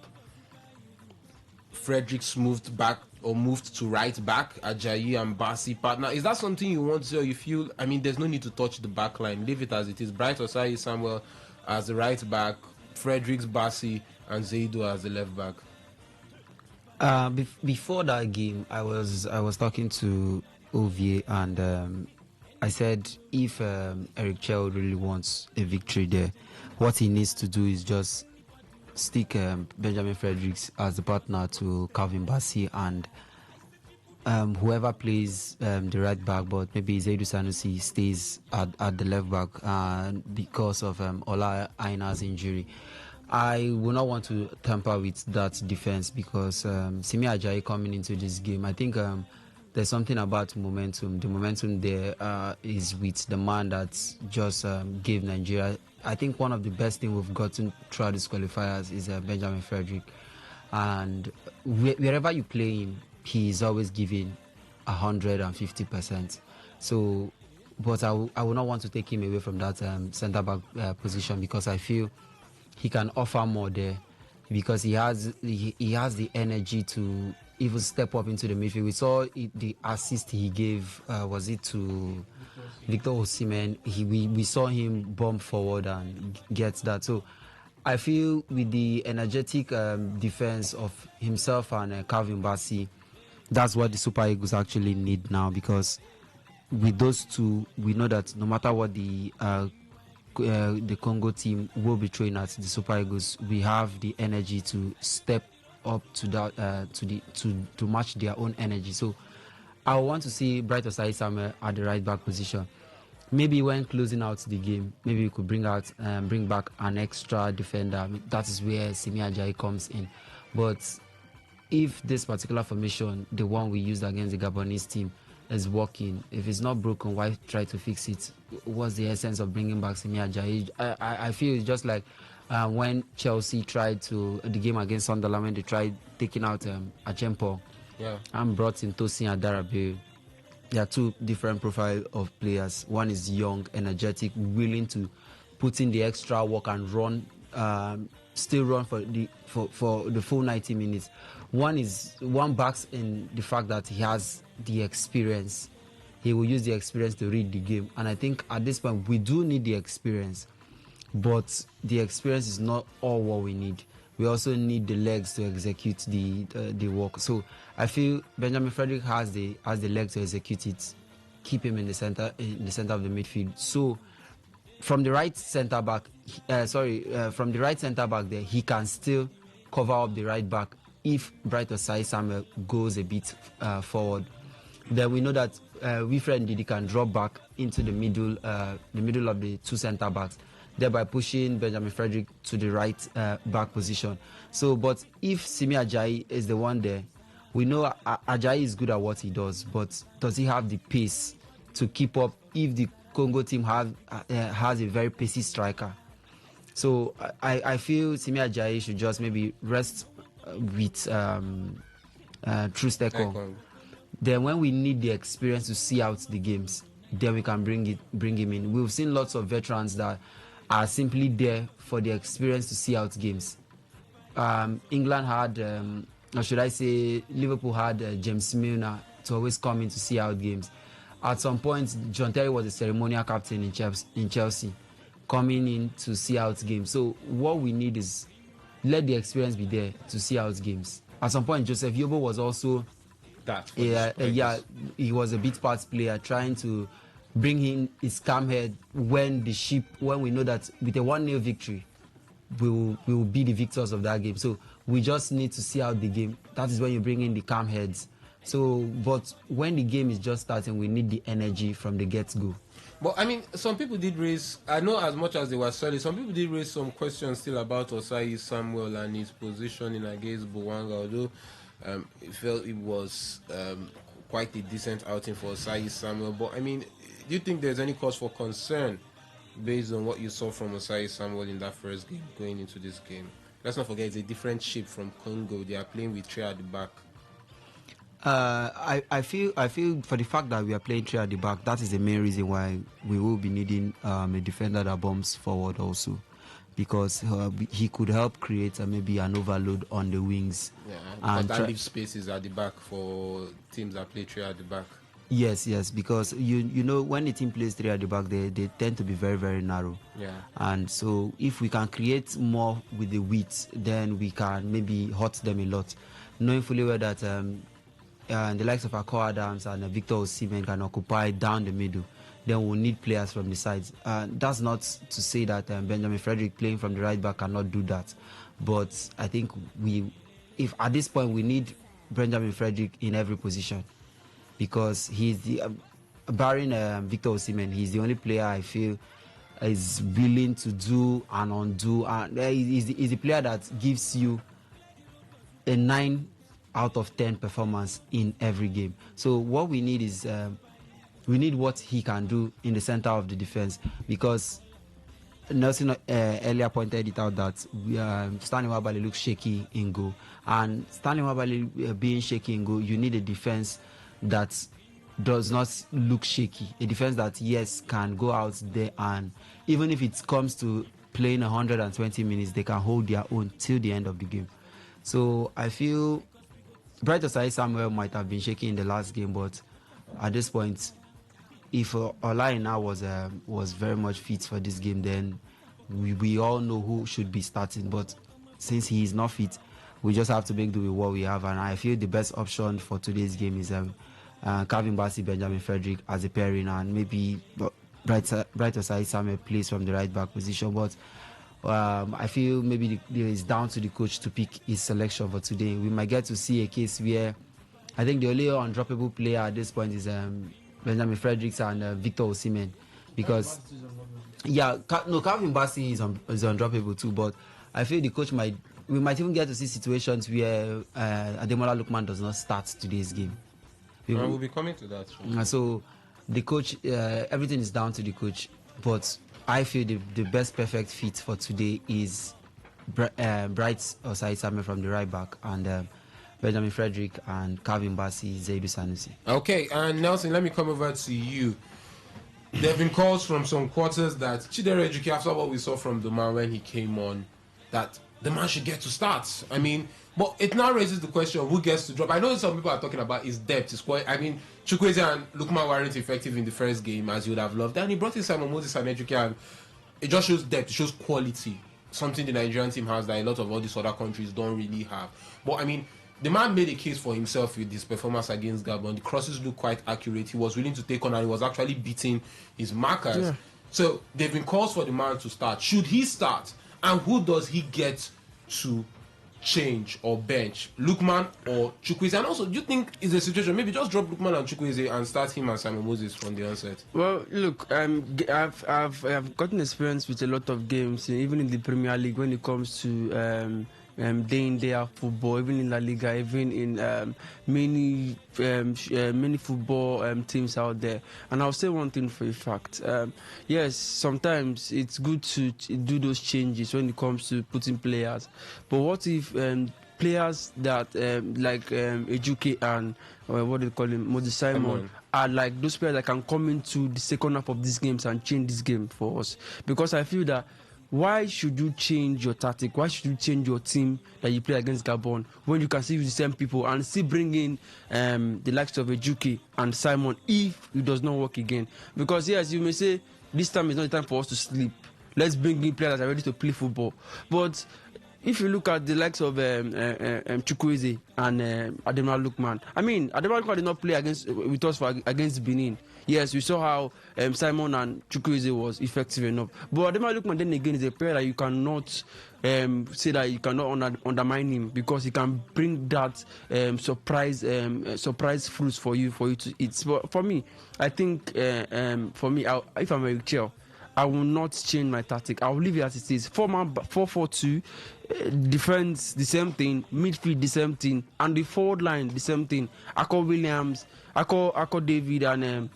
Fredericks moved to right back, Ajayi and Bassi partner. Is that something you want to, or you feel, there's no need to touch the back line, leave it as it is? Bright Osayi Samuel as the right back, Fredericks, Bassi, and Zaidu as the left back. Before that game, I was talking to Ovie, and I said if Eric Chell really wants a victory there, what he needs to do is just stick Benjamin Fredericks as the partner to Calvin Bassi, and whoever plays the right back, but maybe Zaidu Sanusi stays at the left back because of Ola Aina's injury. I will not want to tamper with that defense because Semiu Ajayi coming into this game, I think there's something about momentum. The momentum there is with the man that just gave Nigeria, I think, one of the best things we've gotten throughout these qualifiers is Benjamin Frederick. And wherever you play him, he's always giving 150%. So, but I will not want to take him away from that centre-back position because I feel he can offer more there because he has the energy to even step up into the midfield. We saw the assist he gave, was it to Victor Osimhen? We saw him bump forward and get that. So I feel with the energetic defense of himself and Calvin Bassi, that's what the Super Eagles actually need now, because with those two, we know that no matter what the Congo team will be throwing at the Super Eagles, we have the energy to step up to that to match their own energy. So I want to see Bright Osayi Samuel at the right back position. Maybe when closing out the game, maybe we could bring back an extra defender. That is where Semiu Ajayi comes in. But if this particular formation, the one we used against the Gabonese team, is working, if it's not broken, why try to fix it? What's the essence of bringing back Semiu Ajayi? I feel it's just like when Chelsea tried the game against Sunderland, when they tried taking out Achempo and brought in Tosin Adarabe. There are two different profiles of players. One is young, energetic, willing to put in the extra work and run, still run for the full 90 minutes. One backs in the fact that he has the experience. He will use the experience to read the game. And I think at this point, we do need the experience. But the experience is not all what we need. we also need the legs to execute the work. So I feel Benjamin Frederick has the legs to execute it. Keep him in the center of the midfield. So from the right centre back, from the right centre back there, he can still cover up the right back if Bright Osai Samuel goes a bit forward. Then we know that Wilfred Ndidi can drop back into the middle of the two centre backs, thereby pushing Benjamin Frederick to the right back position. So, but if Simi Ajayi is the one there, we know Ajayi is good at what he does, but does he have the pace to keep up if the Congo team has a very pacey striker? So I feel Simi Ajayi should just maybe rest with Trusteko. Then when we need the experience to see out the games, then we can bring him in. We've seen lots of veterans that are simply there for the experience to see out games. England had, or should I say, Liverpool had James Milner to always come in to see out games. At some point, John Terry was a ceremonial captain in Chelsea, coming in to see out games. So what we need is let the experience be there to see out games. At some point, Joseph Yobo was also he was a bit part player, trying to bring in his calm head when we know that with a 1-0 victory, we will be the victors of that game. So we just need to see out the game. That is when you bring in the calm heads. So, but when the game is just starting, we need the energy from the get-go. But I mean, some people did raise, I know as much as they were solid, some people did raise some questions still about Osai Samuel and his positioning against Bouanga, although I felt it was quite a decent outing for Osai Samuel. But I mean, do you think there's any cause for concern based on what you saw from Osai Samuel in that first game going into this game? Let's not forget, it's a different shape from Congo. They are playing with three at the back. I feel for the fact that we are playing three at the back, that is the main reason why we will be needing a defender that bombs forward also, because he could help create maybe an overload on the wings. Yeah, and that leaves spaces at the back for teams that play three at the back. Yes, because you know when the team plays three at the back, they tend to be very, very narrow. Yeah. And so if we can create more with the width, then we can maybe hurt them a lot, knowing fully well that the likes of Akko Adams and Victor Osimhen can occupy down the middle. Then we'll need players from the sides. That's not to say that Benjamin Frederick playing from the right back cannot do that. But I think if at this point we need Benjamin Frederick in every position, because he's the barring Victor Osimhen, he's the only player I feel is willing to do and undo. And he's the player that gives you a 9 out of 10 performance in every game. So what we need is we need what he can do in the center of the defense, because Nelson earlier pointed it out that Stanley Nwabali looks shaky in goal, and Stanley Nwabali being shaky in goal, you need a defense that does not look shaky, a defense that can go out there, and even if it comes to playing 120 minutes, they can hold their own till the end of the game. So I feel Bright Osai Samuel might have been shaky in the last game, but at this point, if Olaina was very much fit for this game, then we all know who should be starting. But since he is not fit, we just have to make do with what we have. And I feel the best option for today's game is Calvin Bassey, Benjamin Frederick as a pairing, and maybe Bright Osai Samuel plays from the right back position. But I feel maybe it's down to the coach to pick his selection for today. We might get to see a case where I think the only undroppable player at this point is Benjamin Fredericks and Victor Osimhen, because Calvin Bassey is undroppable too. But I feel the coach we might even get to see situations where Ademola Lookman does not start today's game. We'll be coming to that. So the coach, everything is down to the coach, but I feel the best perfect fit for today is Bright Osai Samuel from the right back, and Benjamin Frederick and Calvin Bassey, Zaidu Sanusi. Okay, and Nelson, let me come over to you. There have been calls from some quarters that Chidera Ejike, after what we saw from the man when he came on, that the man should get to start. I mean, but it now raises the question of who gets to drop. I know some people are talking about his depth. Chukwueze and Lukman weren't effective in the first game as you would have loved. And he brought in Simon Moses and Ejike, and it just shows depth, it shows quality something the Nigerian team has that a lot of all these other countries don't really have. But I mean, the man made a case for himself with his performance against Gabon. The crosses look quite accurate. He was willing to take on and he was actually beating his markers. Yeah. So there have been calls for the man to start. Should he start? And who does he get to change or bench? Lookman or Chukwueze? And also, do you think is a situation, maybe just drop Lookman and Chukwueze and start him and Simon Moses from the onset? Well, look, I've gotten experience with a lot of games, even in the Premier League, when it comes to day in day out football, even in La Liga, even in many football teams out there. And I'll say one thing for a fact: yes, sometimes it's good to do those changes when it comes to putting players. But what if players that like Ejuke and what do you call him, Moses Simon, are like those players that can come into the second half of these games and change this game for us? Because I feel that, why should you change your tactic? Why should you change your team that you play against Gabon when you can still use the same people and still bring in the likes of Ejuke and Simon if it does not work again? Because yes, you may say this time is not the time for us to sleep. Let's bring in players that are ready to play football. But if you look at the likes of Chukwueze and Ademola Lookman, I mean, Ademola Lookman did not play with us against Benin. Yes, we saw how Simon and Chukwueze was effective enough. But Ademola Lookman then again is a player that you cannot say that you cannot undermine him, because he can bring that surprise fruits for you to eat. But for me, I think if I'm a chair, I will not change my tactic. I will leave it as it is. 4-4-2, defense the same thing, midfield the same thing, and the forward line the same thing. Ako Williams, Ako David, and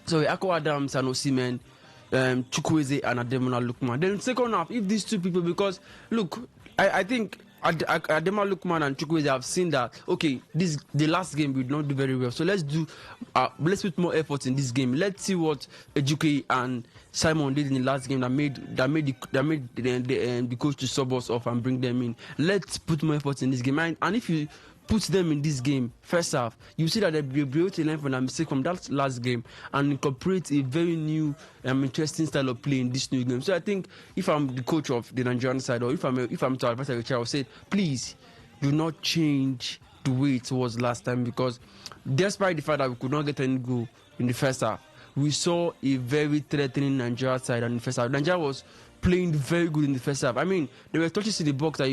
Ako Adams and Osimhen, Chukwueze and Ademola Lookman. Then second half, if these two people, because look, I think Ademola Lookman and Chukwueze have seen that, okay, the last game we did not do very well, so let's put more effort in this game. Let's see what Ejuke and Simon did in the last game that made the coach to sub us off and bring them in. Let's put more effort in this game, and if you put them in this game first half, you see that they'll be able to learn from their mistake from that last game and incorporate a very new interesting style of play in this new game. So I think if I'm the coach of the Nigerian side, or if I'm to advise a child, I would say, please do not change the way it was last time, because despite the fact that we could not get any goal in the first half, we saw a very threatening Nigeria side in the first half. Nigeria was playing very good in the first half. I mean, there were touches in the box that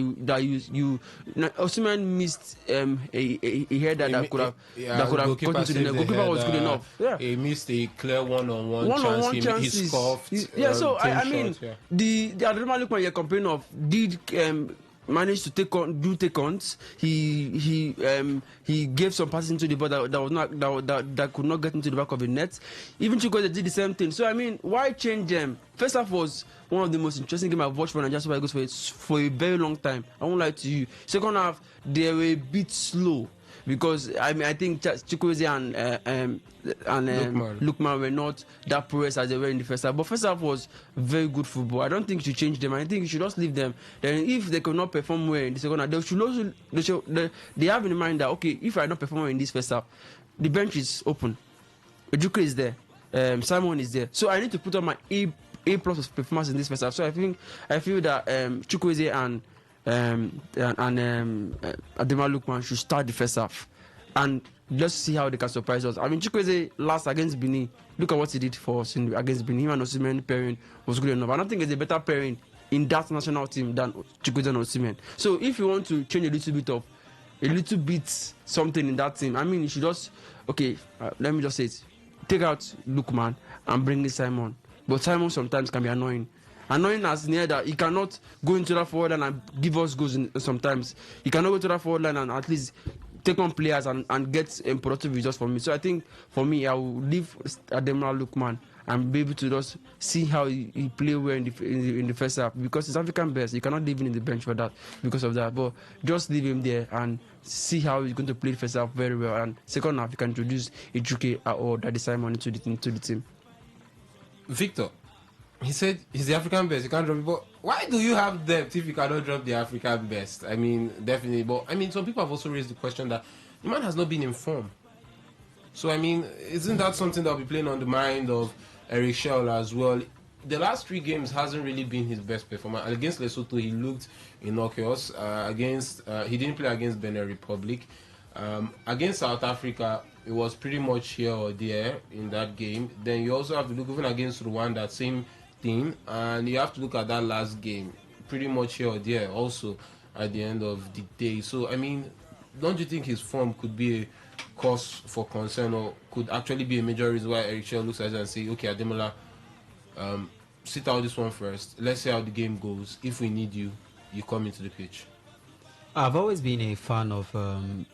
Osimhen missed a header that could have gotten to the net. Goalkeeper was good enough. Yeah. He missed a clear one-on-one chance. He scoffed. Yeah, so I mean, the Ademola Lookman you're complaining of did managed to take ons. He gave some passes into the ball that could not get into the back of the net. Even Chukwueze did the same thing. So I mean, why change them? First half was one of the most interesting games I've watched for Nigeria Super Eagles for a very long time. I won't lie to you. Second half, they were a bit slow, because I think Chukwueze and Lookman were not that porous as they were in the first half. But first half was very good football. I don't think you should change them. I think you should just leave them. Then if they could not perform well in the second half, they have in mind that, okay, if I don't perform well in this first half, the bench is open. Ejuke is there. Simon is there. So I need to put on my A+ performance in this first half. So I feel that Chukwueze and Ademola Lookman should start the first half, and let's see how they can surprise us. I mean, Chukwueze last against Benin, look at what he did for us against Benin. Him and Osimhen pairing was good enough. I don't think there's a better pairing in that national team than Chukwueze and Osimhen. So if you want to change a little bit something in that team, I mean, you should just let me just say it: take out Lookman and bring in Simon. But Simon sometimes can be annoying as near that he cannot go into that forward line and give us goals sometimes. He cannot go to that forward line and at least take on players and get productive results for me. So I think for me, I will leave Ademola Lookman and be able to just see how he play well in the first half, because he's African best. You cannot leave him in the bench for that because of that. But just leave him there and see how he's going to play the first half very well. And second half, you can introduce Ejuke or Daddy Simon into the team. Victor, he said he's the African best. You can't drop it. But why do you have depth if you cannot drop the African best? I mean, definitely. But I mean, some people have also raised the question that the man has not been in form. So I mean, isn't that something that will be playing on the mind of Eric Schell as well? the last 3 games hasn't really been his best performance. Against Lesotho, he looked innocuous. He didn't play against Benin Republic. Against South Africa, it was pretty much here or there in that game. Then you also have to look even against Rwanda, same thing, and you have to look at that last game, pretty much here or there also at the end of the day. So I mean, don't you think his form could be a cause for concern, or could actually be a major reason why Eric Chell looks at it and say, okay, Ademola, sit out this one first. Let's see how the game goes. If we need you, you come into the pitch. I've always been a fan of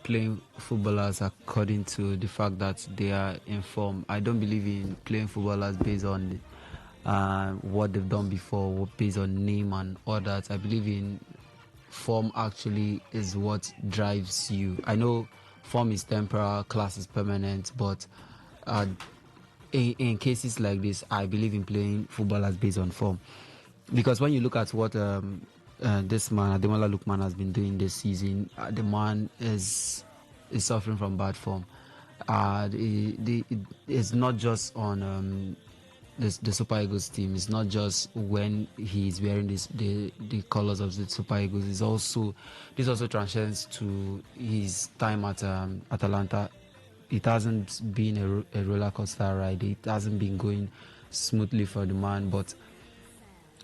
playing footballers according to the fact that they are in form. I don't believe in playing footballers based on what they've done before, based on name and all that. I believe in form actually is what drives you. I know form is temporal, class is permanent, but in cases like this, I believe in playing footballers based on form. Because when you look at what this man, Ademola Lookman, has been doing this season, the man is suffering from bad form. It's not just on the Super Eagles team. It's not just when he's wearing the colors of the Super Eagles. This also transcends to his time at Atalanta. It hasn't been a roller coaster ride. It hasn't been going smoothly for the man. But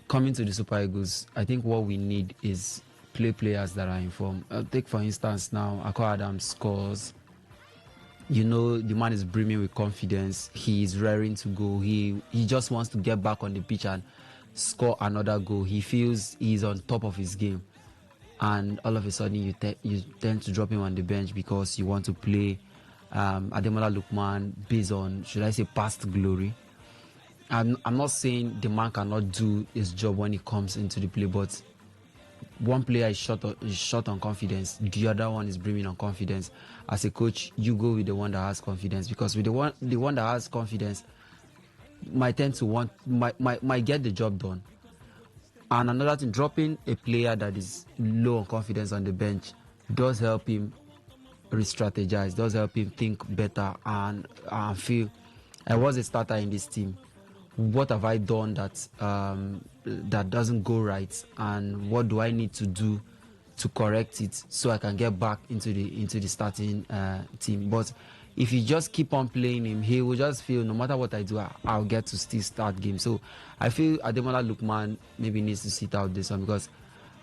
coming to the Super Eagles, I think what we need is players that are in form. Take for instance now, Akko Adams scores. You know, the man is brimming with confidence. He is raring to go. He just wants to get back on the pitch and score another goal. He feels he's on top of his game. And all of a sudden, you tend to drop him on the bench because you want to play Ademola Lookman based on, should I say, past glory. I'm not saying the man cannot do his job when he comes into the play, but one player is short on confidence, the other one is brimming on confidence. As a coach, you go with the one that has confidence, because with the one that has confidence might get the job done. And another thing, dropping a player that is low on confidence on the bench does help him re-strategize, does help him think better and feel, I was a starter in this team. What have I done that doesn't go right, and what do I need to do to correct it so I can get back into the starting team? But if you just keep on playing him, he will just feel no matter what I do, I'll get to still start game. So I feel Ademola Lookman maybe needs to sit out this one, because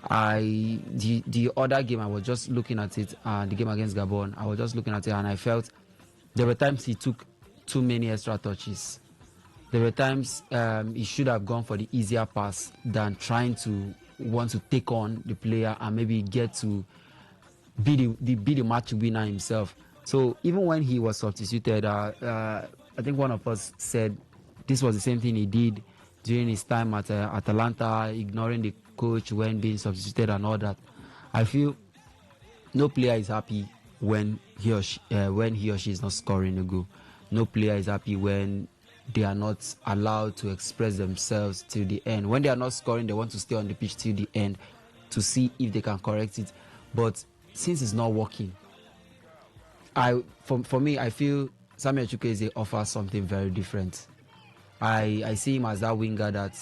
the other game I was just looking at it, the game against Gabon, I was just looking at it and I felt there were times he took too many extra touches. There were times he should have gone for the easier pass than trying to want to take on the player and maybe get to be the match winner himself. So even when he was substituted, I think one of us said this was the same thing he did during his time at Atalanta, ignoring the coach when being substituted and all that. I feel no player is happy when he or she is not scoring a goal. No player is happy when they are not allowed to express themselves till the end. When they are not scoring, they want to stay on the pitch till the end to see if they can correct it. But since it's not working, for me, I feel Samuel Chukwueze offers something very different. I see him as that winger that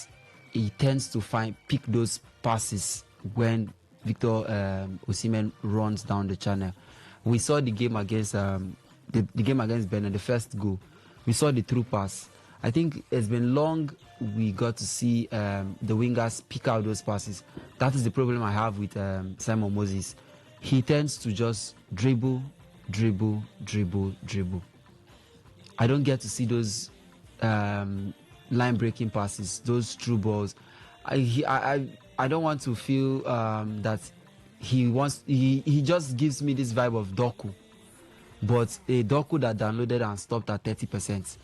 he tends to pick those passes when Victor Osimhen runs down the channel. We saw the game against Benin, the first goal. We saw the through pass. I think it's been long we got to see the wingers pick out those passes. That is the problem I have with Simon Moses. He tends to just dribble. I don't get to see those line-breaking passes, those through balls. I don't want to feel that he just gives me this vibe of Doku, but a Doku that downloaded and stopped at 30%.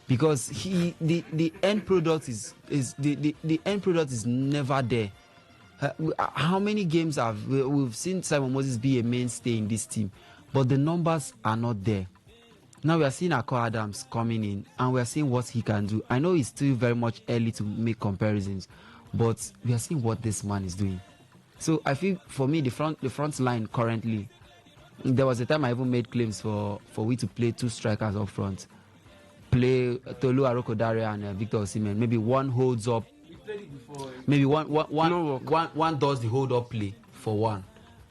Because the end product is the end product is never there. How many games we've seen Simon Moses be a mainstay in this team, but the numbers are not there. Now we are seeing Akko Adams coming in, and we are seeing what he can do. I know it's still very much early to make comparisons, but we are seeing what this man is doing. So I feel for me the front line currently, there was a time I even made claims for we to play two strikers up front. play Tolu Arokodare and Victor Osimhen. Maybe one holds up. Maybe one does the hold up play for one,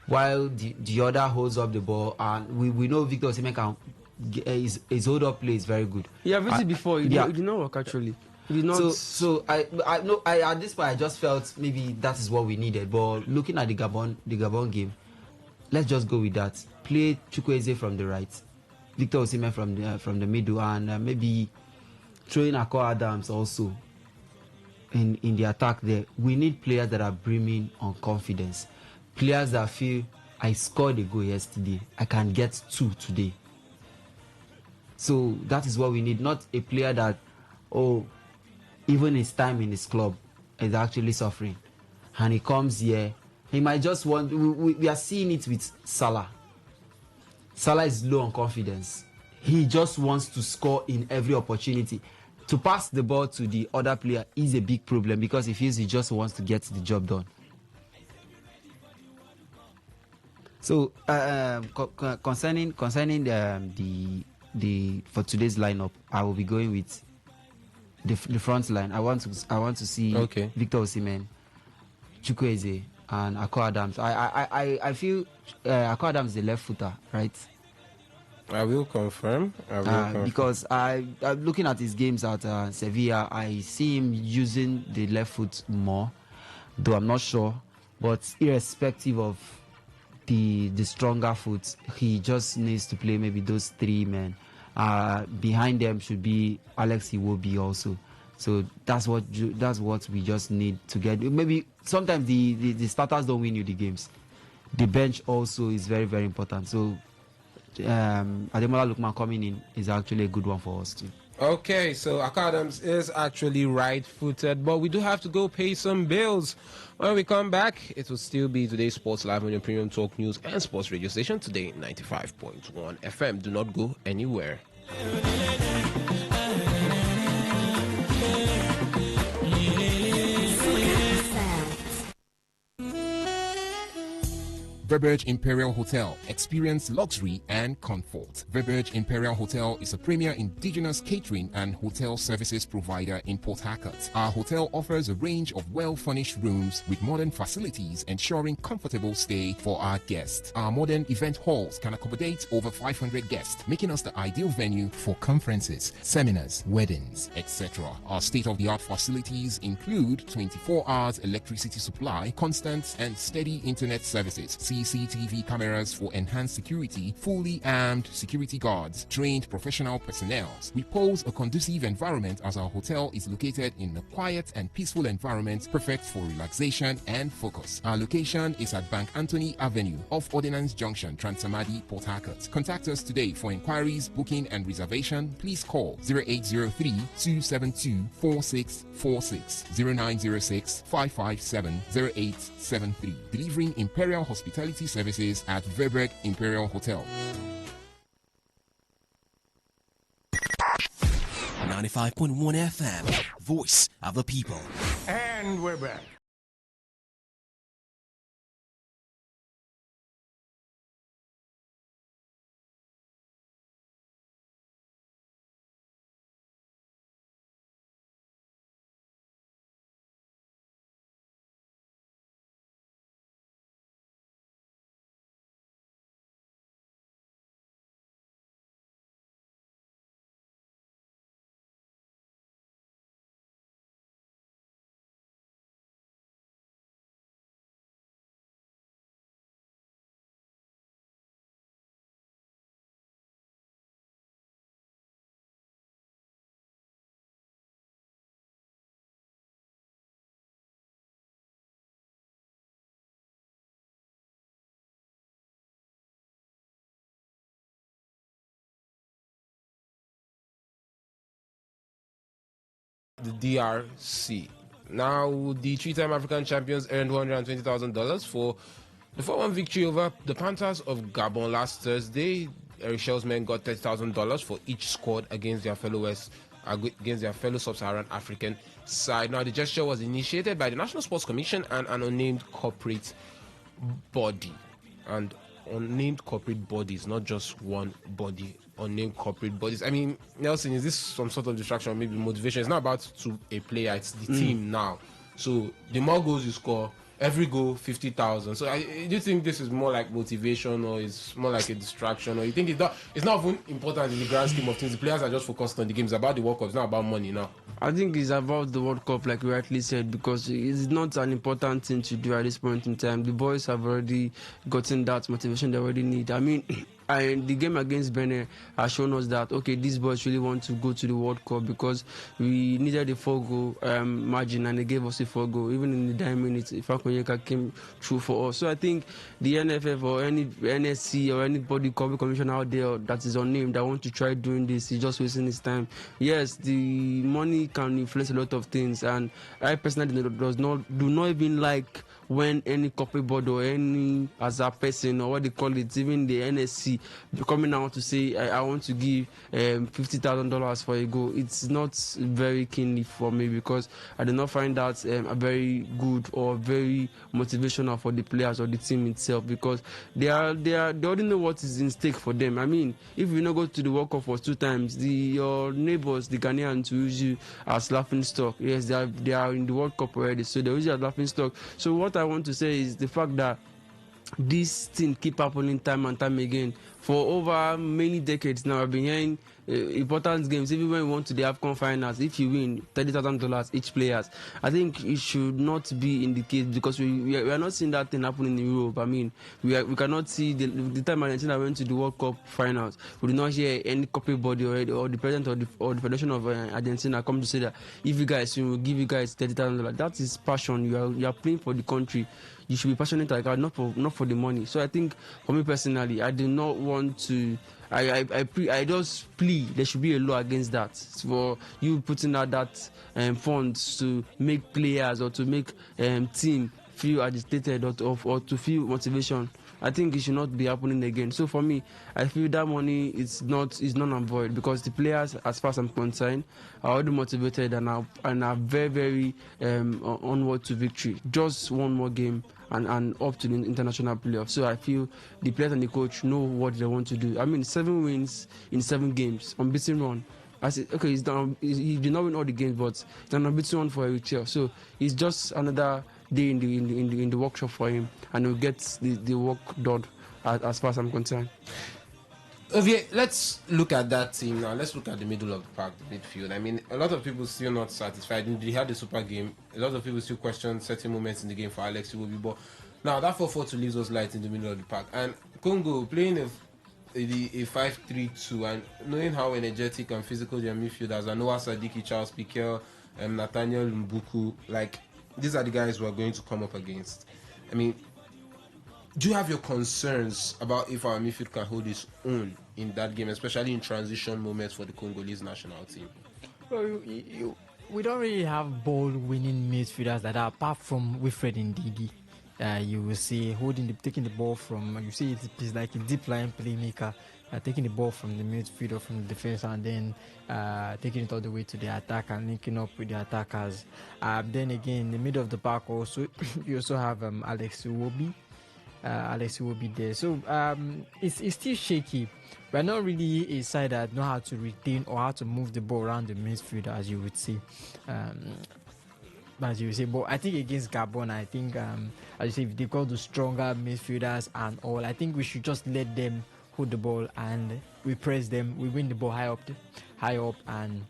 while the other holds up the ball. And we know Victor Osimhen can his hold up play is very good. Yeah, I've seen it before. It did not work actually. It did not. So I at this point I just felt maybe that is what we needed. But looking at the Gabon game, let's just go with that. Play Chukwueze from the right, Victor Osimhen from the middle, and maybe throwing Akko Adams also in the attack there. We need players that are brimming on confidence. Players that feel, I scored a goal yesterday, I can get 2 today. So that is what we need, not a player that, even his time in his club is actually suffering. And he comes here, he might just want, we are seeing it with Salah. Salah is low on confidence. He just wants to score in every opportunity. To pass the ball to the other player is a big problem because he feels he just wants to get the job done. So concerning the for today's lineup, I will be going with the front line. I want to see Victor Osimhen, Chukwueze, and Akko Adams. I feel Akko Adams is a left footer, right? I will confirm. Because I'm looking at his games at Sevilla, I see him using the left foot more, though I'm not sure. But irrespective of the stronger foot, he just needs to play maybe those 3 men. Behind them should be Alex Iwobi also. So that's what we just need to get. Maybe sometimes the starters don't win you the games. The bench also is very, very important. So Ademola Lookman coming in is actually a good one for us too. Okay, so Akko Adams is actually right-footed, but we do have to go pay some bills. When we come back, it will still be today's Sports Live on your premium talk news and sports radio station, Today 95.1 FM. Do not go anywhere. Verberge Imperial Hotel. Experience luxury and comfort. Verberge Imperial Hotel is a premier indigenous catering and hotel services provider in Port Harcourt. Our hotel offers a range of well-furnished rooms with modern facilities ensuring comfortable stay for our guests. Our modern event halls can accommodate over 500 guests, making us the ideal venue for conferences, seminars, weddings, etc. Our state-of-the-art facilities include 24 hours electricity supply, constant and steady internet services, CCTV cameras for enhanced security, fully armed security guards, trained professional personnel. We pose a conducive environment as our hotel is located in a quiet and peaceful environment perfect for relaxation and focus. Our location is at Bank Anthony Avenue off Ordnance Junction, Transamadi, Port Harcourt. Contact us today for inquiries, booking and reservation. Please call 0803-272-4646, 0906-557-0873. Delivering Imperial Hospitality services at Verberg Imperial Hotel. 95.1 FM, Voice of the People. And we're back. The DRC. Now, the three-time African champions earned $120,000 for the 4-1 victory over the Panthers of Gabon last Thursday. Eric Shell's men got $30,000 for each scored against their fellow sub-Saharan African side. Now, the gesture was initiated by the National Sports Commission and an unnamed corporate body. And unnamed corporate bodies, not just one body. Unnamed corporate bodies. I mean, Nelson, is this some sort of distraction or maybe motivation? It's not about a player, it's the team now. So the more goals you score, every goal 50,000. So do you think this is more like motivation, or is more like a distraction, or you think it's not even important in the grand scheme of things? The players are just focused on the game. It's about the World Cup. It's not about money now. I think it's about the World Cup, like you rightly said, because it's not an important thing to do at this point in time. The boys have already gotten that motivation they already need. I mean, and the game against Benin has shown us that, okay, these boys really want to go to the World Cup, because we needed a 4-goal margin and they gave us a 4-goal. Even in the 9 minutes, Fakonyeka came through for us. So I think the NFF or any NSC or anybody, corporate commissioner out there that is unnamed, that want to try doing this, is just wasting his time. Yes, the money can influence a lot of things, and I personally do not even like when any corporate board or any as a person, or what they call it, even the NSC, coming out to say I want to give $50,000 for a goal. It's not very keenly for me, because I do not find that a very good or very motivational for the players or the team itself, because they already know what is in stake for them. I mean, if you not go to the World Cup for 2 times, your neighbors, the Ghanaians, will use you as laughing stock. Yes, they are in the World Cup already, so they use you as laughing stock. So what I want to say is the fact that this thing keep happening time and time again for over many decades now. I've been hearing important games, even when we want to the AFCON finals, if you win $30,000 each players. I think it should not be in the case, because we are not seeing that thing happening in Europe. I mean, we cannot see the time Argentina went to the World Cup finals, we did not hear any corporate body or the president or the federation of Argentina come to say that if you guys win, we'll give you guys $30,000. That is passion. You are playing for the country. You should be passionate like that, not for the money. So I think for me personally, I do not want to. I just plea there should be a law against that, for you putting out that funds to make players or to make team feel agitated or to feel motivation. I think it should not be happening again. So for me, I feel that money is not and void, because the players, as far as I'm concerned, are already motivated and are very, very onward to victory. Just one more game and up to the international playoffs. So I feel the players and the coach know what they want to do. I mean, 7 wins in 7 games, unbeaten run. I said, okay, he did not win all the games, but it's an unbeaten one for Eritrea. So it's just another day in the workshop for him, and he'll get the work done as far as I'm concerned. Okay, let's look at that team now. Let's look at the middle of the park, the midfield. I mean, a lot of people still not satisfied. They had the super game. A lot of people still question certain moments in the game for Alex Iwobi. But now that 4-4-2 leaves us light in the middle of the park. And Congo playing a 5-3-2, and knowing how energetic and physical their midfielders are, Noah Sadiki, Charles Piquel, Nathaniel Mbuku, like, these are the guys we are going to come up against. I mean, do you have your concerns about if our midfield can hold its own in that game, especially in transition moments for the Congolese national team? Well, we don't really have ball-winning midfielders that are, apart from Wilfred Ndidi. You will see taking the ball from. You see it's like a deep line playmaker, taking the ball from the midfield or from the defense, and then taking it all the way to the attack and linking up with the attackers. Then again, in the middle of the park, also you also have Alex Iwobi. Alex will be there. So it's still shaky. We're not really a side that know how to retain or how to move the ball around the midfield, as you would say. But I think against Gabon, I think as you say, if they got the stronger midfielders and all, I think we should just let them hold the ball and we press them. We win the ball high up and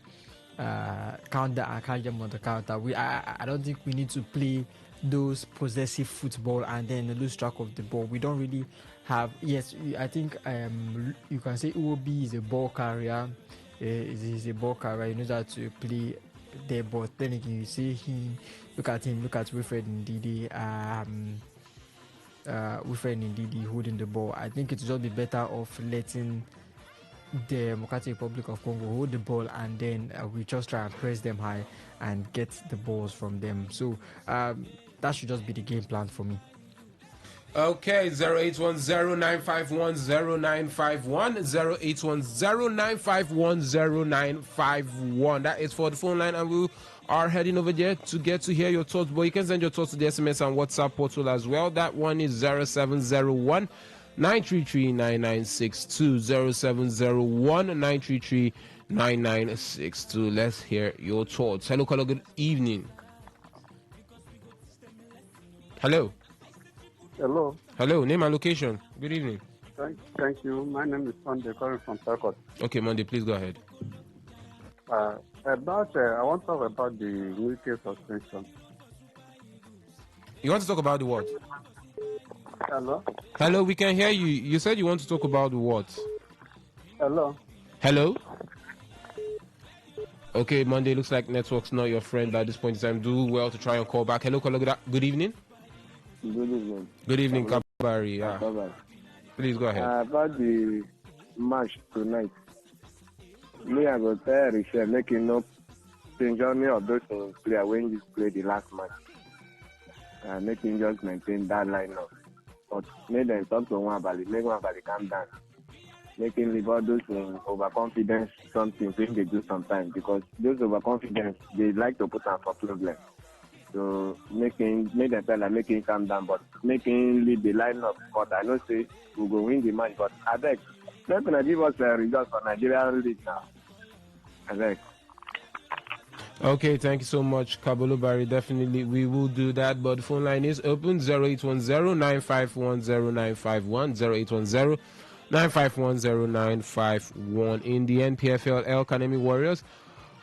counter and catch them on the counter. I don't think we need to play those possessive football and then lose track of the ball. We don't really have. Yes, I think you can say Uobi is a ball carrier. He's a ball carrier. He knows how to play there. But then again, you see him. Look at Wilfred Ndidi. Wilfred Ndidi holding the ball. I think it would just be better off letting the Democratic Republic of Congo hold the ball, and then we just try and press them high and get the balls from them. So that should just be the game plan for me. Okay, 0810-951-0951, 0810-951-0951. That is for the phone line, and we are heading over there to get to hear your thoughts. But you can send your thoughts to the SMS and WhatsApp portal as well. That one is 0701 933-9962 0701-933-9962. Let's hear your thoughts. Hello, caller. Good evening. Hello. Hello. Hello. Name and location. Good evening. Thank you. My name is Monday, calling from Sarkot. Okay, Monday, please go ahead. I want to talk about the military suspension. You want to talk about the what? Hello. Hello, we can hear you. You said you want to talk about the what? Hello. Hello? Okay, Monday, looks like network's not your friend at this point in time. Do well to try and call back. Hello, caller. Good evening. Good evening. Good evening, Kabari. Yeah. Please go ahead. About the match tonight, me I go tell Richard making no change any of those player when you play the last match. Making just maintain that lineup. But make them talk to one about it, make one about it calm down. Making leave all those overconfidence something when they do sometimes because those overconfidence they like to put on for problem. So make them feel like making calm down, but making lead the lineup. But I know say we go win the match. But I beg, they're gonna give us a result for Nigerian league now. I beg. Okay, thank you so much, Kabulu Barry. Definitely, we will do that. But the phone line is open 0810-951-0951, 0810-951-0951. In the NPFL, El Kanemi Warriors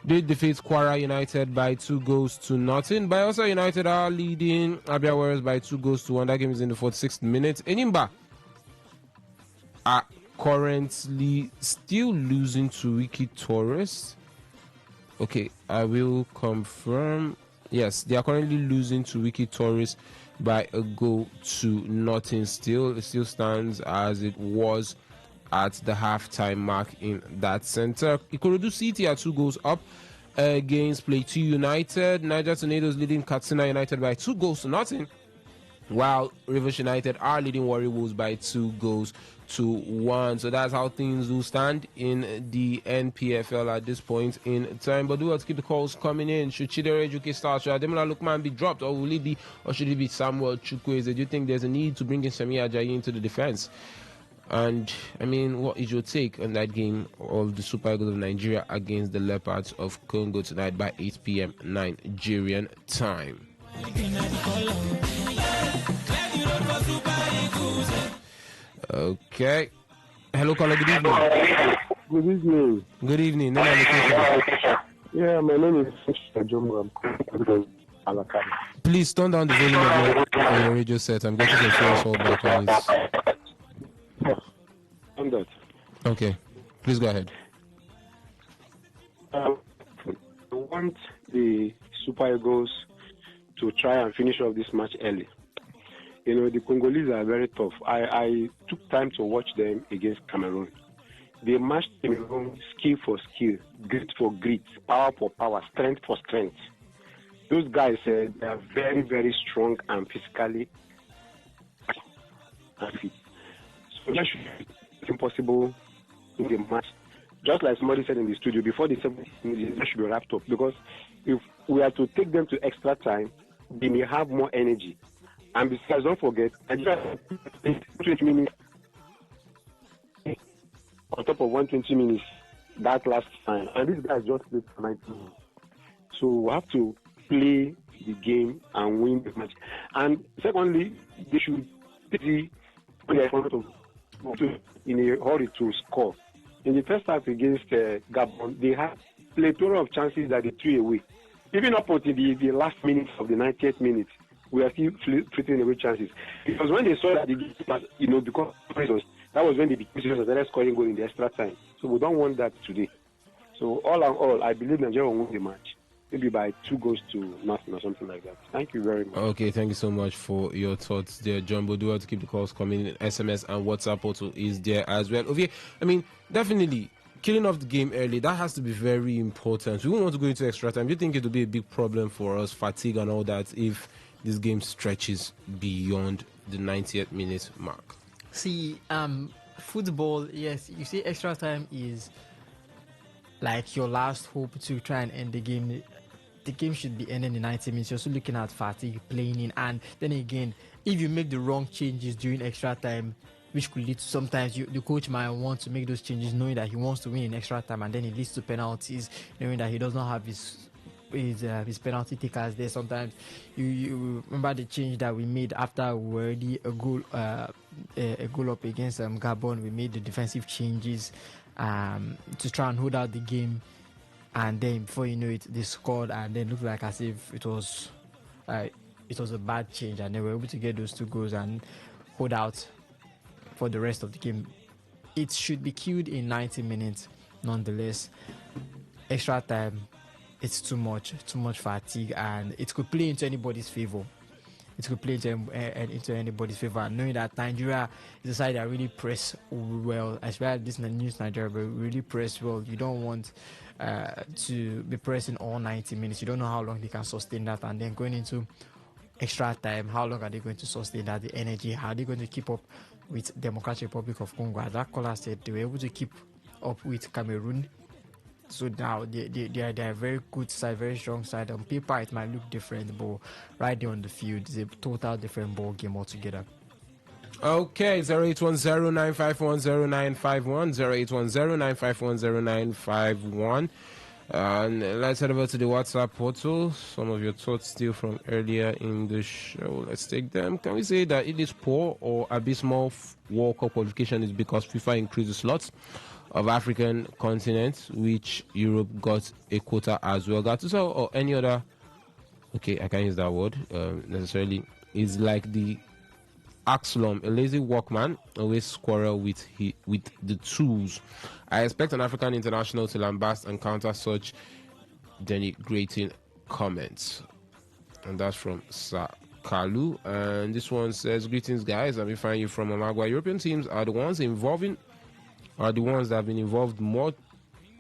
did defeat Kwara United by 2-0. Bayelsa United are leading Abia Warriors by 2-1. That game is in the 46th minute. Enimba are currently still losing to Wiki Torres. Okay, I will confirm. Yes, they are currently losing to Wiki Torres by 1-0 still. It still stands as it was at the halftime mark in that center. Ikorodu City are 2 goals up against Plateau United. Niger Tornadoes leading Katsina United by 2-0, while Rivers United are leading Warri Wolves by 2-1. So that's how things will stand in the NPFL at this point in time. But do let's keep the calls coming in. Should Chidere Ejuke start? Should Ademola Lookman be dropped, or will it be, or should it be Samuel Chukwueze? Do you think there's a need to bring in Semi Ajayi into the defense? And I mean, what is your take on that game of the Super Eagles of Nigeria against the Leopards of Congo tonight by 8 p.m. Nigerian time? Okay. Hello, caller. Good evening. Good evening. Good evening. Name and location. Yeah, my name is Jomo. Please turn down the volume of your radio set. I'm getting some serious feedback on it. I'm that. Okay. Please go ahead. I want the Super Eagles to try and finish off this match early. You know, the Congolese are very tough. I took time to watch them against Cameroon. They matched Cameroon skill for skill, grit for grit, power for power, strength for strength. Those guys, they are very, very strong and physically fit. So that should be impossible in the match. Just like somebody said in the studio, before the 70 minutes, they should be wrapped up. Because if we are to take them to extra time, they may have more energy. And besides, don't forget, Nigeria 20 minutes on top of 120 minutes that last time. And these guys just played for 90 minutes. So we have to play the game and win the match. And secondly, they should play in a hurry to score. In the first half against Gabon, they had plethora of chances that they threw away. Even up until the last minutes of the 90th minute, we are still flipping away chances. Because when they saw that the game, because that was when they became serious and started scoring goal in the extra time. So we don't want that today. So all in all, I believe Nigeria will win the match. Maybe by 2-0 or something like that. Thank you very much. Okay, thank you so much for your thoughts there, Jumbo. Do have to keep the calls coming in. SMS and WhatsApp also is there as well. Okay, I mean, definitely killing off the game early, that has to be very important. We won't want to go into extra time. Do you think it will be a big problem for us, fatigue and all that, if this game stretches beyond the 90th minute mark? See, football, yes, you see extra time is like your last hope to try and end the game. The game should be ending in 90 minutes. You're also looking at fatigue, playing in, and then again, if you make the wrong changes during extra time, which could lead to sometimes the coach might want to make those changes knowing that he wants to win in extra time, and then it leads to penalties, knowing that he does not have his penalty takers there. Sometimes you remember the change that we made after we were already a goal up against Gabon. We made the defensive changes to try and hold out the game, and then before you know it, they scored, and then it looked like as if it was a bad change, and they were able to get those 2 goals and hold out for the rest of the game. It should be killed in 90 minutes nonetheless. Extra time, it's too much fatigue, and it could play into anybody's favor. Into anybody's favor. And knowing that Nigeria is a side that really press well, especially this new Nigeria, but really press well. You don't want to be pressing all 90 minutes. You don't know how long they can sustain that, and then going into extra time, how long are they going to sustain that? The energy, how are they going to keep up with Democratic Republic of Congo? As that caller said, they were able to keep up with Cameroon. So now they are a very good side, very strong side. On paper, it might look different, but right there on the field, it's a total different ball game altogether. Okay, 0810-951-0951, 0810-951-0951. And let's head over to the WhatsApp portal. Some of your thoughts still from earlier in the show. Let's take them. Can we say that it is poor or abysmal World Cup qualification is because FIFA increased the slots of African continents, which Europe got a quota as well? Gattuso or any other? Okay, I can't use that word necessarily. Is like the Axlom, a lazy workman, always quarrel with the tools. I expect an African international to lambast and counter such denigrating comments. And that's from Sakalu. And this one says, greetings guys, I'm finding you from Amagua. European teams are the ones that have been involved more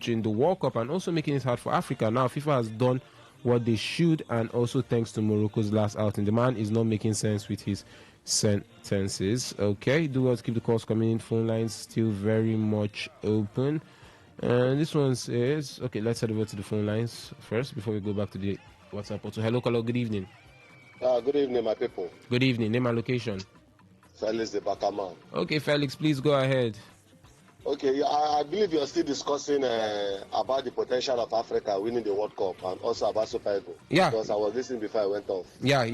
in the World Cup and also making it hard for Africa. Now FIFA has done what they should, and also thanks to Morocco's last outing. The man is not making sense with his sentences. Okay, do well to keep the calls coming in. Phone lines still very much open. And this one says, okay, let's head over to the phone lines first before we go back to the WhatsApp portal. Hello, good evening. Good evening, my people. Good evening. Name and location. Felix the Bakaman. Okay, Felix, please go ahead. Okay, I believe you're still discussing about the potential of Africa winning the World Cup and also about Super Eagles. Yeah. Because I was listening before I went off. Yeah.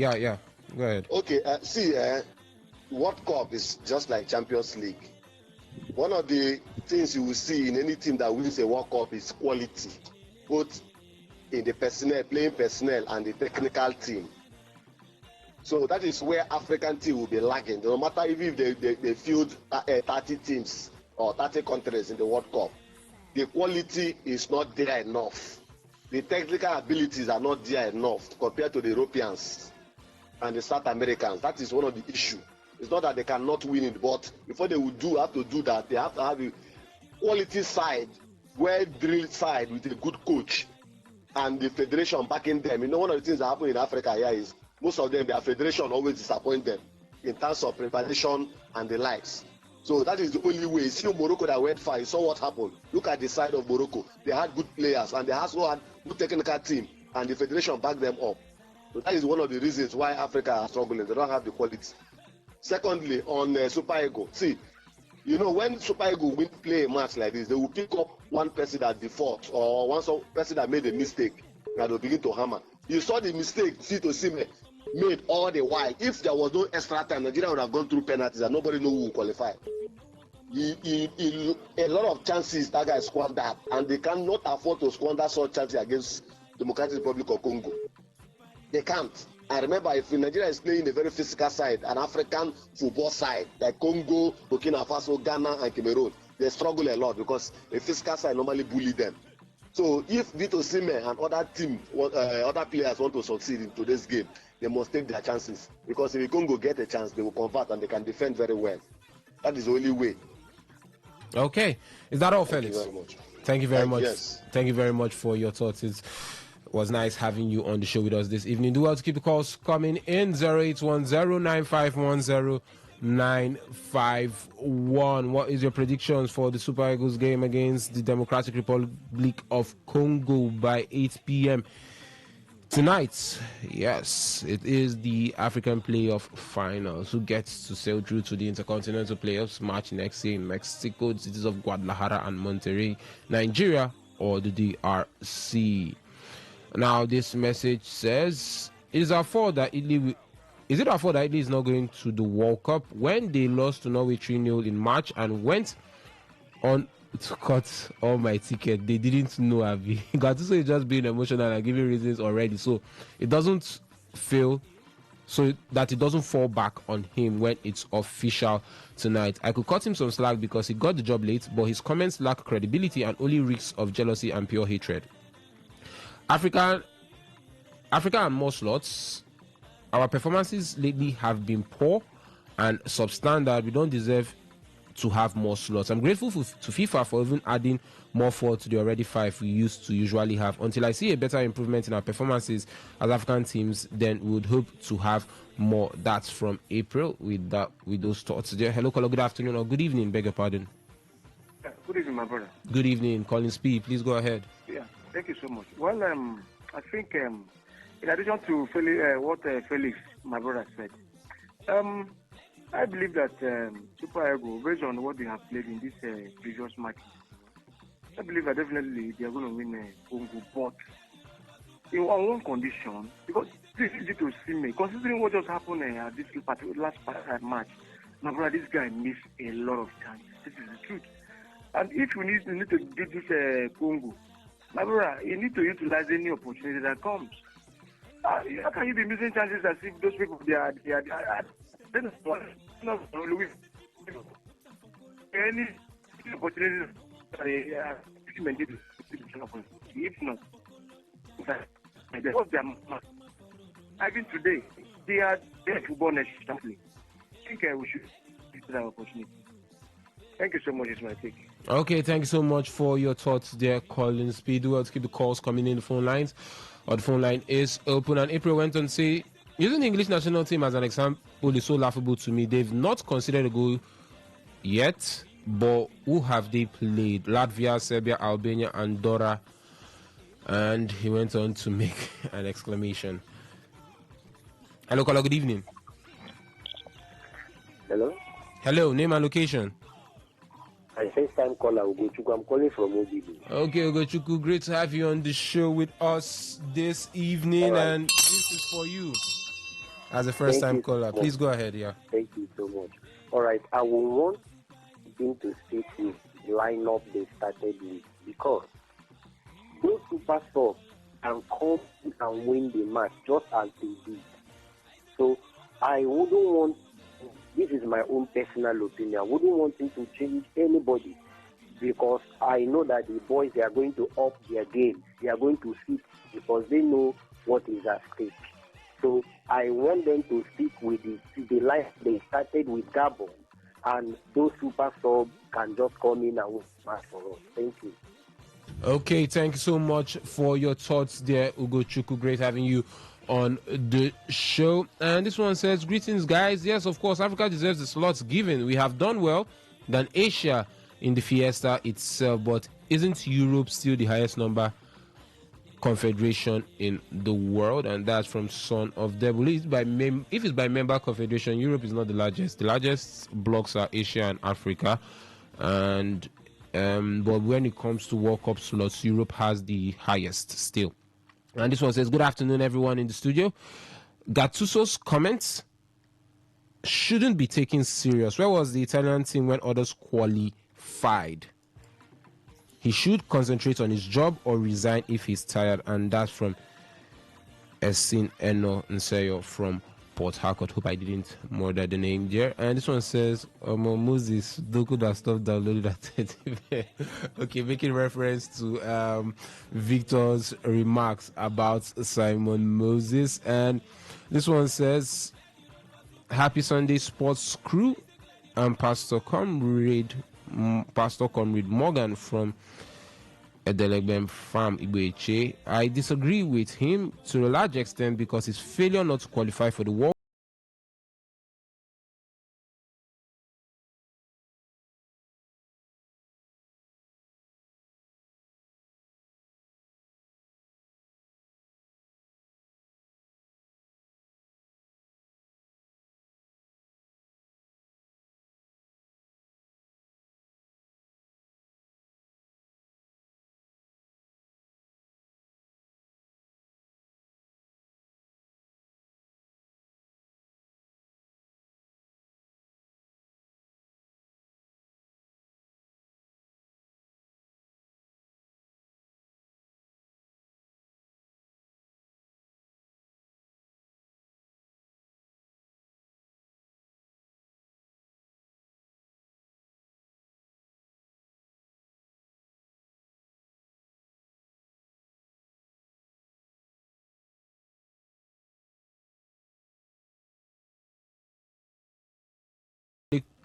Go ahead. Okay, World Cup is just like Champions League. One of the things you will see in any team that wins a World Cup is quality, both in the playing personnel and the technical team. So that is where African team will be lagging. No matter if they field 30 teams or 30 countries in the World Cup, the quality is not there enough. The technical abilities are not there enough compared to the Europeans and the South Americans. That is one of the issues. It's not that they cannot win it, but before they will have to do that, they have to have a quality side, well-drilled side with a good coach and the federation backing them. You know, one of the things that happen in Africa here is most of them, their federation always disappoint them in terms of preparation and the likes. So that is the only way. See Morocco that went far, you saw what happened. Look at the side of Morocco. They had good players and they also had good technical team and the federation backed them up. So that is one of the reasons why Africa are struggling. They don't have the quality. Secondly, on Super Eagles, see, you know, when Super Eagles will play a match like this, they will pick up one person that default or one person that made a mistake and they'll begin to hammer. You saw the mistake Tito Sime made all the while. If there was no extra time, Nigeria would have gone through penalties and nobody knew who would qualify. A lot of chances that guy squandered, and they cannot afford to squander such chances against Democratic Republic of Congo. They can't. I remember if Nigeria is playing a very physical side, an African football side, like Congo, Burkina Faso, Ghana, and Cameroon, they struggle a lot because a physical side normally bully them. So if Vito Sime and other players want to succeed in today's game, they must take their chances. Because if the Congo get a chance, they will convert and they can defend very well. That is the only way. Okay. Is that all, Felix? Thank you very much. Thank you very much. Yes. Thank you very much for your thoughts. It was nice having you on the show with us this evening. Do well to keep the calls coming in. 0810-951-0951. What is your predictions for the Super Eagles game against the Democratic Republic of Congo by 8 p.m. Tonight, yes, it is the African Playoff Finals. Who gets to sail through to the Intercontinental Playoffs match next year in Mexico, the cities of Guadalajara and Monterrey, Nigeria, or the DRC? Now, this message says, Is it our fault that Italy is not going to the World Cup when they lost to Norway 3-0 in March and went on to cut all my ticket? They didn't know Avi. Gattuso is just being emotional and giving reasons already, so it doesn't fail, so that it doesn't fall back on him when it's official tonight. I could cut him some slack because he got the job late, but his comments lack credibility and only reeks of jealousy and pure hatred. Africa and more slots. Our performances lately have been poor and substandard. We don't deserve to have more slots. I'm grateful to FIFA for even adding more 4 to the already 5 we used to usually have. Until I see a better improvement in our performances as African teams, then we would hope to have more. That's from April with those thoughts there. Hello, caller. Good afternoon or good evening. Beg your pardon. Good evening, my brother. Good evening. Colin Speed, please go ahead. Yeah, thank you so much. Well, I think in addition to what Felix, my brother, said, I believe that Super Eagles, based on what they have played in this previous match, I believe that definitely they are going to win Congo, but on one condition, because this is easy to see me, considering what just happened at this last match, my brother, this guy missed a lot of times. This is the truth. And if you need to beat this Congo, my brother, you need to utilize any opportunity that comes. How can you be missing chances as if those people they are then not any opportunities if not, what's their mark? Even today, they are football nation. I think we should use that opportunity. Thank you so much. It's my take. Okay, thank you so much for your thoughts there, Colin Speed. Well, to keep the calls coming in the phone lines. Or the phone line is open. And April went on to say, using the English national team as an example is so laughable to me. They've not considered a goal yet, but who have they played? Latvia, Serbia, Albania, Andorra. And he went on to make an exclamation. Hello, caller, good evening. Hello? Hello, name and location. I'm first-time caller, Ugochukwu. I'm calling from Ogibu. Okay, Ugochukwu, great to have you on the show with us this evening, Right. and this is for you as a first-time caller. Please go ahead, yeah. Thank you so much. All right, I will want him to stick with the lineup they started with, because those super subs can come and win the match just as they did. So I wouldn't want, this is my own personal opinion, I wouldn't want him to change anybody, because I know that the boys, they are going to up their game. They are going to sit because they know what is at stake. So I want them to stick with the life they started with Gabon, and those super subs can just come in and win the match for us. Thank you. Okay, thank you so much for your thoughts there, Ugochukwu. Great having you on the show. And this one says, greetings, guys. Yes, of course, Africa deserves the slots given. We have done well than Asia in the Fiesta itself, but isn't Europe still the highest number confederation in the world? And that's from Son of Devil. If it's by member confederation, Europe is not the largest. The largest blocks are Asia and Africa, and but when it comes to World Cup slots, Europe has the highest still. And this one says, good afternoon, everyone in the studio. Gattuso's comments shouldn't be taken serious. Where was the Italian team when others qualified? He should concentrate on his job or resign if he's tired. And that's from Esin Eno Nseyo from Port Harcourt. Hope I didn't murder the name there. And this one says, Moses, Doku that stuff downloaded at okay, making reference to Victor's remarks about Simon Moses. And this one says, happy Sunday, sports crew. I'm Pastor Comrade Morgan from Edelegbem Farm, Igbeche. I disagree with him to a large extent because his failure not to qualify for the World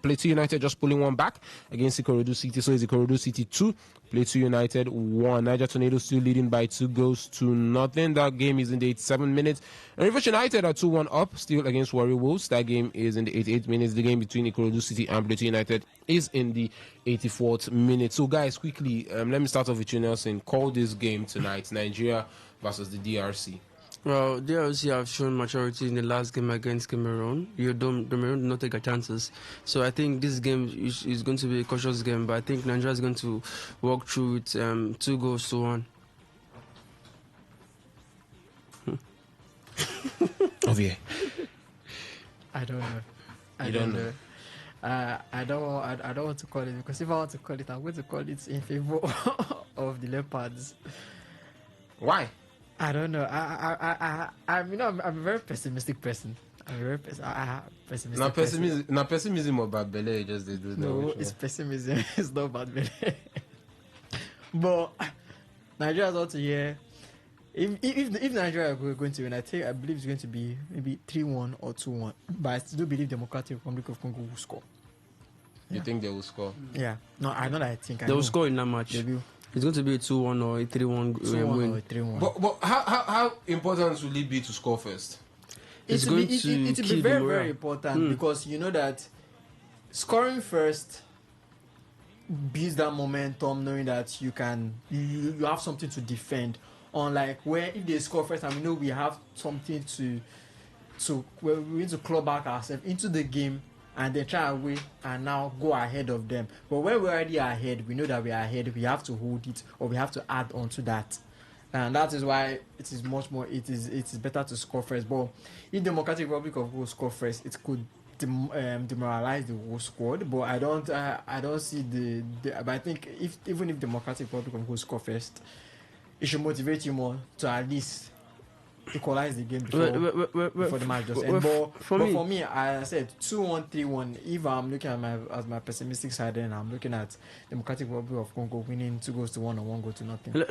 Plateau United just pulling one back against Ikorodu City. So it's Ikorodu City 2, Plateau United 1. Niger Tornadoes still leading by 2-0. That game is in the 87 minutes. And Rivers United are 2-1 up still against Warrior Wolves. That game is in the 88 minutes. The game between Ikorodu City and Plateau United is in the 84th minute. So guys, quickly, let me start off with you, Nelson. Call this game tonight, Nigeria versus the DRC. Well, DRC have shown maturity in the last game against Cameroon. Cameroon did not take a chances. So I think this game is going to be a cautious game, but I think Nigeria is going to walk through with 2-1. Ovie. I don't know. You don't know. I don't want to call it, because if I want to call it, I'm going to call it in favor of the Leopards. Why? I don't know. I'm a very pessimistic person. I'm a very pessimistic. Now pessimism or bad belly, just they do. No, it's pessimism. It's not bad belly. But Nigeria is also here. If Nigeria are going to win, I believe it's going to be maybe 3-1 or 2-1. But I still believe Democratic Republic of Congo will score. You think they will score? Yeah. No, I know that I think they will score in that match. They will. It's going to be a 2-1 or a 3-1 win. Or a 3-1. But how important will it be to score first? It will be very, very important because you know that scoring first builds that momentum, knowing that you have something to defend. Unlike where if they score first and we know we have something we need to claw back ourselves into the game and then try away and now go ahead of them. But when we're already ahead, we know that we are ahead, we have to hold it or we have to add on to that. And that is why it is much more, it is better to score first. But if Democratic Republic of Congo score first, it could demoralize the whole squad. But I don't see but I think even if Democratic Republic of Congo score first, it should motivate you more to at least equalize the game before the match just ends. But for me, I said 2-1, 3-1. If I'm looking at my pessimistic side, then I'm looking at Democratic Republic of Congo winning 2-1 or 1-0.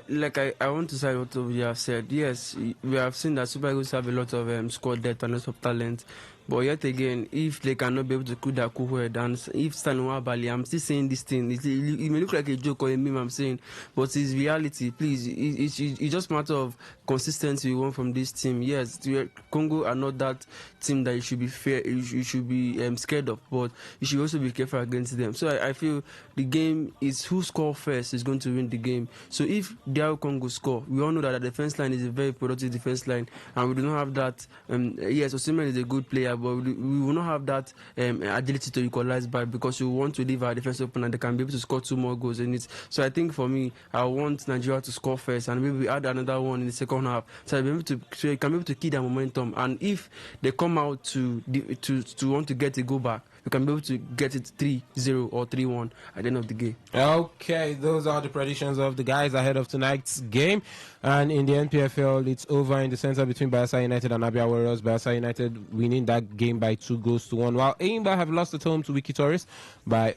Look, I want to say what we have said. Yes, we have seen that Super Eagles have a lot of squad depth and a lot of talent. But yet again, if they cannot be able to cook that cool head, and if Stanwa Bali, I'm still saying this thing. It may look like a joke or a meme, I'm saying, but it's reality. Please, it's just a matter of consistency we want from this team. Yes, Congo are not that team that you should be fair, you should be scared of, but you should also be careful against them. So I feel the game is who scores first is going to win the game. So if DR Congo score, we all know that the defense line is a very productive defense line, and we do not have that. Yes, Osimhen is a good player, but we will not have that ability to equalize by, because we want to leave our defense open and they can be able to score 2 more goals in it. So I think for me, I want Nigeria to score first and maybe add another one in the second half, so you can be able to keep their momentum. And if they come out to want to get a go back, we can be able to get it 3-0 or 3-1 at the end of the game. Okay, those are the predictions of the guys ahead of tonight's game. And in the NPFL, it's over in the center between Bayelsa United and Abia Warriors. Bayelsa United winning that game by 2-1, while Eimba have lost at home to Wiki Tourist by